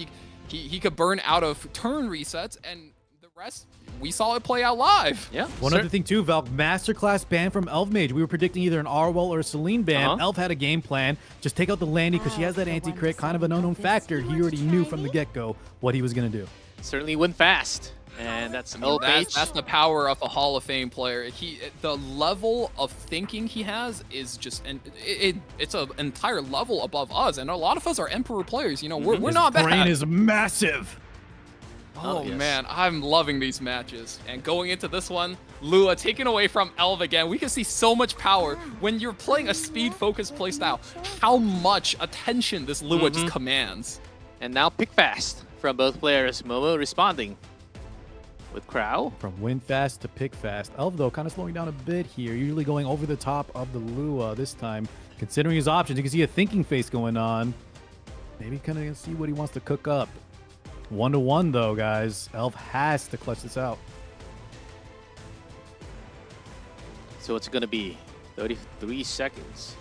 He could burn out of turn resets, and the rest, we saw it play out live. Yeah. One other thing too, Valk, masterclass ban from Elfmage. We were predicting either an Arwell or a Celine ban. Elf had a game plan. Just take out the Landy because she has that anti-crit, kind of an unknown factor. He already knew from the get-go what he was going to do. Certainly went fast. And that's That's the power of a Hall of Fame player. The level of thinking he has is just, and it's an entire level above us. And a lot of us are Emperor players. You know, we're not bad. His brain is massive. Oh man, I'm loving these matches. And going into this one, Lua taken away from Elv again. We can see so much power when you're playing a speed-focused playstyle. How much attention this Lua just commands. And now pick fast from both players. Momo responding with Crow. From win fast to pick fast. Elf, though, kind of slowing down a bit here. Usually going over the top of the Lua this time. Considering his options, you can see a thinking face going on. Maybe kind of see what he wants to cook up. 1-1 though, guys. Elf has to clutch this out. So it's going to be 33 seconds.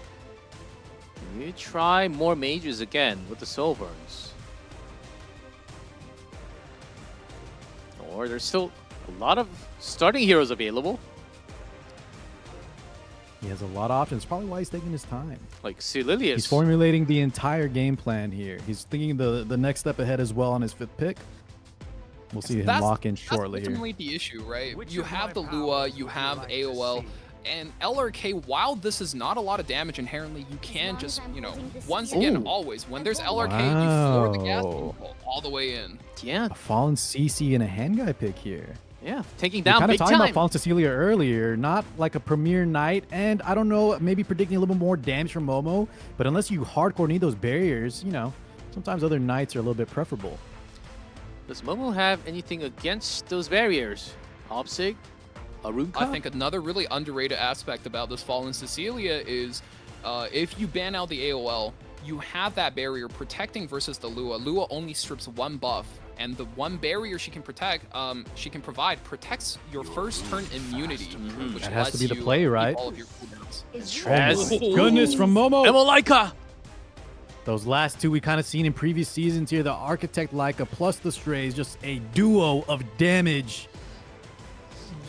You try more mages again with the soul burns. Or there's still a lot of starting heroes available. He has a lot of options. Probably why he's taking his time. Like Celilius. He's formulating the entire game plan here. He's thinking the next step ahead as well on his 5th pick. We'll see him lock in shortly that's ultimately the issue, right? You have the Lua, you have AOL, and LRK, while this is not a lot of damage inherently, you can just, you know, once again, always, when there's LRK, you floor the gas all the way in. Yeah. A fallen CC and a hand guy pick here. Yeah, taking down kind of big talking time. about Fallen Cecilia earlier, not like a premier knight, and I don't know, maybe predicting a little bit more damage from Momo, but unless you hardcore need those barriers, you know, sometimes other knights are a little bit preferable. Does Momo have anything against those barriers? Obsig? Arunka? I think another really underrated aspect about this Fallen Cecilia is if you ban out the AOL, you have that barrier protecting versus the Lua. Lua only strips 1 buff, and the 1 barrier she can provide protects your first turn immunity, which That has lets to be the you play, keep right? all of your cooldowns. Oh my goodness, from Momo! Emolaika! Those last 2 we kind of seen in previous seasons here, the Architect Leica plus the Strays, just a duo of damage.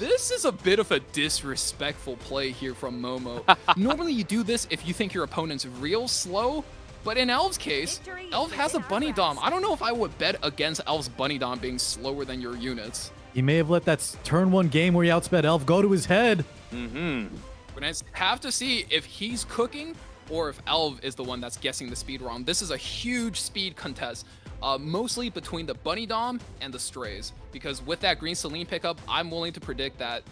This is a bit of a disrespectful play here from Momo. Normally you do this if you think your opponent's real slow, but in Elv's case, Elv has a Bunny Dom. I don't know if I would bet against Elv's Bunny Dom being slower than your units. He may have let that turn 1 game where he outsped Elf go to his head. We're gonna have to see if he's cooking or if Elv is the one that's guessing the speed wrong. This is a huge speed contest, mostly between the Bunny Dom and the Strays, because with that green Celine pickup, I'm willing to predict that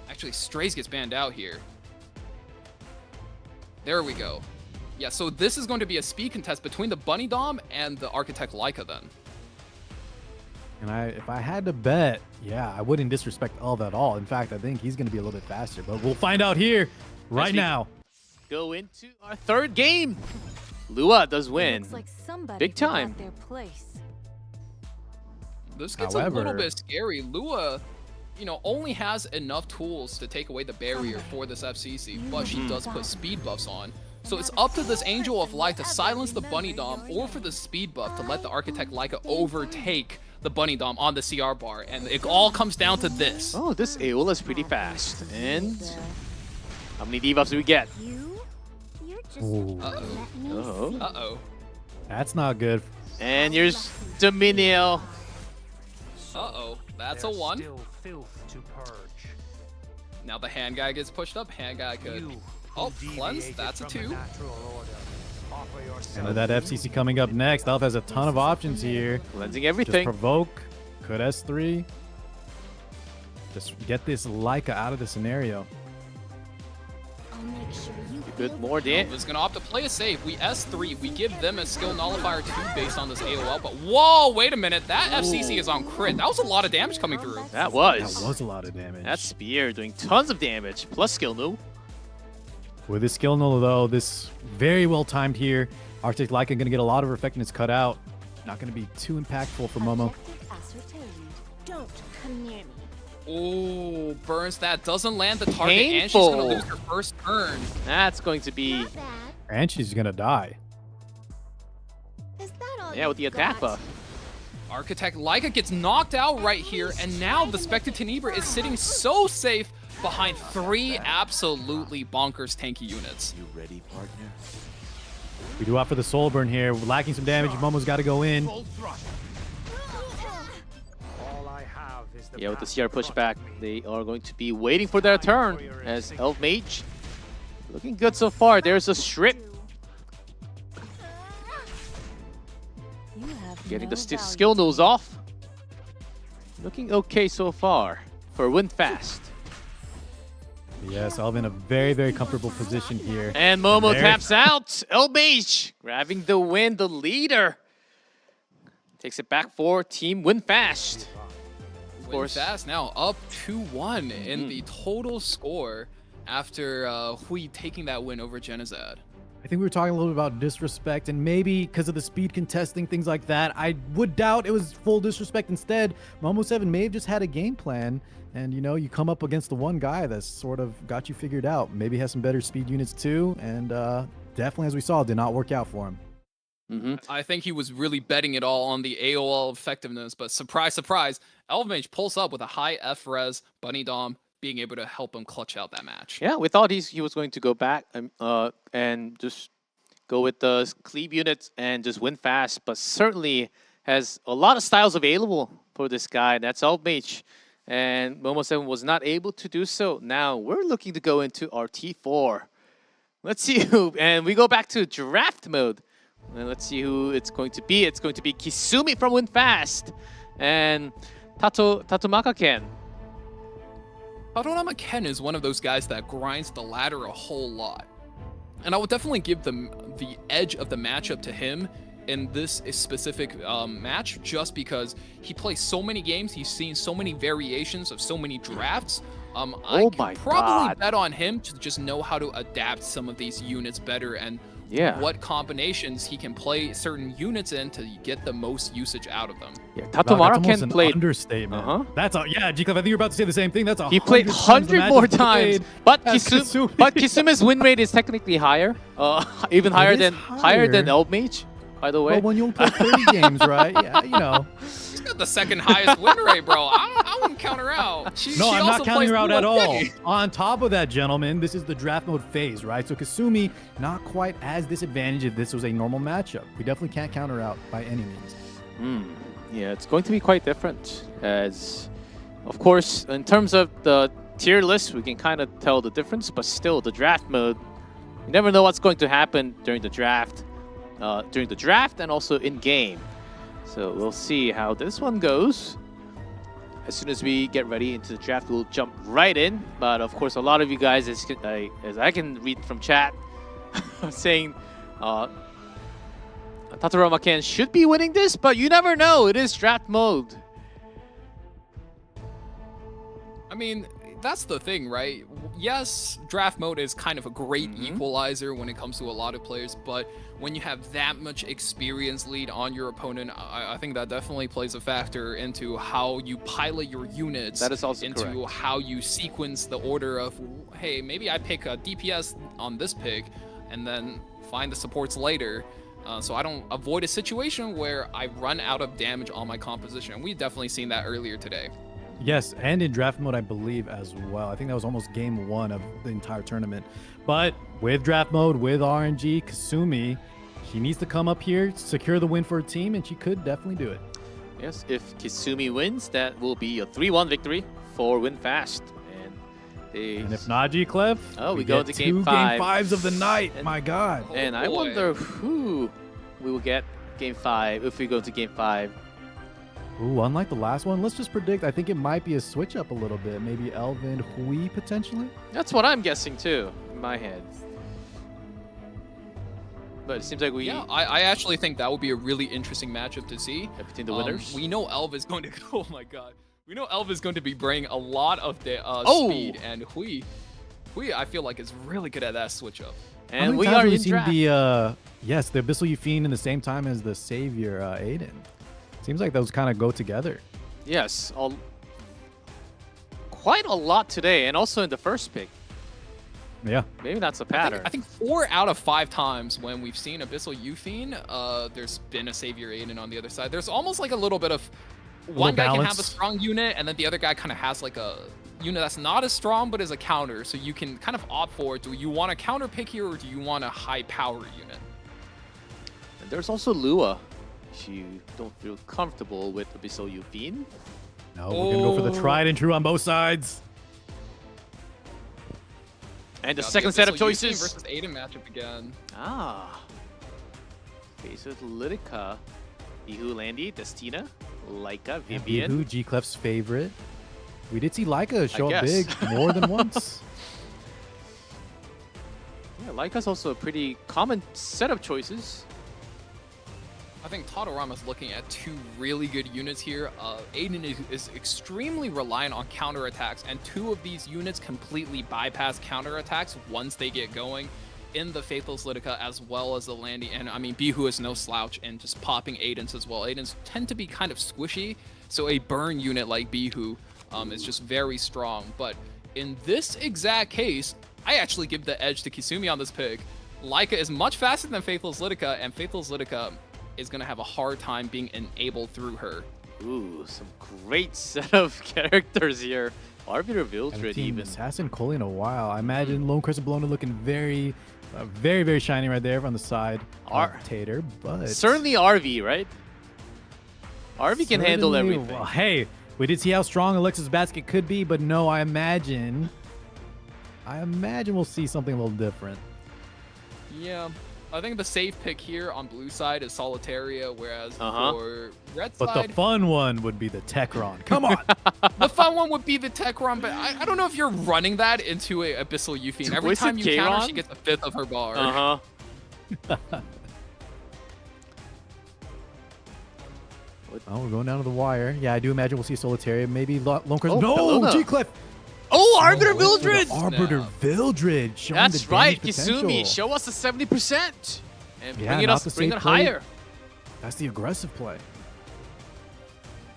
actually Strays gets banned out here. There we go. Yeah, so this is going to be a speed contest between the Bunny Dom and the Architect Leica then. And if I had to bet, yeah, I wouldn't disrespect Elv at all. In fact, I think he's going to be a little bit faster, but we'll find out here right now. Go into our 3rd game. Lua does win. Looks like somebody Big time. forgot their place. This gets a little bit scary. Lua, you know, only has enough tools to take away the barrier for this FCC, but she does put speed buffs on. So it's up to this Angel of Light to silence the Bunny Dom, or for the speed buff to let the Architect Leica overtake the Bunny Dom on the CR bar, and it all comes down to this. Oh, this AOL is pretty fast. And how many debuffs do we get? Uh-oh. That's not good. And here's Dominio. Uh-oh. That's a 1. Now the hand guy gets pushed up. Hand guy could. Oh, cleanse. That's a 2. And with that FCC coming up next, Elf has a ton of options here. Cleansing everything. Just provoke. Could S3. Just get this Leica out of the scenario. Good, more damage. Is gonna opt to play a save. We S3. We give them a skill nullifier 2 based on this AOL. But whoa, wait a minute. That FCC is on crit. That was a lot of damage coming through. That was a lot of damage. That spear doing tons of damage. Plus skill null. With this skill null, though, this very well timed here. Arctic Leica going to get a lot of her effectiveness cut out. Not going to be too impactful for Momo. Don't come near me. Oh, burns that. Doesn't land the target, Painful. and she's going to lose her first turn. That's going to be... And she's going to die. Yeah, with the attack buff. Architect Leica gets knocked out right here, and now the Spectre Tenebra is sitting so safe behind 3 absolutely bonkers tanky units. You ready, partner? We do opt for the soul burn here. We're lacking some damage. Momo's got to go in. Yeah, with the CR pushback, they are going to be waiting for their turn as Elf Mage. Looking good so far. There's a strip. Getting the skill nulls off. Looking okay so far for win fast. Yes, Elf in a very, very comfortable position here. And Momo taps out. Elf Mage grabbing the win, the leader. Takes it back for Team Win Fast. Of course. Fast now up 2-1 in the total score after Hui taking that win over Genizad. I think we were talking a little bit about disrespect, and maybe because of the speed contesting, things like that, I would doubt it was full disrespect. Instead, Momo7 may have just had a game plan, and you know, you come up against the one guy that's sort of got you figured out. Maybe has some better speed units too, and definitely, as we saw, did not work out for him. I think he was really betting it all on the AOL effectiveness, but surprise, surprise, Elfmage pulls up with a high F-res, Bunny Dom being able to help him clutch out that match. Yeah, we thought he was going to go back and just go with the cleave units and just win fast, but certainly has a lot of styles available for this guy. That's Elfmage, and Momo7 was not able to do so. Now we're looking to go into our T4. Let's see who, and we go back to draft mode. And let's see who it's going to be. It's going to be Kisumi from Win Fast and Tatomaka Ken. Tatomaka Ken is one of those guys that grinds the ladder a whole lot. And I would definitely give them the edge of the matchup to him in this specific match, just because he plays so many games, he's seen so many variations of so many drafts. I could probably bet on him to just know how to adapt some of these units better and what combinations he can play certain units in to get the most usage out of them. Yeah, Tatomaka Ken played understatement. That's yeah, G-Clef, I think you're about to say the same thing. That's he played 100 more times, but Kisumi's win rate is technically higher, even higher than Elfmage, by the way. Well, when you only play 30 games, right? Yeah, you know. She's got the second highest win rate, bro. I wouldn't count her out. No, I'm not counting her out at all. On top of that, gentlemen, this is the draft mode phase, right? So Kasumi, not quite as disadvantaged if this was a normal matchup. We definitely can't count her out by any means. Yeah, it's going to be quite different. As, of course, in terms of the tier list, we can kind of tell the difference, but still, the draft mode, you never know what's going to happen during the draft and also in game. So we'll see how this one goes. As soon as we get ready into the draft, we'll jump right in. But of course, a lot of you guys, as I can read from chat, saying Tatomaka Ken should be winning this, but you never know. It is draft mode. I mean, that's the thing, right? Yes, draft mode is kind of a great equalizer when it comes to a lot of players, but when you have that much experience lead on your opponent, I think that definitely plays a factor into how you pilot your units. That is also into correct. How you sequence the order of, hey, maybe I pick a DPS on this pick and then find the supports later. So I don't avoid a situation where I run out of damage on my composition. And we've definitely seen that earlier today. Yes, and in draft mode, I believe, as well. I think that was almost game 1 of the entire tournament. But with draft mode, with RNG, Kasumi, she needs to come up here, secure the win for her team, and she could definitely do it. Yes, if Kisumi wins, that will be a 3-1 victory for Win Fast. And And if not G-Clef, we go get to game 2 5. game 5s of the night. My God. And I wonder who we will get game 5 if we go to game 5. Ooh, unlike the last one, let's just predict. I think it might be a switch up a little bit. Maybe Elvin, Hui potentially. That's what I'm guessing too, in my head. But it seems like we... Yeah, I actually think that would be a really interesting matchup to see. Between the winners? We know Elv is going to... Oh my god. We know Elv is going to be bringing a lot of the speed, and Hui, I feel like, is really good at that switch up. And we are in seen draft. the Abyssal Yufine in the same time as the Savior Aiden. Seems like those kind of go together. Yes, quite a lot today, and also in the first pick. Yeah. Maybe that's a pattern. I think 4 out of 5 times when we've seen Abyssal Yufine, there's been a Savior Aiden on the other side. There's almost like a little bit of one guy can have a strong unit, and then the other guy kind of has like a unit that's not as strong but is a counter. So you can kind of opt for, do you want a counter pick here or do you want a high power unit? And there's also Lua. If you don't feel comfortable with Abyssal Yufine. No, we're going to go for the tried and true on both sides. And the second set of choices. Yufine versus Aiden matchup again. Face with Lidica, Bihu, Landy, Destina, Laika, And Vivian. Bihu, G-Clef's favorite. We did see Laika show up guess. big more than once. Yeah, Laika's also a pretty common set of choices. I think Tadorama's looking at 2 really good units here. Aiden is extremely reliant on counterattacks, and 2 of these units completely bypass counterattacks once they get going in the Faithless Lidica as well as the Landy. And I mean, Bihu is no slouch in just popping Aidens as well. Aidens tend to be kind of squishy, so a burn unit like Bihu is just very strong. But in this exact case, I actually give the edge to Kisumi on this pick. Laika is much faster than Faithless Lidica, and Faithless Lidica is going to have a hard time being enabled through her. Ooh, some great set of characters here. Arbiter Vildred even. Assassin Cole in a while. I imagine Lone Crescent Bologna looking very, very shiny right there on the side of Tater, but... Certainly RV, right? RV can handle everything. Well, hey, we did see how strong Alexis Basket could be, but no, I imagine we'll see something a little different. Yeah. I think the safe pick here on blue side is Solitaria, whereas for red side... But the fun one would be the Techron. Come on! The fun one would be the Techron, but I don't know if you're running that into a Abyssal Yufine. Every time you counter, she gets a 5th of her bar. Oh, we're going down to the wire. Yeah, I do imagine we'll see Solitaria. Maybe Lone Crescent. Oh, no! G-Clef! Oh, Arbiter Vildred! Arbiter Vildred showing That's the right, damage Kisumi. potential. Show us the 70%. And Yeah, bring it higher. That's the aggressive play.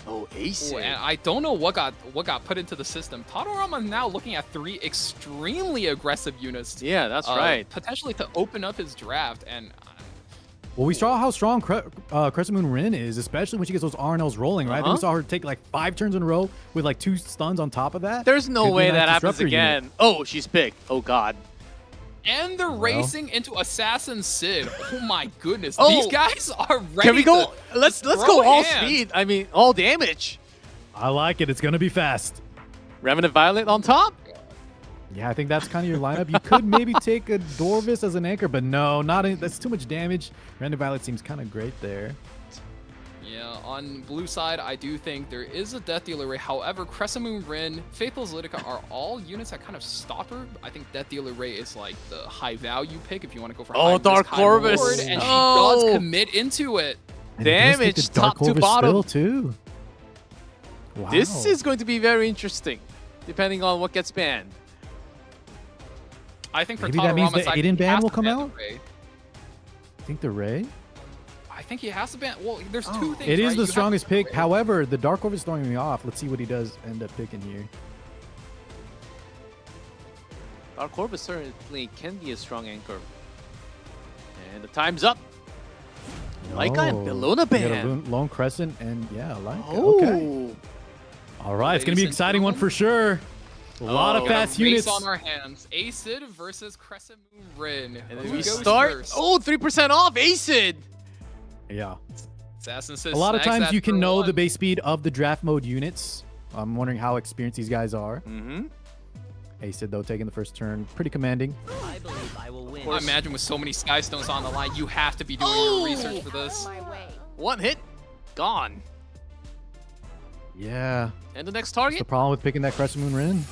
Oh, ace. And I don't know what got put into the system. Tadorama is now looking at 3 extremely aggressive units. Yeah, that's right. Potentially to open up his draft. And Well, we saw how strong Crescent Moon Rin is, especially when she gets those RNLs rolling, right? Then we saw her take like 5 turns in a row with like 2 stuns on top of that. There's no Could be way a nice that happens disruptor again. unit. Oh, she's picked. Oh, God. And they're racing into Assassin Sid. Oh my goodness. Oh. These guys are ready. Can we go? Let's throw go all hands. speed. I mean, all damage. I like it. It's going to be fast. Revenant Violet on top? Yeah, I think that's kind of your lineup. You could maybe take a Dorvis as an anchor, but no, that's too much damage. Random Violet seems kind of great there. Yeah, on blue side, I do think there is a Death Dealer Ray. However, Crescent Moon Rin, Faithless Lidica are all units that kind of stop her. I think Death Dealer Ray is like the high value pick if you want to go for high Dark risk, high Corvus. reward, and she does commit into it. And it does take Damage the Dark top to Corvus bottom. Spill, too. Wow. This is going to be very interesting, depending on what gets banned. I think for Maybe that means the Tadorama's side, Aiden he ban has will to come ban the out? Ray. I think the Ray? I think he has to ban. Well, there's 2 things. It is right? the You have strongest to ban pick. Ray. However, the Dark Corvus is throwing me off. Let's see what he does end up picking here. Dark Corvus certainly can be a strong anchor. And the time's up. Laika and Bellona We got a ban. Lone Crescent and yeah, Laika. Oh. Okay. All right, it's going to be an Ladies and exciting one for sure. A lot of We got a fast race units. on our hands. Acid versus Crescent Moon Rin. And Who then we goes start. first? Oh, 3% off. Acid. Yeah. Assassin says A lot of snags times that you can for know one. the base speed of the draft mode units. I'm wondering how experienced these guys are. Mm-hmm. Acid, though, taking the first turn. Pretty commanding. I believe I will win. I imagine with so many Sky Stones on the line, you have to be doing your research for this. One hit, gone. Yeah. And the next That's target? the problem with picking that Crescent Moon Rin.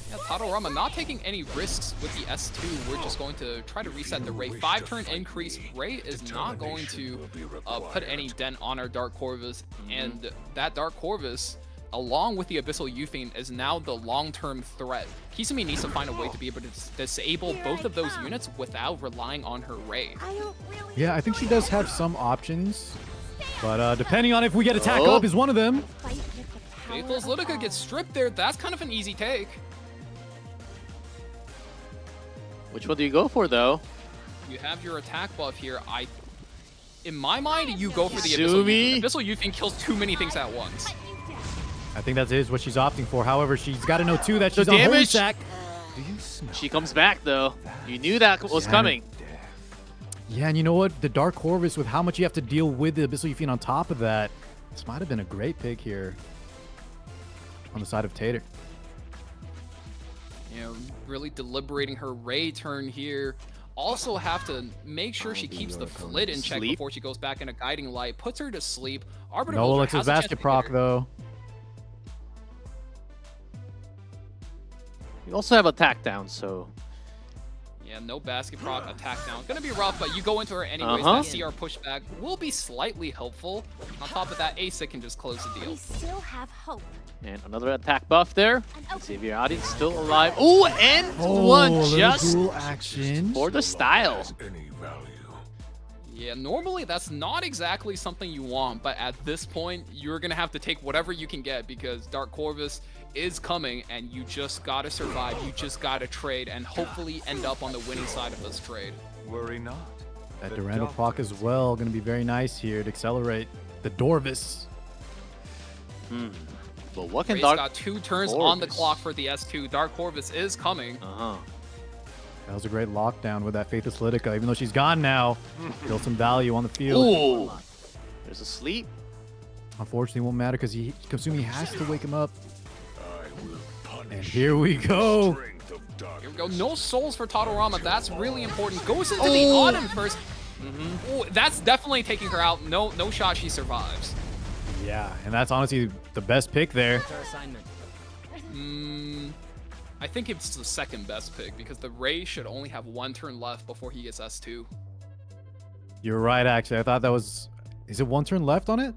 Yeah, Tadorama not taking any risks with the S2. We're just going to try to reset the Ray. 5-turn increase. Ray is not going to put any dent on our Dark Corvus. And that Dark Corvus, along with the Abyssal Euphane, is now the long-term threat. Kisumi needs to find a way to be able to disable both of those units without relying on her Ray. Yeah, I think she does have some options. But depending on if we get attack up is one of them. Faithless Litica gets stripped there. That's kind of an easy take. Which one do you go for, though? You have your attack buff here. In my mind, you go for the Sumi? Abyssal Euphane. Abyssal Euphane kills too many things at once. I think that is what she's opting for. However, she's got to know, too, that she's The on Holy damage. Sack. She comes back, though. You knew that was coming. Yeah, and you know what? The Dark Corvus, with how much you have to deal with the Abyssal Euphane on top of that, this might have been a great pick here on the side of Tater. You know, really deliberating her Ray turn here. Also have to make sure she keeps the Flit in check before she goes back into Guiding Light. Puts her to sleep. Arbiter No Vulture Alexa's has a chance to basket get proc, her. though. You also have attack down, so... Yeah, no basket proc, attack down. Gonna be rough, but you go into her anyways. That CR pushback will be slightly helpful. On top of that, ASIC can just close the deal. We still have hope. And another attack buff there. Xavier Audience still alive. Ooh, and Oh, one little just dual action. for the style. Yeah, normally that's not exactly something you want, but at this point, you're gonna have to take whatever you can get because Dark Corvus is coming and you just gotta survive, you just gotta trade and hopefully end up on the winning side of this trade. Worry not. That Durandal proc as well, going to be very nice here to accelerate the Dorvis. But what can Ray's Dark got 2 turns on the Corvus? clock for the S2. Dark Corvus is coming. That was a great lockdown with that Faithless Litica. Even though she's gone now, still some value on the field. Ooh. There's a sleep. Unfortunately, it won't matter because Kasumi has to wake him up. And here we go. Here we go. No souls for Tadorama. That's really important. Goes into the Oh. Autumn first. Ooh, that's definitely taking her out. No shot she survives. Yeah, and that's honestly the best pick there. I think it's the second best pick because the Ray should only have 1 turn left before he gets S2. You're right, actually. I thought that was... Is it 1 turn left on it?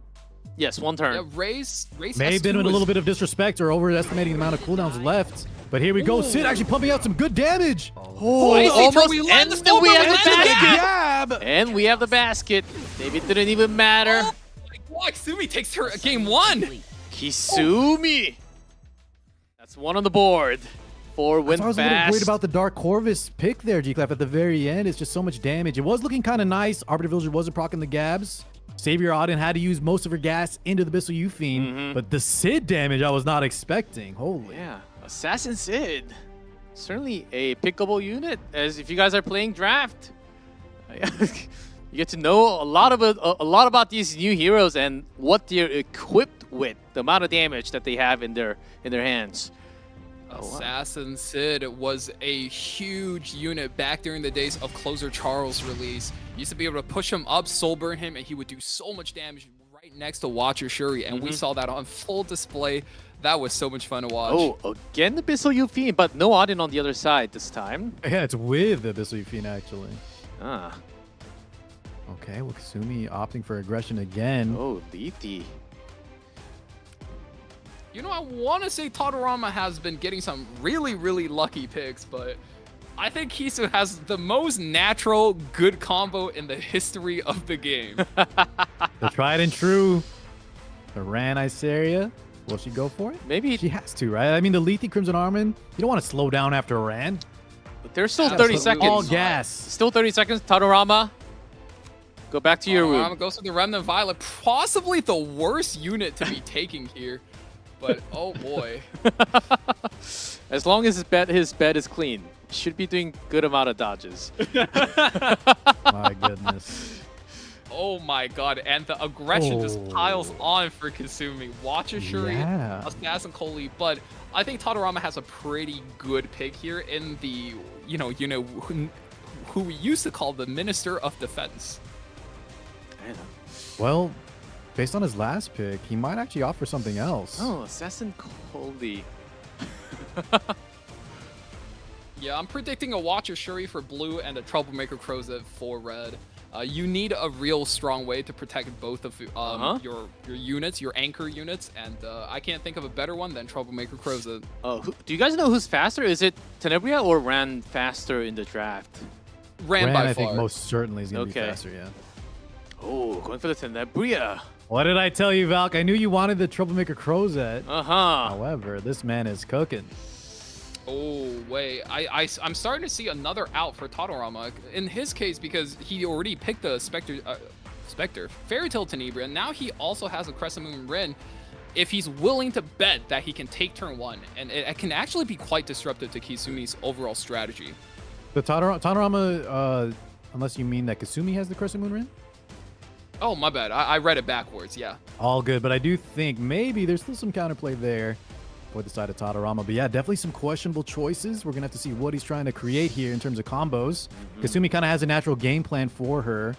Yes, 1 turn. Yeah, Ray's May have been S2 with a was- little bit of disrespect or overestimating the amount of cooldowns left. But here we go. Sid actually pumping out some good damage. Oh, Icy turn, almost. we And land the then we have the snowball, basket. Gab! And we have the basket. Maybe it didn't even matter. Oh, Kisumi takes her game 1. Kisumi. That's 1 on the board. 4 win So I was a little worried fast. about the Dark Corvus pick there, G-Clap. At the very end, it's just so much damage. It was looking kind of nice. Arbiter Villager wasn't proccing the Gabs. Savior Auden had to use most of her gas into the Abyssal Euphane. But the Sid damage I was not expecting. Holy. Yeah, Assassin Sid. Certainly a pickable unit, as if you guys are playing draft. You get to know a lot about these new heroes and what they're equipped with, the amount of damage that they have in their hands. Assassin Sid was a huge unit back during the days of Closer Charles' release. You used to be able to push him up, soul burn him, and he would do so much damage right next to Watcher Shuri, and we saw that on full display. That was so much fun to watch. Oh, again the Abyssal Euphane, but no Auden on the other side this time. Yeah, it's with the Abyssal Euphane, actually. Ah. Okay, well, Kasumi opting for aggression again. Oh, Liti. You know, I want to say Tadorama has been getting some really, really lucky picks, but I think Kisu has the most natural good combo in the history of the game. The tried and true. The Ran Iseria. Will she go for it? Maybe. She has to, right? I mean, the Lethe Crimson Armin, you don't want to slow down after Ran. But there's still 30 seconds. All gas. Still 30 seconds. Tadorama. Go back to your room. Tadorama goes to the Remnant Violet. Possibly the worst unit to be taking here. But, oh boy. As long as his bed is clean, should be doing good amount of dodges. My goodness. Oh my god, and the aggression just piles on for Kasumi. Watcher Shuri, Yeah. Assassin Koli, but I think Tadorama has a pretty good pick here in the, who we used to call the Minister of Defense. Well, based on his last pick, he might actually offer something else. Oh, Assassin Coldy. Yeah, I'm predicting a Watcher Shuri for blue and a Troublemaker Crozet for red. You need a real strong way to protect both of your units, your anchor units, and I can't think of a better one than Troublemaker Crozet. Do you guys know who's faster? Is it Tenebria or Ran faster in the draft? Ran by I far. think most certainly is going to be faster, yeah. Oh, going for the Tenebria. What did I tell you, Valk? I knew you wanted the Troublemaker Crozet. Uh-huh. However, this man is cooking. Oh, wait. I'm starting to see another out for Tadorama. In his case, because he already picked the Spectre. Fairy Tail Tenebria. Now he also has a Crescent Moon Rin. If he's willing to bet that he can take turn 1, and it can actually be quite disruptive to Kisumi's overall strategy. The Tadorama, unless you mean that Kasumi has the Crescent Moon Rin? Oh, my bad. I read it backwards, yeah. All good, but I do think maybe there's still some counterplay there for the side of Tadorama. But yeah, definitely some questionable choices. We're going to have to see what he's trying to create here in terms of combos. Kasumi kind of has a natural game plan for her.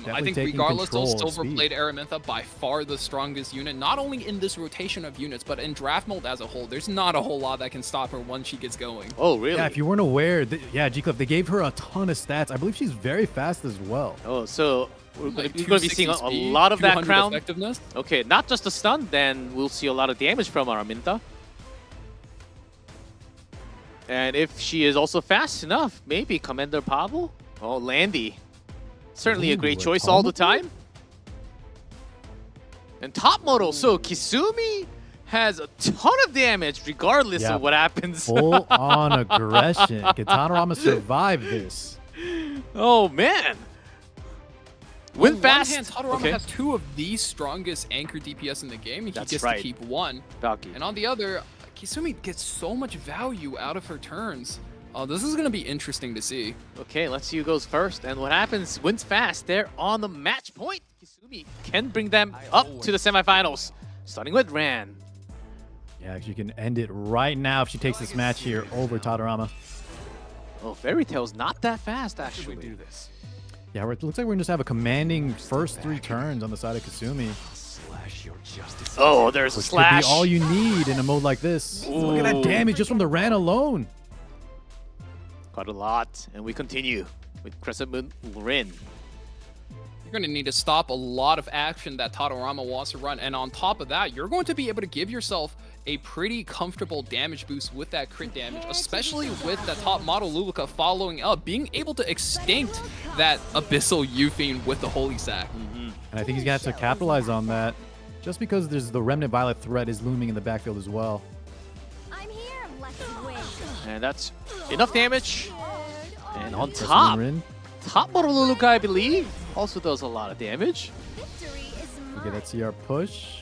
I think regardless, though, Silver played Araminta by far the strongest unit, not only in this rotation of units, but in draft mode as a whole. There's not a whole lot that can stop her once she gets going. Oh, really? Yeah, if you weren't aware, G-Cliff, they gave her a ton of stats. I believe she's very fast as well. Oh, so we're going to be seeing a lot of that crown. Effectiveness. Okay, not just the stun, then we'll see a lot of damage from Araminta. And if she is also fast enough, maybe Commander Pablo? Oh, Landy. Certainly a great choice all the time. And top model, so Kisumi has a ton of damage regardless of what happens. Full on aggression. Can Tadorama survive this? Oh, man. Win fast. On one hand, Tadorama has 2 of the strongest anchor DPS in the game, and he gets to keep 1. Valky. And on the other, Kisumi gets so much value out of her turns. This is going to be interesting to see. Okay, let's see who goes first. And what happens, wins fast. They're on the match point. Kisumi can bring them up to the semifinals, starting with Ran. Yeah, she can end it right now if she takes this match here over Tadorama. Oh, Fairy Tail's not that fast, actually. Yeah, it looks like we're going to just have a commanding first 3 turns on the side of Kasumi. Oh, there's a slash. Could be all you need in a mode like this. Ooh. Look at that damage just from the Ran alone. Quite a lot. And we continue with Crescent Moon Rin. You're going to need to stop a lot of action that Tadorama wants to run. And on top of that, you're going to be able to give yourself a pretty comfortable damage boost with that crit damage, especially with the top model Luluka following up, being able to extinct that Abyssal Euphine with the Holy Sack. And I think he's going to have to capitalize on that, just because there's the Remnant Violet threat is looming in the backfield as well. And that's enough damage. And on top model Luluka, I believe, also does a lot of damage. Okay, let's see our push.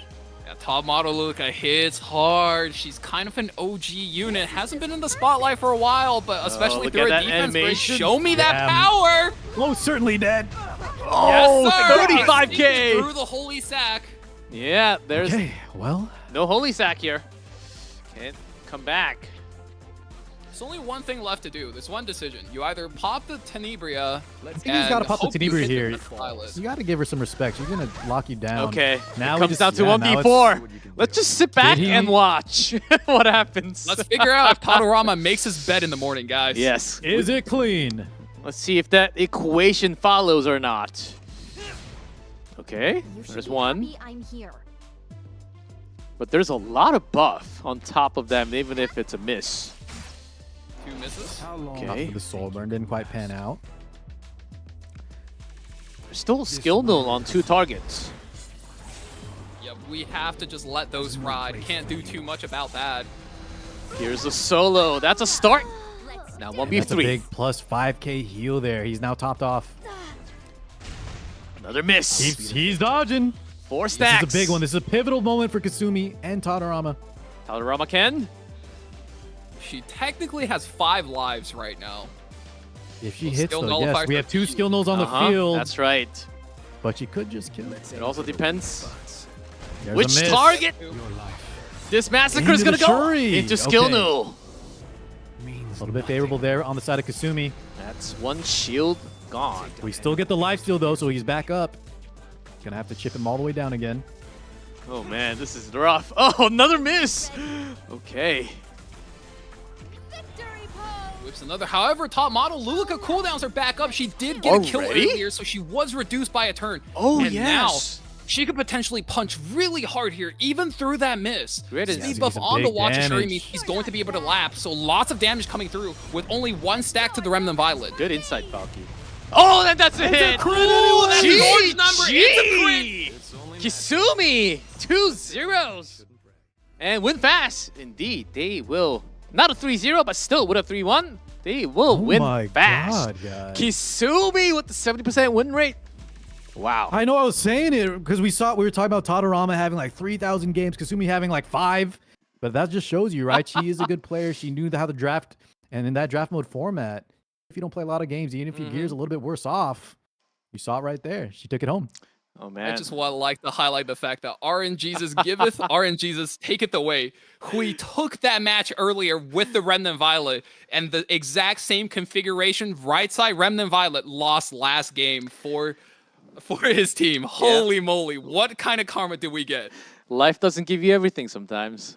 Yeah, top model Luluka hits hard. She's kind of an OG unit. Hasn't been in the spotlight for a while, but especially through her defense, but show me that power! Most certainly dead. Oh, yes, 35K! Through the Holy Sack. Yeah, there's well, no Holy Sack here. Can't come back. There's only one thing left to do. There's one decision. You either pop the Tenebria. I think he's got to pop the Tenebria here. You got to give her some respect. She's going to lock you down. Okay, now it comes down to 1v4. Let's just sit back and watch what happens. Let's figure out if Tadorama makes his bed in the morning, guys. Yes. Is it clean? Let's see if that equation follows or not. Okay, there's one. I'm here. But there's a lot of buff on top of them, even if it's a miss. 2 misses. Okay. The Soul Burn didn't quite pan out. There's still a skill null on 2 targets. Yeah, we have to just let those ride. Can't do too much about that. Here's a solo. That's a start. Now 1v3. That's a big plus 5k heal there. He's now topped off. Another miss. He's dodging. 4 stacks. This is a big one. This is a pivotal moment for Kasumi and Tadorama. Tadorama can. She technically has 5 lives right now. If she hits, though, yes. We have 2 skill nulls on the field. That's right. But she could just kill it. It also depends There's which a miss. target. This massacre is Into gonna the go Shuri. into skill Okay. null. A little bit favorable there on the side of Kasumi. That's one shield gone. We still get the lifesteal though, so he's back up. Gonna have to chip him all the way down again. Oh man, this is rough. Oh, another miss. Okay. Whips another. However, top model Lulika cooldowns are back up. She did get a kill Already? earlier, so she was reduced by a turn. Oh, and yes. now she could potentially punch really hard here, even through that miss. Great Speed advantage. buff He's a on the big Watcher Shuri damage. means he's going to be able to lap, so lots of damage coming through with only one stack to the Remnant Violet. Good insight, Valky. Oh, and that's a hit. Oh, that's GG. an orange number. It's a crit. Kisumi, 2 zeros. And win fast. Indeed, they will. Not a 3-0, but still with a 3-1. They will win my fast. God, guys. Kisumi with the 70% win rate. Wow. I know I was saying it because we were talking about Tadorama having like 3,000 games, Kasumi having like 5. But that just shows you, right? She is a good player. She knew how to draft. And in that draft mode format, if you don't play a lot of games, even if your gear's a little bit worse off, you saw it right there. She took it home. Oh, man. I just want to like to highlight the fact that RNGesus giveth, RNGesus taketh away. We took that match earlier with the Remnant Violet, and the exact same configuration, right side Remnant Violet, lost last game for his team. Holy moly, what kind of karma did we get? Life doesn't give you everything sometimes.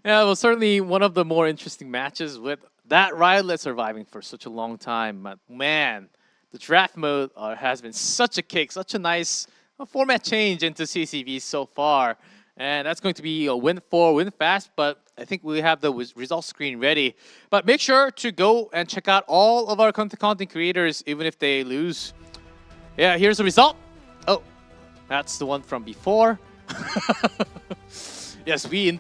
Yeah, it was certainly one of the more interesting matches with that Riotlet surviving for such a long time. But man, the draft mode has been such a kick, such a nice format change into CCV so far. And that's going to be a win fast, but I think we have the results screen ready. But make sure to go and check out all of our content creators, even if they lose. Yeah, here's the result. Oh, that's the one from before. Yes, we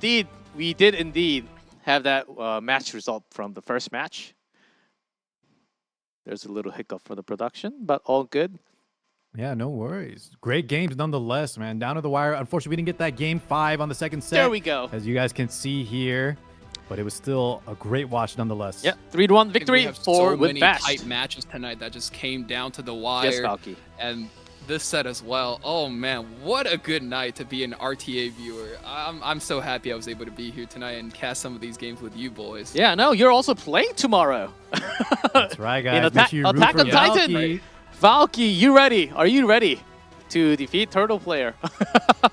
did indeed have that match result from the first match. There's a little hiccup for the production, but all good. Yeah, no worries. Great games nonetheless, man. Down to the wire. Unfortunately, we didn't get that game 5 on the second set. There we go. As you guys can see here. But it was still a great watch nonetheless. Yep, 3-1 victory We have for so Win many Fast. tight matches tonight that just came down to the wire. Yes, Valky. And this set as well. Oh man, what a good night to be an RTA viewer. I'm so happy I was able to be here tonight and cast some of these games with you boys. Yeah, no, you're also playing tomorrow. That's right, guys. In Make sure you root Attack for on Titan. Valky. Valky, you ready? Are you ready to defeat Turtle Player?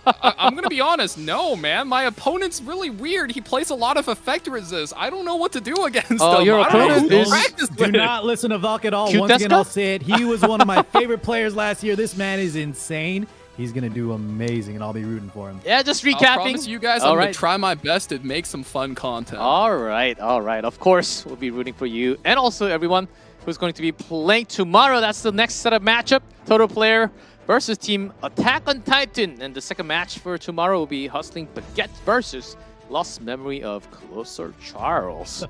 I'm gonna be honest, no man, my opponent's really weird. He plays a lot of effect resist. I don't know what to do against him. Your I don't know opponent who to is... practice Do with. not listen to Valk at all. Cute Once again, Deska? I'll say it. He was one of my favorite players last year. This man is insane. He's going to do amazing, and I'll be rooting for him. Yeah, just I recapping. promise you guys, All I'm right. gonna try my best to make some fun content. All right. Of course, we'll be rooting for you. And also everyone who's going to be playing tomorrow. That's the next set of matchup. Total Player versus Team Attack on Titan. And the second match for tomorrow will be Hustling Baguette versus Lost Memory of Closer Charles.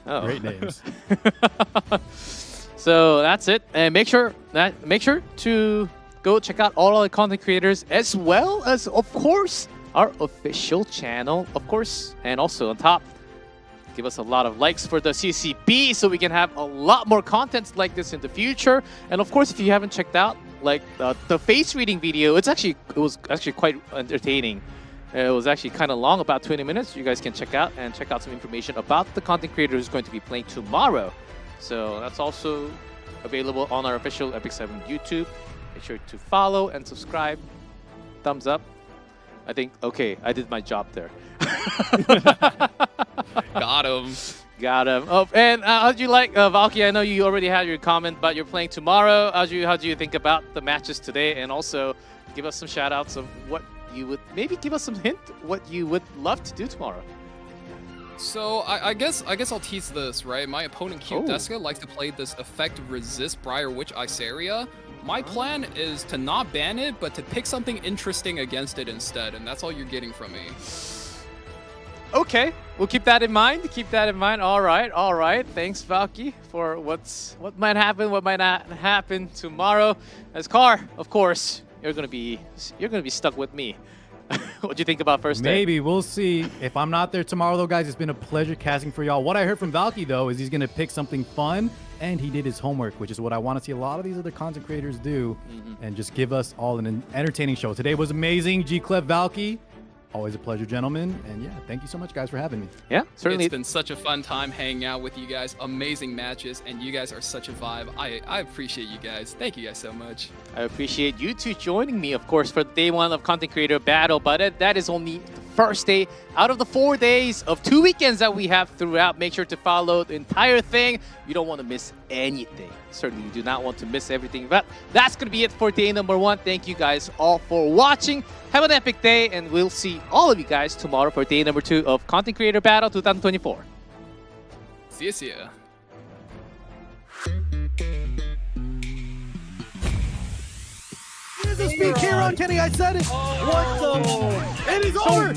Oh. Great names. So that's it. And make sure to go check out all our content creators, as well as, of course, our official channel, of course. And also on top, give us a lot of likes for the CCB so we can have a lot more content like this in the future. And of course, if you haven't checked out like the face reading video, it was actually quite entertaining. It was actually kind of long, about 20 minutes. You guys can check out some information about the content creator who's going to be playing tomorrow. So that's also available on our official EpicSeven YouTube. Make sure to follow and subscribe. Thumbs up. I think, okay, I did my job there. Got him. Got him. Oh, and how'd you like, Valky? I know you already had your comment, but you're playing tomorrow. How do you think about the matches today? And also, give us some shout outs of what you would, maybe give us some hint what you would love to do tomorrow. So I guess I'll tease this, right? My opponent Cute Deska likes to play this effect resist Briar Witch Iceria. My plan is to not ban it, but to pick something interesting against it instead, and that's all you're getting from me. Okay, we'll keep that in mind. All right. Thanks, Valky, for what might happen, what might not happen tomorrow. As Car, of course, you're gonna be stuck with me. What do you think about first day? Maybe. We'll see. If I'm not there tomorrow, though, guys, it's been a pleasure casting for y'all. What I heard from Valky, though, is he's going to pick something fun, and he did his homework, which is what I want to see a lot of these other content creators do, and just give us all an entertaining show. Today was amazing. G-Clef Valky, Always a pleasure, gentlemen. And yeah, thank you so much, guys, for having me. Yeah, certainly. It's been such a fun time hanging out with you guys. Amazing matches, and you guys are such a vibe. I appreciate you guys. Thank you guys so much. I appreciate you two joining me, of course, for day one of Content Creator Battle, but that is only the first day out of the 4 days of 2 weekends that we have throughout. Make sure to follow the entire thing. You don't want to miss anything. Certainly, you do not want to miss everything. But that's going to be it for day number 1. Thank you guys all for watching. Have an epic day, and we'll see all of you guys tomorrow for day number 2 of Content Creator Battle 2024. See ya, see ya. Here's a speak here on Kenny. I said it. What the? It is over.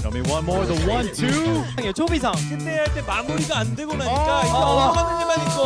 Show me one more. The 1-2. 초비상 끝내야 할 때 마무리가 안 되고 나니까 이게 넘어가는 일만 있고